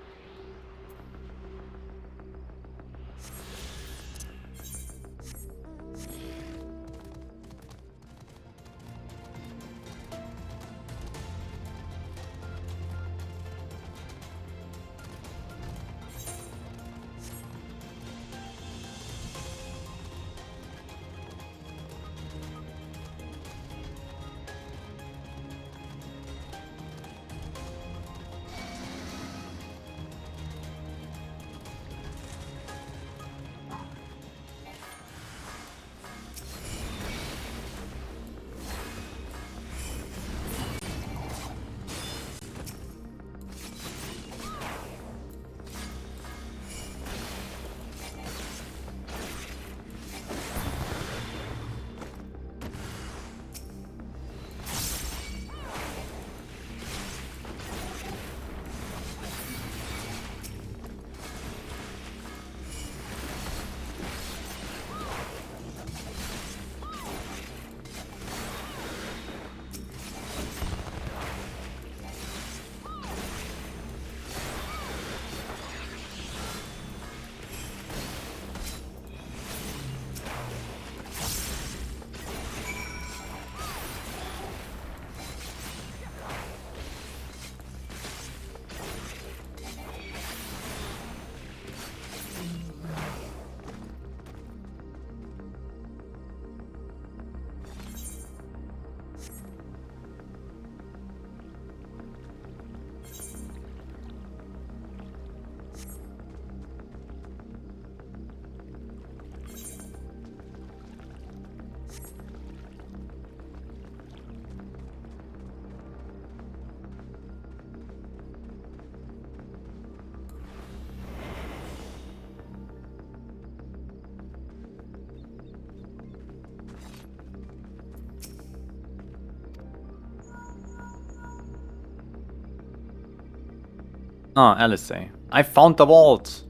Ah, Alisay. I found the vault!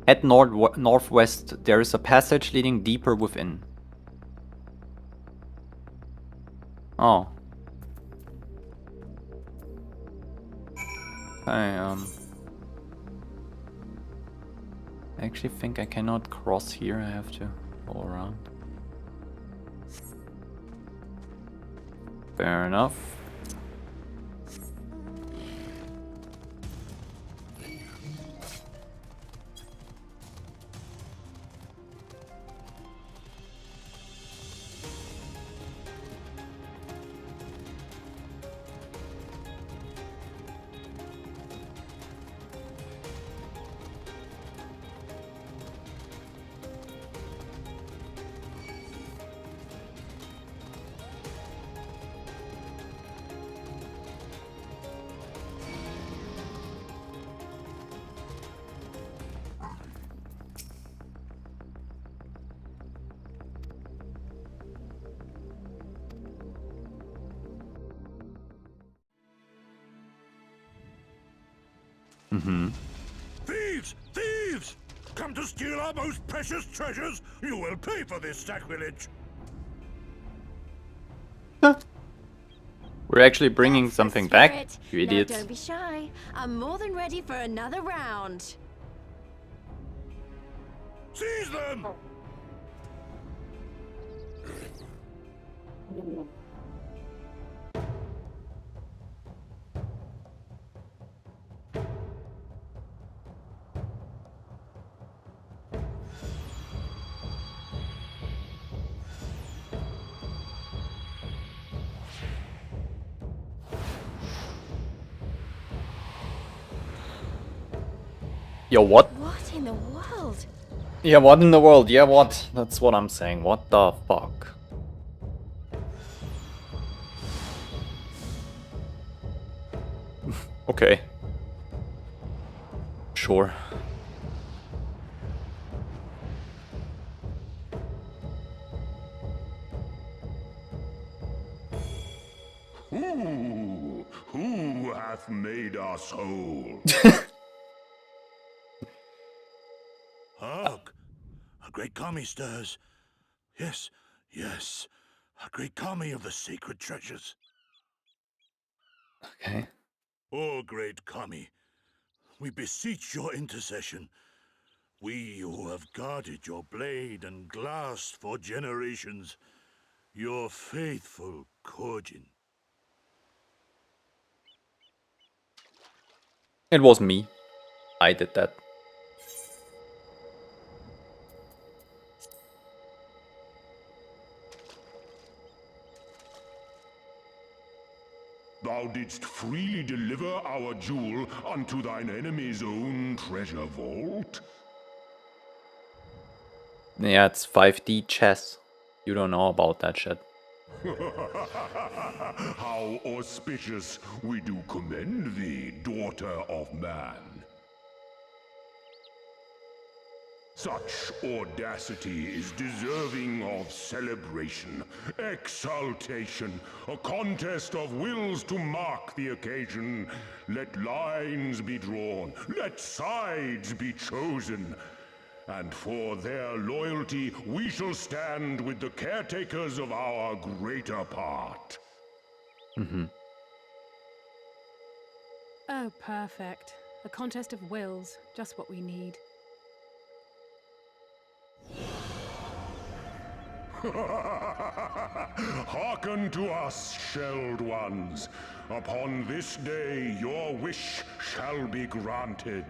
Head northwest. There is a passage leading deeper within. Oh. I actually think I cannot cross here. I have to go around. Fair enough. Thieves! Thieves! Come to steal our most precious treasures? You will pay for this sacrilege! We're actually bringing something back, you idiots. Now don't be shy. I'm more than ready for another round. Seize them! Yo, what? What in the world? Yeah, what in the world? Yeah, what? That's what I'm saying. What the fuck? Okay. Sure. Who hath made us whole? Hark! A great kami stirs. Yes, yes. A great kami of the sacred treasures. Okay. O great kami, we beseech your intercession. We who have guarded your blade and glass for generations. Your faithful Korjin. It was me. I did that. Thou didst freely deliver our jewel unto thine enemy's own treasure vault? Yeah, it's 5D chess. You don't know about that shit. How auspicious. We do commend thee, daughter of man. Such audacity is deserving of celebration, exaltation, a contest of wills to mark the occasion. Let lines be drawn, let sides be chosen. And for their loyalty, we shall stand with the caretakers of our greater part. Oh, perfect. A contest of wills. Just what we need. Hearken to us, shelled ones. Upon this day, your wish shall be granted.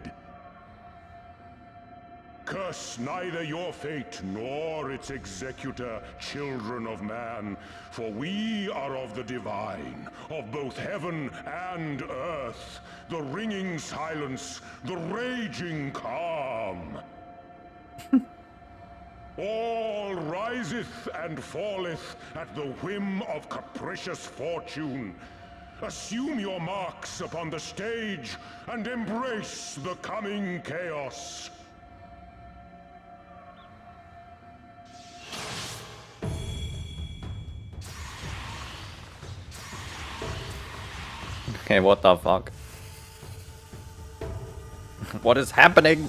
Curse neither your fate nor its executor, children of man, for we are of the divine, of both heaven and earth, the ringing silence, the raging calm. All riseth and falleth at the whim of capricious fortune. Assume your marks upon the stage and embrace the coming chaos. Okay, what the fuck? What is happening?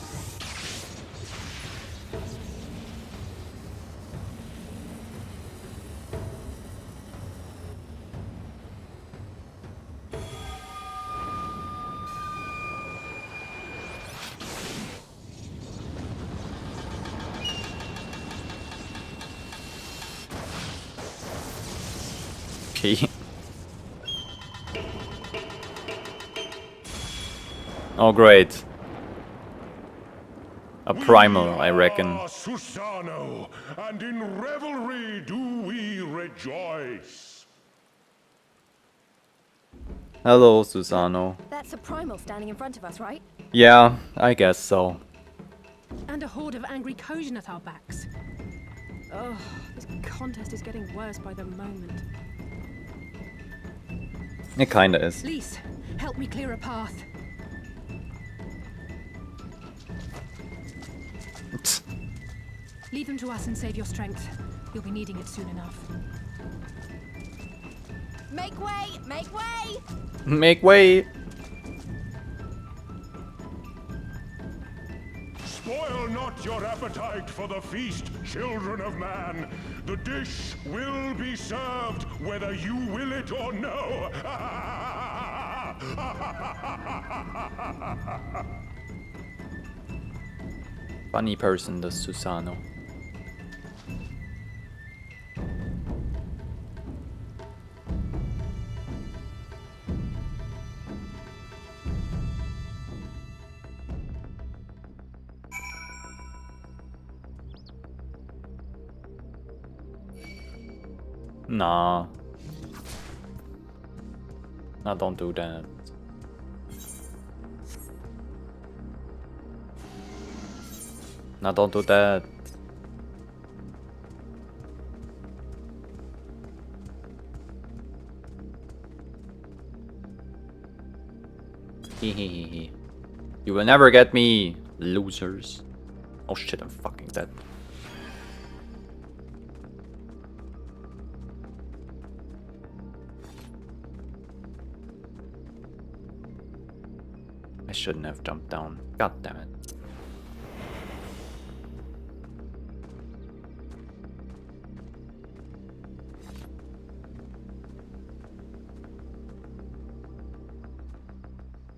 Okay. Oh, great. A primal, I reckon. Susano, and in revelry do we rejoice. Hello, Susano. That's a primal standing in front of us, right? Yeah, I guess so. And a horde of angry Kojin at our backs. Oh, this contest is getting worse by the moment. It kinda is. Lise, help me clear a path. Leave them to us and save your strength. You'll be needing it soon enough. Make way! Make way! Make way! Spoil not your appetite for the feast, children of man. The dish will be served whether you will it or no. Funny person, this Susano. Nah. Nah, don't do that. Nah, don't do that. Hehehe. You will never get me, losers. Oh shit, I'm fucking dead. I shouldn't have jumped down. God damn it.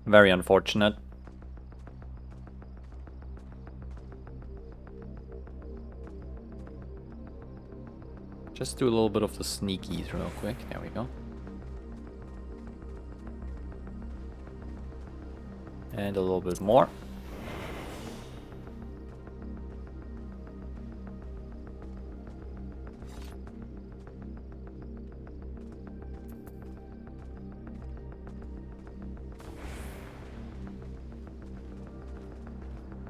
Very unfortunate. Just do a little bit of the sneakies real quick. There we go. And a little bit more.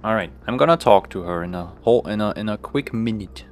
All right, I'm gonna talk to her in a quick minute.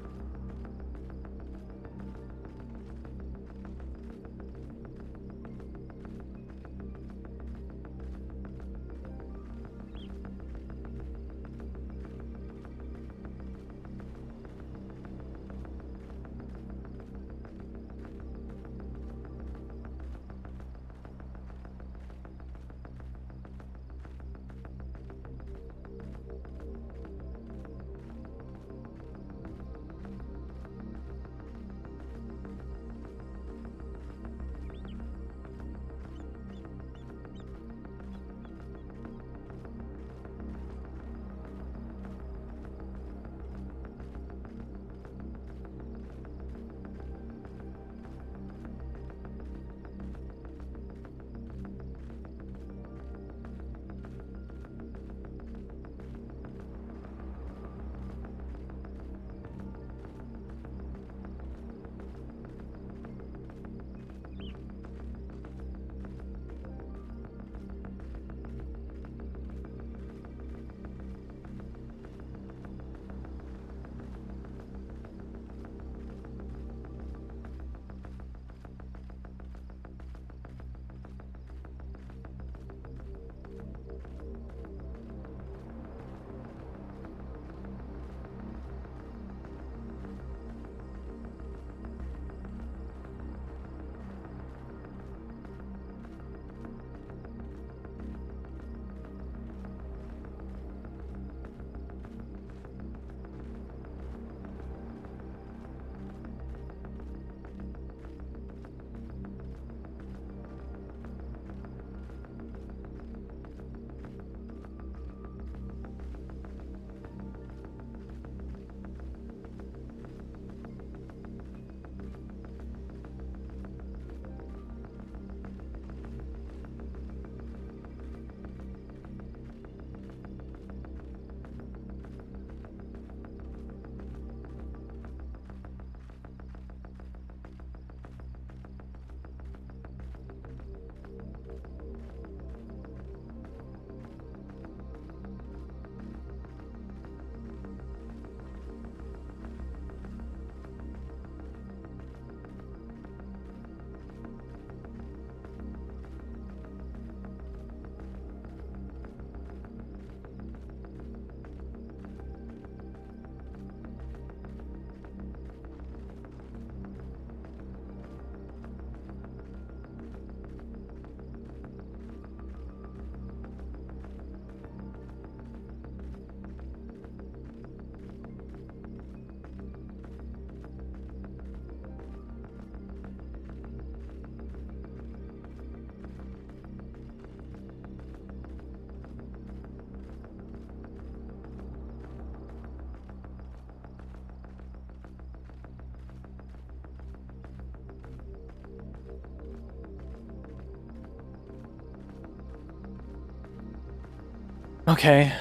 Okay.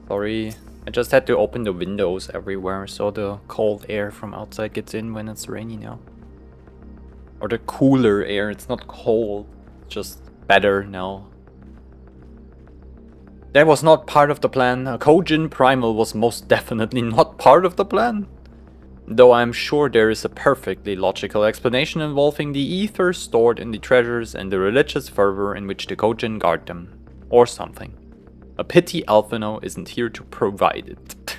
Sorry. I just had to open the windows everywhere so the cold air from outside gets in when it's rainy now. Or the cooler air, it's not cold, just better now. That was not part of the plan. A Kojin Primal was most definitely not part of the plan. Though I'm sure there is a perfectly logical explanation involving the ether stored in the treasures and the religious fervor in which the Kojin guard them. Or something. A pity Alphino isn't here to provide it.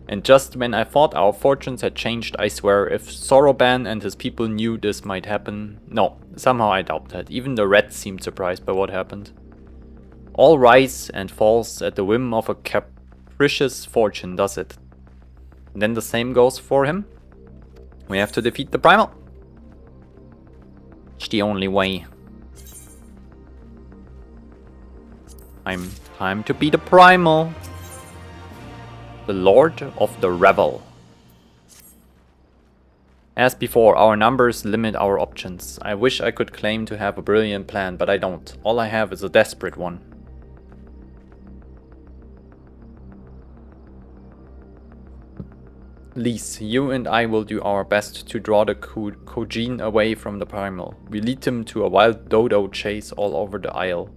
And just when I thought our fortunes had changed, I swear, if Soroban and his people knew this might happen... No, somehow I doubt that. Even the rats seemed surprised by what happened. All rise and falls at the whim of a capricious fortune, does it? And then the same goes for him. We have to defeat the Primal. It's the only way. Time to be the Primal. The Lord of the Revel. As before, our numbers limit our options. I wish I could claim to have a brilliant plan, but I don't. All I have is a desperate one. Lise, you and I will do our best to draw the Kojin away from the Primal. We lead them to a wild dodo chase all over the Isle.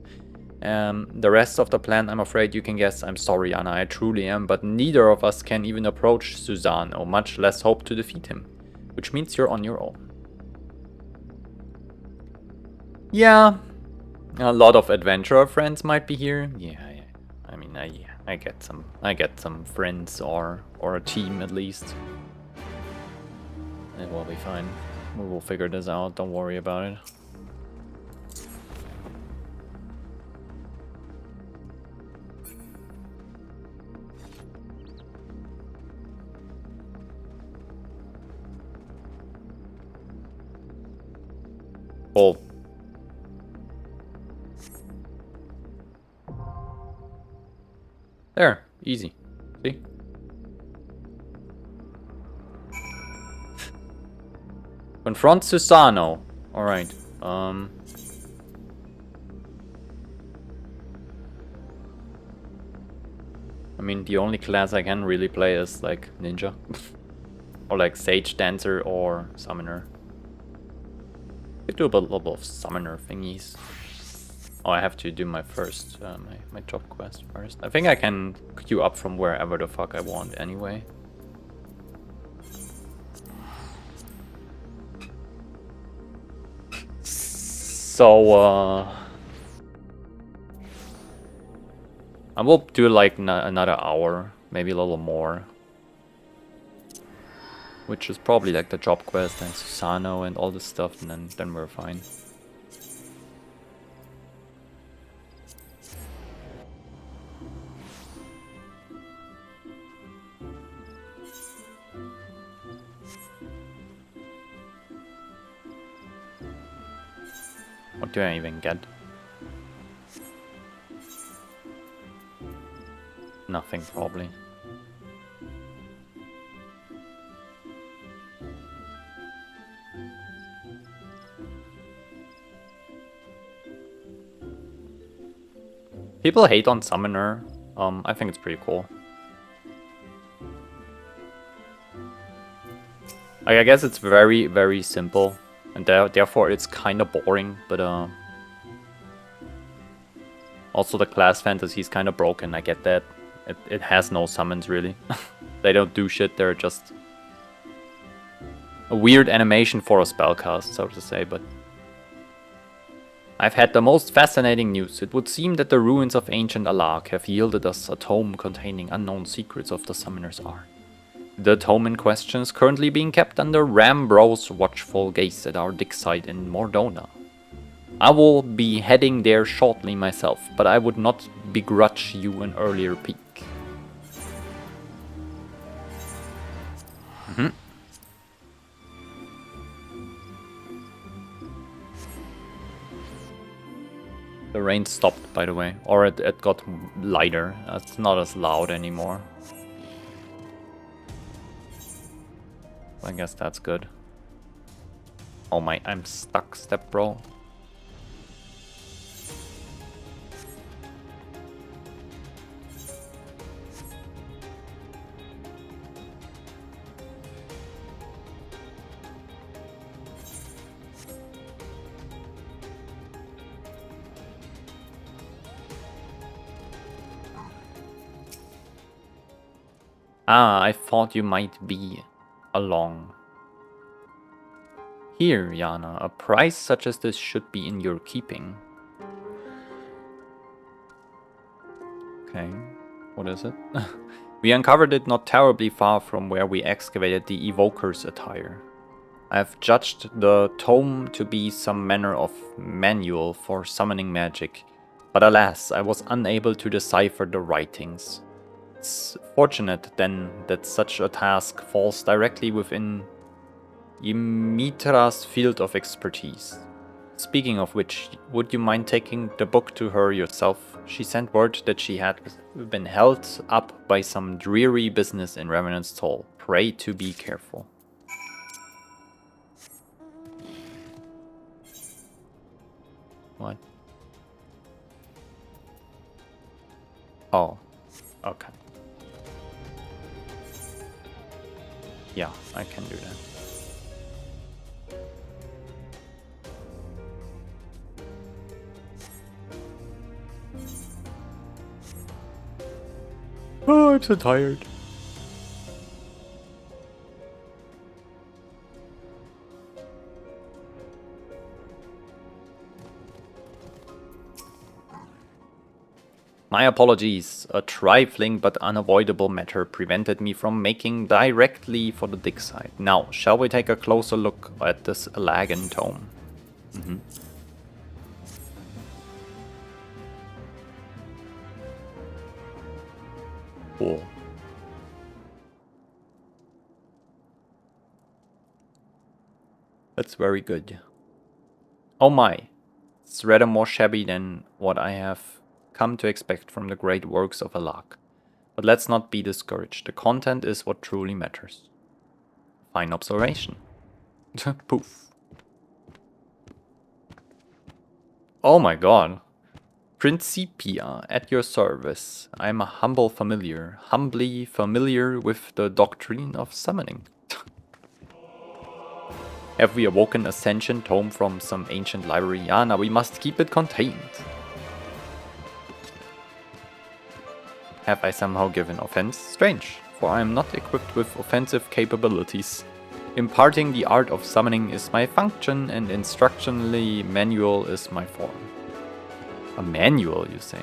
The rest of the plan, I'm afraid you can guess. I'm sorry, Anna, I truly am, but neither of us can even approach Suzanne, or much less hope to defeat him. Which means you're on your own. Yeah, a lot of adventurer friends might be here. Yeah, I mean, I get some friends or a team at least. It will be fine. We will figure this out, don't worry about it. Oh. There, easy. See? Confront Susano. Alright. I mean, the only class I can really play is like ninja. Or like sage dancer or summoner. I do a little of summoner thingies. Oh, I have to do my first, my job quest first. I think I can queue up from wherever the fuck I want anyway. So, I will do like another hour, maybe a little more. Which is probably like the job quest and Susano and all this stuff, and then we're fine. What do I even get? Nothing, probably. People hate on Summoner. I think it's pretty cool. Like, I guess it's very, very simple. And therefore it's kind of boring, but also the class fantasy is kind of broken, I get that. It has no summons, really. They don't do shit, they're just a weird animation for a spellcast, so to say, but... I've had the most fascinating news. It would seem that the ruins of ancient Alag have yielded us a tome containing unknown secrets of the summoner's art. The tome in question is currently being kept under Rambro's watchful gaze at our dig site in Mordona. I will be heading there shortly myself, but I would not begrudge you an earlier peek. The rain stopped, by the way, or it got lighter. It's not as loud anymore. I guess that's good. Oh my, I'm stuck, step bro. Ah, I thought you might be along. Here, Yana, a prize such as this should be in your keeping. Okay, what is it? We uncovered it not terribly far from where we excavated the evoker's attire. I have judged the tome to be some manner of manual for summoning magic, but alas, I was unable to decipher the writings. It's fortunate then that such a task falls directly within Ymitra's field of expertise. Speaking of which, would you mind taking the book to her yourself? She sent word that she had been held up by some dreary business in Revenant's Hall. Pray to be careful. What? Oh, okay. Yeah, I can do that. Oh, I'm so tired. My apologies. A trifling but unavoidable matter prevented me from making directly for the dig site. Now, shall we take a closer look at this Alagan tome? Cool. That's very good. Oh my. It's rather more shabby than what I have come to expect from the great works of Alag. But let's not be discouraged. The content is what truly matters. Fine observation. Poof. Oh my god. Principia, at your service. I am a humble familiar, humbly familiar with the doctrine of summoning. Have we awoken a sentient tome from some ancient library? Yana, we must keep it contained. Have I somehow given offense? Strange, for I am not equipped with offensive capabilities. Imparting the art of summoning is my function, and instructionally manual is my form. A manual, you say?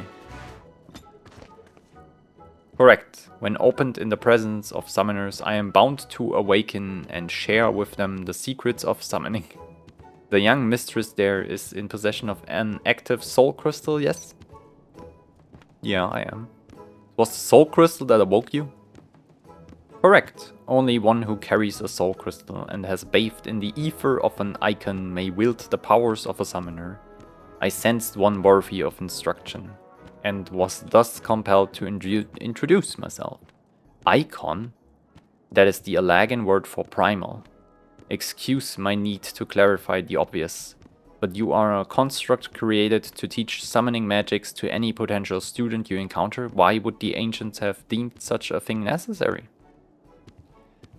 Correct. When opened in the presence of summoners, I am bound to awaken and share with them the secrets of summoning. The young mistress there is in possession of an active soul crystal, yes? Yeah, I am. Was the soul crystal that awoke you? Correct. Only one who carries a soul crystal and has bathed in the ether of an icon may wield the powers of a summoner. I sensed one worthy of instruction, and was thus compelled to introduce myself. Icon? That is the Alagan word for primal. Excuse my need to clarify the obvious, but you are a construct created to teach summoning magics to any potential student you encounter. Why would the ancients have deemed such a thing necessary?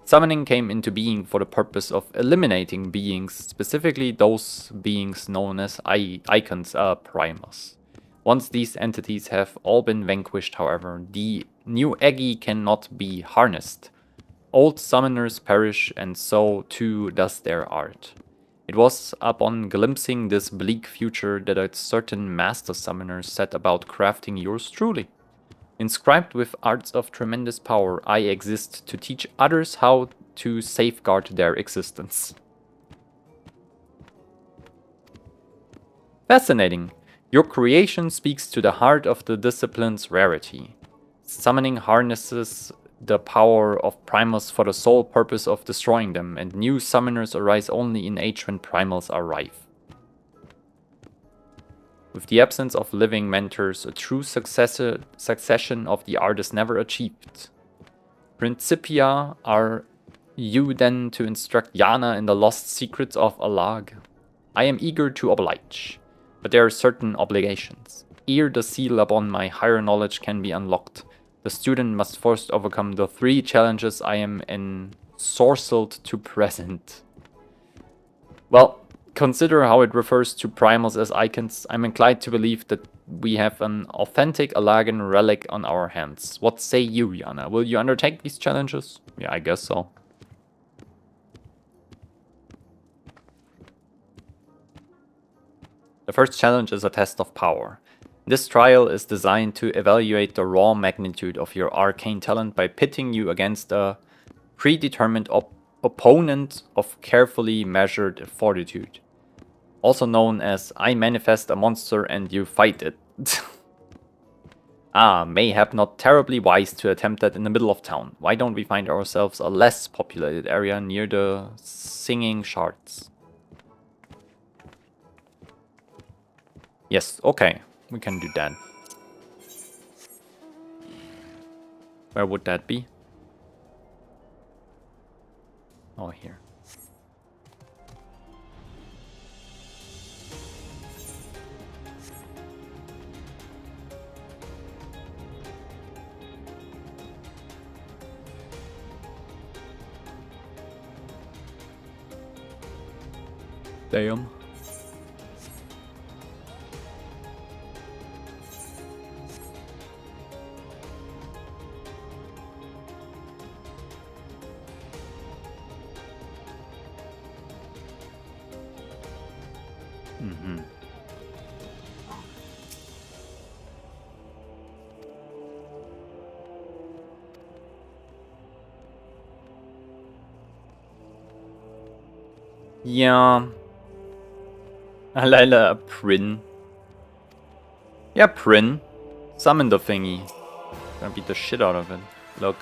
Summoning came into being for the purpose of eliminating beings, specifically those beings known as icons, primals. Once these entities have all been vanquished, however, the new Egi cannot be harnessed. Old summoners perish, and so too does their art. It was upon glimpsing this bleak future that a certain master summoner set about crafting yours truly. Inscribed with arts of tremendous power, I exist to teach others how to safeguard their existence. Fascinating. Your creation speaks to the heart of the discipline's rarity. Summoning harnesses the power of primals for the sole purpose of destroying them, and new summoners arise only in age when primals are rife. With the absence of living mentors, a true succession of the art is never achieved. Principia, are you then to instruct Yana in the lost secrets of Alag? I am eager to oblige, but there are certain obligations. Ere the seal upon my higher knowledge can be unlocked, the student must first overcome the 3 challenges I am ensorcelled to present. Well, consider how it refers to primals as icons, I'm inclined to believe that we have an authentic Alagan relic on our hands. What say you, Yana? Will you undertake these challenges? Yeah, I guess so. The first challenge is a test of power. This trial is designed to evaluate the raw magnitude of your arcane talent by pitting you against a predetermined opponent of carefully measured fortitude. Also known as I manifest a monster and you fight it. Mayhap not terribly wise to attempt that in the middle of town. Why don't we find ourselves a less populated area near the singing shards? Yes, okay. We can do that. Where would that be? Oh, here. Damn. Mm-hmm. Yeah. Alila Prin. Yeah, Prin. Summon the thingy. Gonna beat the shit out of it. Look.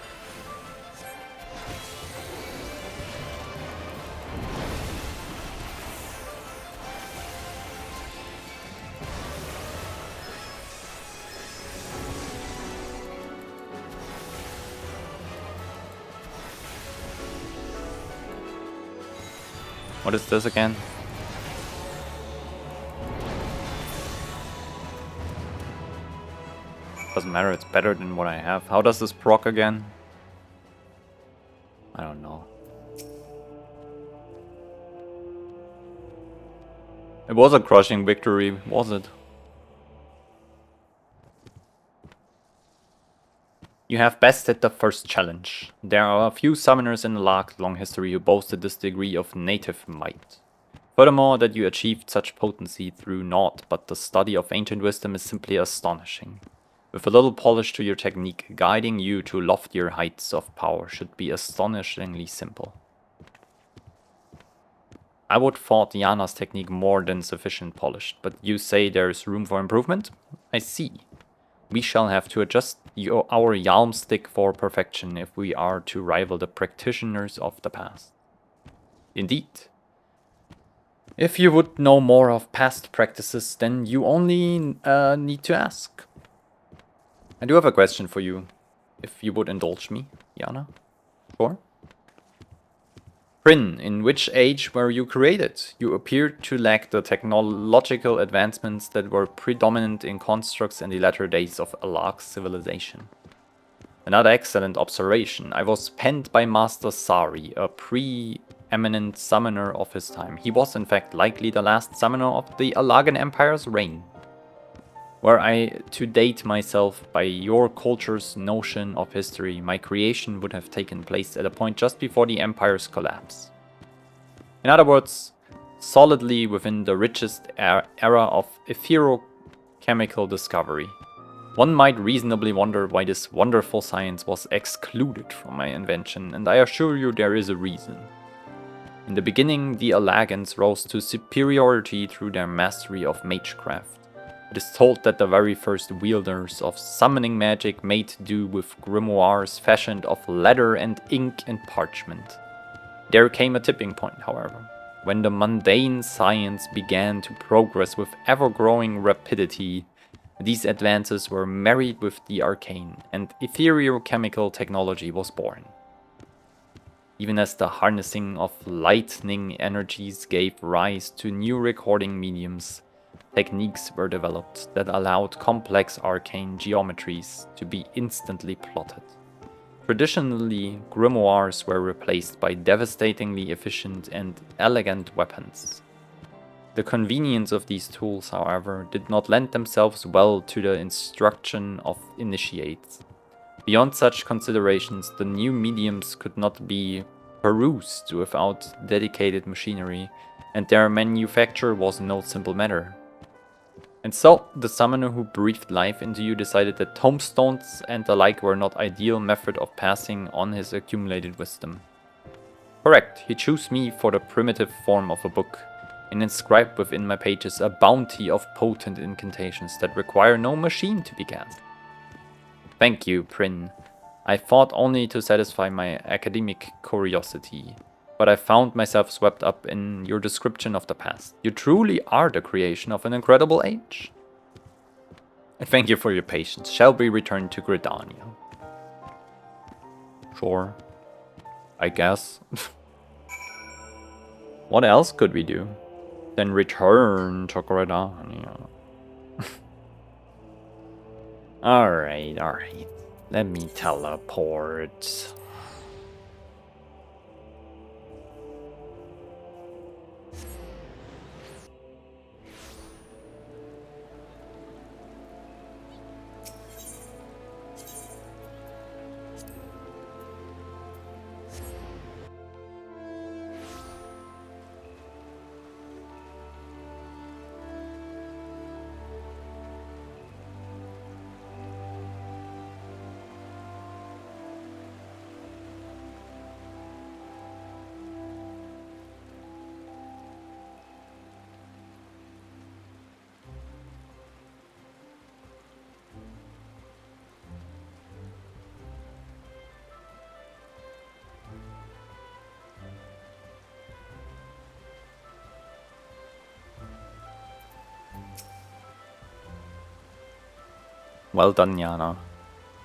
What is this again? Doesn't matter, it's better than what I have. How does this proc again? I don't know. It was a crushing victory, was it? You have bested the first challenge. There are a few summoners in the long history who boasted this degree of native might. Furthermore, that you achieved such potency through naught but the study of ancient wisdom is simply astonishing. With a little polish to your technique, guiding you to loftier heights of power should be astonishingly simple. I would thought Yana's technique more than sufficient polished, but you say there is room for improvement? I see. We shall have to adjust our Yalmstick for perfection if we are to rival the practitioners of the past. Indeed. If you would know more of past practices, then you only need to ask. I do have a question for you, if you would indulge me, Yana. Sure. Prin, in which age were you created? You appear to lack the technological advancements that were predominant in constructs in the latter days of Alak's civilization. Another excellent observation. I was penned by Master Sari, a pre-eminent summoner of his time. He was in fact likely the last summoner of the Alagan Empire's reign. Were I to date myself by your culture's notion of history, my creation would have taken place at a point just before the Empire's collapse. In other words, solidly within the richest era of etherochemical discovery. One might reasonably wonder why this wonderful science was excluded from my invention, and I assure you there is a reason. In the beginning, the Alagans rose to superiority through their mastery of magecraft. It is told that the very first wielders of summoning magic made do with grimoires fashioned of leather and ink and parchment. There came a tipping point, however, when the mundane science began to progress with ever-growing rapidity. These advances were married with the arcane, and ethereochemical technology was born. Even as the harnessing of lightning energies gave rise to new recording mediums, techniques were developed that allowed complex arcane geometries to be instantly plotted. Traditionally, grimoires were replaced by devastatingly efficient and elegant weapons. The convenience of these tools, however, did not lend themselves well to the instruction of initiates. Beyond such considerations, the new mediums could not be perused without dedicated machinery, and their manufacture was no simple matter. And so, the summoner who breathed life into you decided that tombstones and the like were not ideal method of passing on his accumulated wisdom. Correct, he chose me for the primitive form of a book, and inscribed within my pages a bounty of potent incantations that require no machine to be cast. Thank you, Prin. I thought only to satisfy my academic curiosity, but I found myself swept up in your description of the past. You truly are the creation of an incredible age. And thank you for your patience. Shall we return to Gridania? Sure. I guess. What else could we do? Then return to Gridania. Alright. Let me teleport. Well done, Yana.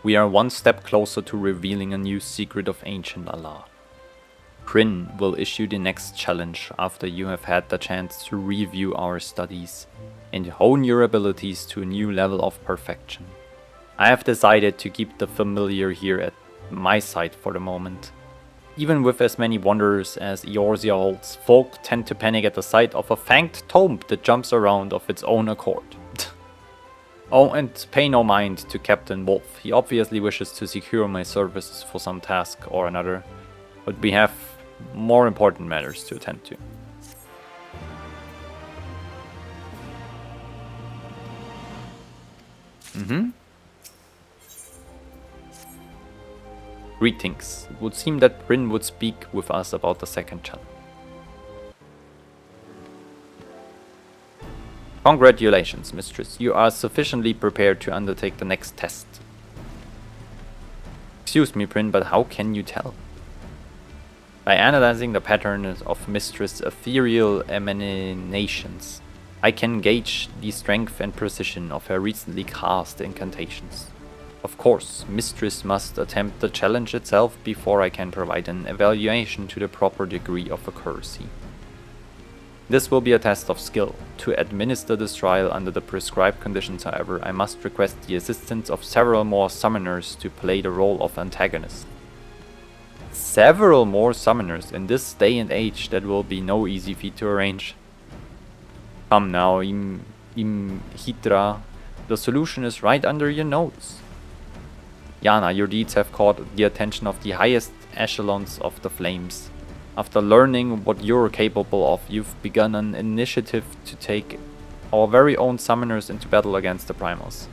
We are one step closer to revealing a new secret of ancient Allah. Kryn will issue the next challenge after you have had the chance to review our studies and hone your abilities to a new level of perfection. I have decided to keep the familiar here at my side for the moment. Even with as many wonders as Eorzea holds, folk tend to panic at the sight of a fanged tomb that jumps around of its own accord. Oh, and pay no mind to Captain Wolf. He obviously wishes to secure my services for some task or another, but we have more important matters to attend to. Greetings. It would seem that Bryn would speak with us about the second challenge. Congratulations, Mistress. You are sufficiently prepared to undertake the next test. Excuse me, Bryn, but how can you tell? By analyzing the patterns of Mistress' ethereal emanations, I can gauge the strength and precision of her recently cast incantations. Of course, Mistress must attempt the challenge itself before I can provide an evaluation to the proper degree of accuracy. This will be a test of skill. To administer this trial under the prescribed conditions, however, I must request the assistance of several more summoners to play the role of antagonists. Several more summoners in this day and age? That will be no easy feat to arrange. Come now, Hydra. The solution is right under your nose. Yana, your deeds have caught the attention of the highest echelons of the Flames. After learning what you're capable of, you've begun an initiative to take our very own summoners into battle against the Primals.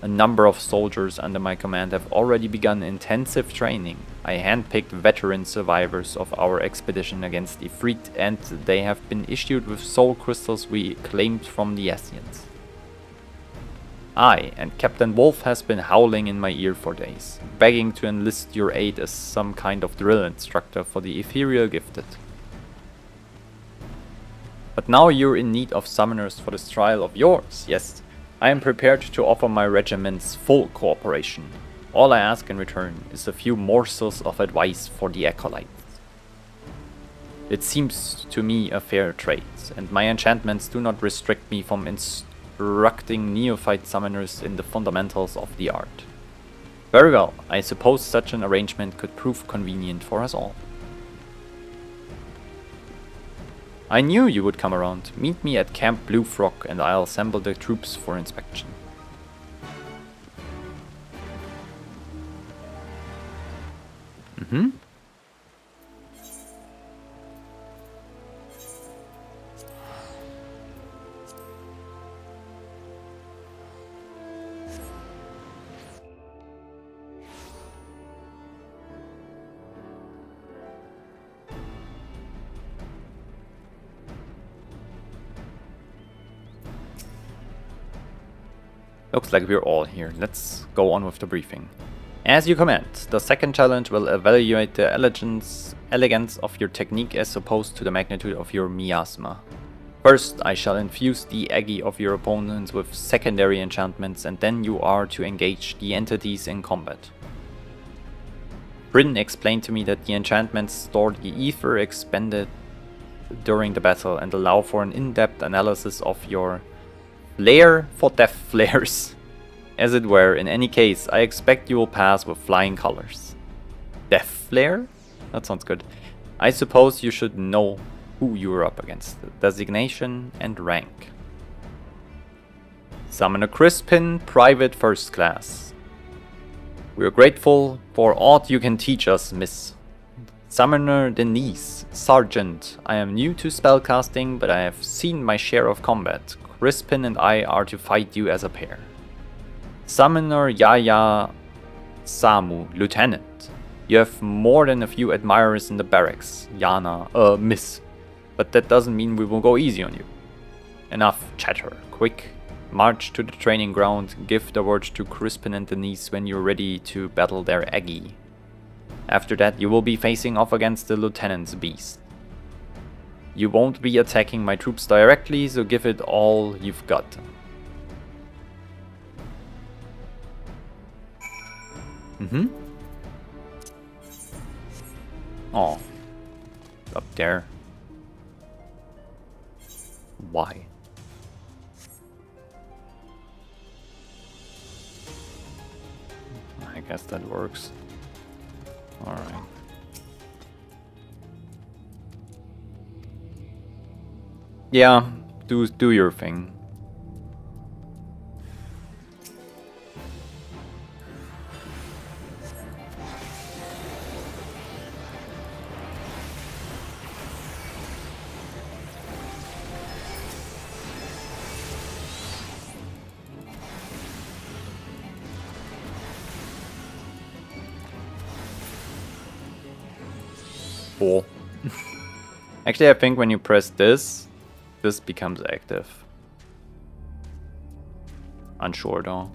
A number of soldiers under my command have already begun intensive training. I handpicked veteran survivors of our expedition against Ifrit, and they have been issued with soul crystals we claimed from the Ascians. I and Captain Wolf has been howling in my ear for days, begging to enlist your aid as some kind of drill instructor for the ethereal gifted. But now you're in need of summoners for this trial of yours, yes. I am prepared to offer my regiment's full cooperation. All I ask in return is a few morsels of advice for the acolytes. It seems to me a fair trade, and my enchantments do not restrict me from instructing neophyte summoners in the fundamentals of the art. Very well, I suppose such an arrangement could prove convenient for us all. I knew you would come around. Meet me at Camp Blue Frog and I'll assemble the troops for inspection. Mm-hmm. Looks like we're all here. Let's go on with the briefing. As you command, the second challenge will evaluate the elegance of your technique as opposed to the magnitude of your miasma. First, I shall infuse the Aggie of your opponents with secondary enchantments, and then you are to engage the entities in combat. Bryn explained to me that the enchantments store the ether expended during the battle and allow for an in-depth analysis of your flair for death flares. As it were, in any case, I expect you will pass with flying colors. Death flare? That sounds good. I suppose you should know who you are up against, designation and rank. Summoner Crispin, Private First Class. We are grateful for aught you can teach us, Miss. Summoner Denise, Sergeant. I am new to spellcasting, but I have seen my share of combat. Crispin and I are to fight you as a pair. Summoner Yaya Samu, Lieutenant. You have more than a few admirers in the barracks, Yana, Miss. But that doesn't mean we will go easy on you. Enough chatter. Quick, march to the training ground, give the word to Crispin and Denise when you're ready to battle their Aggie. After that, you will be facing off against the Lieutenant's beast. You won't be attacking my troops directly, so give it all you've got. Mm-hmm. Oh. Up there. Why? I guess that works. Alright. Yeah, do your thing. Cool. Actually, I think when you press this becomes active. Unsure though.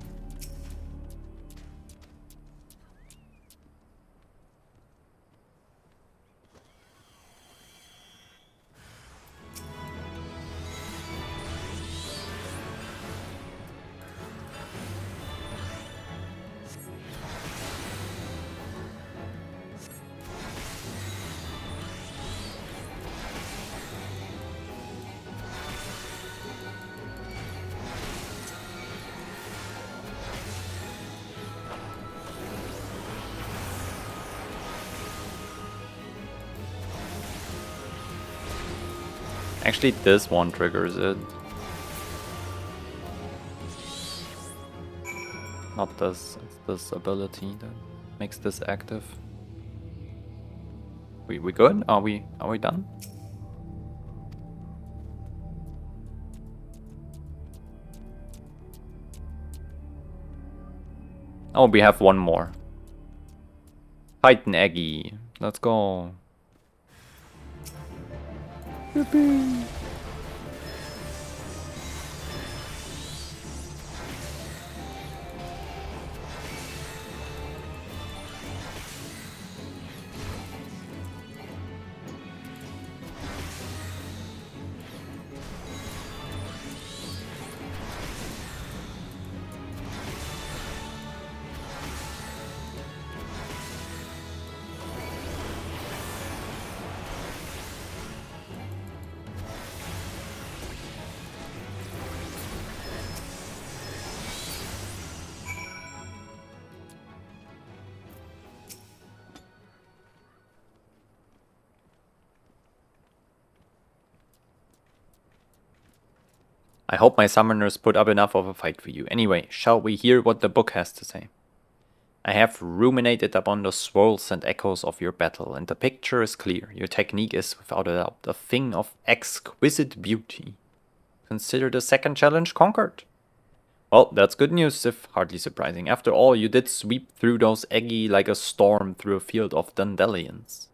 Actually, this one triggers it. Not this, it's this ability that makes this active. We good? Are we done? Oh, we have one more. Titan Aggie. Let's go. Yippee. I hope my summoners put up enough of a fight for you. Anyway, shall we hear what the book has to say? I have ruminated upon the swirls and echoes of your battle, and the picture is clear. Your technique is, without a doubt, a thing of exquisite beauty. Consider the second challenge conquered. Well, that's good news, if hardly surprising. After all, you did sweep through those eggy like a storm through a field of dandelions.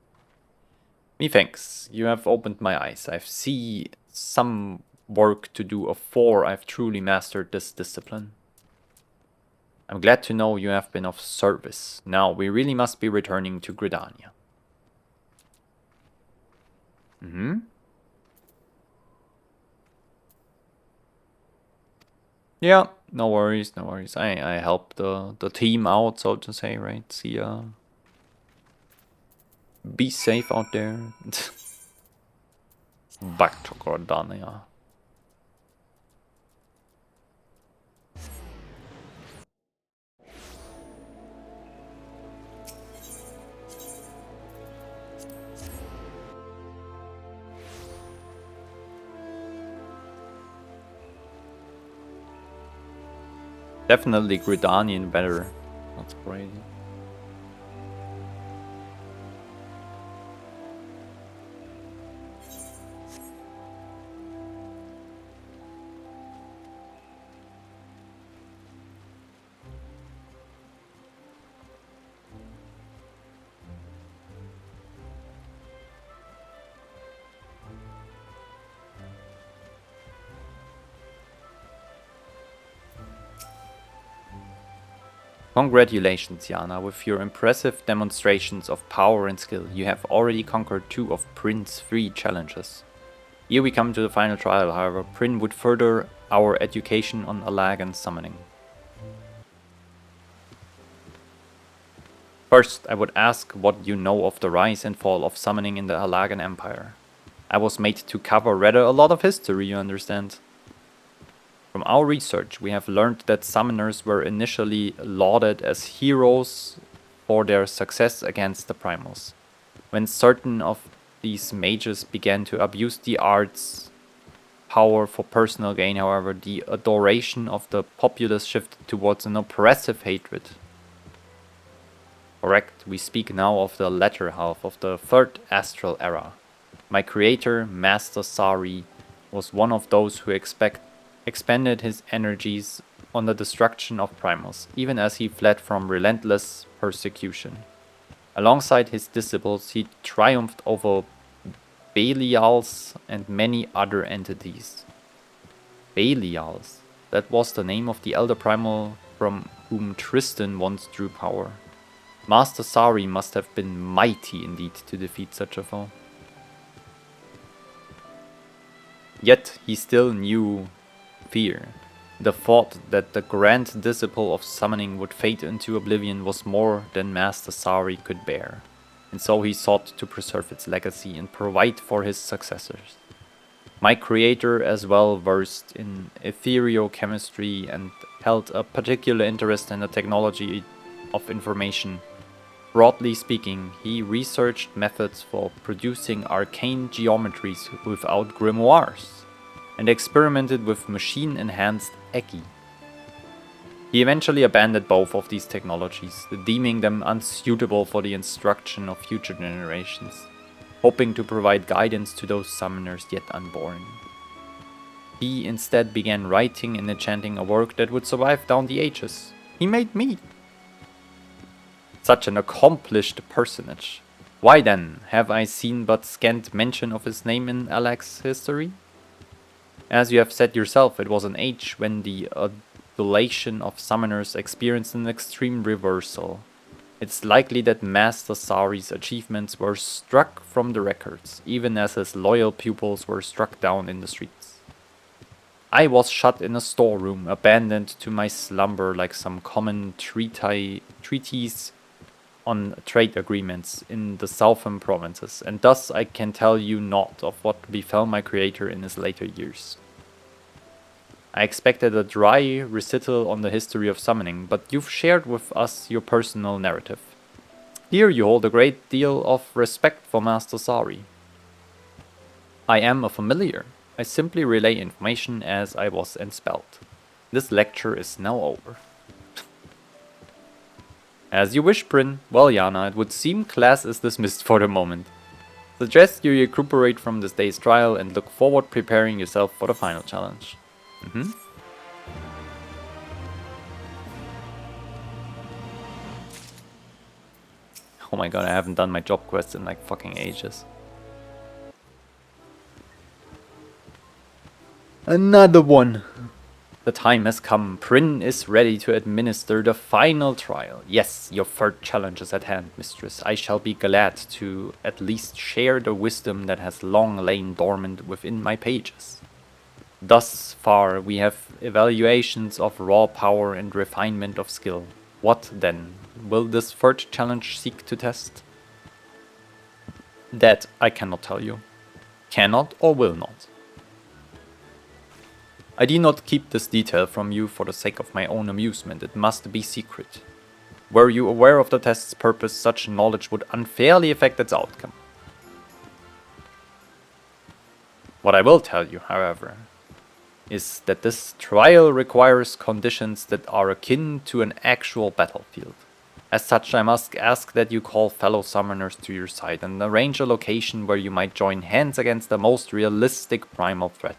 Methinks, you have opened my eyes. I see some work to do afore I've truly mastered this discipline. I'm glad to know you have been of service. Now, we really must be returning to Gridania. Yeah, no worries, no worries. I helped the team out, so to say, right? See ya. Be safe out there. Back to Gridania. Definitely Gridanian better. That's crazy. Congratulations, Yana. With your impressive demonstrations of power and skill, you have already conquered 2 of Prin's 3 challenges. Here we come to the final trial, however. Prin would further our education on Allagan summoning. First, I would ask what you know of the rise and fall of summoning in the Allagan Empire. I was made to cover rather a lot of history, you understand. From our research, we have learned that summoners were initially lauded as heroes for their success against the primals. When certain of these mages began to abuse the art's power for personal gain, however, the adoration of the populace shifted towards an oppressive hatred. Correct, we speak now of the latter half of the Third Astral Era. My creator, Master Sari, was one of those who expended his energies on the destruction of primals, even as he fled from relentless persecution. Alongside his disciples, he triumphed over Belials and many other entities. Belials, that was the name of the elder primal from whom Tristan once drew power. Master Sari must have been mighty indeed to defeat such a foe. Yet he still knew fear. The thought that the grand disciple of summoning would fade into oblivion was more than Master Sari could bear, and so he sought to preserve its legacy and provide for his successors. My creator, as well versed in ethereochemistry and held a particular interest in the technology of information. Broadly speaking, he researched methods for producing arcane geometries without grimoires, and experimented with machine-enhanced Eki. He eventually abandoned both of these technologies, deeming them unsuitable for the instruction of future generations, hoping to provide guidance to those summoners yet unborn. He instead began writing and enchanting a work that would survive down the ages. He made me. Such an accomplished personage. Why then have I seen but scant mention of his name in Alex's history? As you have said yourself, it was an age when the adulation of summoners experienced an extreme reversal. It's likely that Master Sari's achievements were struck from the records, even as his loyal pupils were struck down in the streets. I was shut in a storeroom, abandoned to my slumber like some common treatise on trade agreements in the southern provinces, and thus I can tell you naught of what befell my creator in his later years. I expected a dry recital on the history of summoning, but you've shared with us your personal narrative. Here you hold a great deal of respect for Master Sari. I am a familiar, I simply relay information as I was enspelled. This lecture is now over. As you wish, Bryn. Well, Yana, it would seem class is dismissed for the moment. Suggest you recuperate from this day's trial and look forward preparing yourself for the final challenge. Oh my god, I haven't done my job quest in like fucking ages. Another one! The time has come. Bryn is ready to administer the final trial. Yes, your third challenge is at hand, mistress. I shall be glad to at least share the wisdom that has long lain dormant within my pages. Thus far, we have evaluations of raw power and refinement of skill. What, then, will this third challenge seek to test? That I cannot tell you. Cannot or will not. I do not keep this detail from you for the sake of my own amusement. It must be secret. Were you aware of the test's purpose, such knowledge would unfairly affect its outcome. What I will tell you, however, is that this trial requires conditions that are akin to an actual battlefield. As such, I must ask that you call fellow summoners to your side and arrange a location where you might join hands against the most realistic primal threat.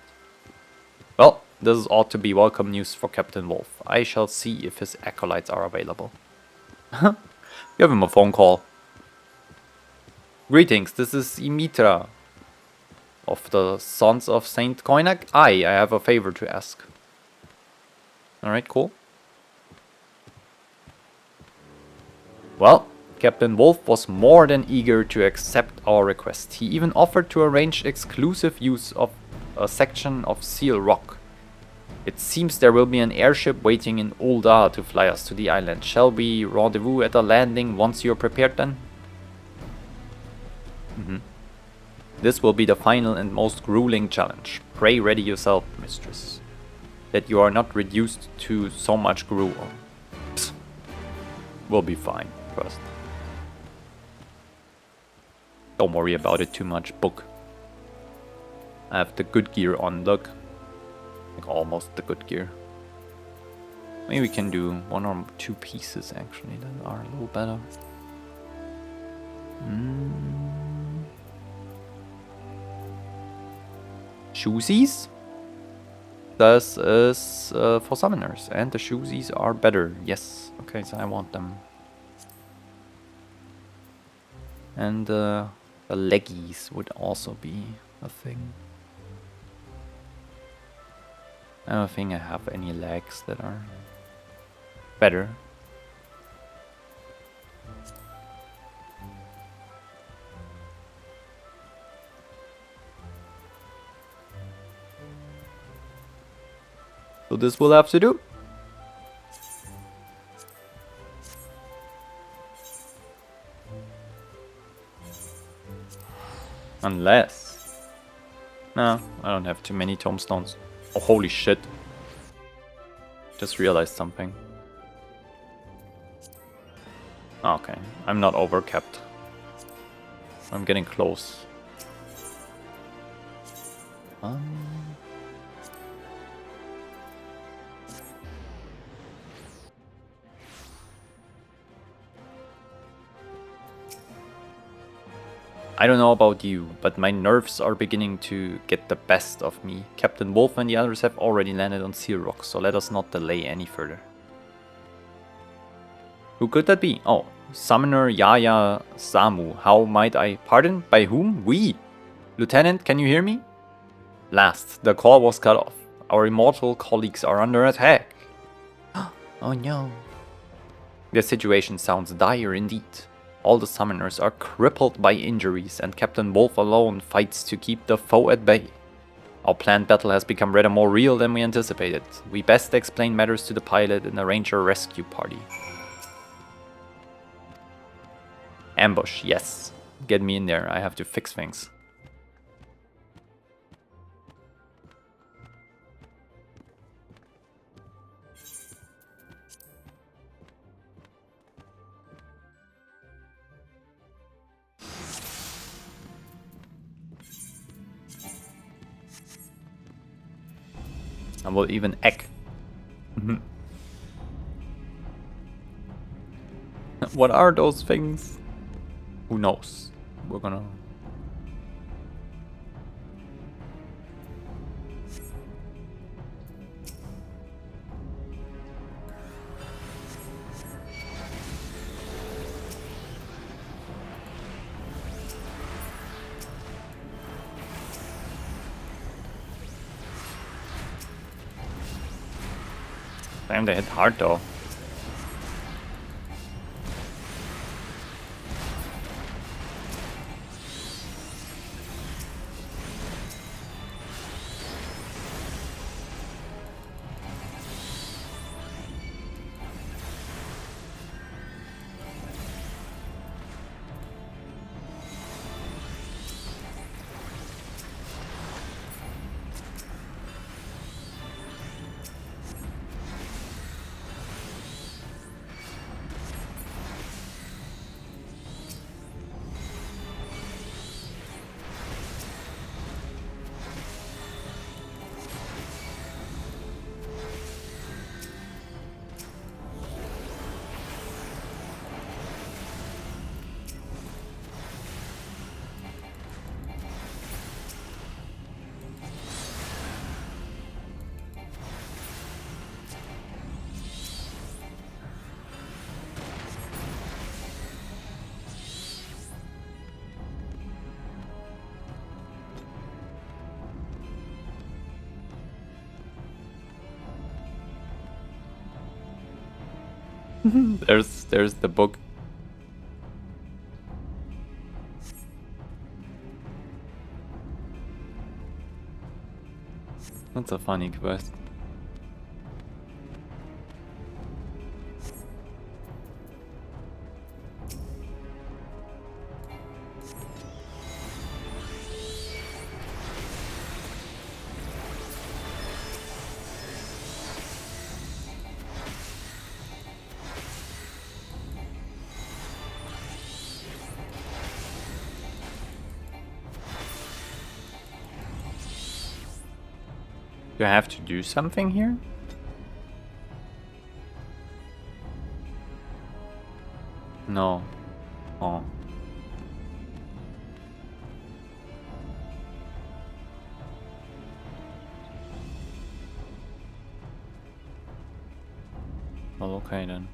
Well, this ought to be welcome news for Captain Wolf. I shall see if his acolytes are available. Give him a phone call. Greetings, this is Imitra of the Sons of Saint Koinak. I have a favor to ask. Alright, cool. Well, Captain Wolf was more than eager to accept our request. He even offered to arrange exclusive use of a section of Seal Rock. It seems there will be an airship waiting in Ulda to fly us to the island. Shall we rendezvous at the landing once you're prepared then? This will be the final and most grueling challenge. Pray ready yourself, mistress, that you are not reduced to so much gruel. Psst. We'll be fine, trust. Don't worry about it too much, book. I have the good gear on, look. Like almost the good gear. Maybe we can do one or two pieces actually that are a little better. Shoesies? This is for summoners, and the shoesies are better. Yes. Okay, so I want them. And the leggies would also be a thing. I don't think I have any legs that are better. So this will have to do. Unless... No, I don't have too many tombstones. Oh, holy shit. Just realized something. Okay, I'm not overcapped. I'm getting close. I don't know about you, but my nerves are beginning to get the best of me. Captain Wolf and the others have already landed on Seal Rock, so let us not delay any further. Who could that be? Oh, Summoner Yaya Samu. How might I... Pardon? By whom? We? Lieutenant, can you hear me? Last, the call was cut off. Our immortal colleagues are under attack. Oh no. The situation sounds dire indeed. All the summoners are crippled by injuries, and Captain Wolf alone fights to keep the foe at bay. Our planned battle has become rather more real than we anticipated. We best explain matters to the pilot and arrange a rescue party. Ambush, yes. Get me in there, I have to fix things. I will even egg. What are those things? Who knows? We're gonna... Damn, they hit hard though. There's the book. That's a funny quest. Do I have to do something here? No. Oh. Well, okay then.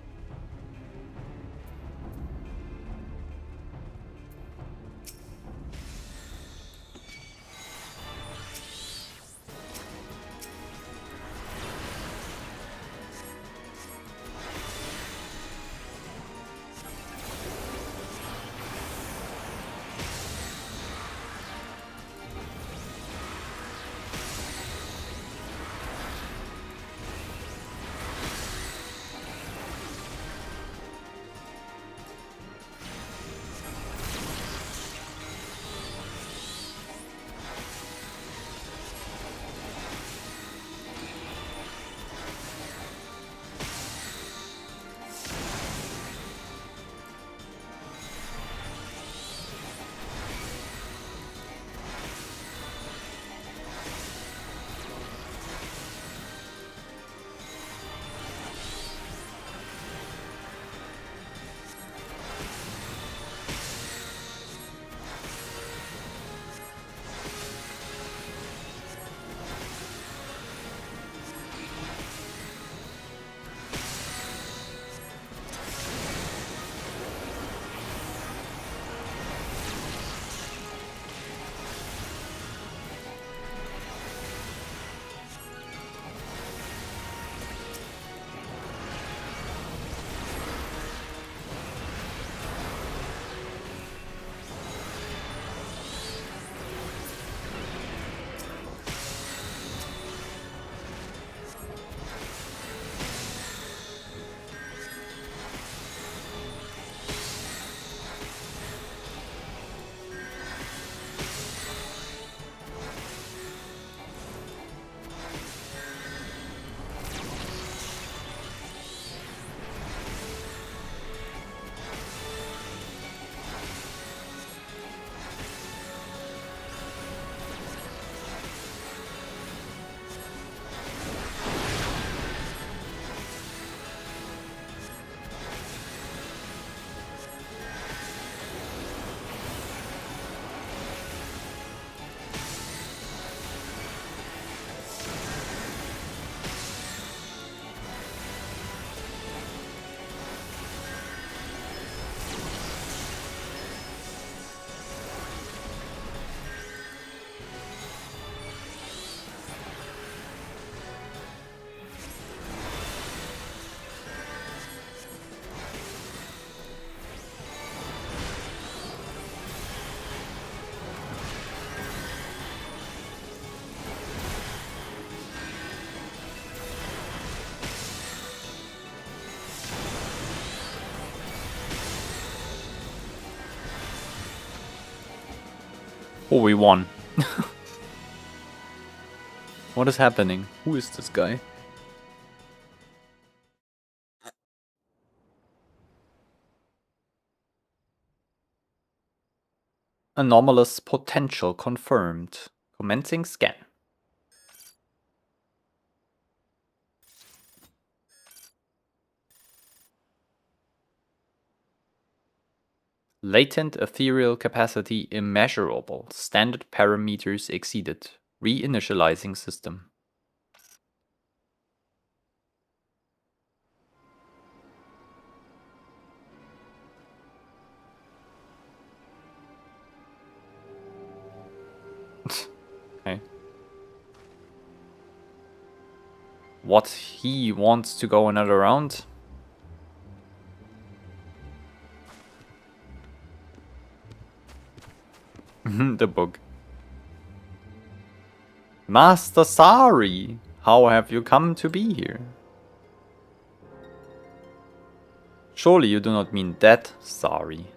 Oh, we won. What is happening? Who is this guy? Anomalous potential confirmed. Commencing scan. Latent ethereal capacity immeasurable. Standard parameters exceeded. Reinitializing system. Okay. What, he wants to go another round? The book. Master Sari, how have you come to be here? Surely you do not mean that Sari.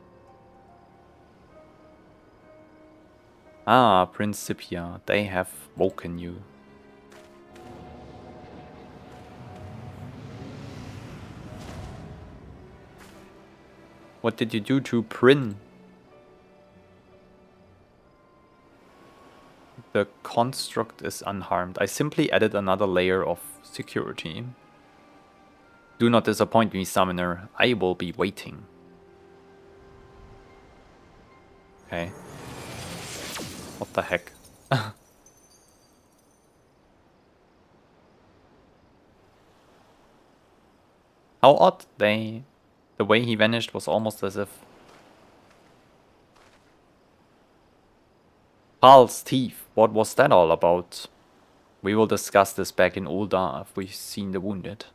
Ah, Principia, they have woken you. What did you do to Prin? The construct is unharmed. I simply added another layer of security. Do not disappoint me, Summoner. I will be waiting. Okay. What the heck? How odd. The way he vanished was almost as if... Pal's teeth. What was that all about? We will discuss this back in Ul'dah if we've seen the wounded.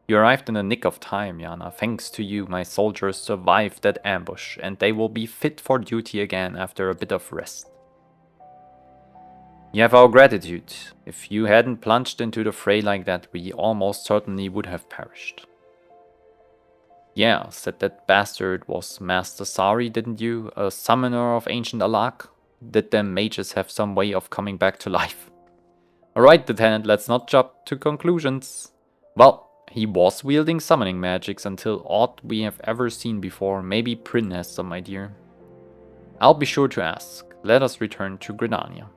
You arrived in the nick of time, Yana. Thanks to you, my soldiers survived that ambush, and they will be fit for duty again after a bit of rest. You have our gratitude. If you hadn't plunged into the fray like that, we almost certainly would have perished. Yeah, said that bastard was Master Sari, didn't you? A summoner of ancient Alag? Did them mages have some way of coming back to life? Alright, Lieutenant, let's not jump to conclusions. Well, he was wielding summoning magics until aught we have ever seen before. Maybe Prin has some idea. I'll be sure to ask. Let us return to Grenania.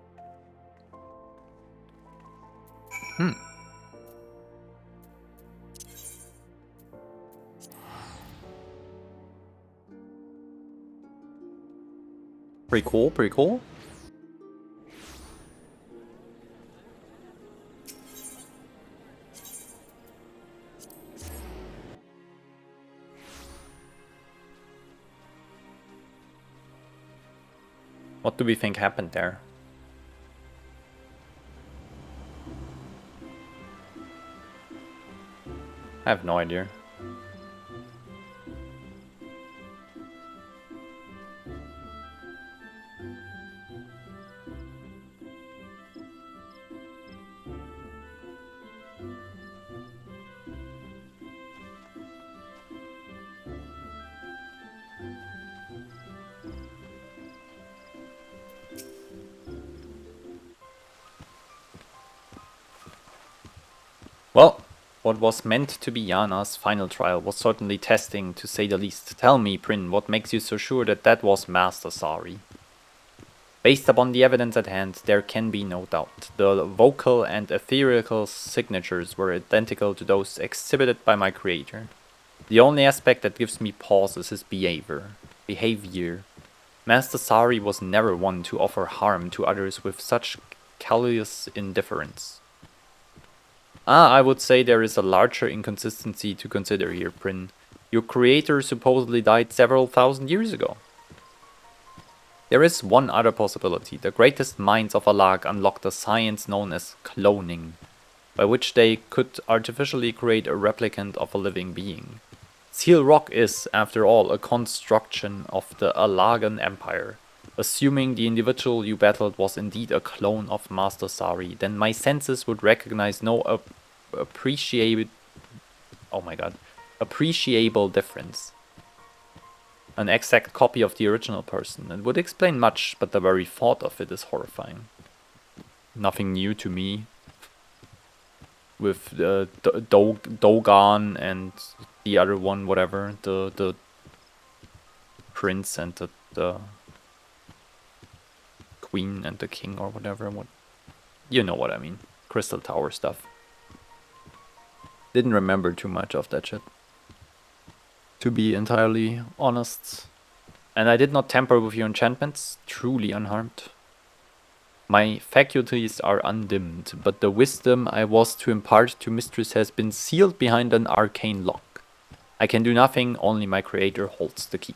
Pretty cool, pretty cool. What do we think happened there? I have no idea. Well, what was meant to be Yana's final trial was certainly testing, to say the least. Tell me, Prin, what makes you so sure that that was Master Sari? Based upon the evidence at hand, there can be no doubt. The vocal and ethereal signatures were identical to those exhibited by my creator. The only aspect that gives me pause is his behavior. Master Sari was never one to offer harm to others with such callous indifference. I would say there is a larger inconsistency to consider here, Prin. Your creator supposedly died several thousand years ago. There is one other possibility. The greatest minds of Alag unlocked a science known as cloning, by which they could artificially create a replicant of a living being. Seal Rock is, after all, a construction of the Alagan Empire. Assuming the individual you battled was indeed a clone of Master Sari, then my senses would recognize no appreciable oh my god, appreciable difference. An exact copy of the original person. It would explain much, but the very thought of it is horrifying. Nothing new to me. With Dogan and the other one, whatever, the prince and the queen and the king or whatever. What, you know what I mean? Crystal Tower stuff. Didn't remember too much of that shit, to be entirely honest. And I did not tamper with your enchantments, truly unharmed. My faculties are undimmed, but the wisdom I was to impart to Mistress has been sealed behind an arcane lock. I can do nothing, only my creator holds the key.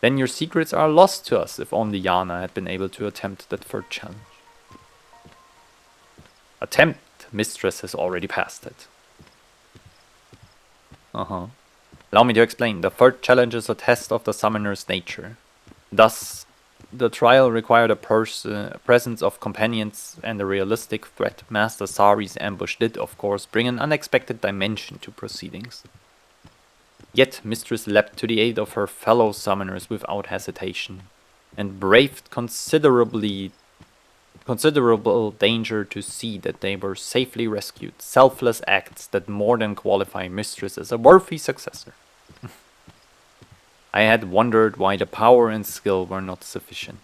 Then your secrets are lost to us, if only Yana had been able to attempt that third challenge. Attempt! Mistress has already passed it. Allow me to explain. The third challenge is a test of the summoner's nature. Thus, the trial required a presence of companions and a realistic threat. Master Sari's ambush did, of course, bring an unexpected dimension to proceedings. Yet, Mistress leapt to the aid of her fellow summoners without hesitation, and braved considerable danger to see that they were safely rescued. Selfless acts that more than qualify Mistress as a worthy successor. I had wondered why the power and skill were not sufficient.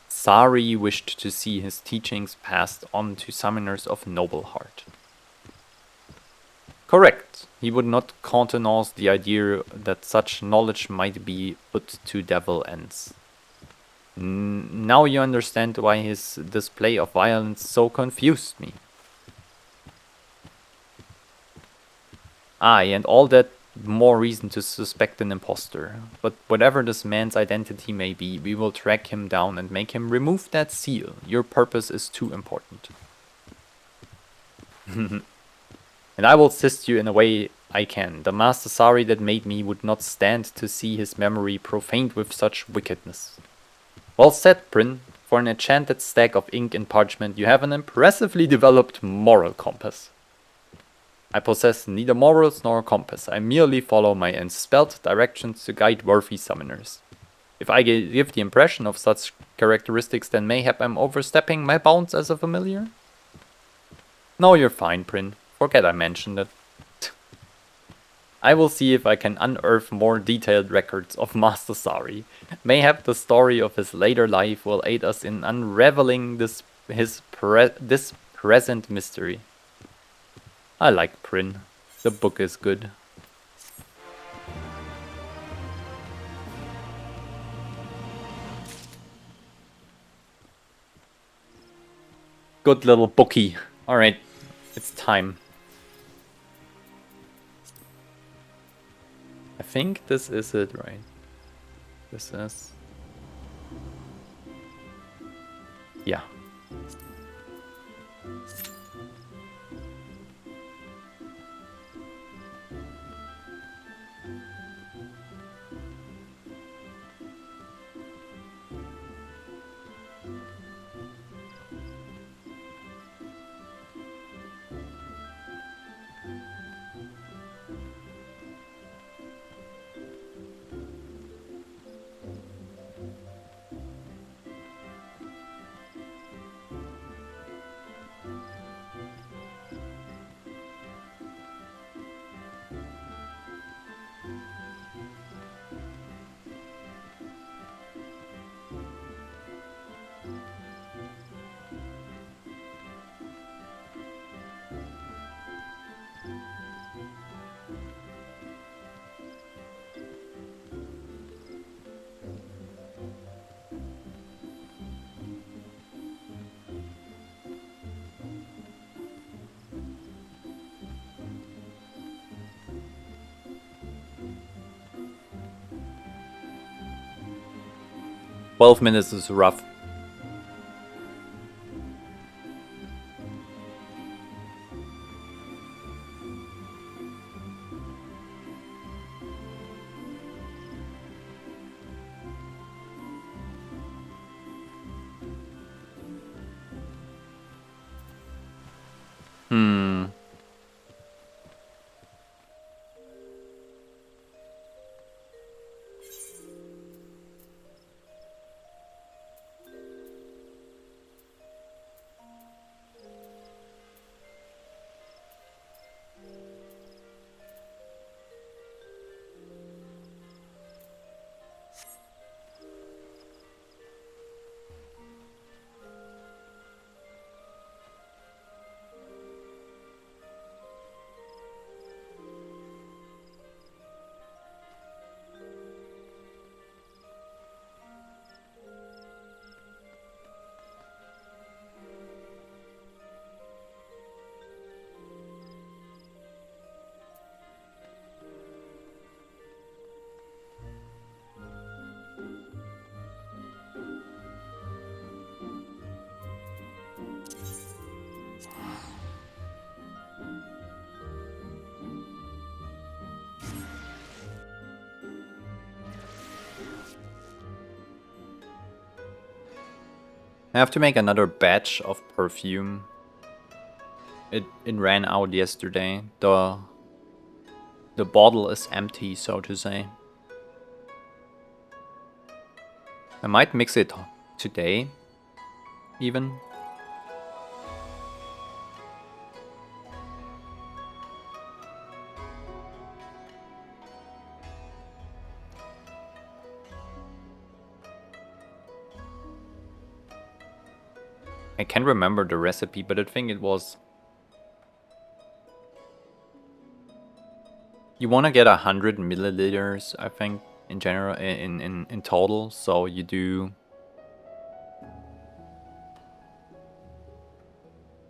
Sari wished to see his teachings passed on to summoners of noble heart. Correct. He would not countenance the idea that such knowledge might be put to devil ends. Now you understand why his display of violence so confused me. Aye, and all that more reason to suspect an impostor. But whatever this man's identity may be, we will track him down and make him remove that seal. Your purpose is too important. And I will assist you in a way I can. The Master Sari that made me would not stand to see his memory profaned with such wickedness. Well said, Prin. For an enchanted stack of ink and parchment, you have an impressively developed moral compass. I possess neither morals nor compass. I merely follow my enspelled directions to guide worthy summoners. If I give the impression of such characteristics, then mayhap I'm overstepping my bounds as a familiar? No, you're fine, Prin. Forget I mentioned it. I will see if I can unearth more detailed records of Master Sari. Mayhap the story of his later life will aid us in unraveling this present mystery. I like Prin. The book is good. Good little bookie. Alright, it's time. I think this is it, right? This is... yeah. "12 minutes is rough." I have to make another batch of perfume. It ran out yesterday. The bottle is empty, so to say. I might mix it today, even. I can't remember the recipe, but I think it was... You want to get 100 milliliters, I think, in general, in total. So you do...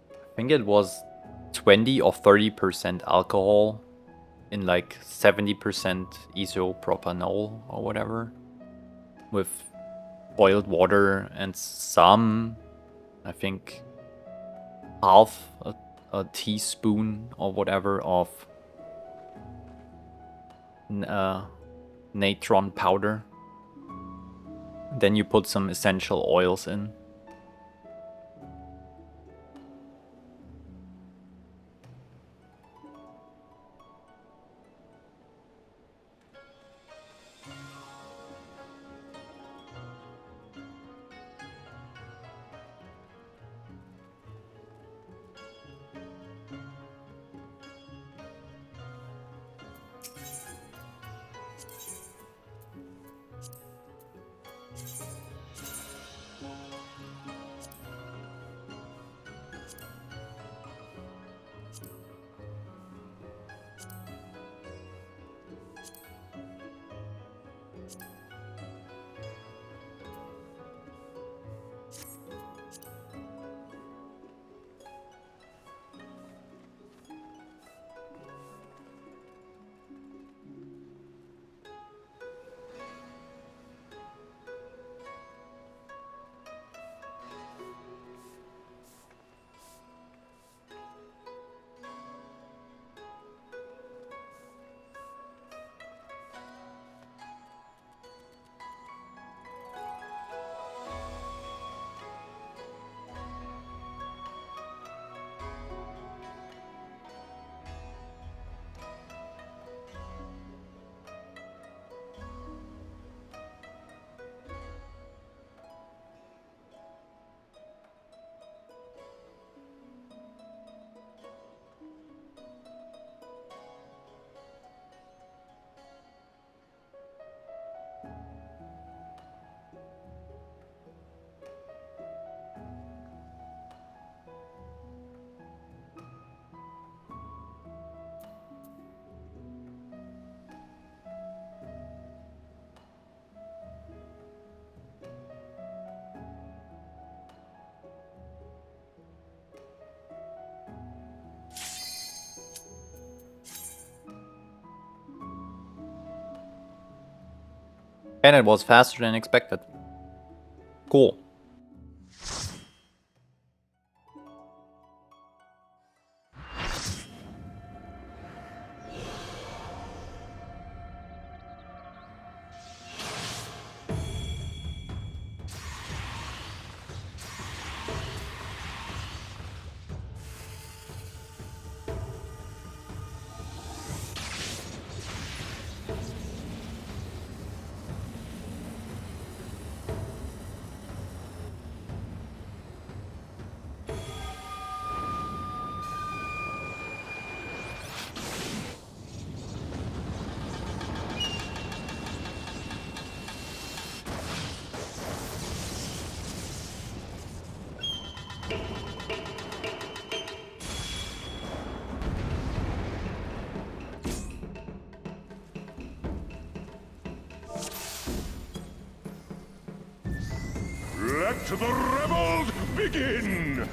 I think it was 20 or 30% alcohol in like 70% isopropanol or whatever, with boiled water and some, I think, half a teaspoon or whatever of natron powder. Then you put some essential oils in. And it was faster than expected. Cool. Let the rebels begin!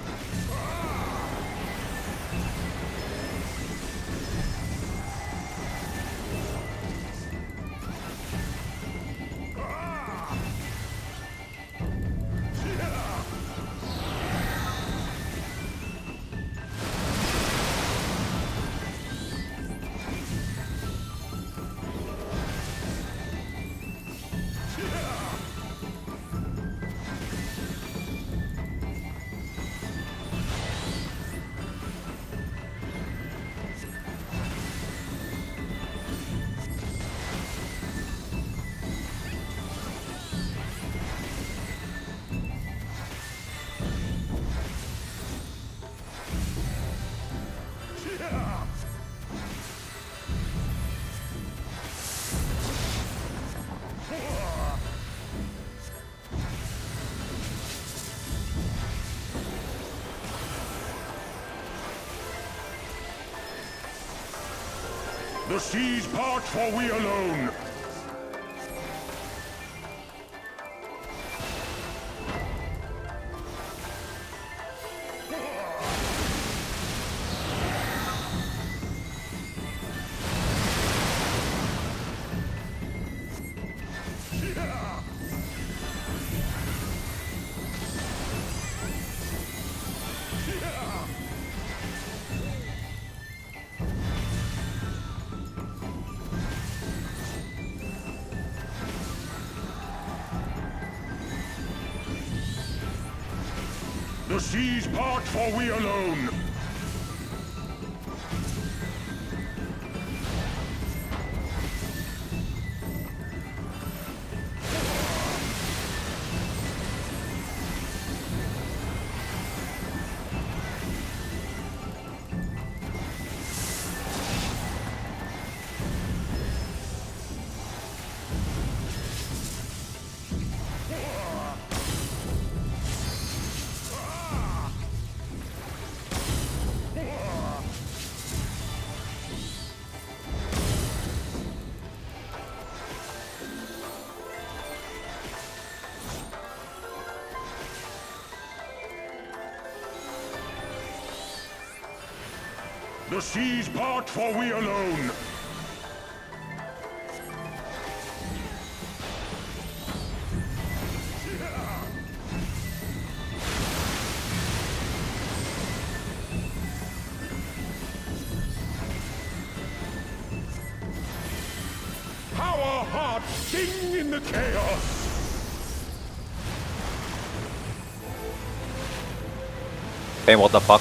The seas part, for we alone. The seas part, for we alone. The seas part, for we alone. How our hearts sing in the chaos! Hey, what the fuck?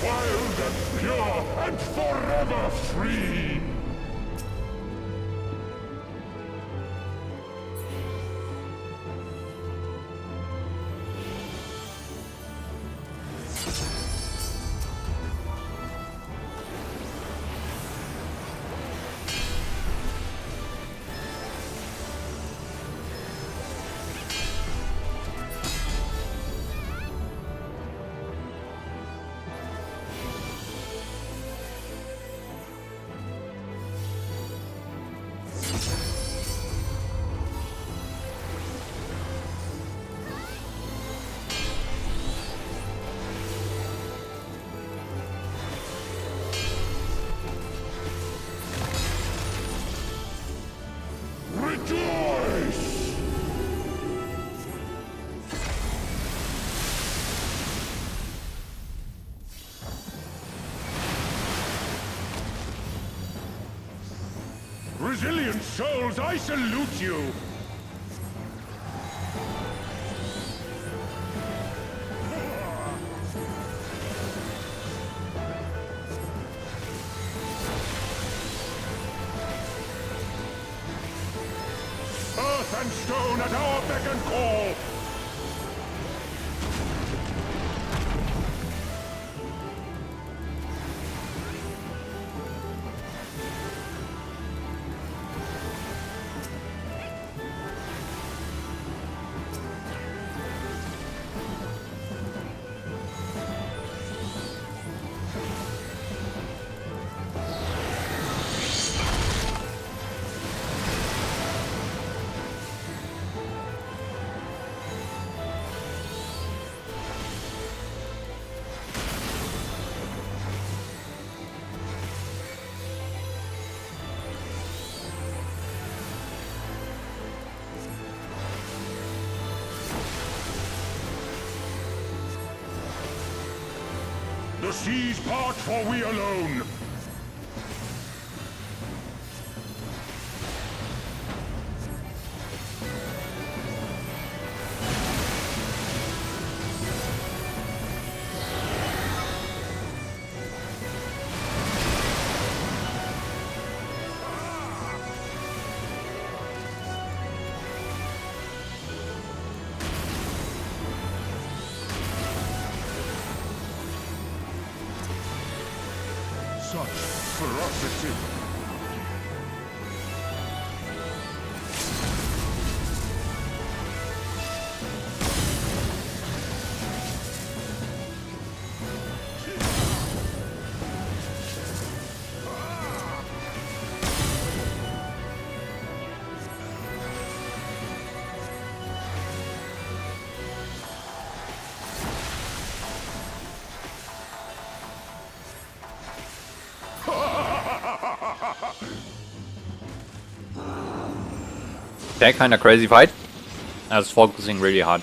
Wild and pure and forever free! Rejoice! Resilient souls, I salute you! Earth and stone at our beck and call! The seas part, for we alone. Such ferocity! Okay, kind of crazy fight. I was focusing really hard.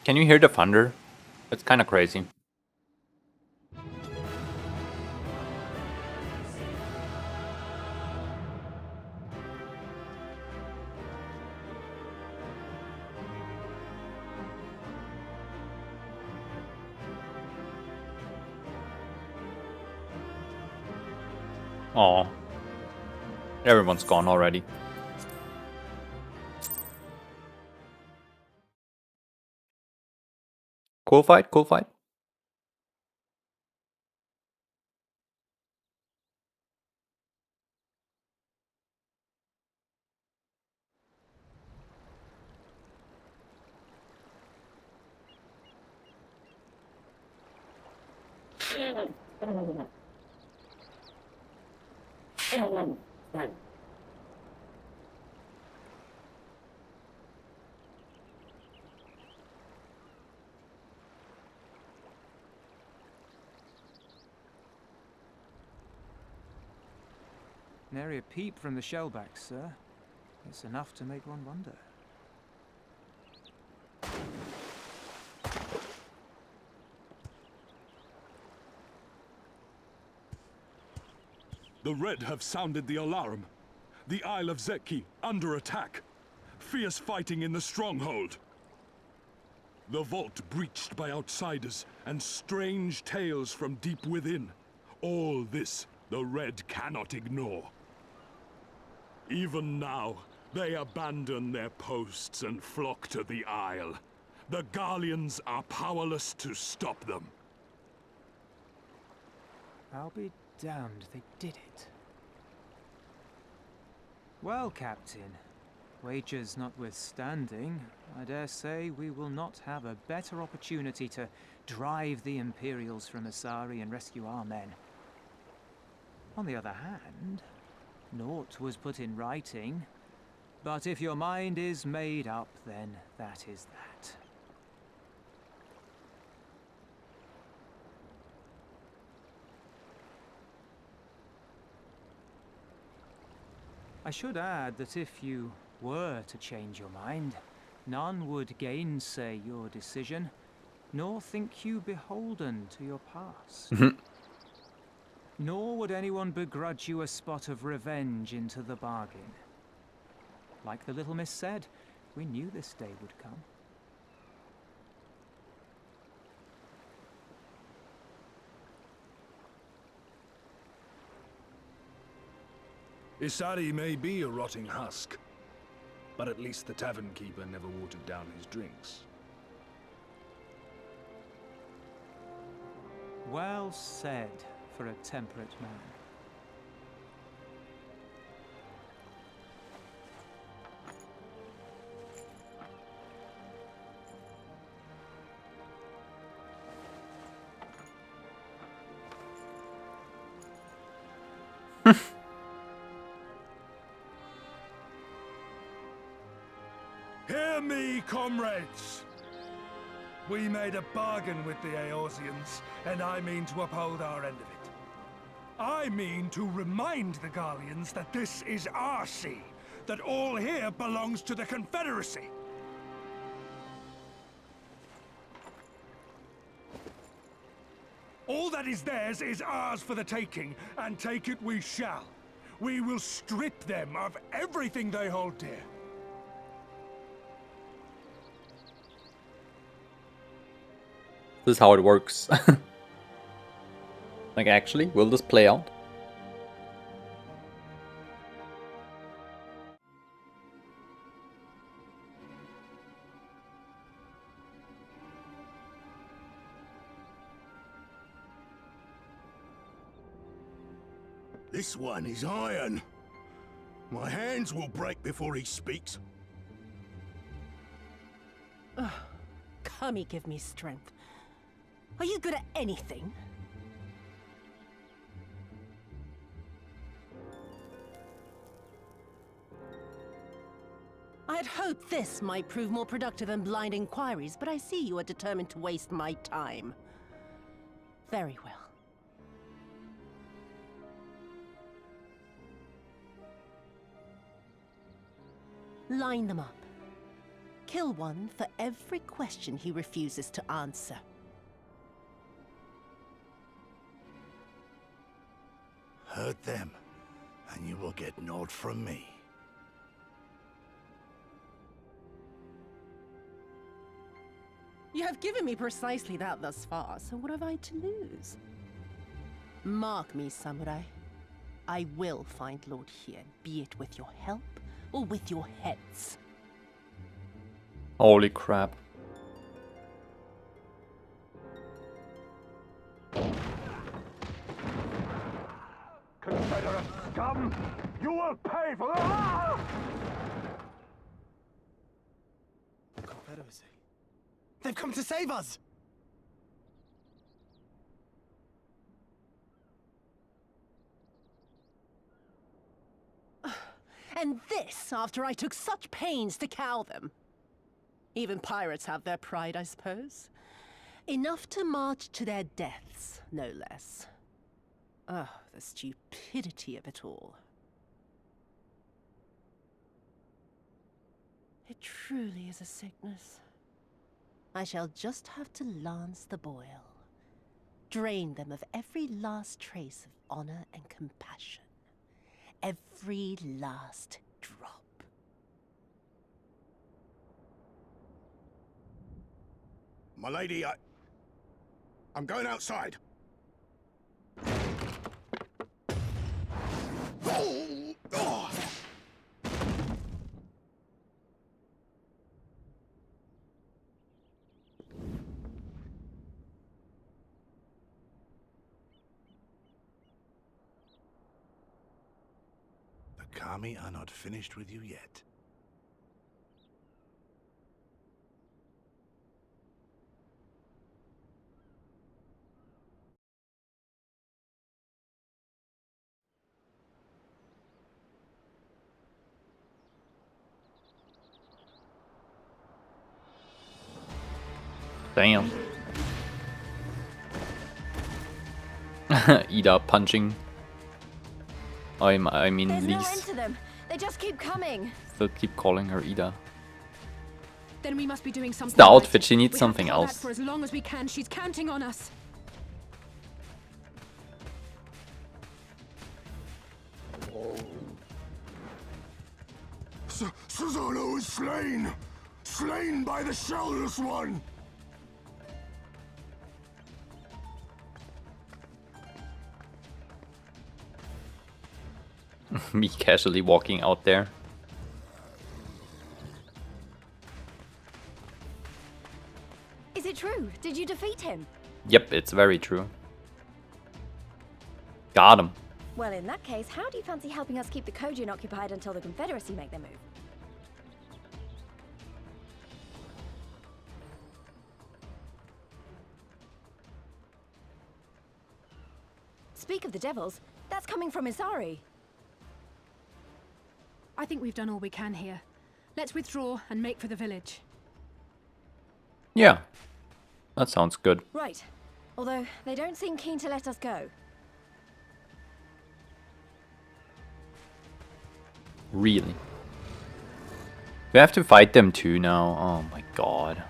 Can you hear the thunder? It's kind of crazy. Oh, everyone's gone already. Cool fight, cool fight. Nary a peep from the shellbacks, sir. It's enough to make one wonder. The Red have sounded the alarm. The Isle of Zeki under attack. Fierce fighting in the stronghold. The vault breached by outsiders and strange tales from deep within. All this the Red cannot ignore. Even now, they abandon their posts and flock to the Isle. The Garleans are powerless to stop them. I'll be damned they did it. Well, Captain, wagers notwithstanding, I dare say we will not have a better opportunity to drive the Imperials from Asari and rescue our men. On the other hand, naught was put in writing, but if your mind is made up, then that is that. I should add that if you were to change your mind, none would gainsay your decision, nor think you beholden to your past. Nor would anyone begrudge you a spot of revenge into the bargain. Like the little miss said, we knew this day would come. Isari may be a rotting husk, but at least the tavern keeper never watered down his drinks. Well said for a temperate man. Hear me, comrades! We made a bargain with the Eorzeans, and I mean to uphold our end of it. I mean to remind the Garleans that this is our sea, that all here belongs to the Confederacy. All that is theirs is ours for the taking, and take it we shall. We will strip them of everything they hold dear. This is how it works. Like, actually, will this play out? This one is iron. My hands will break before he speaks. Kami, give me strength. Are you good at anything? I'd hoped this might prove more productive than blind inquiries, but I see you are determined to waste my time. Very well. Line them up. Kill one for every question he refuses to answer. Hurt them, and you will get naught from me. You have given me precisely that thus far, so what have I to lose? Mark me, samurai. I will find Lord Hien, be it with your help or with your heads. Holy crap. Confederate scum! You will pay for the... Confederacy. They've come to save us! And this after I took such pains to cow them. Even pirates have their pride, I suppose. Enough to march to their deaths, no less. Oh, the stupidity of it all. It truly is a sickness. I shall just have to lance the boil. Drain them of every last trace of honor and compassion. Every last drop. My lady, I'm going outside. The Kami are not finished with you yet. Damn. Ida punching. I mean There's no end Lise. to them. They just keep coming. Still keep calling her Ida. Then we must be doing something. It's the right. outfit, she needs We have something to hold out else. for as long as we can. She's counting on us. Susanoo is slain! Slain by the Shellless One! Me casually walking out there. Is it true? Did you defeat him? Yep, it's very true. Got him. Well, in that case, how do you fancy helping us keep the Kojin occupied until the Confederacy make their move? Speak of the devils, that's coming from Isari. I think we've done all we can here. Let's withdraw and make for the village. Yeah. That sounds good. Right. Although, they don't seem keen to let us go. Really. We have to fight them too now. Oh my god.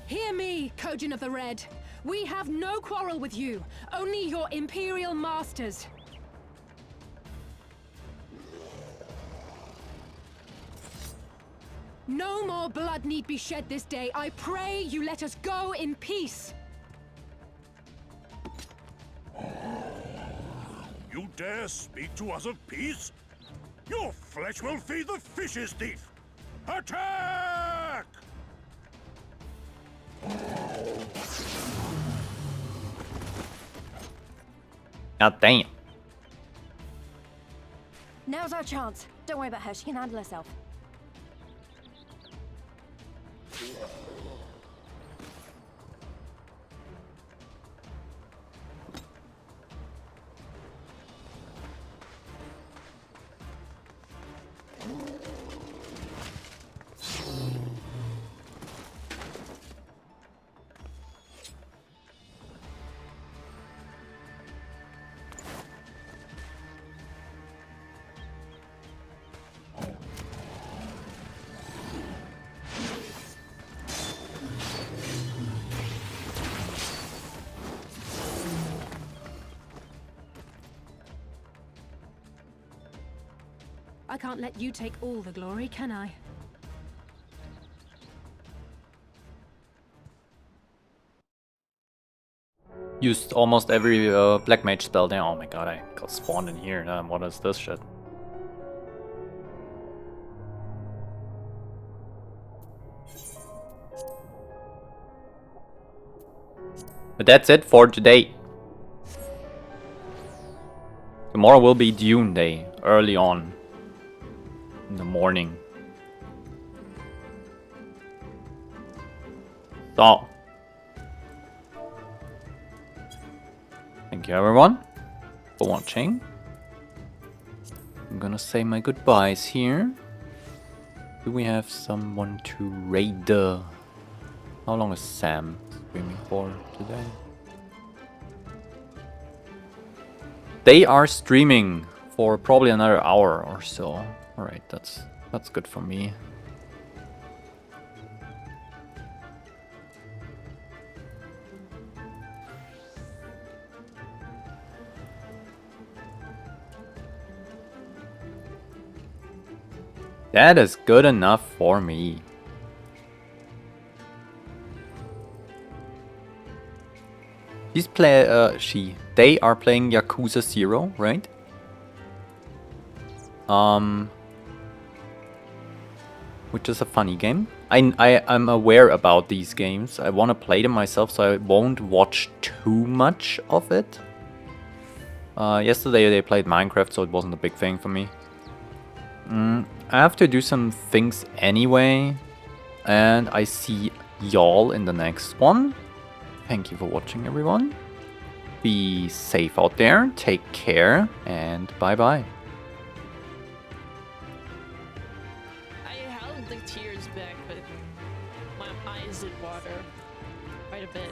Hear me, Kojin of the Red. We have no quarrel with you. Only your Imperial masters. No more blood need be shed this day. I pray you let us go in peace. You dare speak to us of peace? Your flesh will feed the fishes, thief! Attack! God damn. Now's our chance. Don't worry about her, she can handle herself. I can't let you take all the glory, can I? Used almost every black mage spell there. Oh my god, I got spawned in here. What is this shit? But that's it for today. Tomorrow will be Dune Day, early on in the morning. So, thank you everyone for watching. I'm gonna say my goodbyes here. Do we have someone to raid? How long is Sam streaming for today? They are streaming for probably another hour or so. Alright, that's good for me. That is good enough for me. They are playing Yakuza 0, right? Which is a funny game. I'm aware about these games. I want to play them myself, so I won't watch too much of it. Yesterday they played Minecraft, so it wasn't a big thing for me. I have to do some things anyway, and I see y'all in the next one. Thank you for watching, everyone. Be safe out there, take care, and bye-bye. I held the tears back, but my eyes did water quite a bit.